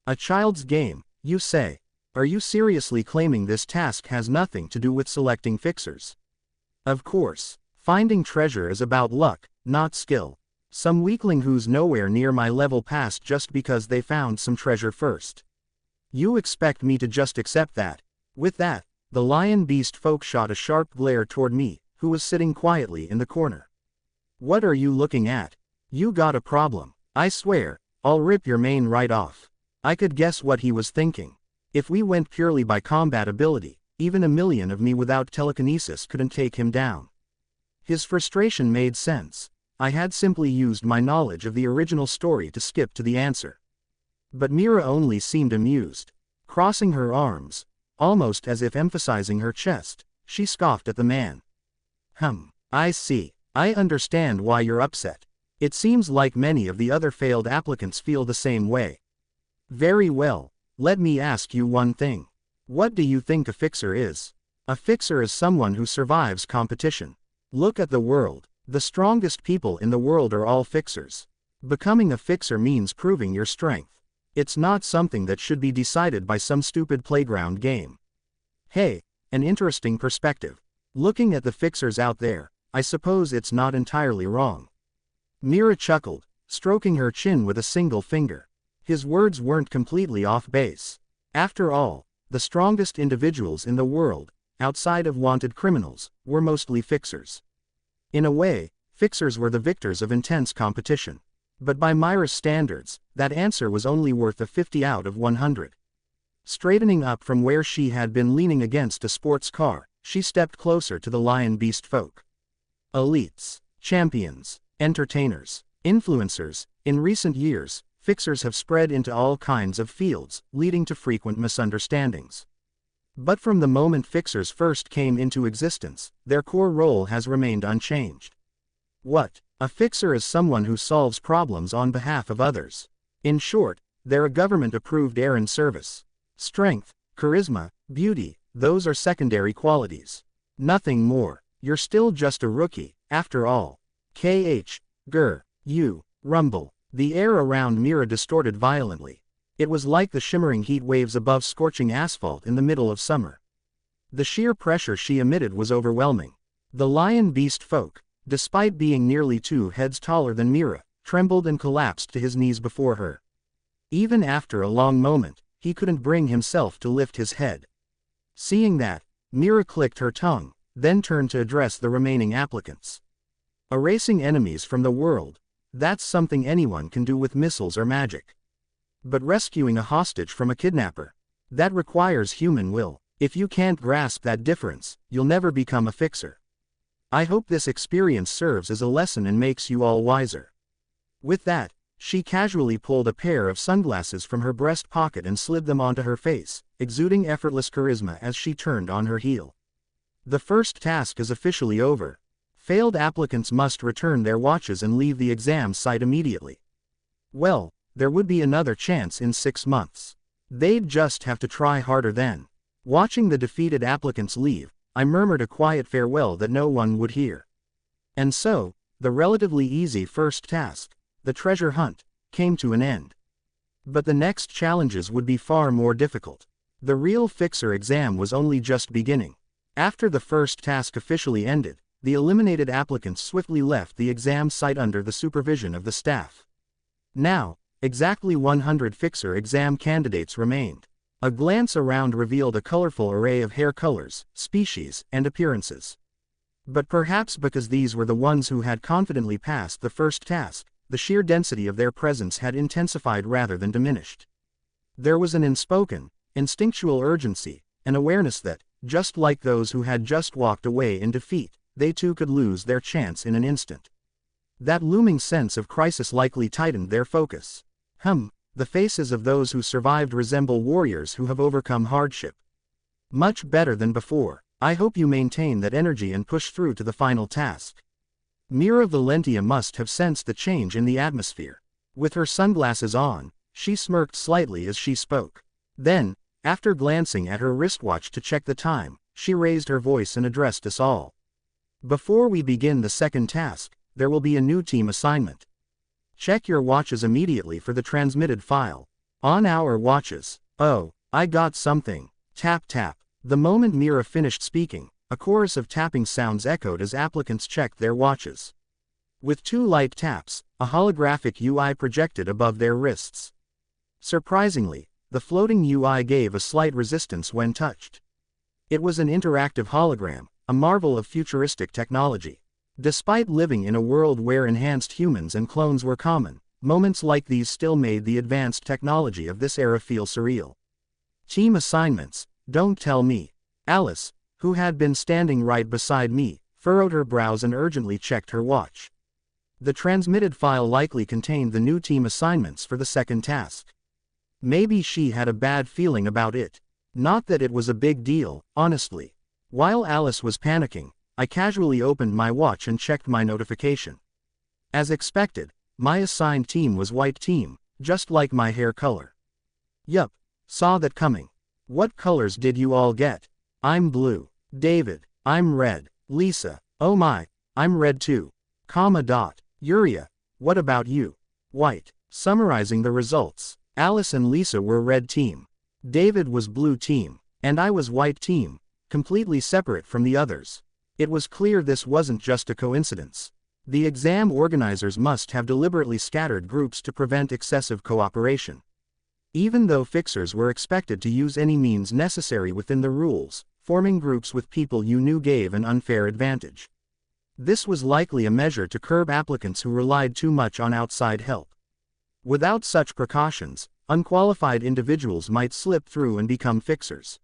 A child's game, you say? Are you seriously claiming this task has nothing to do with selecting fixers? Of course. Finding treasure is about luck, not skill. Some weakling who's nowhere near my level passed just because they found some treasure first. You expect me to just accept that? With that, the lion beast folk shot a sharp glare toward me, who was sitting quietly in the corner. What are you looking at? You got a problem. I swear, I'll rip your mane right off. I could guess what he was thinking. If we went purely by combat ability, even a million of me without telekinesis couldn't take him down. His frustration made sense. I had simply used my knowledge of the original story to skip to the answer. But Mira only seemed amused. Crossing her arms, almost as if emphasizing her chest, she scoffed at the man. I see. I understand why you're upset. It seems like many of the other failed applicants feel the same way. Very well, let me ask you one thing. What do you think a fixer is? A fixer is someone who survives competition. Look at the world. The strongest people in the world are all fixers. Becoming a fixer means proving your strength. It's not something that should be decided by some stupid playground game. Hey, an interesting perspective. Looking at the fixers out there, I suppose it's not entirely wrong. Mira chuckled, stroking her chin with a single finger. His words weren't completely off base. After all, the strongest individuals in the world, outside of wanted criminals, were mostly fixers. In a way, fixers were the victors of intense competition. But by Mira's standards, that answer was only worth a 50 out of 100. Straightening up from where she had been leaning against a sports car, she stepped closer to the lion beast folk. Elites, champions, entertainers, influencers, in recent years, fixers have spread into all kinds of fields, leading to frequent misunderstandings. But from the moment fixers first came into existence, their core role has remained unchanged. What? A fixer is someone who solves problems on behalf of others. In short, they're a government-approved errand service. Strength, charisma, beauty, those are secondary qualities. Nothing more. You're still just a rookie, after all. Rumble. The air around Mira distorted violently. It was like the shimmering heat waves above scorching asphalt in the middle of summer. The sheer pressure she emitted was overwhelming. The lion beast folk, despite being nearly 2 heads taller than Mira, trembled and collapsed to his knees before her. Even after a long moment, he couldn't bring himself to lift his head. Seeing that, Mira clicked her tongue, then turned to address the remaining applicants. Erasing enemies from the world, that's something anyone can do with missiles or magic. But rescuing a hostage from a kidnapper, that requires human will. If you can't grasp that difference, you'll never become a fixer. I hope this experience serves as a lesson and makes you all wiser. With that, she casually pulled a pair of sunglasses from her breast pocket and slid them onto her face, exuding effortless charisma as she turned on her heel. The first task is officially over. Failed applicants must return their watches and leave the exam site immediately. Well, there would be another chance in 6 months. They'd just have to try harder then. Watching the defeated applicants leave, I murmured a quiet farewell that no one would hear. And so, the relatively easy first task, the treasure hunt, came to an end. But the next challenges would be far more difficult. The real fixer exam was only just beginning. After the first task officially ended, the eliminated applicants swiftly left the exam site under the supervision of the staff. Now, exactly 100 fixer exam candidates remained. A glance around revealed a colorful array of hair colors, species, and appearances. But perhaps because these were the ones who had confidently passed the first task, the sheer density of their presence had intensified rather than diminished. There was an unspoken, instinctual urgency, an awareness that, just like those who had just walked away in defeat, they too could lose their chance in an instant. That looming sense of crisis likely tightened their focus. The faces of those who survived resemble warriors who have overcome hardship. Much better than before. I hope you maintain that energy and push through to the final task. Mira Valentia must have sensed the change in the atmosphere. With her sunglasses on, she smirked slightly as she spoke. Then, after glancing at her wristwatch to check the time, she raised her voice and addressed us all. Before we begin the second task, there will be a new team assignment. Check your watches immediately for the transmitted file. On our watches. Oh, I got something. Tap tap. The moment Mira finished speaking, a chorus of tapping sounds echoed as applicants checked their watches. With 2 light taps, a holographic UI projected above their wrists. Surprisingly, the floating UI gave a slight resistance when touched. It was an interactive hologram, a marvel of futuristic technology. Despite living in a world where enhanced humans and clones were common, moments like these still made the advanced technology of this era feel surreal. Team assignments, don't tell me. Alice, who had been standing right beside me, furrowed her brows and urgently checked her watch. The transmitted file likely contained the new team assignments for the second task. Maybe she had a bad feeling about it. Not that it was a big deal, honestly. While Alice was panicking, I casually opened my watch and checked my notification. As expected, my assigned team was white team, just like my hair color. Yup, saw that coming. What colors did you all get? I'm blue. David, I'm red. Lisa, oh my, I'm red too. Uriah, what about you? White. Summarizing the results, Alice and Lisa were red team. David was blue team, and I was white team, completely separate from the others. It was clear this wasn't just a coincidence. The exam organizers must have deliberately scattered groups to prevent excessive cooperation. Even though fixers were expected to use any means necessary within the rules, forming groups with people you knew gave an unfair advantage. This was likely a measure to curb applicants who relied too much on outside help. Without such precautions, unqualified individuals might slip through and become fixers.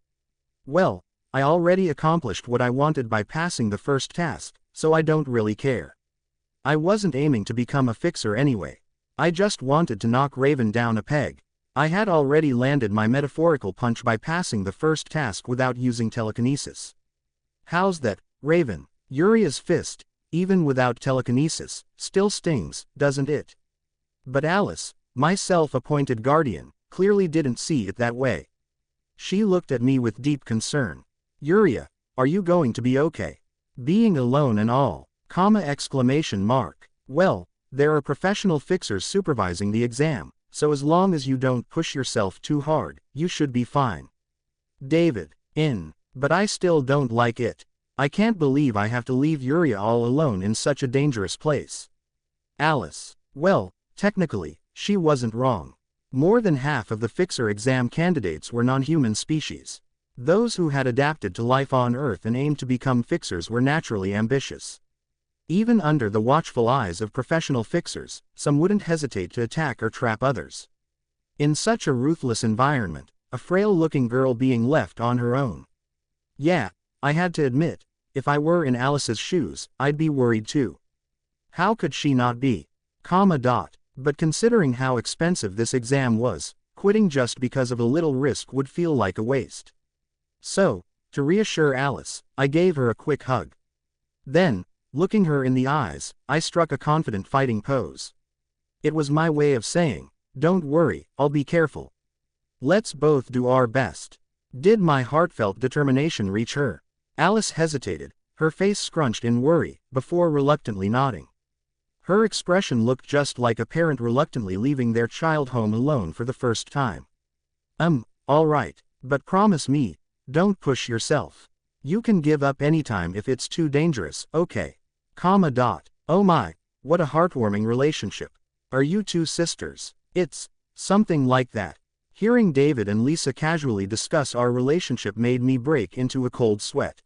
Well, I already accomplished what I wanted by passing the first task, so I don't really care. I wasn't aiming to become a fixer anyway. I just wanted to knock Raven down a peg. I had already landed my metaphorical punch by passing the first task without using telekinesis. How's that, Raven? Uriah's fist, even without telekinesis, still stings, doesn't it? But Alice, my self-appointed guardian, clearly didn't see it that way. She looked at me with deep concern. Uriah, are you going to be okay? Being alone and all, exclamation mark. Well, there are professional fixers supervising the exam, so as long as you don't push yourself too hard, you should be fine. David, but I still don't like it. I can't believe I have to leave Uriah all alone in such a dangerous place. Alice, well, technically, she wasn't wrong. More than half of the fixer exam candidates were non-human species. Those who had adapted to life on Earth and aimed to become fixers were naturally ambitious. Even under the watchful eyes of professional fixers, some wouldn't hesitate to attack or trap others. In such a ruthless environment, a frail-looking girl being left on her own. Yeah, I had to admit, if I were in Alice's shoes, I'd be worried too. How could she not be? But considering how expensive this exam was, quitting just because of a little risk would feel like a waste. So, to reassure Alice, I gave her a quick hug. Then, looking her in the eyes, I struck a confident fighting pose. It was my way of saying, don't worry, I'll be careful. Let's both do our best. Did my heartfelt determination reach her? Alice hesitated, her face scrunched in worry, before reluctantly nodding. Her expression looked just like a parent reluctantly leaving their child home alone for the first time. All right, but promise me, don't push yourself. You can give up anytime if it's too dangerous, okay? Oh my, what a heartwarming relationship. Are you two sisters? It's something like that. Hearing David and Lisa casually discuss our relationship made me break into a cold sweat.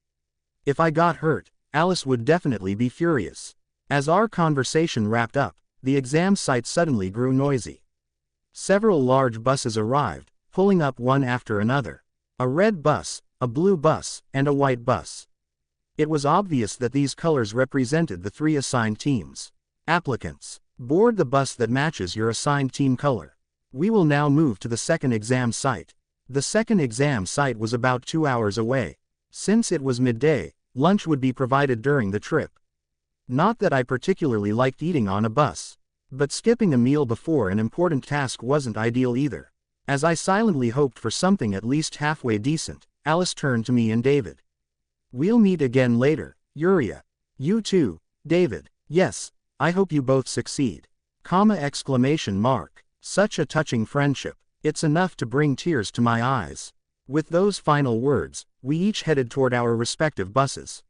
If I got hurt, Alice would definitely be furious. As our conversation wrapped up, the exam site suddenly grew noisy. Several large buses arrived, pulling up one after another. A red bus, a blue bus, and a white bus. It was obvious that these colors represented the three assigned teams. Applicants, board the bus that matches your assigned team color. We will now move to the second exam site. The second exam site was about 2 hours away. Since it was midday, lunch would be provided during the trip. Not that I particularly liked eating on a bus. But skipping a meal before an important task wasn't ideal either. As I silently hoped for something at least halfway decent, Alice turned to me and David. We'll meet again later, Uriah. You too, David. Yes, I hope you both succeed. Exclamation mark. Such a touching friendship. It's enough to bring tears to my eyes. With those final words, we each headed toward our respective buses.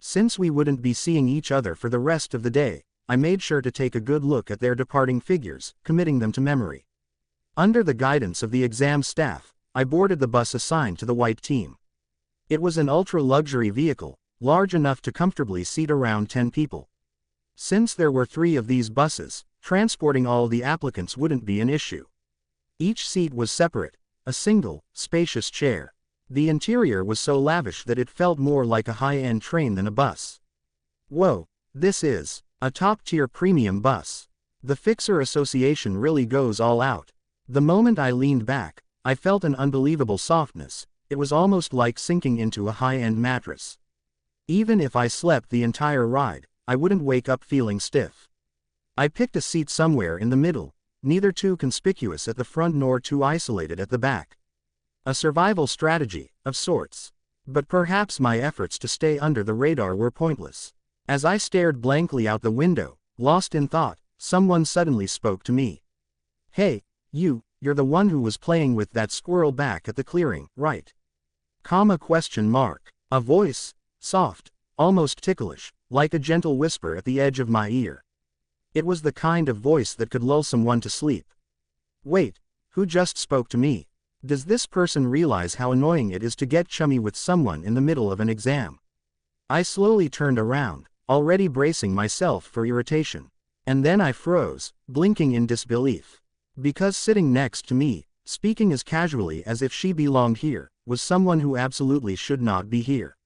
Since we wouldn't be seeing each other for the rest of the day, I made sure to take a good look at their departing figures, committing them to memory. Under the guidance of the exam staff, I boarded the bus assigned to the white team. It was an ultra-luxury vehicle, large enough to comfortably seat around 10 people. Since there were 3 of these buses, transporting all the applicants wouldn't be an issue. Each seat was separate, a single, spacious chair. The interior was so lavish that it felt more like a high-end train than a bus. Whoa, this is a top-tier premium bus. The Fixer Association really goes all out. The moment I leaned back, I felt an unbelievable softness. It was almost like sinking into a high-end mattress. Even if I slept the entire ride, I wouldn't wake up feeling stiff. I picked a seat somewhere in the middle, neither too conspicuous at the front nor too isolated at the back. A survival strategy, of sorts. But perhaps my efforts to stay under the radar were pointless. As I stared blankly out the window, lost in thought, someone suddenly spoke to me. "Hey, you're the one who was playing with that squirrel back at the clearing, right?" Question mark. A voice, soft, almost ticklish, like a gentle whisper at the edge of my ear. It was the kind of voice that could lull someone to sleep. Wait, who just spoke to me? Does this person realize how annoying it is to get chummy with someone in the middle of an exam? I slowly turned around, already bracing myself for irritation. And then I froze, blinking in disbelief. Because sitting next to me, speaking as casually as if she belonged here, was someone who absolutely should not be here.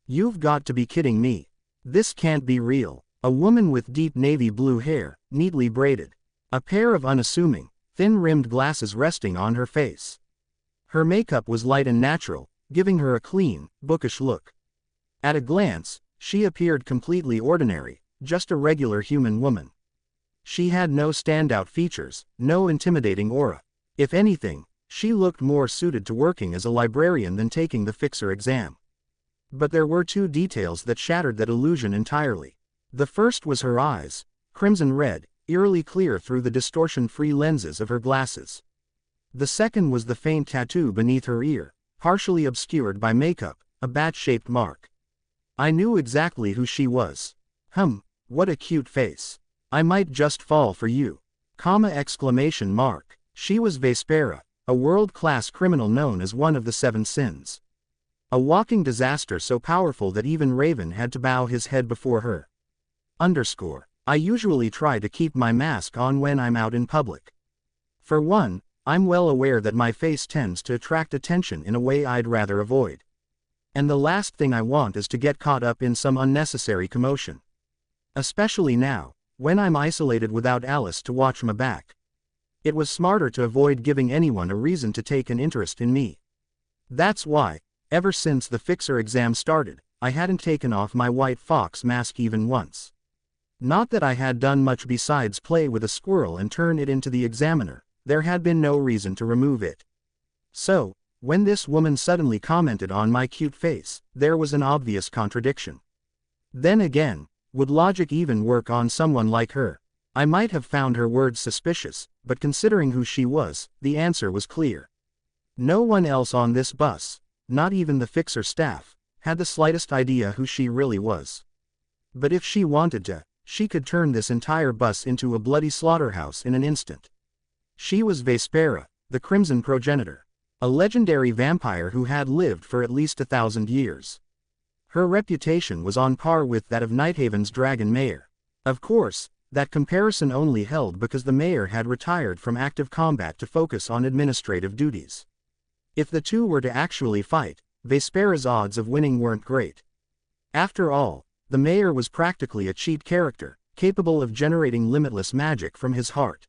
You've got to be kidding me. This can't be real. A woman with deep navy blue hair, neatly braided. A pair of unassuming, thin-rimmed glasses resting on her face. Her makeup was light and natural, giving her a clean, bookish look. At a glance, she appeared completely ordinary, just a regular human woman. She had no standout features, no intimidating aura. If anything, she looked more suited to working as a librarian than taking the Fixer exam. But there were 2 details that shattered that illusion entirely. The first was her eyes, crimson red, eerily clear through the distortion-free lenses of her glasses. The second was the faint tattoo beneath her ear, partially obscured by makeup, a bat-shaped mark. I knew exactly who she was. What a cute face. I might just fall for you. She was Vespera, a world-class criminal known as one of the 7 sins. A walking disaster so powerful that even Raven had to bow his head before her. I usually try to keep my mask on when I'm out in public. For one, I'm well aware that my face tends to attract attention in a way I'd rather avoid. And the last thing I want is to get caught up in some unnecessary commotion. Especially now, when I'm isolated without Alice to watch my back. It was smarter to avoid giving anyone a reason to take an interest in me. That's why, ever since the Fixer exam started, I hadn't taken off my white fox mask even once. Not that I had done much besides play with a squirrel and turn it into the examiner, there had been no reason to remove it. So, when this woman suddenly commented on my cute face, there was an obvious contradiction. Then again, would logic even work on someone like her? I might have found her words suspicious, but considering who she was, the answer was clear. No one else on this bus, not even the Fixer staff, had the slightest idea who she really was. But if she wanted to, she could turn this entire bus into a bloody slaughterhouse in an instant. She was Vespera, the Crimson Progenitor, a legendary vampire who had lived for at least 1,000 years. Her reputation was on par with that of Nighthaven's Dragon Mayor. Of course, that comparison only held because the mayor had retired from active combat to focus on administrative duties. If the two were to actually fight, Vespera's odds of winning weren't great. After all, the mayor was practically a cheat character, capable of generating limitless magic from his heart.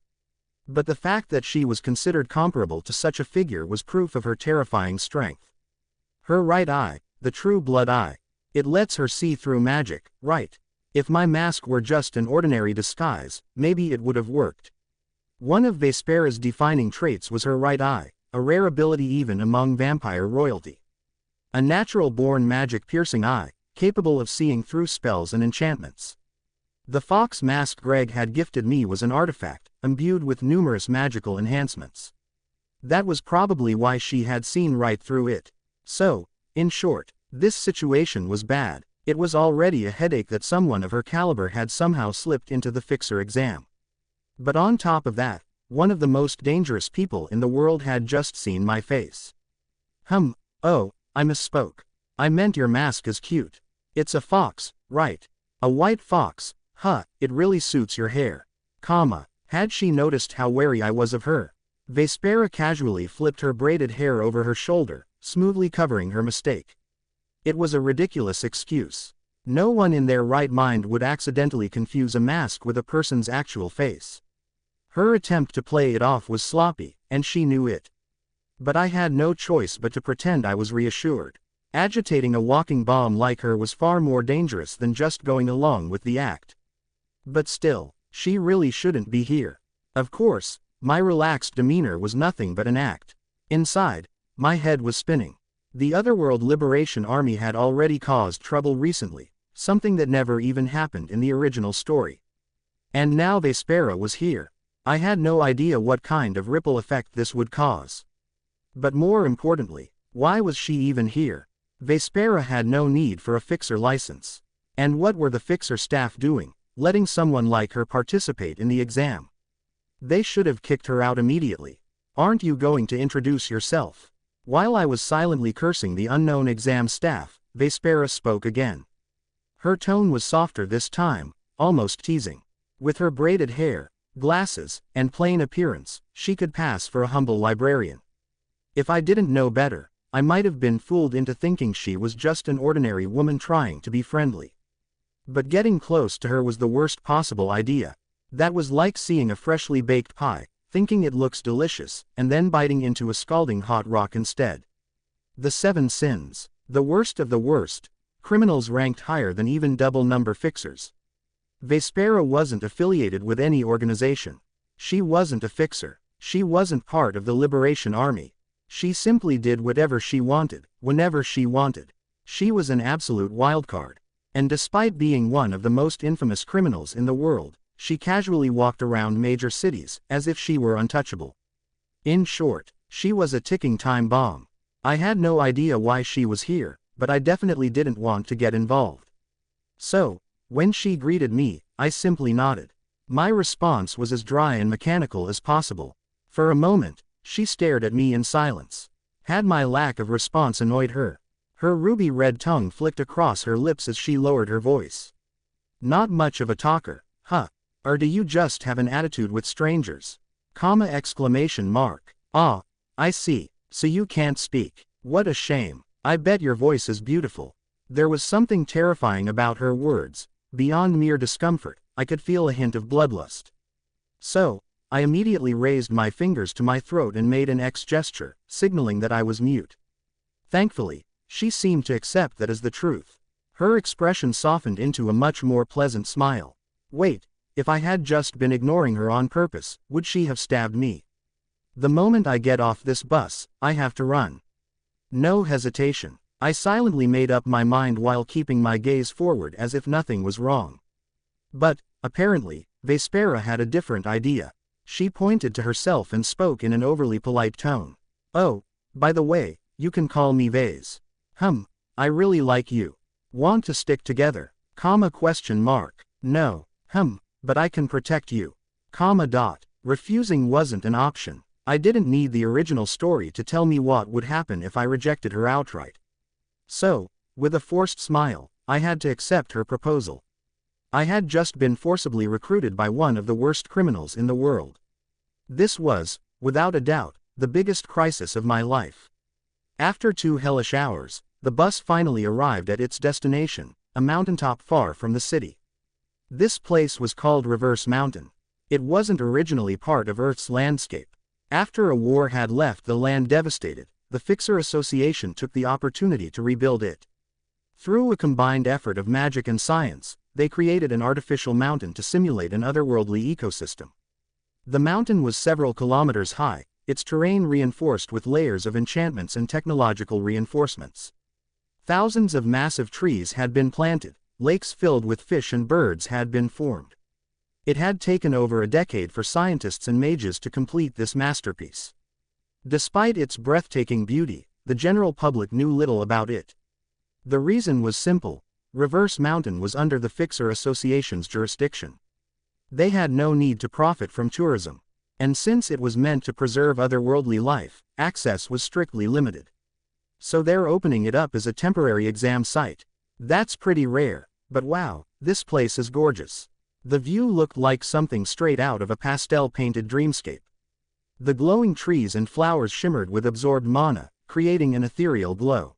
But the fact that she was considered comparable to such a figure was proof of her terrifying strength. Her right eye, the true blood eye. It lets her see through magic, right? If my mask were just an ordinary disguise, maybe it would have worked. One of Vespera's defining traits was her right eye, a rare ability even among vampire royalty. A natural-born magic-piercing eye, capable of seeing through spells and enchantments. The fox mask Greg had gifted me was an artifact, imbued with numerous magical enhancements. That was probably why she had seen right through it. So, in short, this situation was bad. It was already a headache that someone of her caliber had somehow slipped into the Fixer exam. But on top of that, one of the most dangerous people in the world had just seen my face. Oh, I misspoke. I meant your mask is cute. It's a fox, right? A white fox, huh, it really suits your hair. Had she noticed how wary I was of her? Vespera casually flipped her braided hair over her shoulder, smoothly covering her mistake. It was a ridiculous excuse. No one in their right mind would accidentally confuse a mask with a person's actual face. Her attempt to play it off was sloppy, and she knew it. But I had no choice but to pretend I was reassured. Agitating a walking bomb like her was far more dangerous than just going along with the act. But still, she really shouldn't be here. Of course, my relaxed demeanor was nothing but an act. Inside, my head was spinning. The Otherworld Liberation Army had already caused trouble recently, something that never even happened in the original story. And now Vespera was here. I had no idea what kind of ripple effect this would cause. But more importantly, why was she even here? Vespera had no need for a fixer license. And what were the fixer staff doing, letting someone like her participate in the exam? They should have kicked her out immediately. Aren't you going to introduce yourself? While I was silently cursing the unknown exam staff, Vespera spoke again. Her tone was softer this time, almost teasing. With her braided hair, glasses, and plain appearance, she could pass for a humble librarian. If I didn't know better, I might have been fooled into thinking she was just an ordinary woman trying to be friendly. But getting close to her was the worst possible idea. That was like seeing a freshly baked pie, thinking it looks delicious, and then biting into a scalding hot rock instead. The 7 sins. The worst of the worst. Criminals ranked higher than even double-number fixers. Vespera wasn't affiliated with any organization. She wasn't a fixer. She wasn't part of the Liberation Army. She simply did whatever she wanted, whenever she wanted. She was an absolute wildcard. And despite being one of the most infamous criminals in the world, she casually walked around major cities, as if she were untouchable. In short, she was a ticking time bomb. I had no idea why she was here, but I definitely didn't want to get involved. So, when she greeted me, I simply nodded. My response was as dry and mechanical as possible. For a moment, she stared at me in silence. Had my lack of response annoyed her? Her ruby red tongue flicked across her lips as she lowered her voice. Not much of a talker, huh? Or do you just have an attitude with strangers? Exclamation mark. Ah, I see, so you can't speak. What a shame. I bet your voice is beautiful. There was something terrifying about her words. Beyond mere discomfort, I could feel a hint of bloodlust. So, I immediately raised my fingers to my throat and made an X gesture, signaling that I was mute. Thankfully, she seemed to accept that as the truth. Her expression softened into a much more pleasant smile. Wait, if I had just been ignoring her on purpose, would she have stabbed me? The moment I get off this bus, I have to run. No hesitation. I silently made up my mind while keeping my gaze forward as if nothing was wrong. But, apparently, Vespera had a different idea. She pointed to herself and spoke in an overly polite tone. Oh, by the way, you can call me Vase. I really like you. Want to stick together? No, but I can protect you. Refusing wasn't an option. I didn't need the original story to tell me what would happen if I rejected her outright. So, with a forced smile, I had to accept her proposal. I had just been forcibly recruited by one of the worst criminals in the world. This was, without a doubt, the biggest crisis of my life. After 2 hellish hours, the bus finally arrived at its destination, a mountaintop far from the city. This place was called Reverse Mountain. It wasn't originally part of Earth's landscape. After a war had left the land devastated, the Fixer Association took the opportunity to rebuild it. Through a combined effort of magic and science, they created an artificial mountain to simulate an otherworldly ecosystem. The mountain was several kilometers high, its terrain reinforced with layers of enchantments and technological reinforcements. Thousands of massive trees had been planted, lakes filled with fish and birds had been formed. It had taken over a decade for scientists and mages to complete this masterpiece. Despite its breathtaking beauty, the general public knew little about it. The reason was simple: Reverse Mountain was under the Fixer Association's jurisdiction. They had no need to profit from tourism. And since it was meant to preserve otherworldly life, access was strictly limited. So they're opening it up as a temporary exam site. That's pretty rare, but wow, this place is gorgeous. The view looked like something straight out of a pastel-painted dreamscape. The glowing trees and flowers shimmered with absorbed mana, creating an ethereal glow.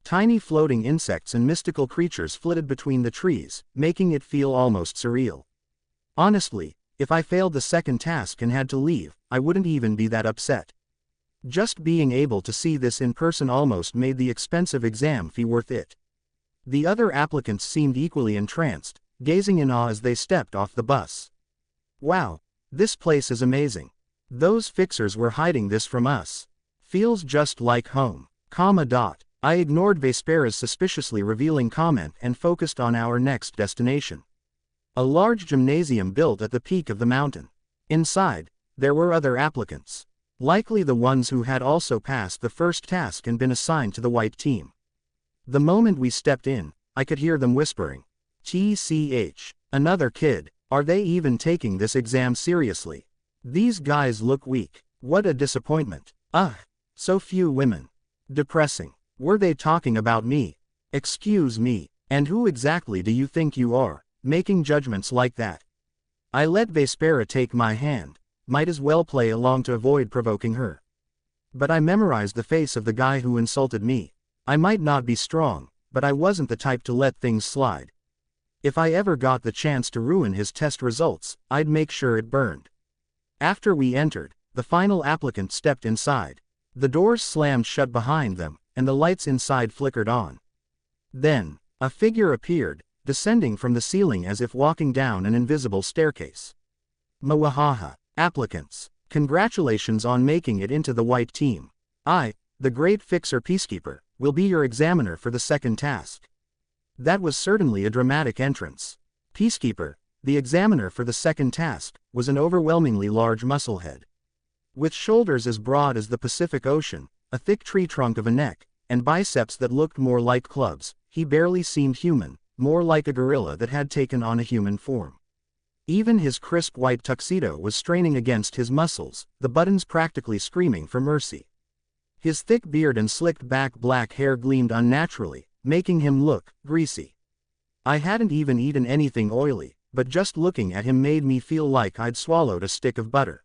Tiny floating insects and mystical creatures flitted between the trees, making it feel almost surreal. Honestly, if I failed the second task and had to leave, I wouldn't even be that upset. Just being able to see this in person almost made the expensive exam fee worth it. The other applicants seemed equally entranced, gazing in awe as they stepped off the bus. Wow, this place is amazing. Those fixers were hiding this from us. Feels just like home. I ignored Vespera's suspiciously revealing comment and focused on our next destination. A large gymnasium built at the peak of the mountain. Inside, there were other applicants. Likely the ones who had also passed the first task and been assigned to the white team. The moment we stepped in, I could hear them whispering. TCH, another kid, are they even taking this exam seriously? These guys look weak. What a disappointment. Ugh, so few women. Depressing. Were they talking about me? Excuse me, and who exactly do you think you are, making judgments like that? I let Vespera take my hand, might as well play along to avoid provoking her. But I memorized the face of the guy who insulted me. I might not be strong, but I wasn't the type to let things slide. If I ever got the chance to ruin his test results, I'd make sure it burned. After we entered, the final applicant stepped inside. The doors slammed shut behind them, and the lights inside flickered on. Then, a figure appeared, descending from the ceiling as if walking down an invisible staircase. Mwahaha, applicants, congratulations on making it into the white team. I, the great fixer peacekeeper, will be your examiner for the second task. That was certainly a dramatic entrance. Peacekeeper, the examiner for the second task, was an overwhelmingly large musclehead. With shoulders as broad as the Pacific Ocean, a thick tree trunk of a neck, and biceps that looked more like clubs, he barely seemed human, more like a gorilla that had taken on a human form. Even his crisp white tuxedo was straining against his muscles, the buttons practically screaming for mercy. His thick beard and slicked back black hair gleamed unnaturally, making him look greasy. I hadn't even eaten anything oily, but just looking at him made me feel like I'd swallowed a stick of butter.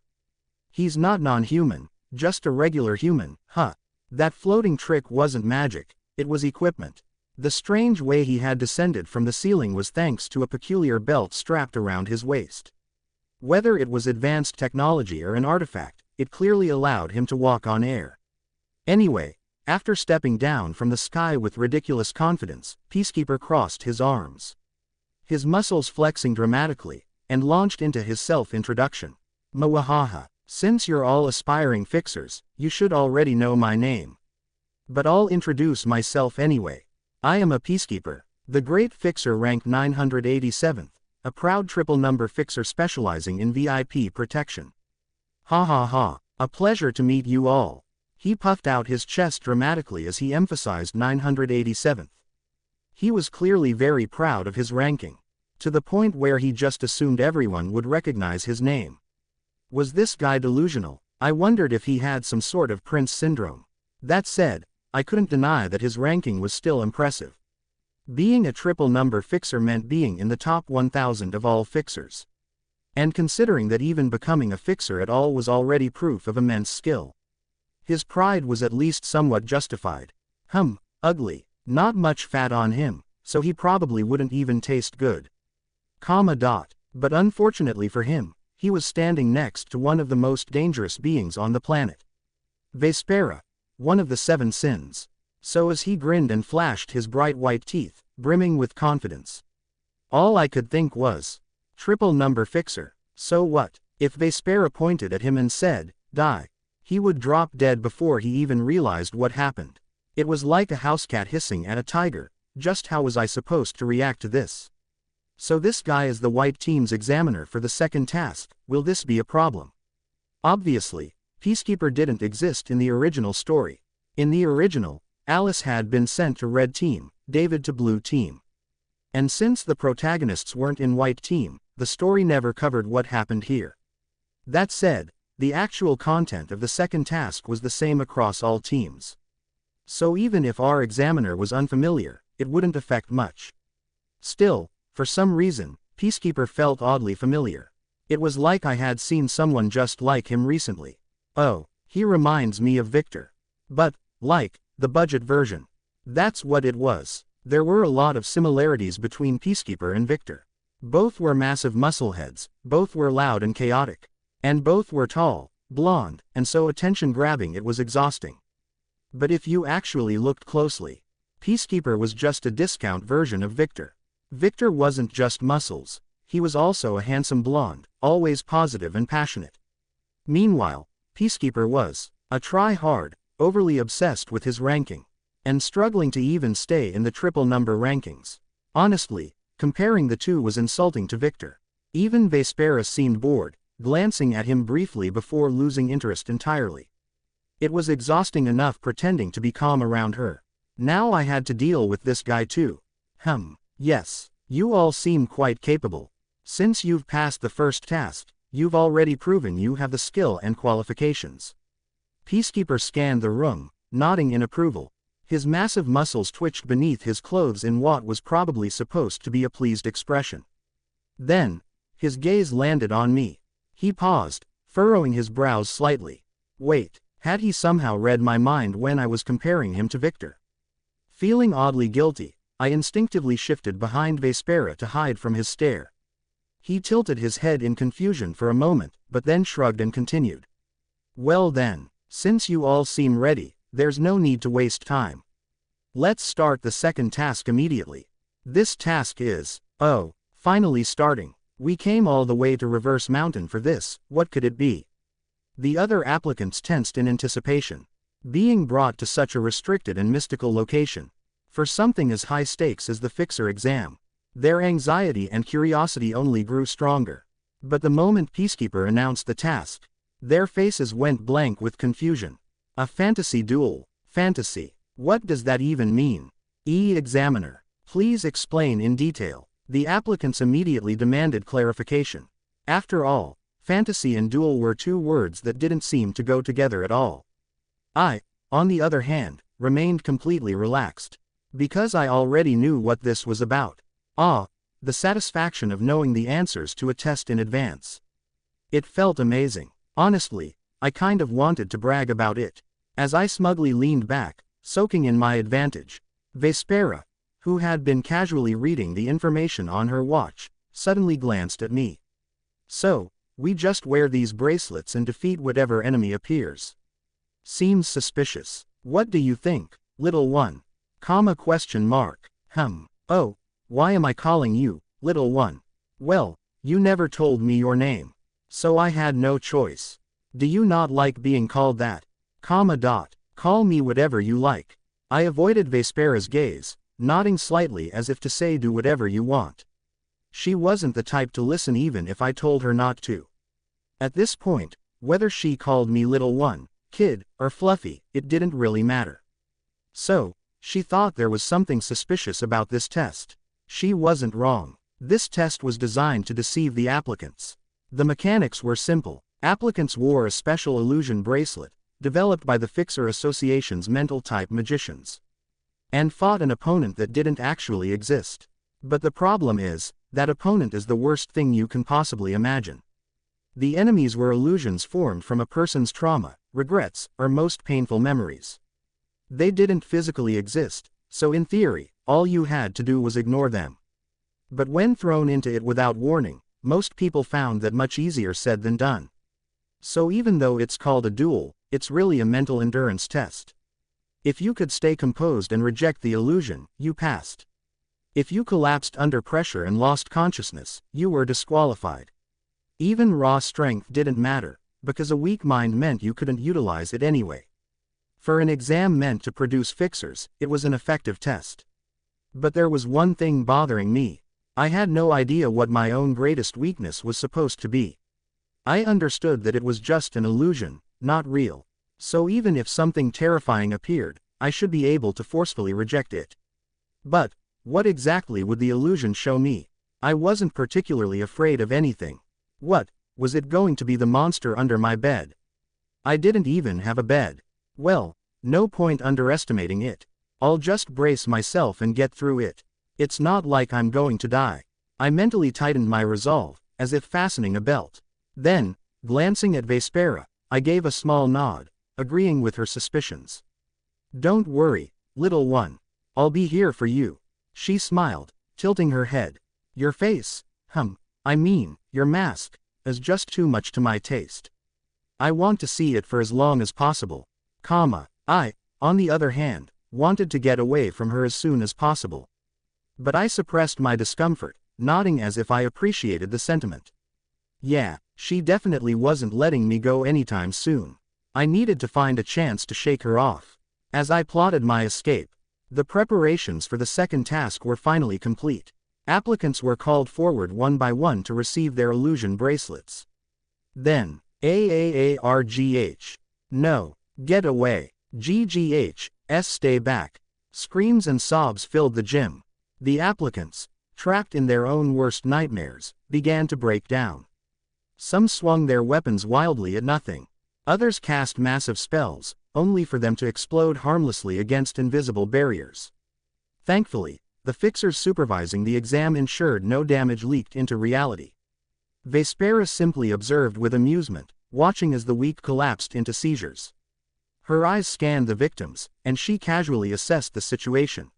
He's not non-human, just a regular human, huh? That floating trick wasn't magic, it was equipment. The strange way he had descended from the ceiling was thanks to a peculiar belt strapped around his waist. Whether it was advanced technology or an artifact, it clearly allowed him to walk on air. Anyway, after stepping down from the sky with ridiculous confidence, Peacekeeper crossed his arms. His muscles flexing dramatically, and launched into his self-introduction. Mwahaha. Since you're all aspiring fixers, you should already know my name. But I'll introduce myself anyway. I am a peacekeeper, the great fixer rank 987th, a proud triple number fixer specializing in VIP protection. Ha ha ha, a pleasure to meet you all. He puffed out his chest dramatically as he emphasized 987th. He was clearly very proud of his ranking, to the point where he just assumed everyone would recognize his name. Was this guy delusional? I wondered if he had some sort of Prince syndrome. That said, I couldn't deny that his ranking was still impressive. Being a triple number fixer meant being in the top 1,000 of all fixers. And considering that even becoming a fixer at all was already proof of immense skill, his pride was at least somewhat justified. Ugly, not much fat on him, so he probably wouldn't even taste good. But unfortunately for him, he was standing next to one of the most dangerous beings on the planet. Vespera, one of the 7 sins. So as he grinned and flashed his bright white teeth, brimming with confidence. All I could think was, triple number fixer, so what? If Vespera pointed at him and said, die, he would drop dead before he even realized what happened. It was like a house cat hissing at a tiger. Just how was I supposed to react to this? So this guy is the white team's examiner for the second task. Will this be a problem? Obviously, Peacekeeper didn't exist in the original story. In the original, Alice had been sent to red team, David to blue team. And since the protagonists weren't in white team, the story never covered what happened here. That said, the actual content of the second task was the same across all teams. So even if our examiner was unfamiliar, it wouldn't affect much. Still, for some reason, Peacekeeper felt oddly familiar. It was like I had seen someone just like him recently. Oh, he reminds me of Victor. But, like, the budget version. That's what it was. There were a lot of similarities between Peacekeeper and Victor. Both were massive muscleheads, both were loud and chaotic. And both were tall, blonde, and so attention-grabbing it was exhausting. But if you actually looked closely, Peacekeeper was just a discount version of Victor. Victor wasn't just muscles, he was also a handsome blonde, always positive and passionate. Meanwhile, Peacekeeper was a try-hard, overly obsessed with his ranking, and struggling to even stay in the triple number rankings. Honestly, comparing the two was insulting to Victor. Even Vespera seemed bored, glancing at him briefly before losing interest entirely. It was exhausting enough pretending to be calm around her. Now I had to deal with this guy too. Yes, you all seem quite capable. Since you've passed the first task, you've already proven you have the skill and qualifications. Peacekeeper scanned the room, nodding in approval. His massive muscles twitched beneath his clothes in what was probably supposed to be a pleased expression. Then, his gaze landed on me. He paused, furrowing his brows slightly. Wait, had he somehow read my mind when I was comparing him to Victor? Feeling oddly guilty, I instinctively shifted behind Vespera to hide from his stare. He tilted his head in confusion for a moment, but then shrugged and continued. Well then, since you all seem ready, there's no need to waste time. Let's start the second task immediately. This task is, finally starting. We came all the way to Reverse Mountain for this, what could it be? The other applicants tensed in anticipation. Being brought to such a restricted and mystical location, for something as high stakes as the Fixer exam, their anxiety and curiosity only grew stronger. But the moment Peacekeeper announced the task, their faces went blank with confusion. A fantasy duel. Fantasy. What does that even mean? Examiner, please explain in detail. The applicants immediately demanded clarification. After all, fantasy and duel were two words that didn't seem to go together at all. I, on the other hand, remained completely relaxed. Because I already knew what this was about. The satisfaction of knowing the answers to a test in advance. It felt amazing. Honestly, I kind of wanted to brag about it. As I smugly leaned back, soaking in my advantage, Vespera, who had been casually reading the information on her watch, suddenly glanced at me. So, we just wear these bracelets and defeat whatever enemy appears. Seems suspicious. What do you think, little one? Oh, why am I calling you, little one? Well, you never told me your name. So I had no choice. Do you not like being called that? Call me whatever you like. I avoided Vespera's gaze, nodding slightly as if to say do whatever you want. She wasn't the type to listen even if I told her not to. At this point, whether she called me little one, kid, or fluffy, it didn't really matter. So, she thought there was something suspicious about this test. She wasn't wrong. This test was designed to deceive the applicants. The mechanics were simple. Applicants wore a special illusion bracelet, developed by the Fixer Association's mental-type magicians, and fought an opponent that didn't actually exist. But the problem is, that opponent is the worst thing you can possibly imagine. The enemies were illusions formed from a person's trauma, regrets, or most painful memories. They didn't physically exist, so in theory, all you had to do was ignore them. But when thrown into it without warning, most people found that much easier said than done. So even though it's called a duel, it's really a mental endurance test. If you could stay composed and reject the illusion, you passed. If you collapsed under pressure and lost consciousness, you were disqualified. Even raw strength didn't matter, because a weak mind meant you couldn't utilize it anyway. For an exam meant to produce fixers, it was an effective test. But there was one thing bothering me. I had no idea what my own greatest weakness was supposed to be. I understood that it was just an illusion, not real. So even if something terrifying appeared, I should be able to forcefully reject it. But, what exactly would the illusion show me? I wasn't particularly afraid of anything. What, was it going to be the monster under my bed? I didn't even have a bed. Well, no point underestimating it. I'll just brace myself and get through it. It's not like I'm going to die. I mentally tightened my resolve, as if fastening a belt. Then, glancing at Vespera, I gave a small nod, agreeing with her suspicions. Don't worry, little one. I'll be here for you. She smiled, tilting her head. Your face, your mask, is just too much to my taste. I want to see it for as long as possible. I, on the other hand, wanted to get away from her as soon as possible. But I suppressed my discomfort, nodding as if I appreciated the sentiment. Yeah, she definitely wasn't letting me go anytime soon. I needed to find a chance to shake her off. As I plotted my escape, the preparations for the second task were finally complete. Applicants were called forward one by one to receive their illusion bracelets. Then, AAARGH. No, get away. GGH, stay back. Screams and sobs filled the gym. The applicants, trapped in their own worst nightmares, began to break down. Some swung their weapons wildly at nothing. Others cast massive spells, only for them to explode harmlessly against invisible barriers. Thankfully, the fixers supervising the exam ensured no damage leaked into reality. Vespera simply observed with amusement, watching as the weak collapsed into seizures. Her eyes scanned the victims, and she casually assessed the situation.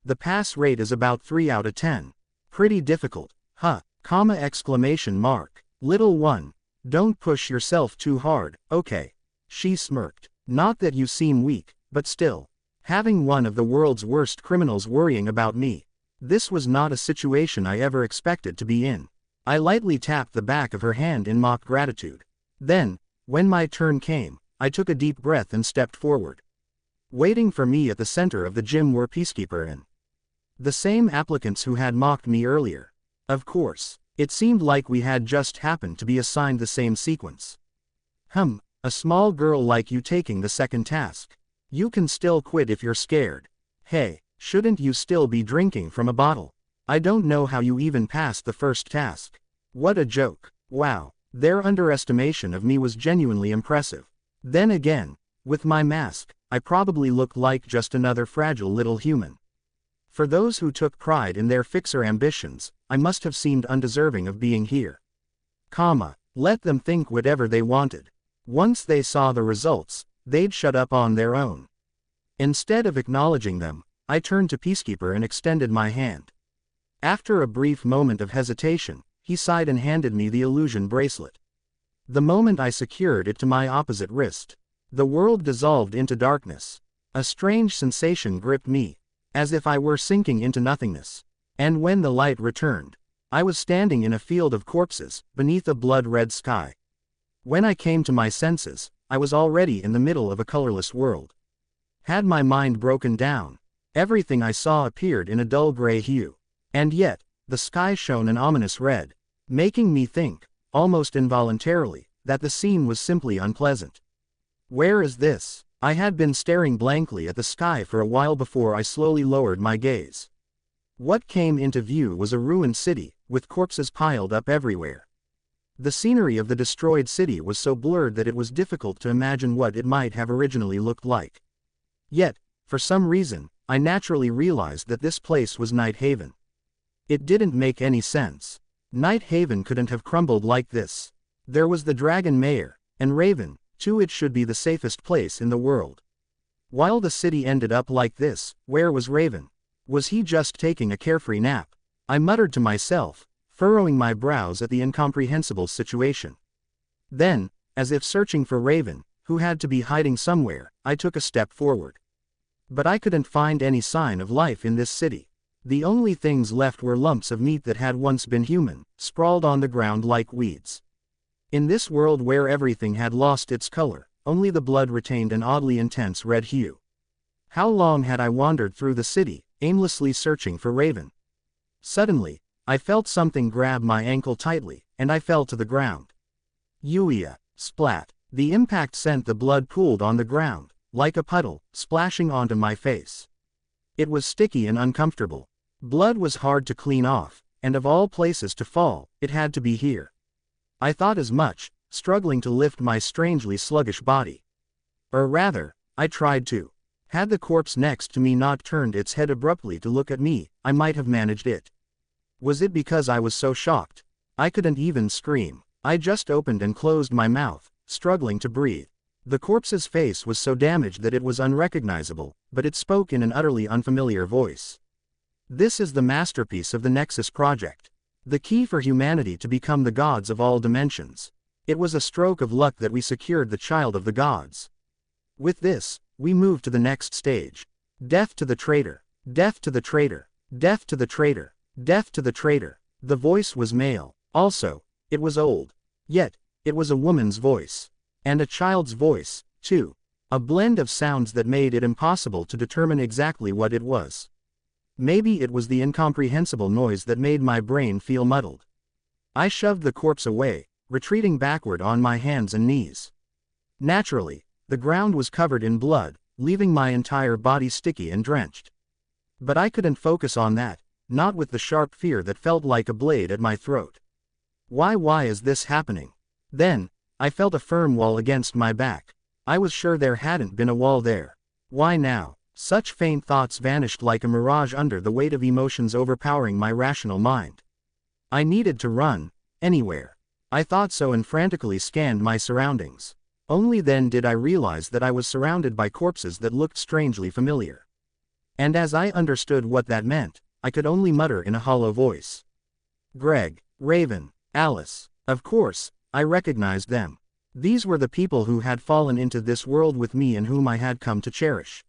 The pass rate is about 3 out of 10. Pretty difficult, exclamation mark. Little one, don't push yourself too hard, okay? She smirked. Not that you seem weak, but still. Having one of the world's worst criminals worrying about me. This was not a situation I ever expected to be in. I lightly tapped the back of her hand in mock gratitude. Then, when my turn came, I took a deep breath and stepped forward. Waiting for me at the center of the gym were Peacekeeper and the same applicants who had mocked me earlier. Of course, it seemed like we had just happened to be assigned the same sequence. A small girl like you taking the second task. You can still quit if you're scared. Hey, shouldn't you still be drinking from a bottle? I don't know how you even passed the first task. What a joke. Wow, their underestimation of me was genuinely impressive. Then again, with my mask, I probably looked like just another fragile little human. For those who took pride in their fixer ambitions, I must have seemed undeserving of being here. Let them think whatever they wanted. Once they saw the results, they'd shut up on their own. Instead of acknowledging them, I turned to Peacekeeper and extended my hand. After a brief moment of hesitation, he sighed and handed me the illusion bracelet. The moment I secured it to my opposite wrist, the world dissolved into darkness. A strange sensation gripped me, as if I were sinking into nothingness. And when the light returned, I was standing in a field of corpses, beneath a blood-red sky. When I came to my senses, I was already in the middle of a colorless world. Had my mind broken down, everything I saw appeared in a dull gray hue. And yet, the sky shone an ominous red, making me think, almost involuntarily, that the scene was simply unpleasant. Where is this? I had been staring blankly at the sky for a while before I slowly lowered my gaze. What came into view was a ruined city, with corpses piled up everywhere. The scenery of the destroyed city was so blurred that it was difficult to imagine what it might have originally looked like. Yet, for some reason, I naturally realized that this place was Night Haven. It didn't make any sense. Night Haven couldn't have crumbled like this. There was the Dragon Mayor, and Raven, too. It should be the safest place in the world. While the city ended up like this, where was Raven? Was he just taking a carefree nap? I muttered to myself, furrowing my brows at the incomprehensible situation. Then, as if searching for Raven, who had to be hiding somewhere, I took a step forward. But I couldn't find any sign of life in this city. The only things left were lumps of meat that had once been human, sprawled on the ground like weeds. In this world where everything had lost its color, only the blood retained an oddly intense red hue. How long had I wandered through the city, aimlessly searching for Raven? Suddenly, I felt something grab my ankle tightly, and I fell to the ground. Yuia, splat. The impact sent the blood pooled on the ground, like a puddle, splashing onto my face. It was sticky and uncomfortable. Blood was hard to clean off, and of all places to fall, it had to be here. I thought as much, struggling to lift my strangely sluggish body. Or rather, I tried to. Had the corpse next to me not turned its head abruptly to look at me, I might have managed it. Was it because I was so shocked? I couldn't even scream. I just opened and closed my mouth, struggling to breathe. The corpse's face was so damaged that it was unrecognizable, but it spoke in an utterly unfamiliar voice. This is the masterpiece of the Nexus Project. The key for humanity to become the gods of all dimensions. It was a stroke of luck that we secured the child of the gods. With this, we move to the next stage. Death to the traitor. Death to the traitor. Death to the traitor. Death to the traitor. The voice was male. Also, it was old. Yet, it was a woman's voice. And a child's voice, too. A blend of sounds that made it impossible to determine exactly what it was. Maybe it was the incomprehensible noise that made my brain feel muddled. I shoved the corpse away, retreating backward on my hands and knees. Naturally, the ground was covered in blood, leaving my entire body sticky and drenched. But I couldn't focus on that, not with the sharp fear that felt like a blade at my throat. Why is this happening? Then, I felt a firm wall against my back. I was sure there hadn't been a wall there. Why now? Such faint thoughts vanished like a mirage under the weight of emotions overpowering my rational mind. I needed to run, anywhere. I thought so and frantically scanned my surroundings. Only then did I realize that I was surrounded by corpses that looked strangely familiar. And as I understood what that meant, I could only mutter in a hollow voice. Greg, Raven, Alice. Of course, I recognized them. These were the people who had fallen into this world with me and whom I had come to cherish.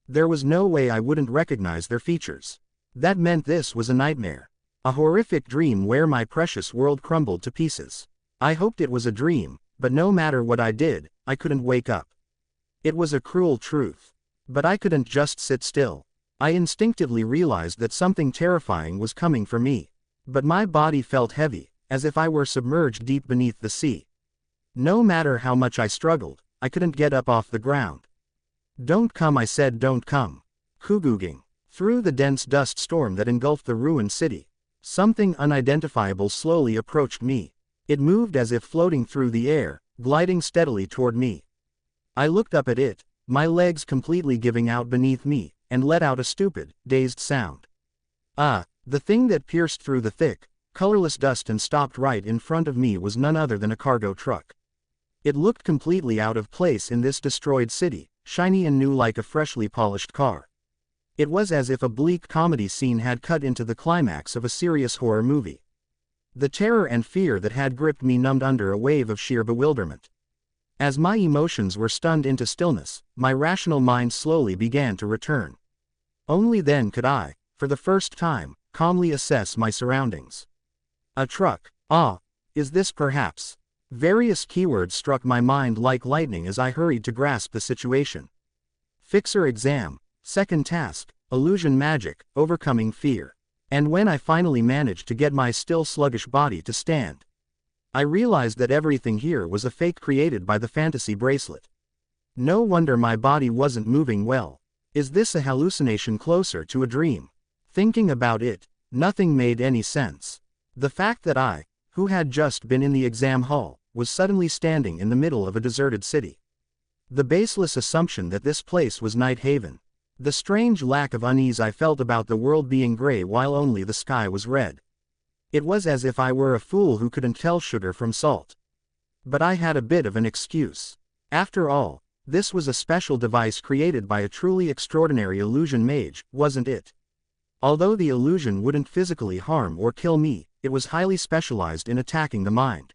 There was no way I wouldn't recognize their features. That meant this was a nightmare. A horrific dream where my precious world crumbled to pieces. I hoped it was a dream, but no matter what I did, I couldn't wake up. It was a cruel truth. But I couldn't just sit still. I instinctively realized that something terrifying was coming for me. But my body felt heavy, as if I were submerged deep beneath the sea. No matter how much I struggled, I couldn't get up off the ground. Don't come, I said, don't come. Kugooging. Through the dense dust storm that engulfed the ruined city, something unidentifiable slowly approached me. It moved as if floating through the air, gliding steadily toward me. I looked up at it, my legs completely giving out beneath me, and let out a stupid, dazed sound. The thing that pierced through the thick, colorless dust and stopped right in front of me was none other than a cargo truck. It looked completely out of place in this destroyed city, shiny and new like a freshly polished car. It was as if a bleak comedy scene had cut into the climax of a serious horror movie. The terror and fear that had gripped me numbed under a wave of sheer bewilderment. As my emotions were stunned into stillness, my rational mind slowly began to return. Only then could I, for the first time, calmly assess my surroundings. A truck. Is this perhaps? Various keywords struck my mind like lightning as I hurried to grasp the situation. Fixer exam, second task, illusion magic, overcoming fear. And when I finally managed to get my still sluggish body to stand, I realized that everything here was a fake created by the fantasy bracelet. No wonder my body wasn't moving well. Is this a hallucination closer to a dream? Thinking about it, nothing made any sense. The fact that I, who had just been in the exam hall, was suddenly standing in the middle of a deserted city. The baseless assumption that this place was Night Haven. The strange lack of unease I felt about the world being gray while only the sky was red. It was as if I were a fool who couldn't tell sugar from salt. But I had a bit of an excuse. After all, this was a special device created by a truly extraordinary illusion mage, wasn't it? Although the illusion wouldn't physically harm or kill me, it was highly specialized in attacking the mind.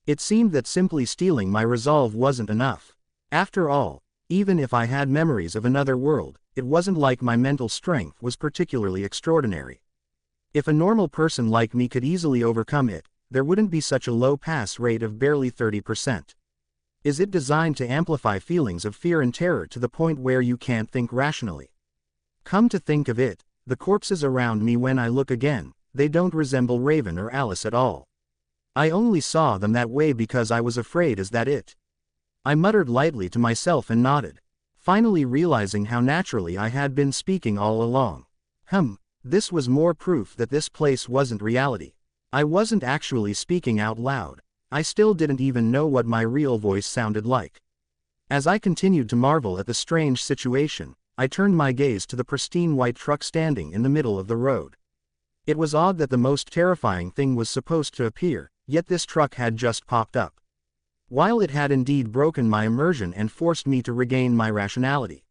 It seemed that simply stealing my resolve wasn't enough. After all, even if I had memories of another world, it wasn't like my mental strength was particularly extraordinary. If a normal person like me could easily overcome it, there wouldn't be such a low pass rate of barely 30%. Is it designed to amplify feelings of fear and terror to the point where you can't think rationally? Come to think of it, the corpses around me when I look again, they don't resemble Raven or Alice at all. I only saw them that way because I was afraid. Is that it? I muttered lightly to myself and nodded, finally realizing how naturally I had been speaking all along. This was more proof that this place wasn't reality. I wasn't actually speaking out loud. I still didn't even know what my real voice sounded like. As I continued to marvel at the strange situation, I turned my gaze to the pristine white truck standing in the middle of the road. It was odd that the most terrifying thing was supposed to appear, yet this truck had just popped up. While it had indeed broken my immersion and forced me to regain my rationality,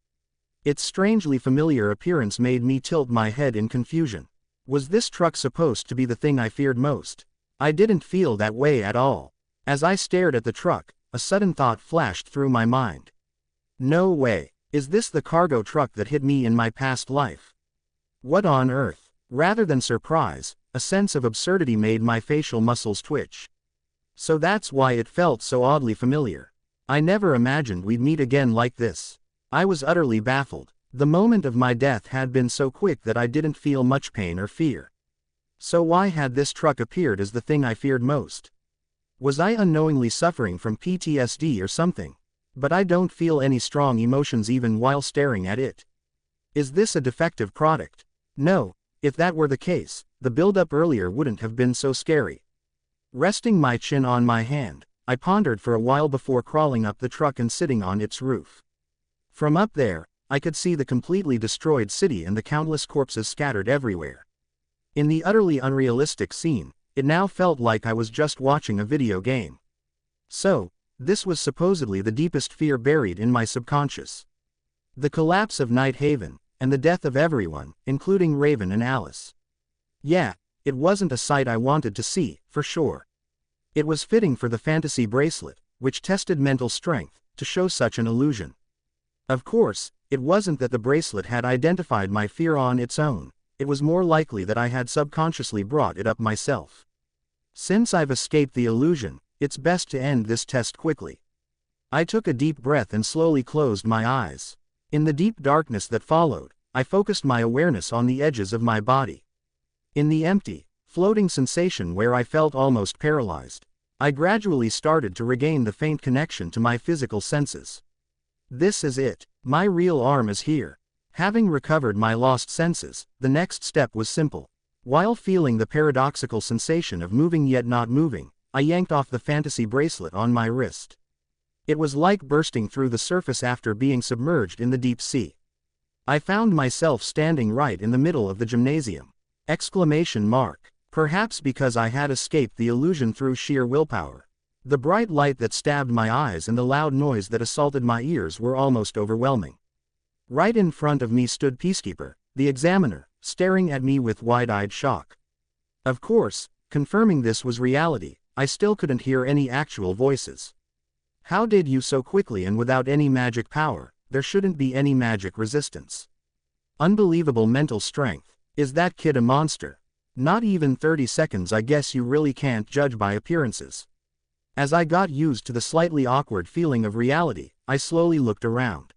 its strangely familiar appearance made me tilt my head in confusion. Was this truck supposed to be the thing I feared most? I didn't feel that way at all. As I stared at the truck, a sudden thought flashed through my mind. No way. Is this the cargo truck that hit me in my past life? What on earth? Rather than surprise, a sense of absurdity made my facial muscles twitch. So that's why it felt so oddly familiar. I never imagined we'd meet again like this. I was utterly baffled. The moment of my death had been so quick that I didn't feel much pain or fear. So why had this truck appeared as the thing I feared most? Was I unknowingly suffering from PTSD or something? But I don't feel any strong emotions even while staring at it. Is this a defective product? No, if that were the case, the build-up earlier wouldn't have been so scary. Resting my chin on my hand, I pondered for a while before crawling up the truck and sitting on its roof. From up there, I could see the completely destroyed city and the countless corpses scattered everywhere. In the utterly unrealistic scene, it now felt like I was just watching a video game. So, this was supposedly the deepest fear buried in my subconscious. The collapse of Night Haven, and the death of everyone, including Raven and Alice. Yeah, it wasn't a sight I wanted to see, for sure. It was fitting for the fantasy bracelet, which tested mental strength, to show such an illusion. Of course, it wasn't that the bracelet had identified my fear on its own, it was more likely that I had subconsciously brought it up myself. Since I've escaped the illusion, it's best to end this test quickly. I took a deep breath and slowly closed my eyes. In the deep darkness that followed, I focused my awareness on the edges of my body. In the empty, floating sensation where I felt almost paralyzed, I gradually started to regain the faint connection to my physical senses. This is it. My real arm is here. Having recovered my lost senses, the next step was simple. While feeling the paradoxical sensation of moving yet not moving, I yanked off the fantasy bracelet on my wrist. It was like bursting through the surface after being submerged in the deep sea. I found myself standing right in the middle of the gymnasium. Exclamation mark. Perhaps because I had escaped the illusion through sheer willpower. The bright light that stabbed my eyes and the loud noise that assaulted my ears were almost overwhelming. Right in front of me stood Peacekeeper, the examiner, staring at me with wide-eyed shock. Of course, confirming this was reality, I still couldn't hear any actual voices. How did you so quickly and without any magic power? There shouldn't be any magic resistance. Unbelievable mental strength. Is that kid a monster? Not even 30 seconds. I guess you really can't judge by appearances. As I got used to the slightly awkward feeling of reality, I slowly looked around.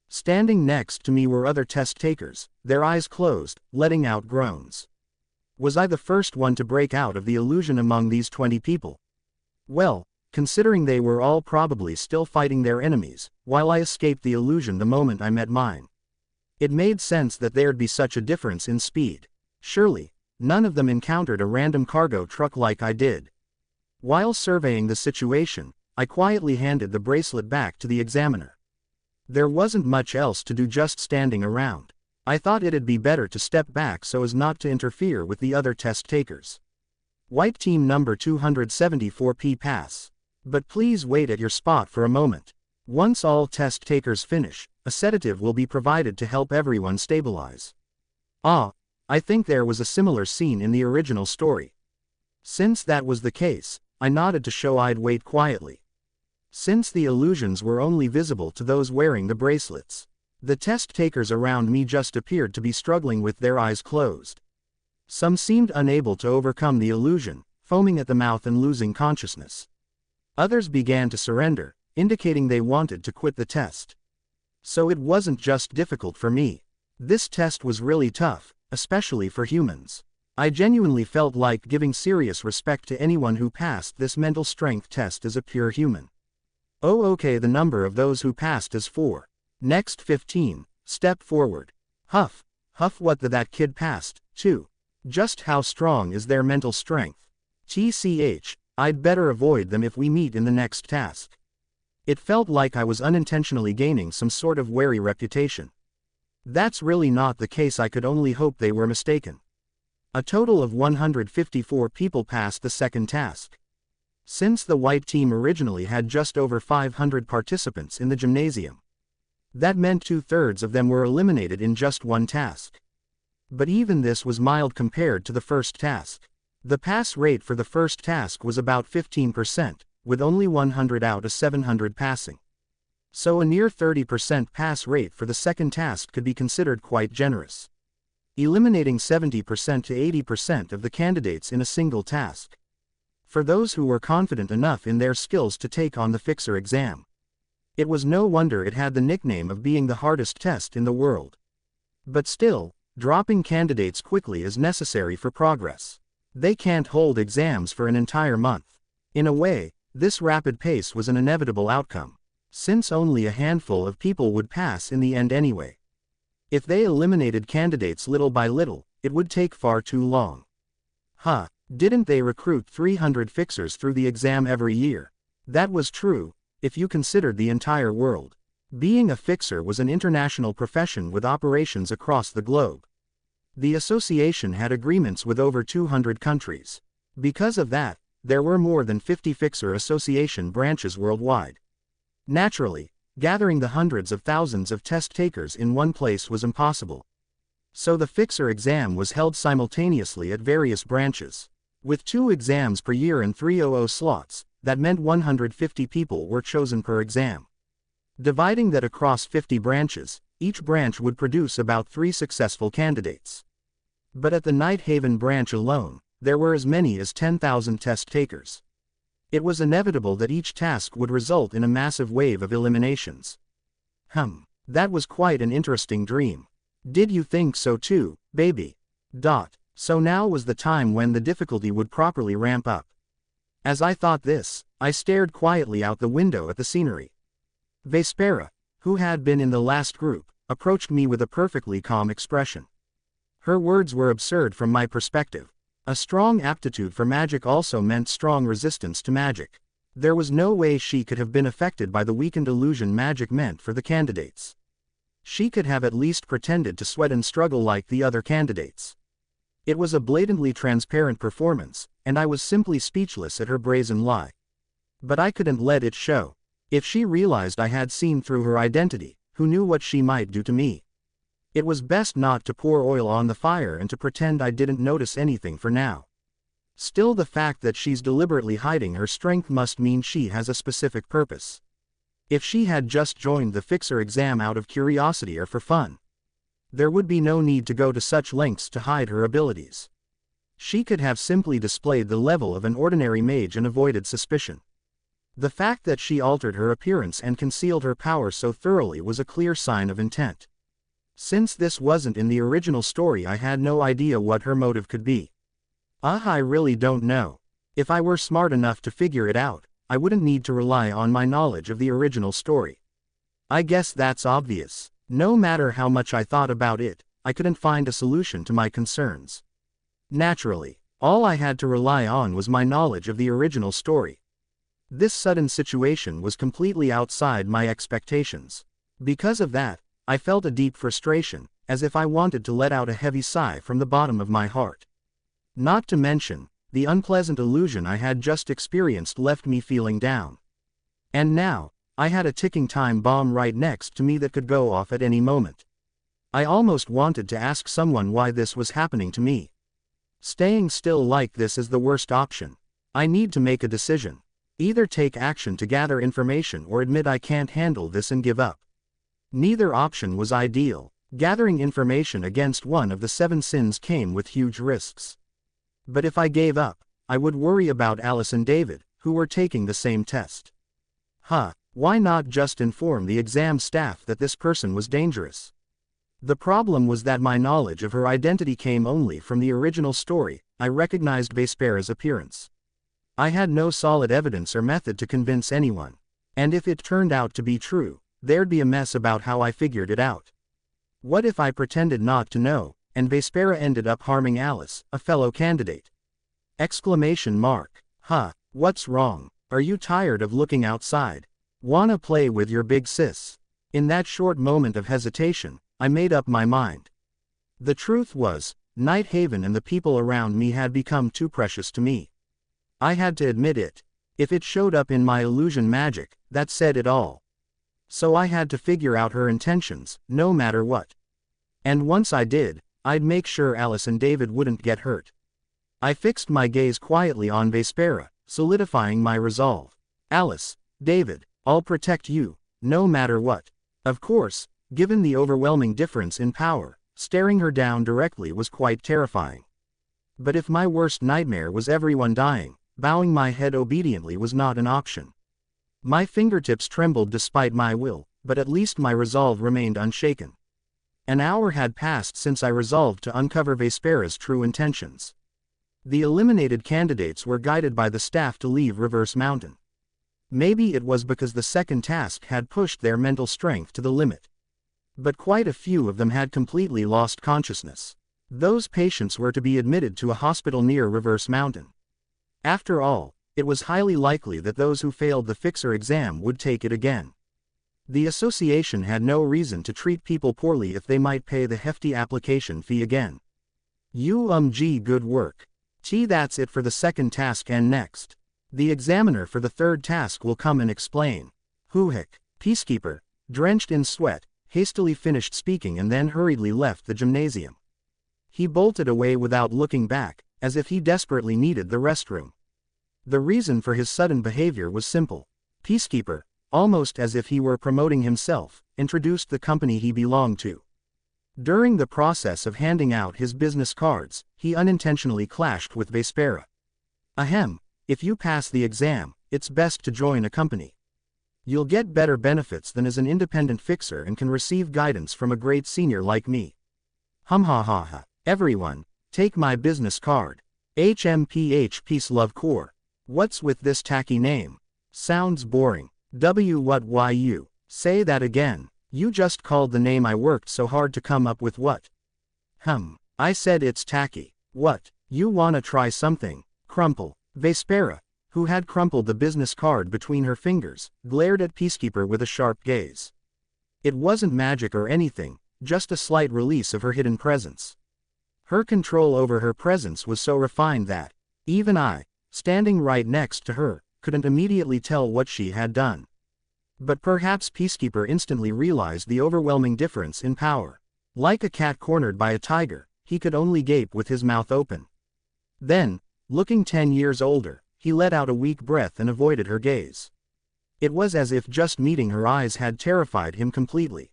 Standing next to me were other test takers, their eyes closed, letting out groans. Was I the first one to break out of the illusion among these 20 people? Well, considering they were all probably still fighting their enemies, while I escaped the illusion the moment I met mine. It made sense that there'd be such a difference in speed. Surely, none of them encountered a random cargo truck like I did. While surveying the situation, I quietly handed the bracelet back to the examiner. There wasn't much else to do, just standing around. I thought it'd be better to step back so as not to interfere with the other test takers. White team number 274P pass. But please wait at your spot for a moment. Once all test takers finish, a sedative will be provided to help everyone stabilize. I think there was a similar scene in the original story. Since that was the case, I nodded to show I'd wait quietly. Since the illusions were only visible to those wearing the bracelets, the test takers around me just appeared to be struggling with their eyes closed. Some seemed unable to overcome the illusion, foaming at the mouth and losing consciousness. Others began to surrender, indicating they wanted to quit the test. So it wasn't just difficult for me. This test was really tough, especially for humans. I genuinely felt like giving serious respect to anyone who passed this mental strength test as a pure human. Oh okay, the number of those who passed is 4. Next 15, step forward. Huff, what that kid passed, too. Just how strong is their mental strength? TCH, I'd better avoid them if we meet in the next task. It felt like I was unintentionally gaining some sort of wary reputation. That's really not the case. I could only hope they were mistaken. A total of 154 people passed the second task. Since the white team originally had just over 500 participants in the gymnasium, that meant 2/3 of them were eliminated in just one task. But even this was mild compared to the first task. The pass rate for the first task was about 15%, with only 100 out of 700 passing. So a near 30% pass rate for the second task could be considered quite generous, eliminating 70% to 80% of the candidates in a single task. For those who were confident enough in their skills to take on the fixer exam, it was no wonder it had the nickname of being the hardest test in the world. But still, dropping candidates quickly is necessary for progress. They can't hold exams for an entire month. In a way, this rapid pace was an inevitable outcome, since only a handful of people would pass in the end anyway. If they eliminated candidates little by little, it would take far too long. Didn't they recruit 300 fixers through the exam every year? That was true, if you considered the entire world. Being a fixer was an international profession with operations across the globe. The association had agreements with over 200 countries. Because of that, there were more than 50 fixer association branches worldwide. Naturally, gathering the hundreds of thousands of test takers in one place was impossible. So the fixer exam was held simultaneously at various branches. With 2 exams per year and 300 slots, that meant 150 people were chosen per exam. Dividing that across 50 branches, each branch would produce about 3 successful candidates. But at the Night Haven branch alone, there were as many as 10,000 test takers. It was inevitable that each task would result in a massive wave of eliminations. That was quite an interesting dream. Did you think so too, baby? So now was the time when the difficulty would properly ramp up. As I thought this, I stared quietly out the window at the scenery. Vespera, who had been in the last group, approached me with a perfectly calm expression. Her words were absurd from my perspective. A strong aptitude for magic also meant strong resistance to magic. There was no way she could have been affected by the weakened illusion magic meant for the candidates. She could have at least pretended to sweat and struggle like the other candidates. It was a blatantly transparent performance, and I was simply speechless at her brazen lie. But I couldn't let it show. If she realized I had seen through her identity, who knew what she might do to me? It was best not to pour oil on the fire and to pretend I didn't notice anything for now. Still, the fact that she's deliberately hiding her strength must mean she has a specific purpose. If she had just joined the fixer exam out of curiosity or for fun, there would be no need to go to such lengths to hide her abilities. She could have simply displayed the level of an ordinary mage and avoided suspicion. The fact that she altered her appearance and concealed her power so thoroughly was a clear sign of intent. Since this wasn't in the original story, I had no idea what her motive could be. I really don't know. If I were smart enough to figure it out, I wouldn't need to rely on my knowledge of the original story. I guess that's obvious. No matter how much I thought about it, I couldn't find a solution to my concerns. Naturally, all I had to rely on was my knowledge of the original story. This sudden situation was completely outside my expectations. Because of that, I felt a deep frustration, as if I wanted to let out a heavy sigh from the bottom of my heart. Not to mention, the unpleasant illusion I had just experienced left me feeling down. And now, I had a ticking time bomb right next to me that could go off at any moment. I almost wanted to ask someone why this was happening to me. Staying still like this is the worst option. I need to make a decision. Either take action to gather information or admit I can't handle this and give up. Neither option was ideal. Gathering information against one of the 7 sins came with huge risks. But if I gave up, I would worry about Alice and David, who were taking the same test. Why not just inform the exam staff that this person was dangerous? The problem was that my knowledge of her identity came only from the original story. I recognized Vespera's appearance. I had no solid evidence or method to convince anyone. And if it turned out to be true, there'd be a mess about how I figured it out. What if I pretended not to know, and Vespera ended up harming Alice, a fellow candidate? Exclamation mark. What's wrong? Are you tired of looking outside? Wanna play with your big sis? In that short moment of hesitation, I made up my mind. The truth was, Night Haven and the people around me had become too precious to me. I had to admit it. If it showed up in my illusion magic, that said it all. So I had to figure out her intentions, no matter what. And once I did, I'd make sure Alice and David wouldn't get hurt. I fixed my gaze quietly on Vespera, solidifying my resolve. Alice, David, I'll protect you, no matter what. Of course, given the overwhelming difference in power, staring her down directly was quite terrifying. But if my worst nightmare was everyone dying, bowing my head obediently was not an option. My fingertips trembled despite my will, but at least my resolve remained unshaken. An hour had passed since I resolved to uncover Vespera's true intentions. The eliminated candidates were guided by the staff to leave Reverse Mountain. Maybe it was because the second task had pushed their mental strength to the limit. But quite a few of them had completely lost consciousness. Those patients were to be admitted to a hospital near Reverse Mountain. After all, it was highly likely that those who failed the Fixer exam would take it again. The association had no reason to treat people poorly if they might pay the hefty application fee again. Good work. That's it for the second task, and next. The examiner for the third task will come and explain. Heck. Peacekeeper, drenched in sweat, hastily finished speaking and then hurriedly left the gymnasium. He bolted away without looking back, as if he desperately needed the restroom. The reason for his sudden behavior was simple. Peacekeeper, almost as if he were promoting himself, introduced the company he belonged to. During the process of handing out his business cards, he unintentionally clashed with Vespera. Ahem, if you pass the exam, it's best to join a company. You'll get better benefits than as an independent fixer and can receive guidance from a great senior like me. Ha. Everyone, take my business card. HMPH Peace Love Corps. What's with this tacky name? Sounds boring. What? Say that again. You just called the name I worked so hard to come up with. What? I said it's tacky. What? You wanna try something? Crumple. Vespera, who had crumpled the business card between her fingers, glared at Peacekeeper with a sharp gaze. It wasn't magic or anything, just a slight release of her hidden presence. Her control over her presence was so refined that, even I, standing right next to her, couldn't immediately tell what she had done. But perhaps Peacekeeper instantly realized the overwhelming difference in power. Like a cat cornered by a tiger, he could only gape with his mouth open. Then, looking 10 years older, he let out a weak breath and avoided her gaze. It was as if just meeting her eyes had terrified him completely.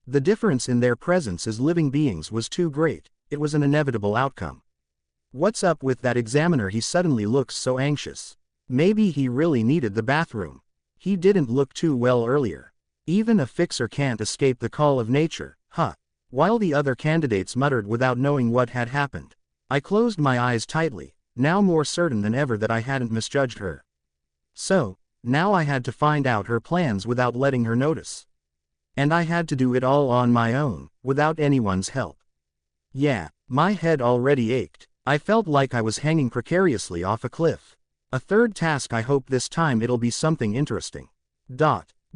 The difference in their presence as living beings was too great, it was an inevitable outcome. What's up with that examiner? He suddenly looks so anxious. Maybe he really needed the bathroom. He didn't look too well earlier. Even a fixer can't escape the call of nature, huh? While the other candidates muttered without knowing what had happened. I closed my eyes tightly, now more certain than ever that I hadn't misjudged her. So, now I had to find out her plans without letting her notice. And I had to do it all on my own, without anyone's help. Yeah, my head already ached. I felt like I was hanging precariously off a cliff. A third task. I hope this time it'll be something interesting.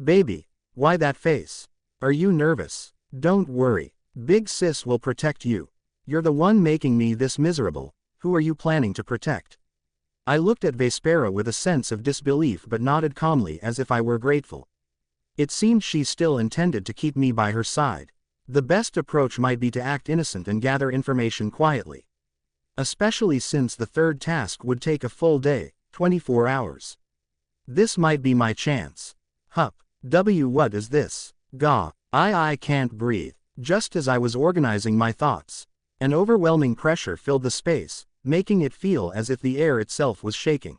Baby, why that face? Are you nervous? Don't worry, Big Sis will protect you. You're the one making me this miserable. Who are you planning to protect? I looked at Vespera with a sense of disbelief but nodded calmly as if I were grateful. It seemed she still intended to keep me by her side. The best approach might be to act innocent and gather information quietly. Especially since the third task would take a full day, 24 hours. This might be my chance. What is this? I can't breathe. Just as I was organizing my thoughts, an overwhelming pressure filled the space, making it feel as if the air itself was shaking.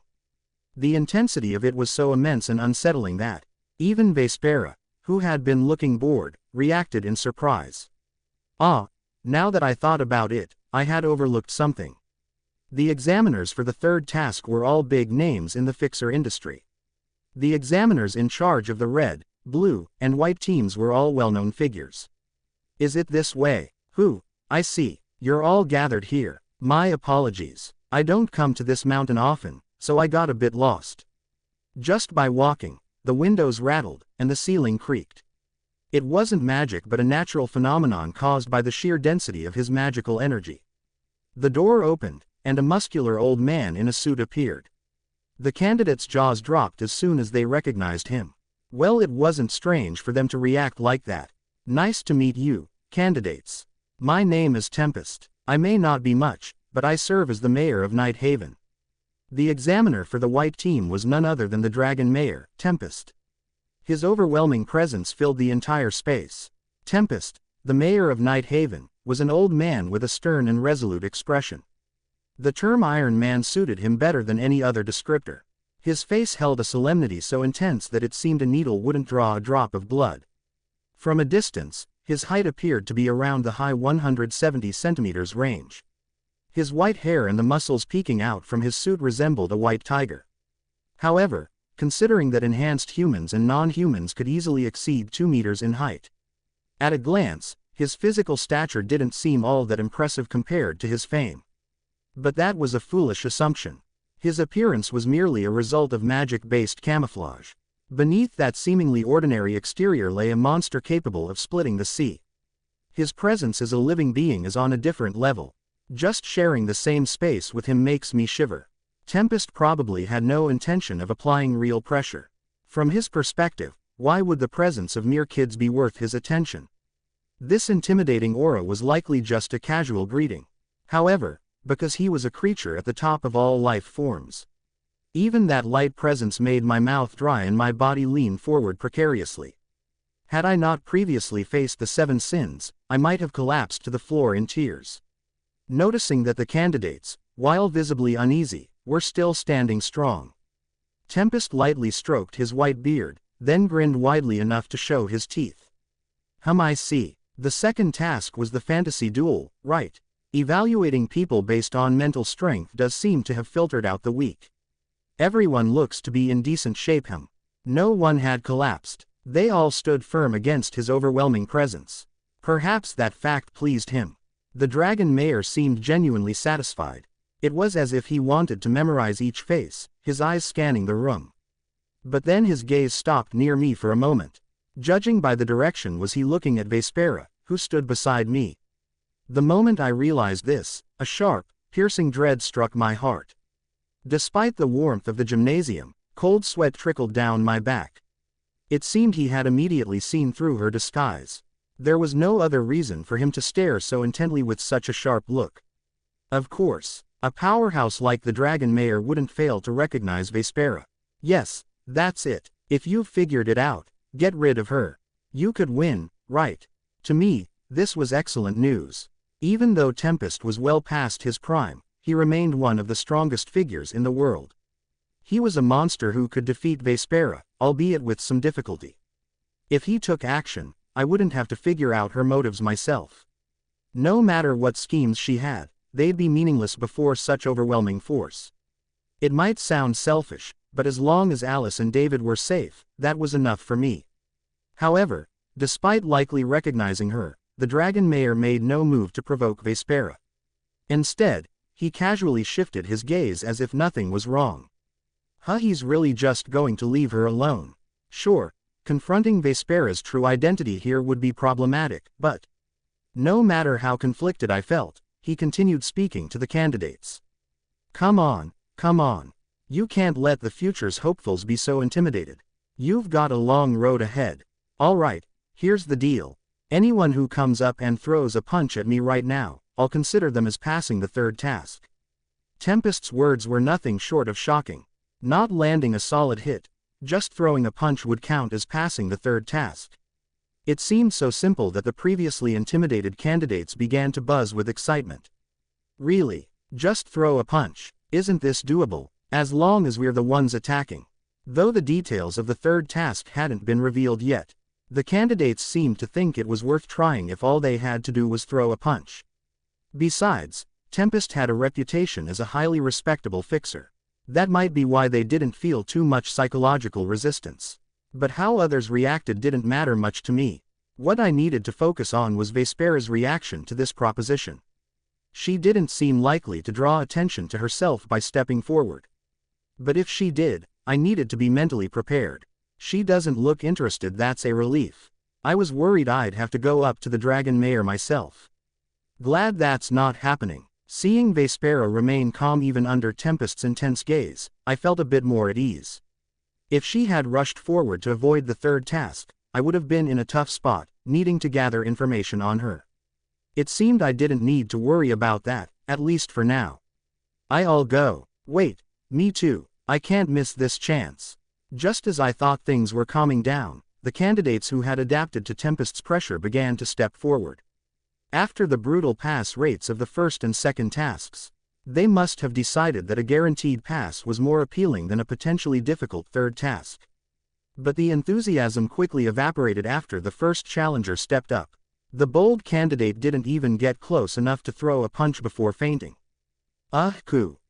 The intensity of it was so immense and unsettling that, even Vespera, who had been looking bored, reacted in surprise. Now that I thought about it, I had overlooked something. The examiners for the third task were all big names in the fixer industry. The examiners in charge of the red, blue, and white teams were all well-known figures. Is it this way? I see. You're all gathered here. My apologies. I don't come to this mountain often, so I got a bit lost. Just by walking, the windows rattled, and the ceiling creaked. It wasn't magic but a natural phenomenon caused by the sheer density of his magical energy. The door opened, and a muscular old man in a suit appeared. The candidates' jaws dropped as soon as they recognized him. Well, it wasn't strange for them to react like that. Nice to meet you, candidates. My name is Tempest. I may not be much, but I serve as the mayor of Night Haven. The examiner for the white team was none other than the dragon mayor, Tempest. His overwhelming presence filled the entire space. Tempest, the mayor of Night Haven, was an old man with a stern and resolute expression. The term Iron Man suited him better than any other descriptor. His face held a solemnity so intense that it seemed a needle wouldn't draw a drop of blood. From a distance, his height appeared to be around the high 170 centimeters range. His white hair and the muscles peeking out from his suit resembled a white tiger. However, considering that enhanced humans and non-humans could easily exceed 2 meters in height, at a glance, his physical stature didn't seem all that impressive compared to his fame. But that was a foolish assumption. His appearance was merely a result of magic-based camouflage. Beneath that seemingly ordinary exterior lay a monster capable of splitting the sea. His presence as a living being is on a different level. Just sharing the same space with him makes me shiver. Tempest probably had no intention of applying real pressure. From his perspective, why would the presence of mere kids be worth his attention? This intimidating aura was likely just a casual greeting. However, because he was a creature at the top of all life forms, even that light presence made my mouth dry and my body lean forward precariously. Had I not previously faced the 7 sins, I might have collapsed to the floor in tears. Noticing that the candidates, while visibly uneasy, were still standing strong, Tempest lightly stroked his white beard, then grinned widely enough to show his teeth. I see. The second task was the fantasy duel, right? Evaluating people based on mental strength does seem to have filtered out the weak. Everyone looks to be in decent shape. No one had collapsed. They all stood firm against his overwhelming presence. Perhaps that fact pleased him. The dragon mayor seemed genuinely satisfied. It was as if he wanted to memorize each face, his eyes scanning the room. But then his gaze stopped near me for a moment. Judging by the direction was he looking at Vespera, who stood beside me. The moment I realized this, a sharp, piercing dread struck my heart. Despite the warmth of the gymnasium, cold sweat trickled down my back. It seemed he had immediately seen through her disguise. There was no other reason for him to stare so intently with such a sharp look. Of course, a powerhouse like the Dragon Mayor wouldn't fail to recognize Vespera. Yes, that's it. If you've figured it out, get rid of her. You could win, right? To me, this was excellent news. Even though Tempest was well past his prime, he remained one of the strongest figures in the world. He was a monster who could defeat Vespera, albeit with some difficulty. If he took action, I wouldn't have to figure out her motives myself. No matter what schemes she had, they'd be meaningless before such overwhelming force. It might sound selfish, but as long as Alice and David were safe, that was enough for me. However, despite likely recognizing her, the Dragon Mayor made no move to provoke Vespera. Instead, he casually shifted his gaze as if nothing was wrong. He's really just going to leave her alone. Sure, confronting Vespera's true identity here would be problematic, but no matter how conflicted I felt, he continued speaking to the candidates. Come on, come on. You can't let the future's hopefuls be so intimidated. You've got a long road ahead. All right, here's the deal. Anyone who comes up and throws a punch at me right now, I'll consider them as passing the third task. Tempest's words were nothing short of shocking. Not landing a solid hit, just throwing a punch would count as passing the third task. It seemed so simple that the previously intimidated candidates began to buzz with excitement. Really? Just throw a punch? Isn't this doable, as long as we're the ones attacking? Though the details of the third task hadn't been revealed yet, the candidates seemed to think it was worth trying if all they had to do was throw a punch. Besides, Tempest had a reputation as a highly respectable fixer. That might be why they didn't feel too much psychological resistance. But how others reacted didn't matter much to me. What I needed to focus on was Vespera's reaction to this proposition. She didn't seem likely to draw attention to herself by stepping forward. But if she did, I needed to be mentally prepared. She doesn't look interested, that's a relief. I was worried I'd have to go up to the Dragon Mayor myself. Glad that's not happening. Seeing Vespera remain calm even under Tempest's intense gaze, I felt a bit more at ease. If she had rushed forward to avoid the third task, I would have been in a tough spot, needing to gather information on her. It seemed I didn't need to worry about that, at least for now. I'll go. Wait, me too, I can't miss this chance. Just as I thought things were calming down, the candidates who had adapted to Tempest's pressure began to step forward. After the brutal pass rates of the first and second tasks, they must have decided that a guaranteed pass was more appealing than a potentially difficult third task. But the enthusiasm quickly evaporated after the first challenger stepped up. The bold candidate didn't even get close enough to throw a punch before fainting.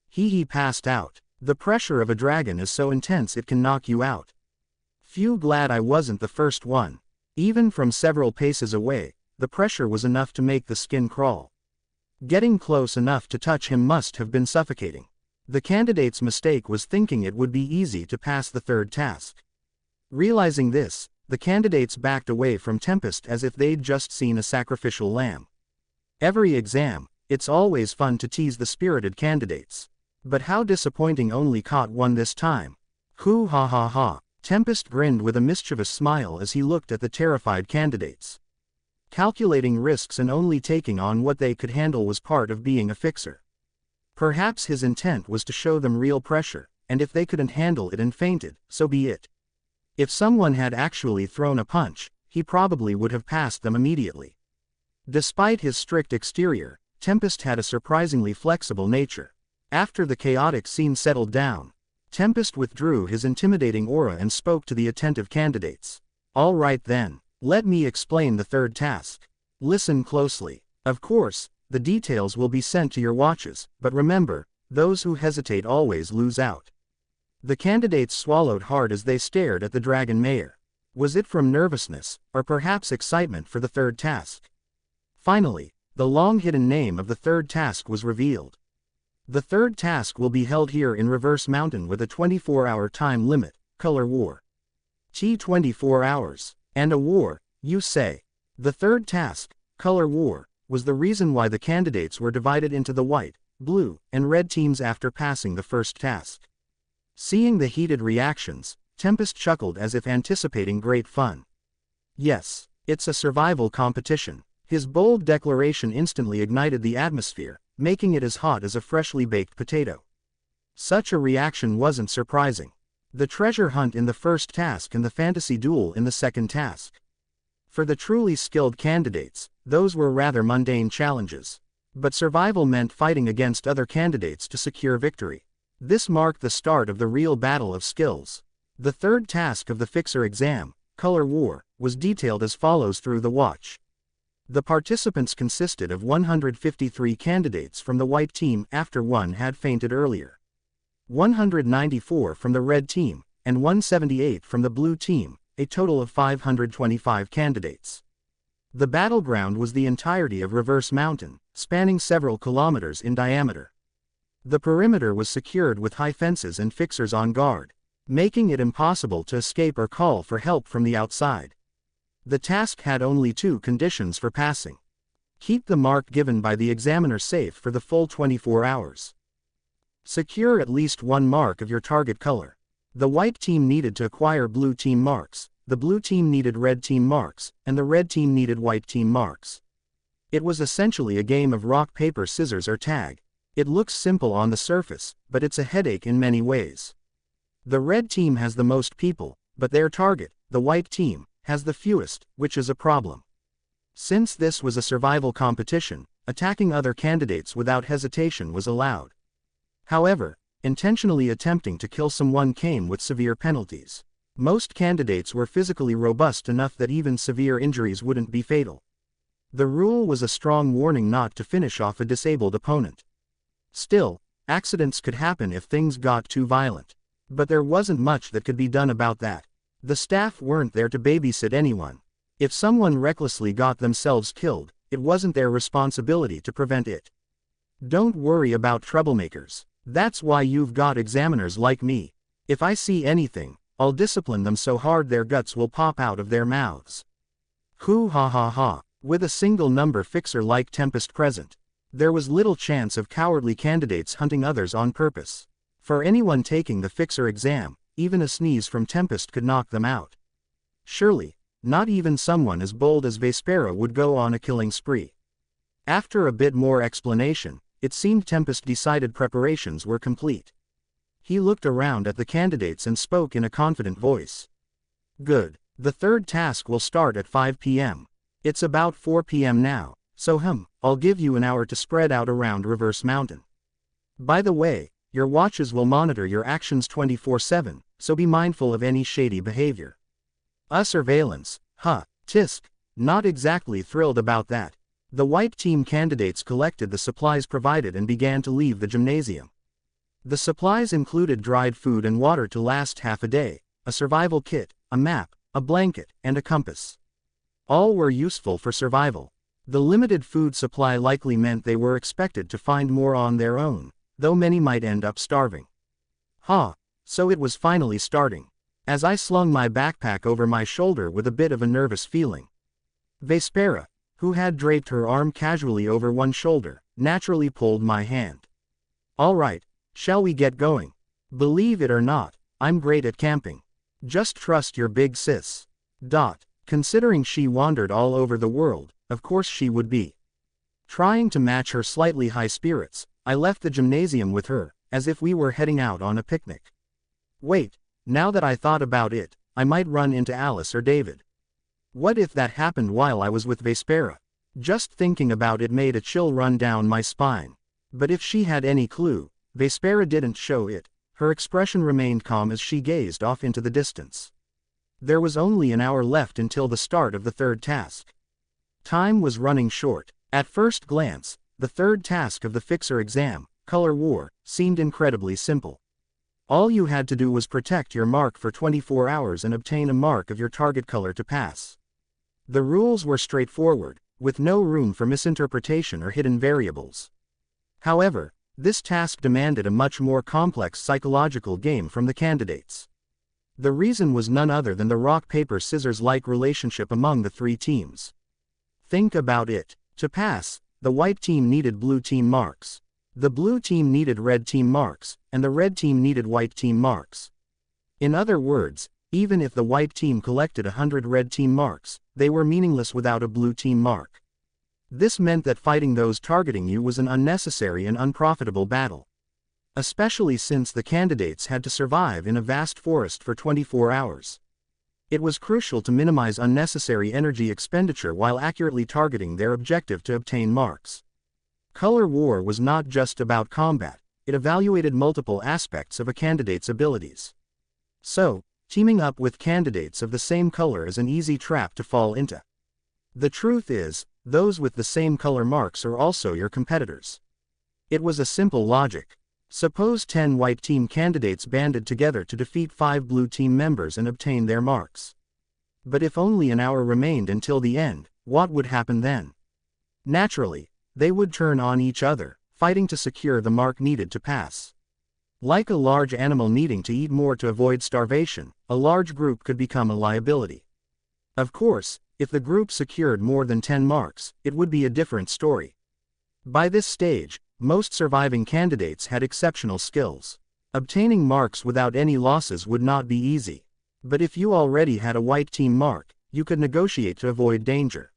He passed out. The pressure of a dragon is so intense it can knock you out. Phew, glad I wasn't the first one. Even from several paces away, the pressure was enough to make the skin crawl. Getting close enough to touch him must have been suffocating. The candidate's mistake was thinking it would be easy to pass the third task. Realizing this, the candidates backed away from Tempest as if they'd just seen a sacrificial lamb. Every exam, it's always fun to tease the spirited candidates. But how disappointing, only caught one this time. Hoo ha ha ha. Tempest grinned with a mischievous smile as he looked at the terrified candidates. Calculating risks and only taking on what they could handle was part of being a fixer. Perhaps his intent was to show them real pressure, and if they couldn't handle it and fainted, so be it. If someone had actually thrown a punch, he probably would have passed them immediately. Despite his strict exterior, Tempest had a surprisingly flexible nature. After the chaotic scene settled down, Tempest withdrew his intimidating aura and spoke to the attentive candidates. All right then, let me explain the third task. Listen closely. Of course, the details will be sent to your watches, but remember, those who hesitate always lose out. The candidates swallowed hard as they stared at the Dragon Mayor. Was it from nervousness, or perhaps excitement for the third task? Finally, the long-hidden name of the third task was revealed. The third task will be held here in Reverse Mountain with a 24-hour time limit, Color War. 24 hours. And a war, you say? The third task, Color War, was the reason why the candidates were divided into the white, blue, and red teams after passing the first task. Seeing the heated reactions, Tempest chuckled as if anticipating great fun. Yes, it's a survival competition. His bold declaration instantly ignited the atmosphere, making it as hot as a freshly baked potato. Such a reaction wasn't surprising. The treasure hunt in the first task and the fantasy duel in the second task. For the truly skilled candidates, those were rather mundane challenges. But survival meant fighting against other candidates to secure victory. This marked the start of the real battle of skills. The third task of the Fixer exam, Color War, was detailed as follows through the watch. The participants consisted of 153 candidates from the white team after one had fainted earlier. 194 from the red team, and 178 from the blue team, a total of 525 candidates. The battleground was the entirety of Reverse Mountain, spanning several kilometers in diameter. The perimeter was secured with high fences and fixers on guard, making it impossible to escape or call for help from the outside. The task had only 2 conditions for passing. Keep the mark given by the examiner safe for the full 24 hours. Secure at least 1 mark of your target color. The white team needed to acquire blue team marks, the blue team needed red team marks, and the red team needed white team marks. It was essentially a game of rock, paper, scissors or tag. It looks simple on the surface, but it's a headache in many ways. The red team has the most people, but their target, the white team, has the fewest, which is a problem. Since this was a survival competition, attacking other candidates without hesitation was allowed. However, intentionally attempting to kill someone came with severe penalties. Most candidates were physically robust enough that even severe injuries wouldn't be fatal. The rule was a strong warning not to finish off a disabled opponent. Still, accidents could happen if things got too violent. But there wasn't much that could be done about that. The staff weren't there to babysit anyone. If someone recklessly got themselves killed, it wasn't their responsibility to prevent it. Don't worry about troublemakers. That's why you've got examiners like me. If I see anything, I'll discipline them so hard their guts will pop out of their mouths. Hoo ha ha ha. With a single number fixer like Tempest present, there was little chance of cowardly candidates hunting others on purpose. For anyone taking the fixer exam, even a sneeze from Tempest could knock them out. Surely, not even someone as bold as Vespera would go on a killing spree. After a bit more explanation, it seemed Tempest decided preparations were complete. He looked around at the candidates and spoke in a confident voice. Good. The third task will start at 5 p.m. It's about 4 p.m. now, so I'll give you an hour to spread out around Reverse Mountain. By the way, your watches will monitor your actions 24/7, so be mindful of any shady behavior. Surveillance, tisk. Not exactly thrilled about that. The white team candidates collected the supplies provided and began to leave the gymnasium. The supplies included dried food and water to last half a day, a survival kit, a map, a blanket, and a compass. All were useful for survival. The limited food supply likely meant they were expected to find more on their own, though many might end up starving. So it was finally starting. As I slung my backpack over my shoulder with a bit of a nervous feeling, Vespera, who had draped her arm casually over one shoulder, naturally pulled my hand. All right, shall we get going? Believe it or not, I'm great at camping. Just trust your big sis. Considering she wandered all over the world, of course she would be. Trying to match her slightly high spirits, I left the gymnasium with her, as if we were heading out on a picnic. Wait, now that I thought about it, I might run into Alice or David. What if that happened while I was with Vespera? Just thinking about it made a chill run down my spine. But if she had any clue, Vespera didn't show it. Her expression remained calm as she gazed off into the distance. There was only an hour left until the start of the third task. Time was running short. At first glance, the third task of the fixer exam, Color War, seemed incredibly simple. All you had to do was protect your mark for 24 hours and obtain a mark of your target color to pass. The rules were straightforward, with no room for misinterpretation or hidden variables. However, this task demanded a much more complex psychological game from the candidates. The reason was none other than the rock-paper-scissors-like relationship among the three teams. Think about it. To pass, the white team needed blue team marks. The blue team needed red team marks, and the red team needed white team marks. In other words, even if the white team collected 100 red team marks, they were meaningless without a blue team mark. This meant that fighting those targeting you was an unnecessary and unprofitable battle. Especially since the candidates had to survive in a vast forest for 24 hours. It was crucial to minimize unnecessary energy expenditure while accurately targeting their objective to obtain marks. Color War was not just about combat, it evaluated multiple aspects of a candidate's abilities. So, teaming up with candidates of the same color is an easy trap to fall into. The truth is, those with the same color marks are also your competitors. It was a simple logic. Suppose 10 white team candidates banded together to defeat 5 blue team members and obtain their marks. But if only an hour remained until the end, what would happen then? Naturally, they would turn on each other, fighting to secure the mark needed to pass. Like a large animal needing to eat more to avoid starvation, a large group could become a liability. Of course, if the group secured more than 10 marks, it would be a different story. By this stage, most surviving candidates had exceptional skills. Obtaining marks without any losses would not be easy. But if you already had a white team mark, you could negotiate to avoid danger.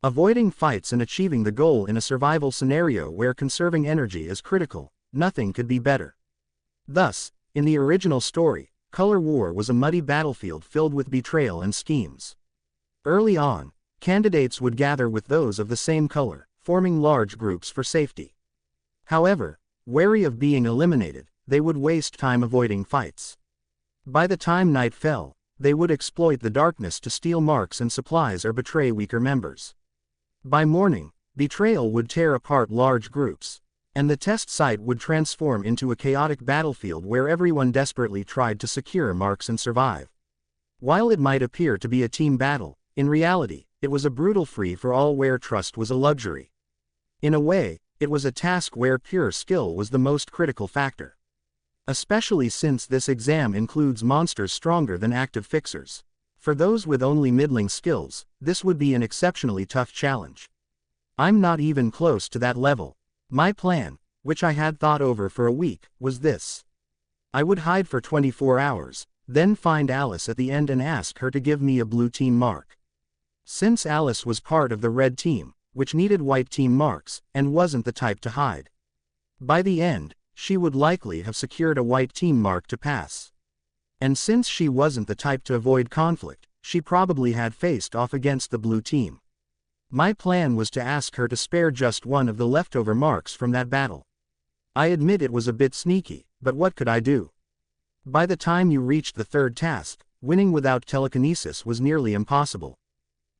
Avoiding fights and achieving the goal in a survival scenario where conserving energy is critical, nothing could be better. Thus, in the original story, Color War was a muddy battlefield filled with betrayal and schemes. Early on, candidates would gather with those of the same color, forming large groups for safety. However, wary of being eliminated, they would waste time avoiding fights. By the time night fell, they would exploit the darkness to steal marks and supplies or betray weaker members. By morning, betrayal would tear apart large groups, and the test site would transform into a chaotic battlefield where everyone desperately tried to secure marks and survive. While it might appear to be a team battle, in reality, it was a brutal free-for-all where trust was a luxury. In a way, it was a task where pure skill was the most critical factor. Especially since this exam includes monsters stronger than active fixers. For those with only middling skills, this would be an exceptionally tough challenge. I'm not even close to that level. My plan, which I had thought over for a week, was this. I would hide for 24 hours, then find Alice at the end and ask her to give me a blue team mark. Since Alice was part of the red team, which needed white team marks, and wasn't the type to hide. By the end, she would likely have secured a white team mark to pass. And since she wasn't the type to avoid conflict, she probably had faced off against the blue team. My plan was to ask her to spare just one of the leftover marks from that battle. I admit it was a bit sneaky, but what could I do? By the time you reached the third task, winning without telekinesis was nearly impossible.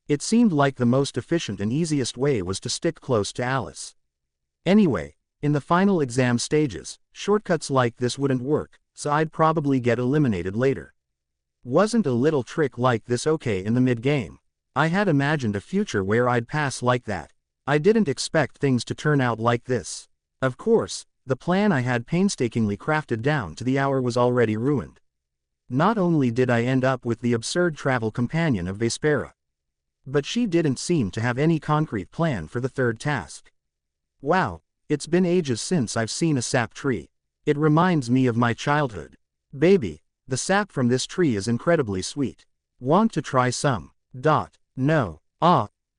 It seemed like the most efficient and easiest way was to stick close to Alice. Anyway, in the final exam stages, shortcuts like this wouldn't work, so I'd probably get eliminated later. Wasn't a little trick like this okay in the mid-game? I had imagined a future where I'd pass like that. I didn't expect things to turn out like this. Of course, the plan I had painstakingly crafted down to the hour was already ruined. Not only did I end up with the absurd travel companion of Vespera, but she didn't seem to have any concrete plan for the third task. Wow, it's been ages since I've seen a sap tree. It reminds me of my childhood. Baby, the sap from this tree is incredibly sweet. Want to try some? No.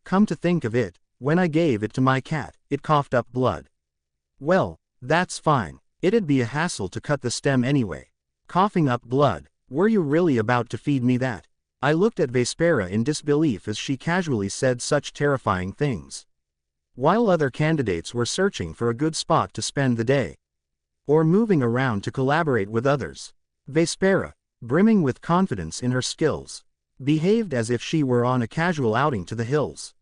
Come to think of it, when I gave it to my cat, it coughed up blood. Well, that's fine. It'd be a hassle to cut the stem anyway. Coughing up blood, were you really about to feed me that? I looked at Vespera in disbelief as she casually said such terrifying things. While other candidates were searching for a good spot to spend the day, or moving around to collaborate with others, Vespera, brimming with confidence in her skills, behaved as if she were on a casual outing to the hills.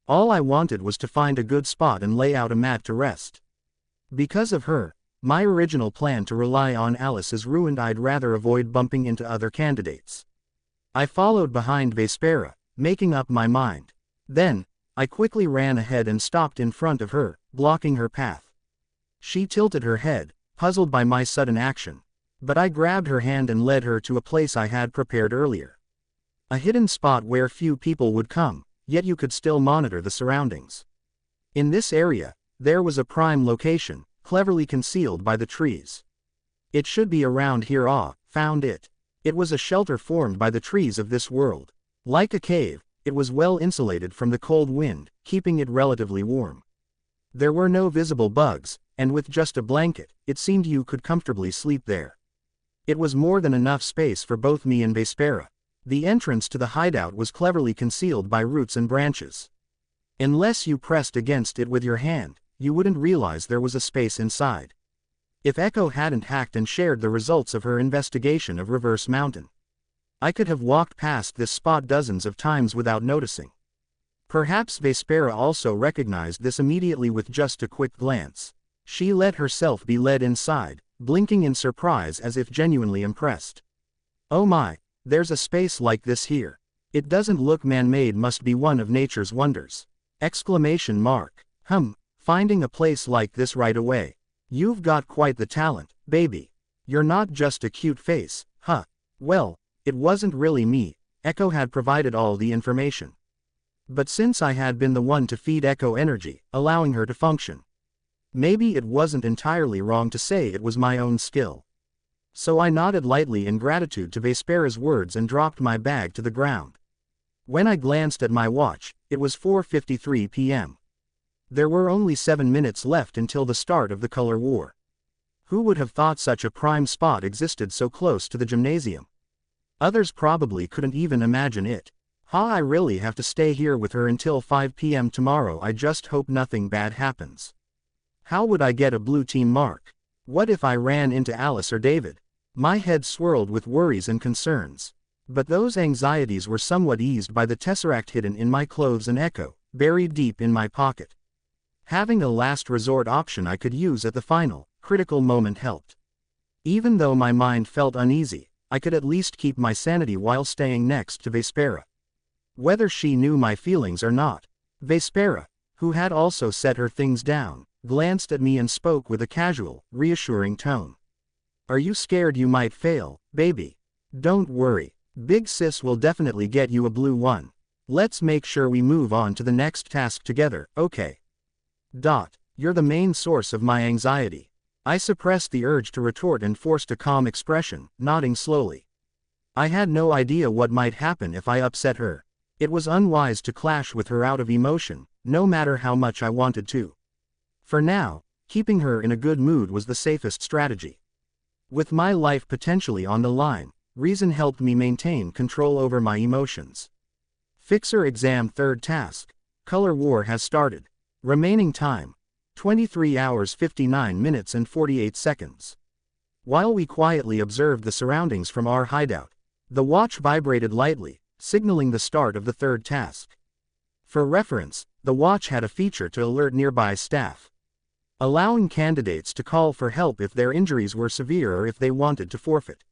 All I wanted was to find a good spot and lay out a mat to rest. Because of her, my original plan to rely on Alice is ruined. I'd rather avoid bumping into other candidates. I followed behind Vespera, making up my mind. Then, I quickly ran ahead and stopped in front of her, blocking her path. She tilted her head, puzzled by my sudden action, but I grabbed her hand and led her to a place I had prepared earlier. A hidden spot where few people would come, yet you could still monitor the surroundings. In this area, there was a prime location, cleverly concealed by the trees. It should be around here. Found it. It was a shelter formed by the trees of this world. Like a cave, it was well insulated from the cold wind, keeping it relatively warm. There were no visible bugs, and with just a blanket, it seemed you could comfortably sleep there. It was more than enough space for both me and Vespera. The entrance to the hideout was cleverly concealed by roots and branches. Unless you pressed against it with your hand, you wouldn't realize there was a space inside. If Echo hadn't hacked and shared the results of her investigation of Reverse Mountain, I could have walked past this spot dozens of times without noticing. Perhaps Vespera also recognized this immediately with just a quick glance. She let herself be led inside, blinking in surprise as if genuinely impressed. Oh my, there's a space like this here. It doesn't look man-made, must be one of nature's wonders. Exclamation mark. Finding a place like this right away. You've got quite the talent, baby. You're not just a cute face, huh? Well, it wasn't really me. Echo had provided all the information. But since I had been the one to feed Echo energy, allowing her to function, maybe it wasn't entirely wrong to say it was my own skill. So I nodded lightly in gratitude to Vespera's words and dropped my bag to the ground. When I glanced at my watch, it was 4:53 p.m. There were only 7 minutes left until the start of the color war. Who would have thought such a prime spot existed so close to the gymnasium? Others probably couldn't even imagine it. I really have to stay here with her until 5 p.m. tomorrow. I just hope nothing bad happens. How would I get a blue team mark? What if I ran into Alice or David? My head swirled with worries and concerns. But those anxieties were somewhat eased by the tesseract hidden in my clothes and Echo, buried deep in my pocket. Having a last resort option I could use at the final, critical moment helped. Even though my mind felt uneasy, I could at least keep my sanity while staying next to Vespera. Whether she knew my feelings or not, Vespera, who had also set her things down, glanced at me and spoke with a casual, reassuring tone. Are you scared you might fail, baby? Don't worry. Big sis will definitely get you a blue one. Let's make sure we move on to the next task together, okay? You're the main source of my anxiety. I suppressed the urge to retort and forced a calm expression, nodding slowly. I had no idea what might happen if I upset her. It was unwise to clash with her out of emotion, no matter how much I wanted to. For now, keeping her in a good mood was the safest strategy. With my life potentially on the line, reason helped me maintain control over my emotions. Fixer exam third task. Color war has started. Remaining time, 23 hours 59 minutes and 48 seconds. While we quietly observed the surroundings from our hideout, the watch vibrated lightly, signaling the start of the third task. For reference, the watch had a feature to alert nearby staff, allowing candidates to call for help if their injuries were severe or if they wanted to forfeit.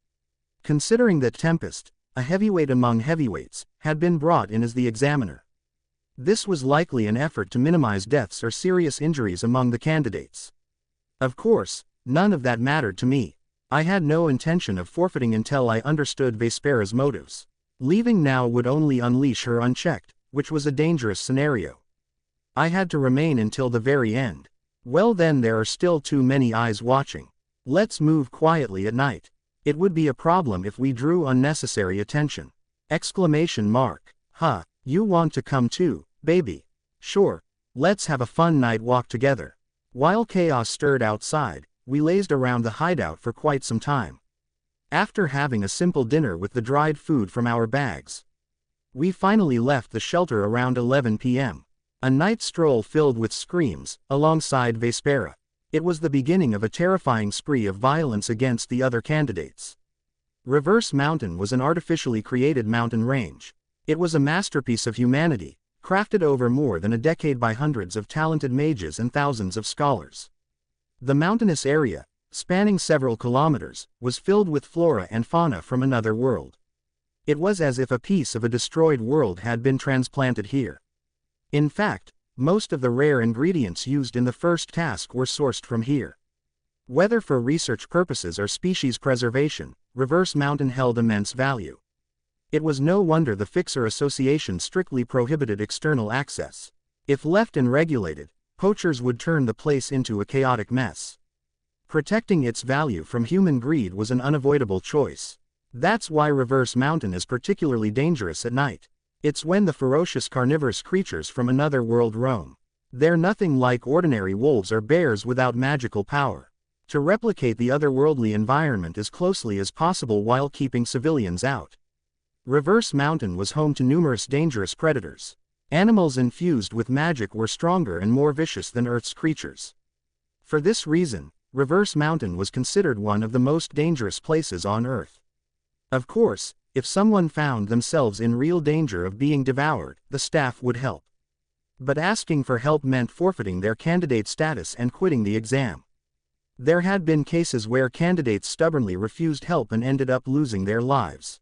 Considering that Tempest, a heavyweight among heavyweights, had been brought in as the examiner, this was likely an effort to minimize deaths or serious injuries among the candidates. Of course, none of that mattered to me. I had no intention of forfeiting until I understood Vespera's motives. Leaving now would only unleash her unchecked, which was a dangerous scenario. I had to remain until the very end. Well then, there are still too many eyes watching. Let's move quietly at night. It would be a problem if we drew unnecessary attention. Exclamation mark. Huh, you want to come too, baby? Sure, let's have a fun night walk together. While chaos stirred outside, we lazed around the hideout for quite some time. After having a simple dinner with the dried food from our bags, we finally left the shelter around 11 p.m. A night stroll filled with screams, alongside Vespera. It was the beginning of a terrifying spree of violence against the other candidates. Reverse Mountain was an artificially created mountain range. It was a masterpiece of humanity, crafted over more than a decade by hundreds of talented mages and thousands of scholars. The mountainous area, spanning several kilometers, was filled with flora and fauna from another world. It was as if a piece of a destroyed world had been transplanted here. In fact, most of the rare ingredients used in the first task were sourced from here. Whether for research purposes or species preservation, Reverse Mountain held immense value. It was no wonder the Fixer Association strictly prohibited external access. If left unregulated, poachers would turn the place into a chaotic mess. Protecting its value from human greed was an unavoidable choice. That's why Reverse Mountain is particularly dangerous at night. It's when the ferocious carnivorous creatures from another world roam. They're nothing like ordinary wolves or bears without magical power. To replicate the otherworldly environment as closely as possible while keeping civilians out. Reverse Mountain was home to numerous dangerous predators. Animals infused with magic were stronger and more vicious than Earth's creatures. For this reason, Reverse Mountain was considered one of the most dangerous places on Earth. Of course, if someone found themselves in real danger of being devoured, the staff would help. But asking for help meant forfeiting their candidate status and quitting the exam. There had been cases where candidates stubbornly refused help and ended up losing their lives.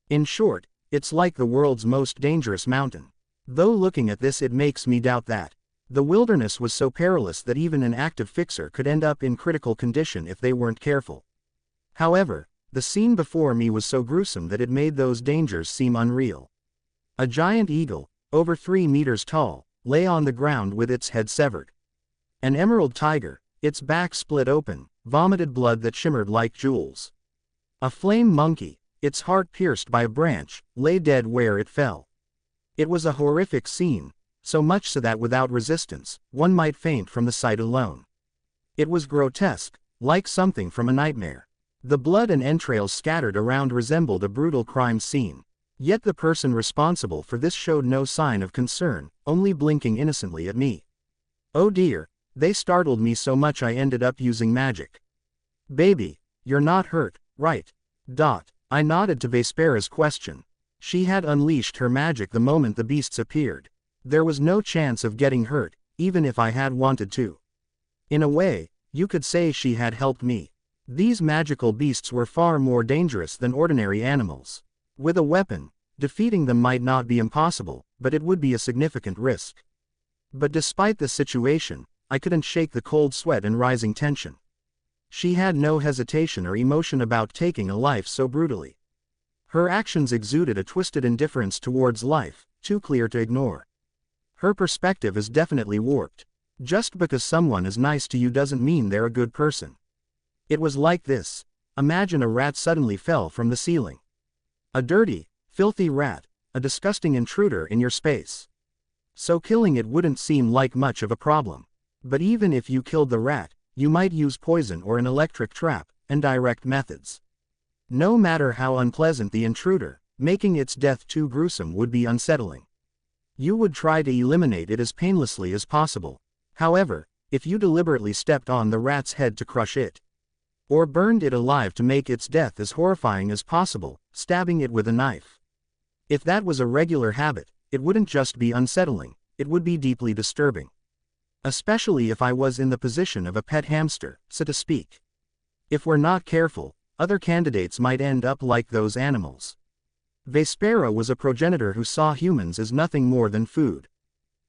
In short, it's like the world's most dangerous mountain. Though looking at this, it makes me doubt that. The wilderness was so perilous that even an active fixer could end up in critical condition if they weren't careful. However, the scene before me was so gruesome that it made those dangers seem unreal. A giant eagle, over 3 meters tall, lay on the ground with its head severed. An emerald tiger, its back split open, vomited blood that shimmered like jewels. A flame monkey, its heart pierced by a branch, lay dead where it fell. It was a horrific scene, so much so that without resistance, one might faint from the sight alone. It was grotesque, like something from a nightmare. The blood and entrails scattered around resembled a brutal crime scene. Yet the person responsible for this showed no sign of concern, only blinking innocently at me. Oh dear, they startled me so much I ended up using magic. Baby, you're not hurt, right? I nodded to Vespera's question. She had unleashed her magic the moment the beasts appeared. There was no chance of getting hurt, even if I had wanted to. In a way, you could say she had helped me. These magical beasts were far more dangerous than ordinary animals. With a weapon, defeating them might not be impossible, but it would be a significant risk. But despite the situation, I couldn't shake the cold sweat and rising tension. She had no hesitation or emotion about taking a life so brutally. Her actions exuded a twisted indifference towards life, too clear to ignore. Her perspective is definitely warped. Just because someone is nice to you doesn't mean they're a good person. It was like this. Imagine a rat suddenly fell from the ceiling. A dirty, filthy rat, a disgusting intruder in your space. So killing it wouldn't seem like much of a problem. But even if you killed the rat, you might use poison or an electric trap, and direct methods. No matter how unpleasant the intruder, making its death too gruesome would be unsettling. You would try to eliminate it as painlessly as possible. However, if you deliberately stepped on the rat's head to crush it, or burned it alive to make its death as horrifying as possible, stabbing it with a knife. If that was a regular habit, it wouldn't just be unsettling, it would be deeply disturbing. Especially if I was in the position of a pet hamster, so to speak. If we're not careful, other candidates might end up like those animals. Vespera was a progenitor who saw humans as nothing more than food.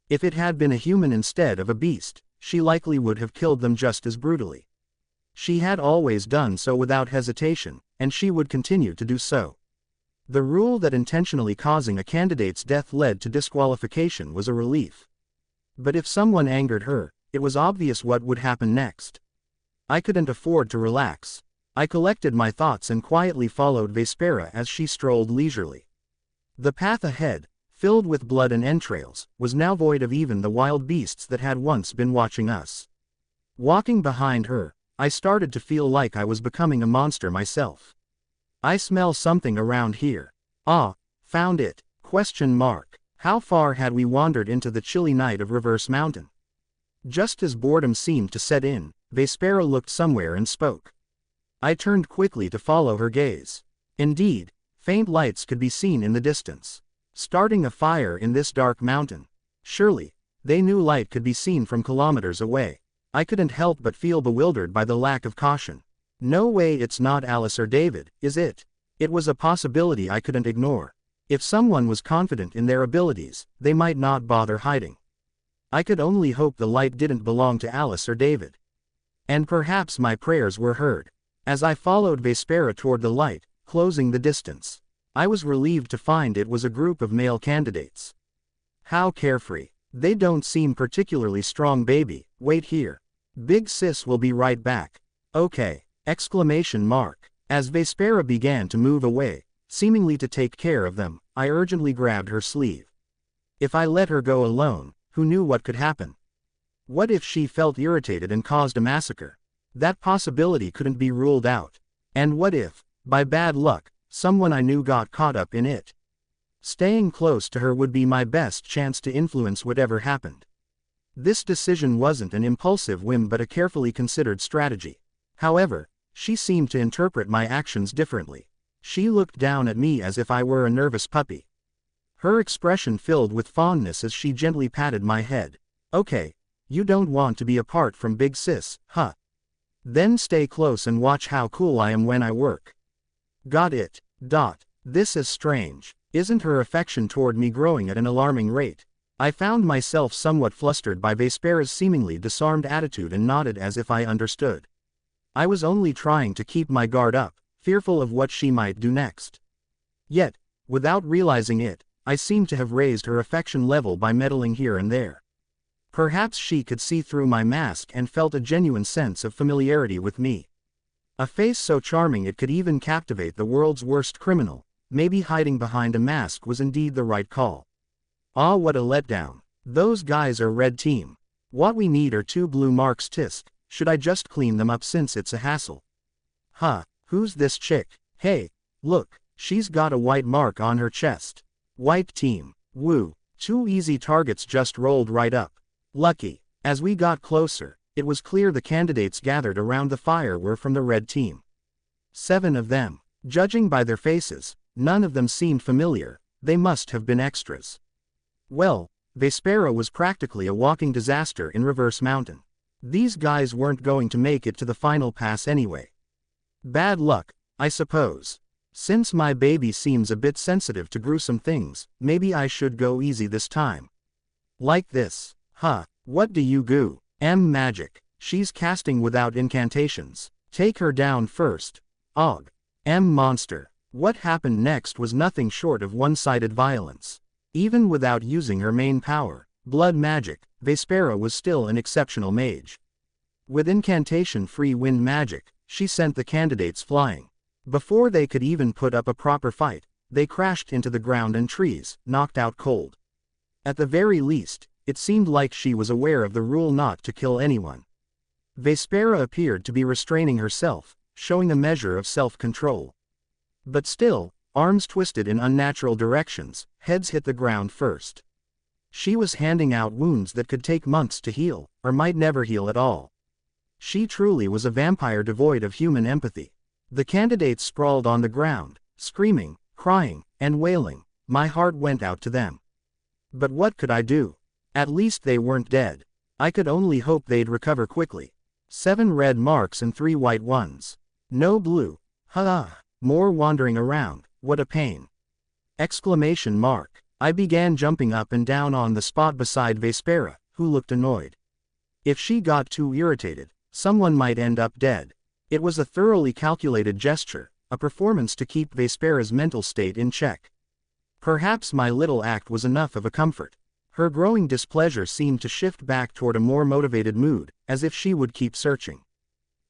If it had been a human instead of a beast, she likely would have killed them just as brutally. She had always done so without hesitation, and she would continue to do so. The rule that intentionally causing a candidate's death led to disqualification was a relief. But if someone angered her, it was obvious what would happen next. I couldn't afford to relax. I collected my thoughts and quietly followed Vespera as she strolled leisurely. The path ahead, filled with blood and entrails, was now void of even the wild beasts that had once been watching us. Walking behind her, I started to feel like I was becoming a monster myself. I smell something around here. Ah, found it, ? How far had we wandered into the chilly night of Reverse Mountain? Just as boredom seemed to set in, Vespera looked somewhere and spoke. I turned quickly to follow her gaze. Indeed, faint lights could be seen in the distance. Starting a fire in this dark mountain. Surely, they knew light could be seen from kilometers away. I couldn't help but feel bewildered by the lack of caution. No way it's not Alice or David, is it? It was a possibility I couldn't ignore. If someone was confident in their abilities, they might not bother hiding. I could only hope the light didn't belong to Alice or David. And perhaps my prayers were heard. As I followed Vespera toward the light, closing the distance, I was relieved to find it was a group of male candidates. How carefree. They don't seem particularly strong, baby. Wait here. Big sis will be right back. Okay! ! As Vespera began to move away, seemingly to take care of them, I urgently grabbed her sleeve. If I let her go alone, who knew what could happen? What if she felt irritated and caused a massacre? That possibility couldn't be ruled out. And what if, by bad luck, someone I knew got caught up in it? Staying close to her would be my best chance to influence whatever happened. This decision wasn't an impulsive whim but a carefully considered strategy. However, she seemed to interpret my actions differently. She looked down at me as if I were a nervous puppy. Her expression filled with fondness as she gently patted my head. Okay, you don't want to be apart from big sis, huh? Then stay close and watch how cool I am when I work. Got it. This is strange. Isn't her affection toward me growing at an alarming rate? I found myself somewhat flustered by Vespera's seemingly disarmed attitude and nodded as if I understood. I was only trying to keep my guard up, fearful of what she might do next. Yet, without realizing it, I seemed to have raised her affection level by meddling here and there. Perhaps she could see through my mask and felt a genuine sense of familiarity with me. A face so charming it could even captivate the world's worst criminal. Maybe hiding behind a mask was indeed the right call. Ah, what a letdown. Those guys are red team. What we need are 2 blue marks. Tisk, should I just clean them up since it's a hassle? Huh, who's this chick? Hey, look, she's got a white mark on her chest. White team. Woo, 2 easy targets just rolled right up. Lucky. As we got closer, it was clear the candidates gathered around the fire were from the red team. 7 of them. Judging by their faces, none of them seemed familiar. They must have been extras. Well, Vespera was practically a walking disaster in Reverse Mountain. These guys weren't going to make it to the final pass anyway. Bad luck, I suppose. Since my baby seems a bit sensitive to gruesome things, maybe I should go easy this time. Like this. Huh, what do you goo? Magic. She's casting without incantations. Take her down first. Og. Monster. What happened next was nothing short of one-sided violence. Even without using her main power, blood magic, Vespera was still an exceptional mage. With incantation-free wind magic, she sent the candidates flying. Before they could even put up a proper fight, they crashed into the ground and trees, knocked out cold. At the very least, it seemed like she was aware of the rule not to kill anyone. Vespera appeared to be restraining herself, showing a measure of self-control. But still, arms twisted in unnatural directions, heads hit the ground first. She was handing out wounds that could take months to heal, or might never heal at all. She truly was a vampire devoid of human empathy. The candidates sprawled on the ground, screaming, crying, and wailing. My heart went out to them. But what could I do? At least they weren't dead. I could only hope they'd recover quickly. 7 red marks and 3 white ones. No blue. More wandering around, what a pain. Exclamation mark. I began jumping up and down on the spot beside Vespera, who looked annoyed. If she got too irritated, someone might end up dead. It was a thoroughly calculated gesture, a performance to keep Vespera's mental state in check. Perhaps my little act was enough of a comfort. Her growing displeasure seemed to shift back toward a more motivated mood, as if she would keep searching.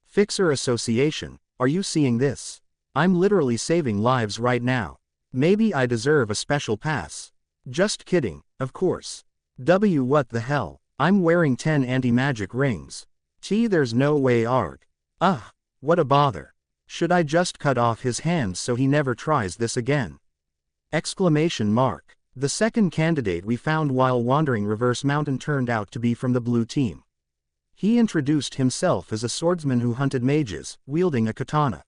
Fixer Association, are you seeing this? I'm literally saving lives right now. Maybe I deserve a special pass. Just kidding, of course. What the hell? I'm wearing 10 anti-magic rings. There's no way arg. What a bother. Should I just cut off his hands so he never tries this again? Exclamation mark. The second candidate we found while wandering Reverse Mountain turned out to be from the blue team. He introduced himself as a swordsman who hunted mages, wielding a katana.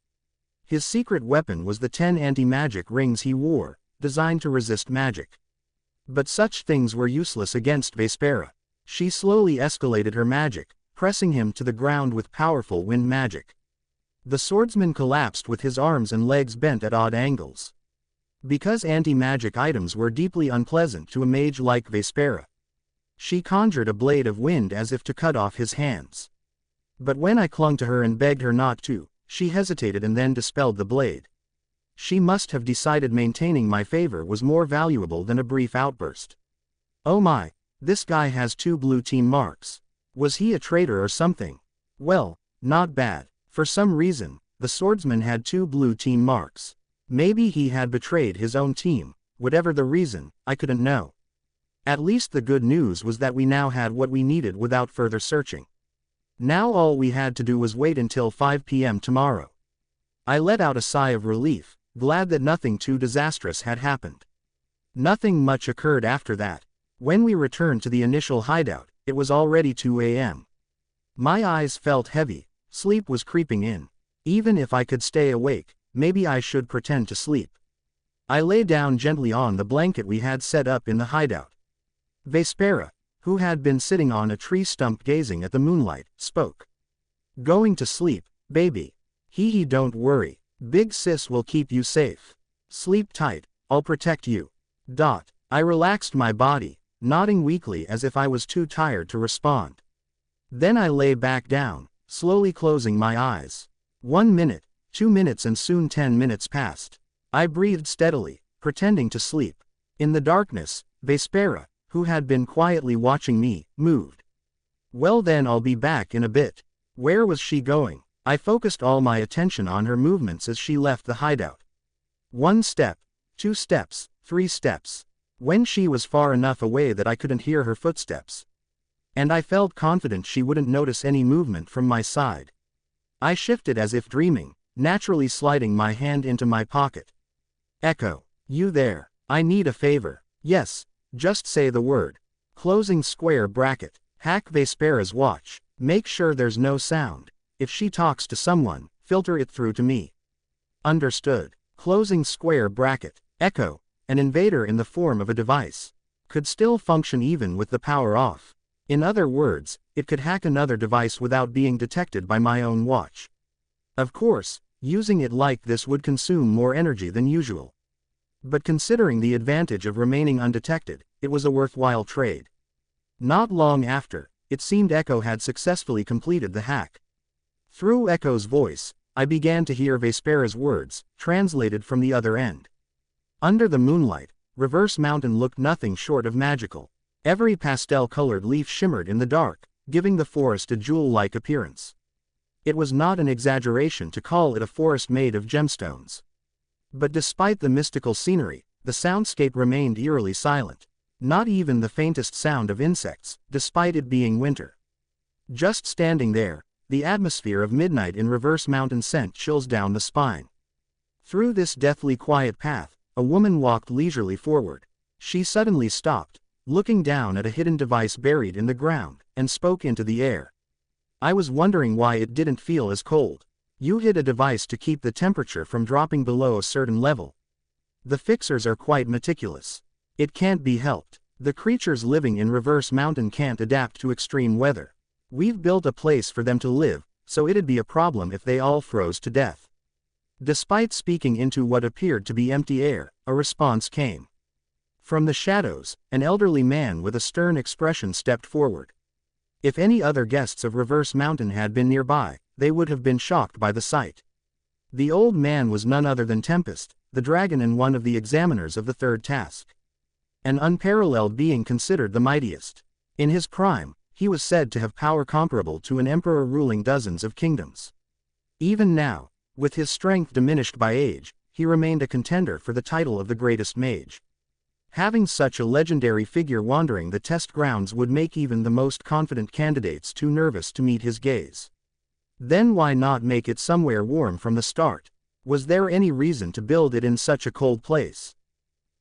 His secret weapon was the 10 anti-magic rings he wore, designed to resist magic. But such things were useless against Vespera. She slowly escalated her magic, pressing him to the ground with powerful wind magic. The swordsman collapsed with his arms and legs bent at odd angles. Because anti-magic items were deeply unpleasant to a mage like Vespera, she conjured a blade of wind as if to cut off his hands. But when I clung to her and begged her not to, she hesitated and then dispelled the blade. She must have decided maintaining my favor was more valuable than a brief outburst. Oh my, this guy has 2 blue team marks. Was he a traitor or something? Well, not bad. For some reason, the swordsman had 2 blue team marks. Maybe he had betrayed his own team. Whatever the reason, I couldn't know. At least the good news was that we now had what we needed without further searching. Now all we had to do was wait until 5 p.m. tomorrow. I let out a sigh of relief, glad that nothing too disastrous had happened. Nothing much occurred after that. When we returned to the initial hideout, it was already 2 a.m. My eyes felt heavy, sleep was creeping in. Even if I could stay awake, maybe I should pretend to sleep. I lay down gently on the blanket we had set up in the hideout. Vespera, who had been sitting on a tree stump gazing at the moonlight, spoke. Going to sleep, baby. Don't worry. Big sis will keep you safe. Sleep tight, I'll protect you. I relaxed my body, nodding weakly as if I was too tired to respond. Then I lay back down, slowly closing my eyes. 1 minute, 2 minutes and soon 10 minutes passed. I breathed steadily, pretending to sleep. In the darkness, Vespera, who had been quietly watching me, moved. Well then I'll be back in a bit. Where was she going? I focused all my attention on her movements as she left the hideout. 1 step, 2 steps, 3 steps. When she was far enough away that I couldn't hear her footsteps. And I felt confident she wouldn't notice any movement from my side. I shifted as if dreaming, naturally sliding my hand into my pocket. Echo, you there? I need a favor. Yes, just say the word. Closing square bracket. Hack Vespera's watch. Make sure there's no sound. If she talks to someone, filter it through to me. Understood. Closing square bracket. Echo, an invader in the form of a device, could still function even with the power off. In other words, it could hack another device without being detected by my own watch. Of course, using it like this would consume more energy than usual. But considering the advantage of remaining undetected, it was a worthwhile trade. Not long after, it seemed Echo had successfully completed the hack. Through Echo's voice, I began to hear Vespera's words, translated from the other end. Under the moonlight, Reverse Mountain looked nothing short of magical. Every pastel-colored leaf shimmered in the dark, giving the forest a jewel-like appearance. It was not an exaggeration to call it a forest made of gemstones. But despite the mystical scenery, the soundscape remained eerily silent. Not even the faintest sound of insects, despite it being winter. Just standing there, the atmosphere of midnight in Reverse Mountain sent chills down the spine. Through this deathly quiet path, a woman walked leisurely forward. She suddenly stopped, looking down at a hidden device buried in the ground, and spoke into the air. I was wondering why it didn't feel as cold. You hid a device to keep the temperature from dropping below a certain level. The fixers are quite meticulous. It can't be helped. The creatures living in Reverse Mountain can't adapt to extreme weather. We've built a place for them to live, so it'd be a problem if they all froze to death. Despite speaking into what appeared to be empty air, a response came. From the shadows, an elderly man with a stern expression stepped forward. If any other guests of Reverse Mountain had been nearby, they would have been shocked by the sight. The old man was none other than Tempest, the dragon and one of the examiners of the third task. An unparalleled being considered the mightiest. In his prime, he was said to have power comparable to an emperor ruling dozens of kingdoms. Even now, with his strength diminished by age, he remained a contender for the title of the greatest mage. Having such a legendary figure wandering the test grounds would make even the most confident candidates too nervous to meet his gaze. Then why not make it somewhere warm from the start? Was there any reason to build it in such a cold place?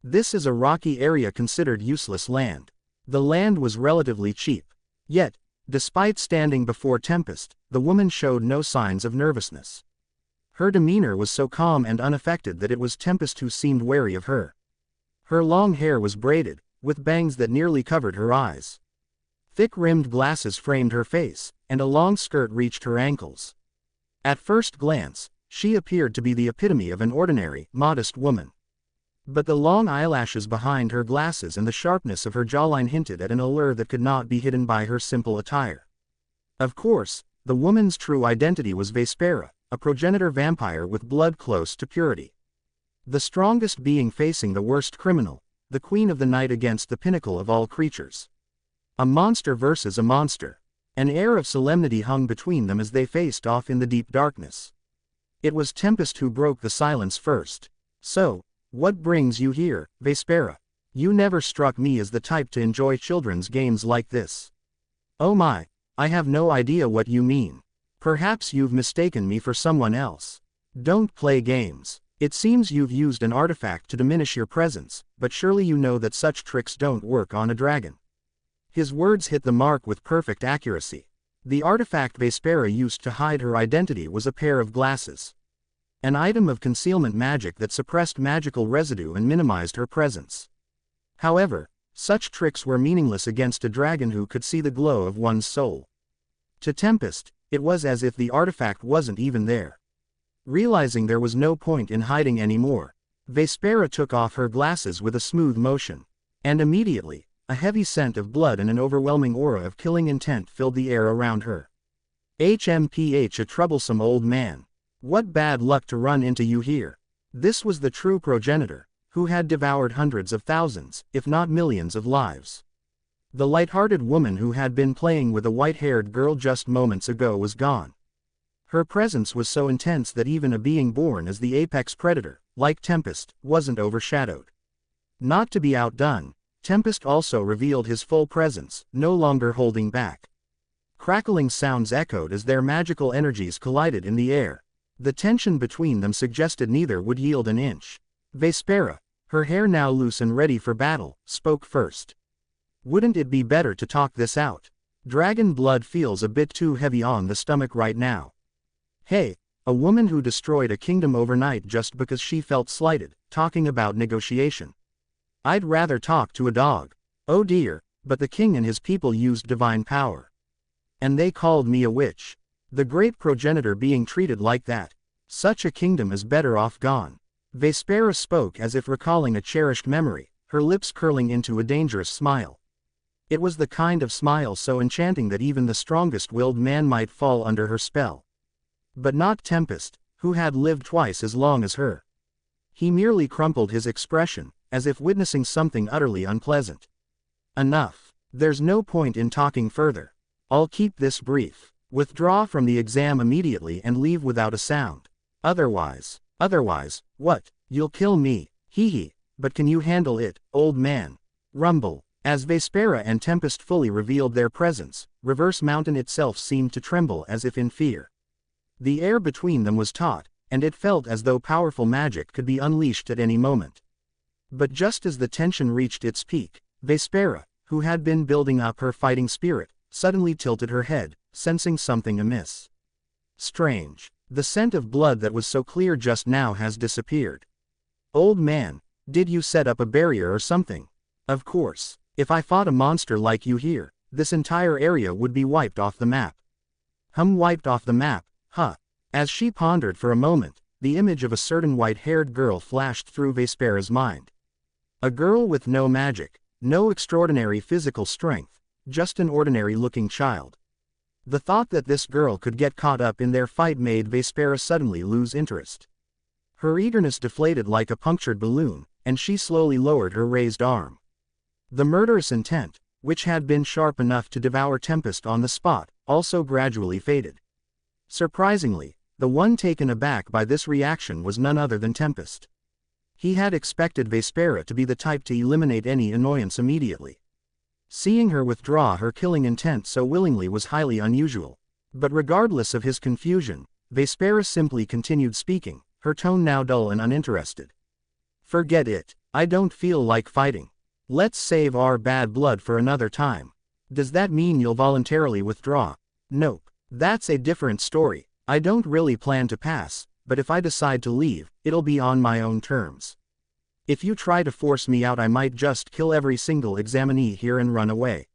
This is a rocky area considered useless land. The land was relatively cheap. Yet, despite standing before Tempest, the woman showed no signs of nervousness. Her demeanor was so calm and unaffected that it was Tempest who seemed wary of her. Her long hair was braided, with bangs that nearly covered her eyes. Thick-rimmed glasses framed her face, and a long skirt reached her ankles. At first glance, she appeared to be the epitome of an ordinary, modest woman. But the long eyelashes behind her glasses and the sharpness of her jawline hinted at an allure that could not be hidden by her simple attire. Of course, the woman's true identity was Vespera, a progenitor vampire with blood close to purity. The strongest being facing the worst criminal, the queen of the night against the pinnacle of all creatures. A monster versus a monster. An air of solemnity hung between them as they faced off in the deep darkness. It was Tempest who broke the silence first. So, what brings you here, Vespera? You never struck me as the type to enjoy children's games like this. Oh my, I have no idea what you mean. Perhaps you've mistaken me for someone else. Don't play games. It seems you've used an artifact to diminish your presence, but surely you know that such tricks don't work on a dragon. His words hit the mark with perfect accuracy. The artifact Vespera used to hide her identity was a pair of glasses. An item of concealment magic that suppressed magical residue and minimized her presence. However, such tricks were meaningless against a dragon who could see the glow of one's soul. To Tempest, it was as if the artifact wasn't even there. Realizing there was no point in hiding anymore, Vespera took off her glasses with a smooth motion. And immediately, a heavy scent of blood and an overwhelming aura of killing intent filled the air around her. HMPH, a troublesome old man. What bad luck to run into you here. This was the true progenitor, who had devoured hundreds of thousands, if not millions of lives. The light-hearted woman who had been playing with a white-haired girl just moments ago was gone. Her presence was so intense that even a being born as the apex predator, like Tempest, wasn't overshadowed. Not to be outdone, Tempest also revealed his full presence, no longer holding back. Crackling sounds echoed as their magical energies collided in the air. The tension between them suggested neither would yield an inch. Vespera, her hair now loose and ready for battle, spoke first. Wouldn't it be better to talk this out? Dragon blood feels a bit too heavy on the stomach right now. Hey, a woman who destroyed a kingdom overnight just because she felt slighted, talking about negotiation. I'd rather talk to a dog. Oh dear, but the king and his people used divine power. And they called me a witch. The great progenitor being treated like that. Such a kingdom is better off gone. Vespera spoke as if recalling a cherished memory, her lips curling into a dangerous smile. It was the kind of smile so enchanting that even the strongest-willed man might fall under her spell. But not Tempest, who had lived twice as long as her. He merely crumpled his expression, as if witnessing something utterly unpleasant. Enough. There's no point in talking further. I'll keep this brief. Withdraw from the exam immediately and leave without a sound. Otherwise, what? You'll kill me. Hee hee. But can you handle it, old man? Rumble. As Vespera and Tempest fully revealed their presence, Reverse Mountain itself seemed to tremble as if in fear. The air between them was taut, and it felt as though powerful magic could be unleashed at any moment. But just as the tension reached its peak, Vespera, who had been building up her fighting spirit, suddenly tilted her head, sensing something amiss. Strange. The scent of blood that was so clear just now has disappeared. Old man, did you set up a barrier or something? Of course. If I fought a monster like you here, this entire area would be wiped off the map. Wiped off the map, huh? As she pondered for a moment, the image of a certain white-haired girl flashed through Vespera's mind. A girl with no magic, no extraordinary physical strength, just an ordinary-looking child. The thought that this girl could get caught up in their fight made Vespera suddenly lose interest. Her eagerness deflated like a punctured balloon, and she slowly lowered her raised arm. The murderous intent, which had been sharp enough to devour Tempest on the spot, also gradually faded. Surprisingly, the one taken aback by this reaction was none other than Tempest. He had expected Vespera to be the type to eliminate any annoyance immediately. Seeing her withdraw her killing intent so willingly was highly unusual. But regardless of his confusion, Vespera simply continued speaking, her tone now dull and uninterested. Forget it. I don't feel like fighting. Let's save our bad blood for another time. Does that mean you'll voluntarily withdraw? Nope. That's a different story. I don't really plan to pass, but if I decide to leave, it'll be on my own terms. If you try to force me out, I might just kill every single examinee here and run away.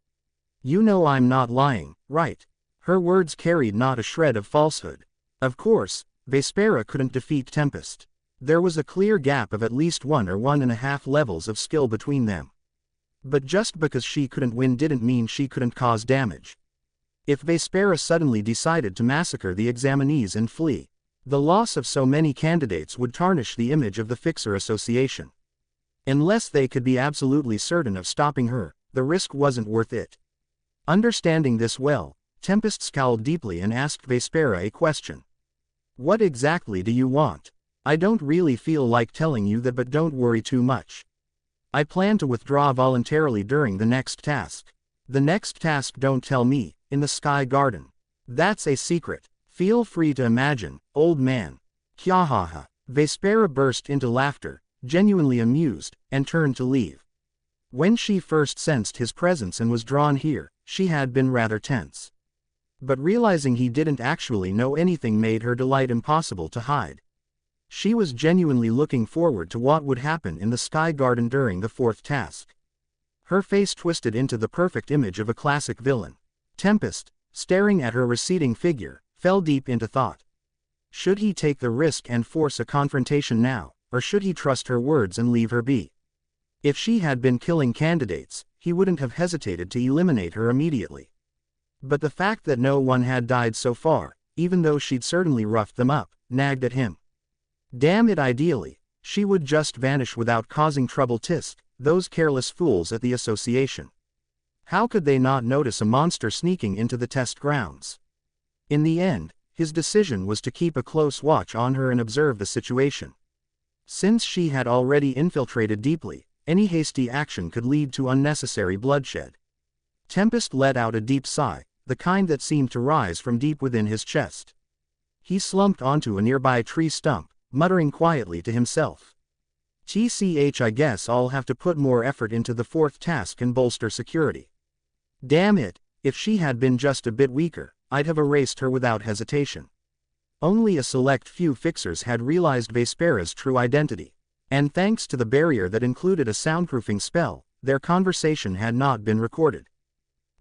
You know I'm not lying, right? Her words carried not a shred of falsehood. Of course, Vespera couldn't defeat Tempest. There was a clear gap of at least 1 or 1.5 levels of skill between them. But just because she couldn't win didn't mean she couldn't cause damage. If Vespera suddenly decided to massacre the examinees and flee, the loss of so many candidates would tarnish the image of the Fixer Association. Unless they could be absolutely certain of stopping her, the risk wasn't worth it. Understanding this well, Tempest scowled deeply and asked Vespera a question. What exactly do you want? I don't really feel like telling you that, but don't worry too much. I plan to withdraw voluntarily during the next task. The next task, don't tell me, in the Sky Garden. That's a secret. Feel free to imagine, old man. Kyahaha. Vespera burst into laughter, genuinely amused, and turned to leave. When she first sensed his presence and was drawn here, she had been rather tense. But realizing he didn't actually know anything made her delight impossible to hide. She was genuinely looking forward to what would happen in the Sky Garden during the 4th task. Her face twisted into the perfect image of a classic villain. Tempest, staring at her receding figure, fell deep into thought. Should he take the risk and force a confrontation now, or should he trust her words and leave her be? If she had been killing candidates, he wouldn't have hesitated to eliminate her immediately. But the fact that no one had died so far, even though she'd certainly roughed them up, nagged at him. Damn it, ideally, she would just vanish without causing trouble. Tisk, those careless fools at the association. How could they not notice a monster sneaking into the test grounds? In the end, his decision was to keep a close watch on her and observe the situation. Since she had already infiltrated deeply, any hasty action could lead to unnecessary bloodshed. Tempest let out a deep sigh, the kind that seemed to rise from deep within his chest. He slumped onto a nearby tree stump, muttering quietly to himself. I guess I'll have to put more effort into the 4th task and bolster security. Damn it, if she had been just a bit weaker, I'd have erased her without hesitation. Only a select few fixers had realized Vespera's true identity, and thanks to the barrier that included a soundproofing spell, their conversation had not been recorded.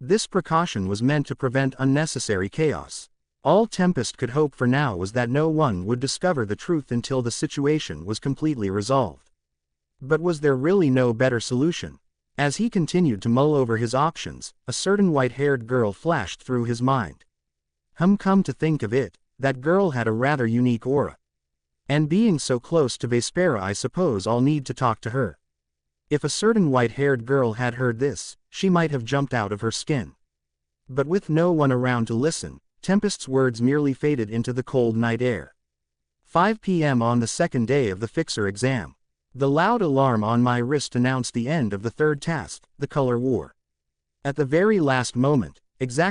This precaution was meant to prevent unnecessary chaos. All Tempest could hope for now was that no one would discover the truth until the situation was completely resolved. But was there really no better solution? As he continued to mull over his options, a certain white-haired girl flashed through his mind. Come to think of it, that girl had a rather unique aura. And being so close to Vespera, I suppose I'll need to talk to her. If a certain white-haired girl had heard this, she might have jumped out of her skin. But with no one around to listen, Tempest's words merely faded into the cold night air. 5 p.m. on the second day of the fixer exam. The loud alarm on my wrist announced the end of the third task, the color war. At the very last moment, exactly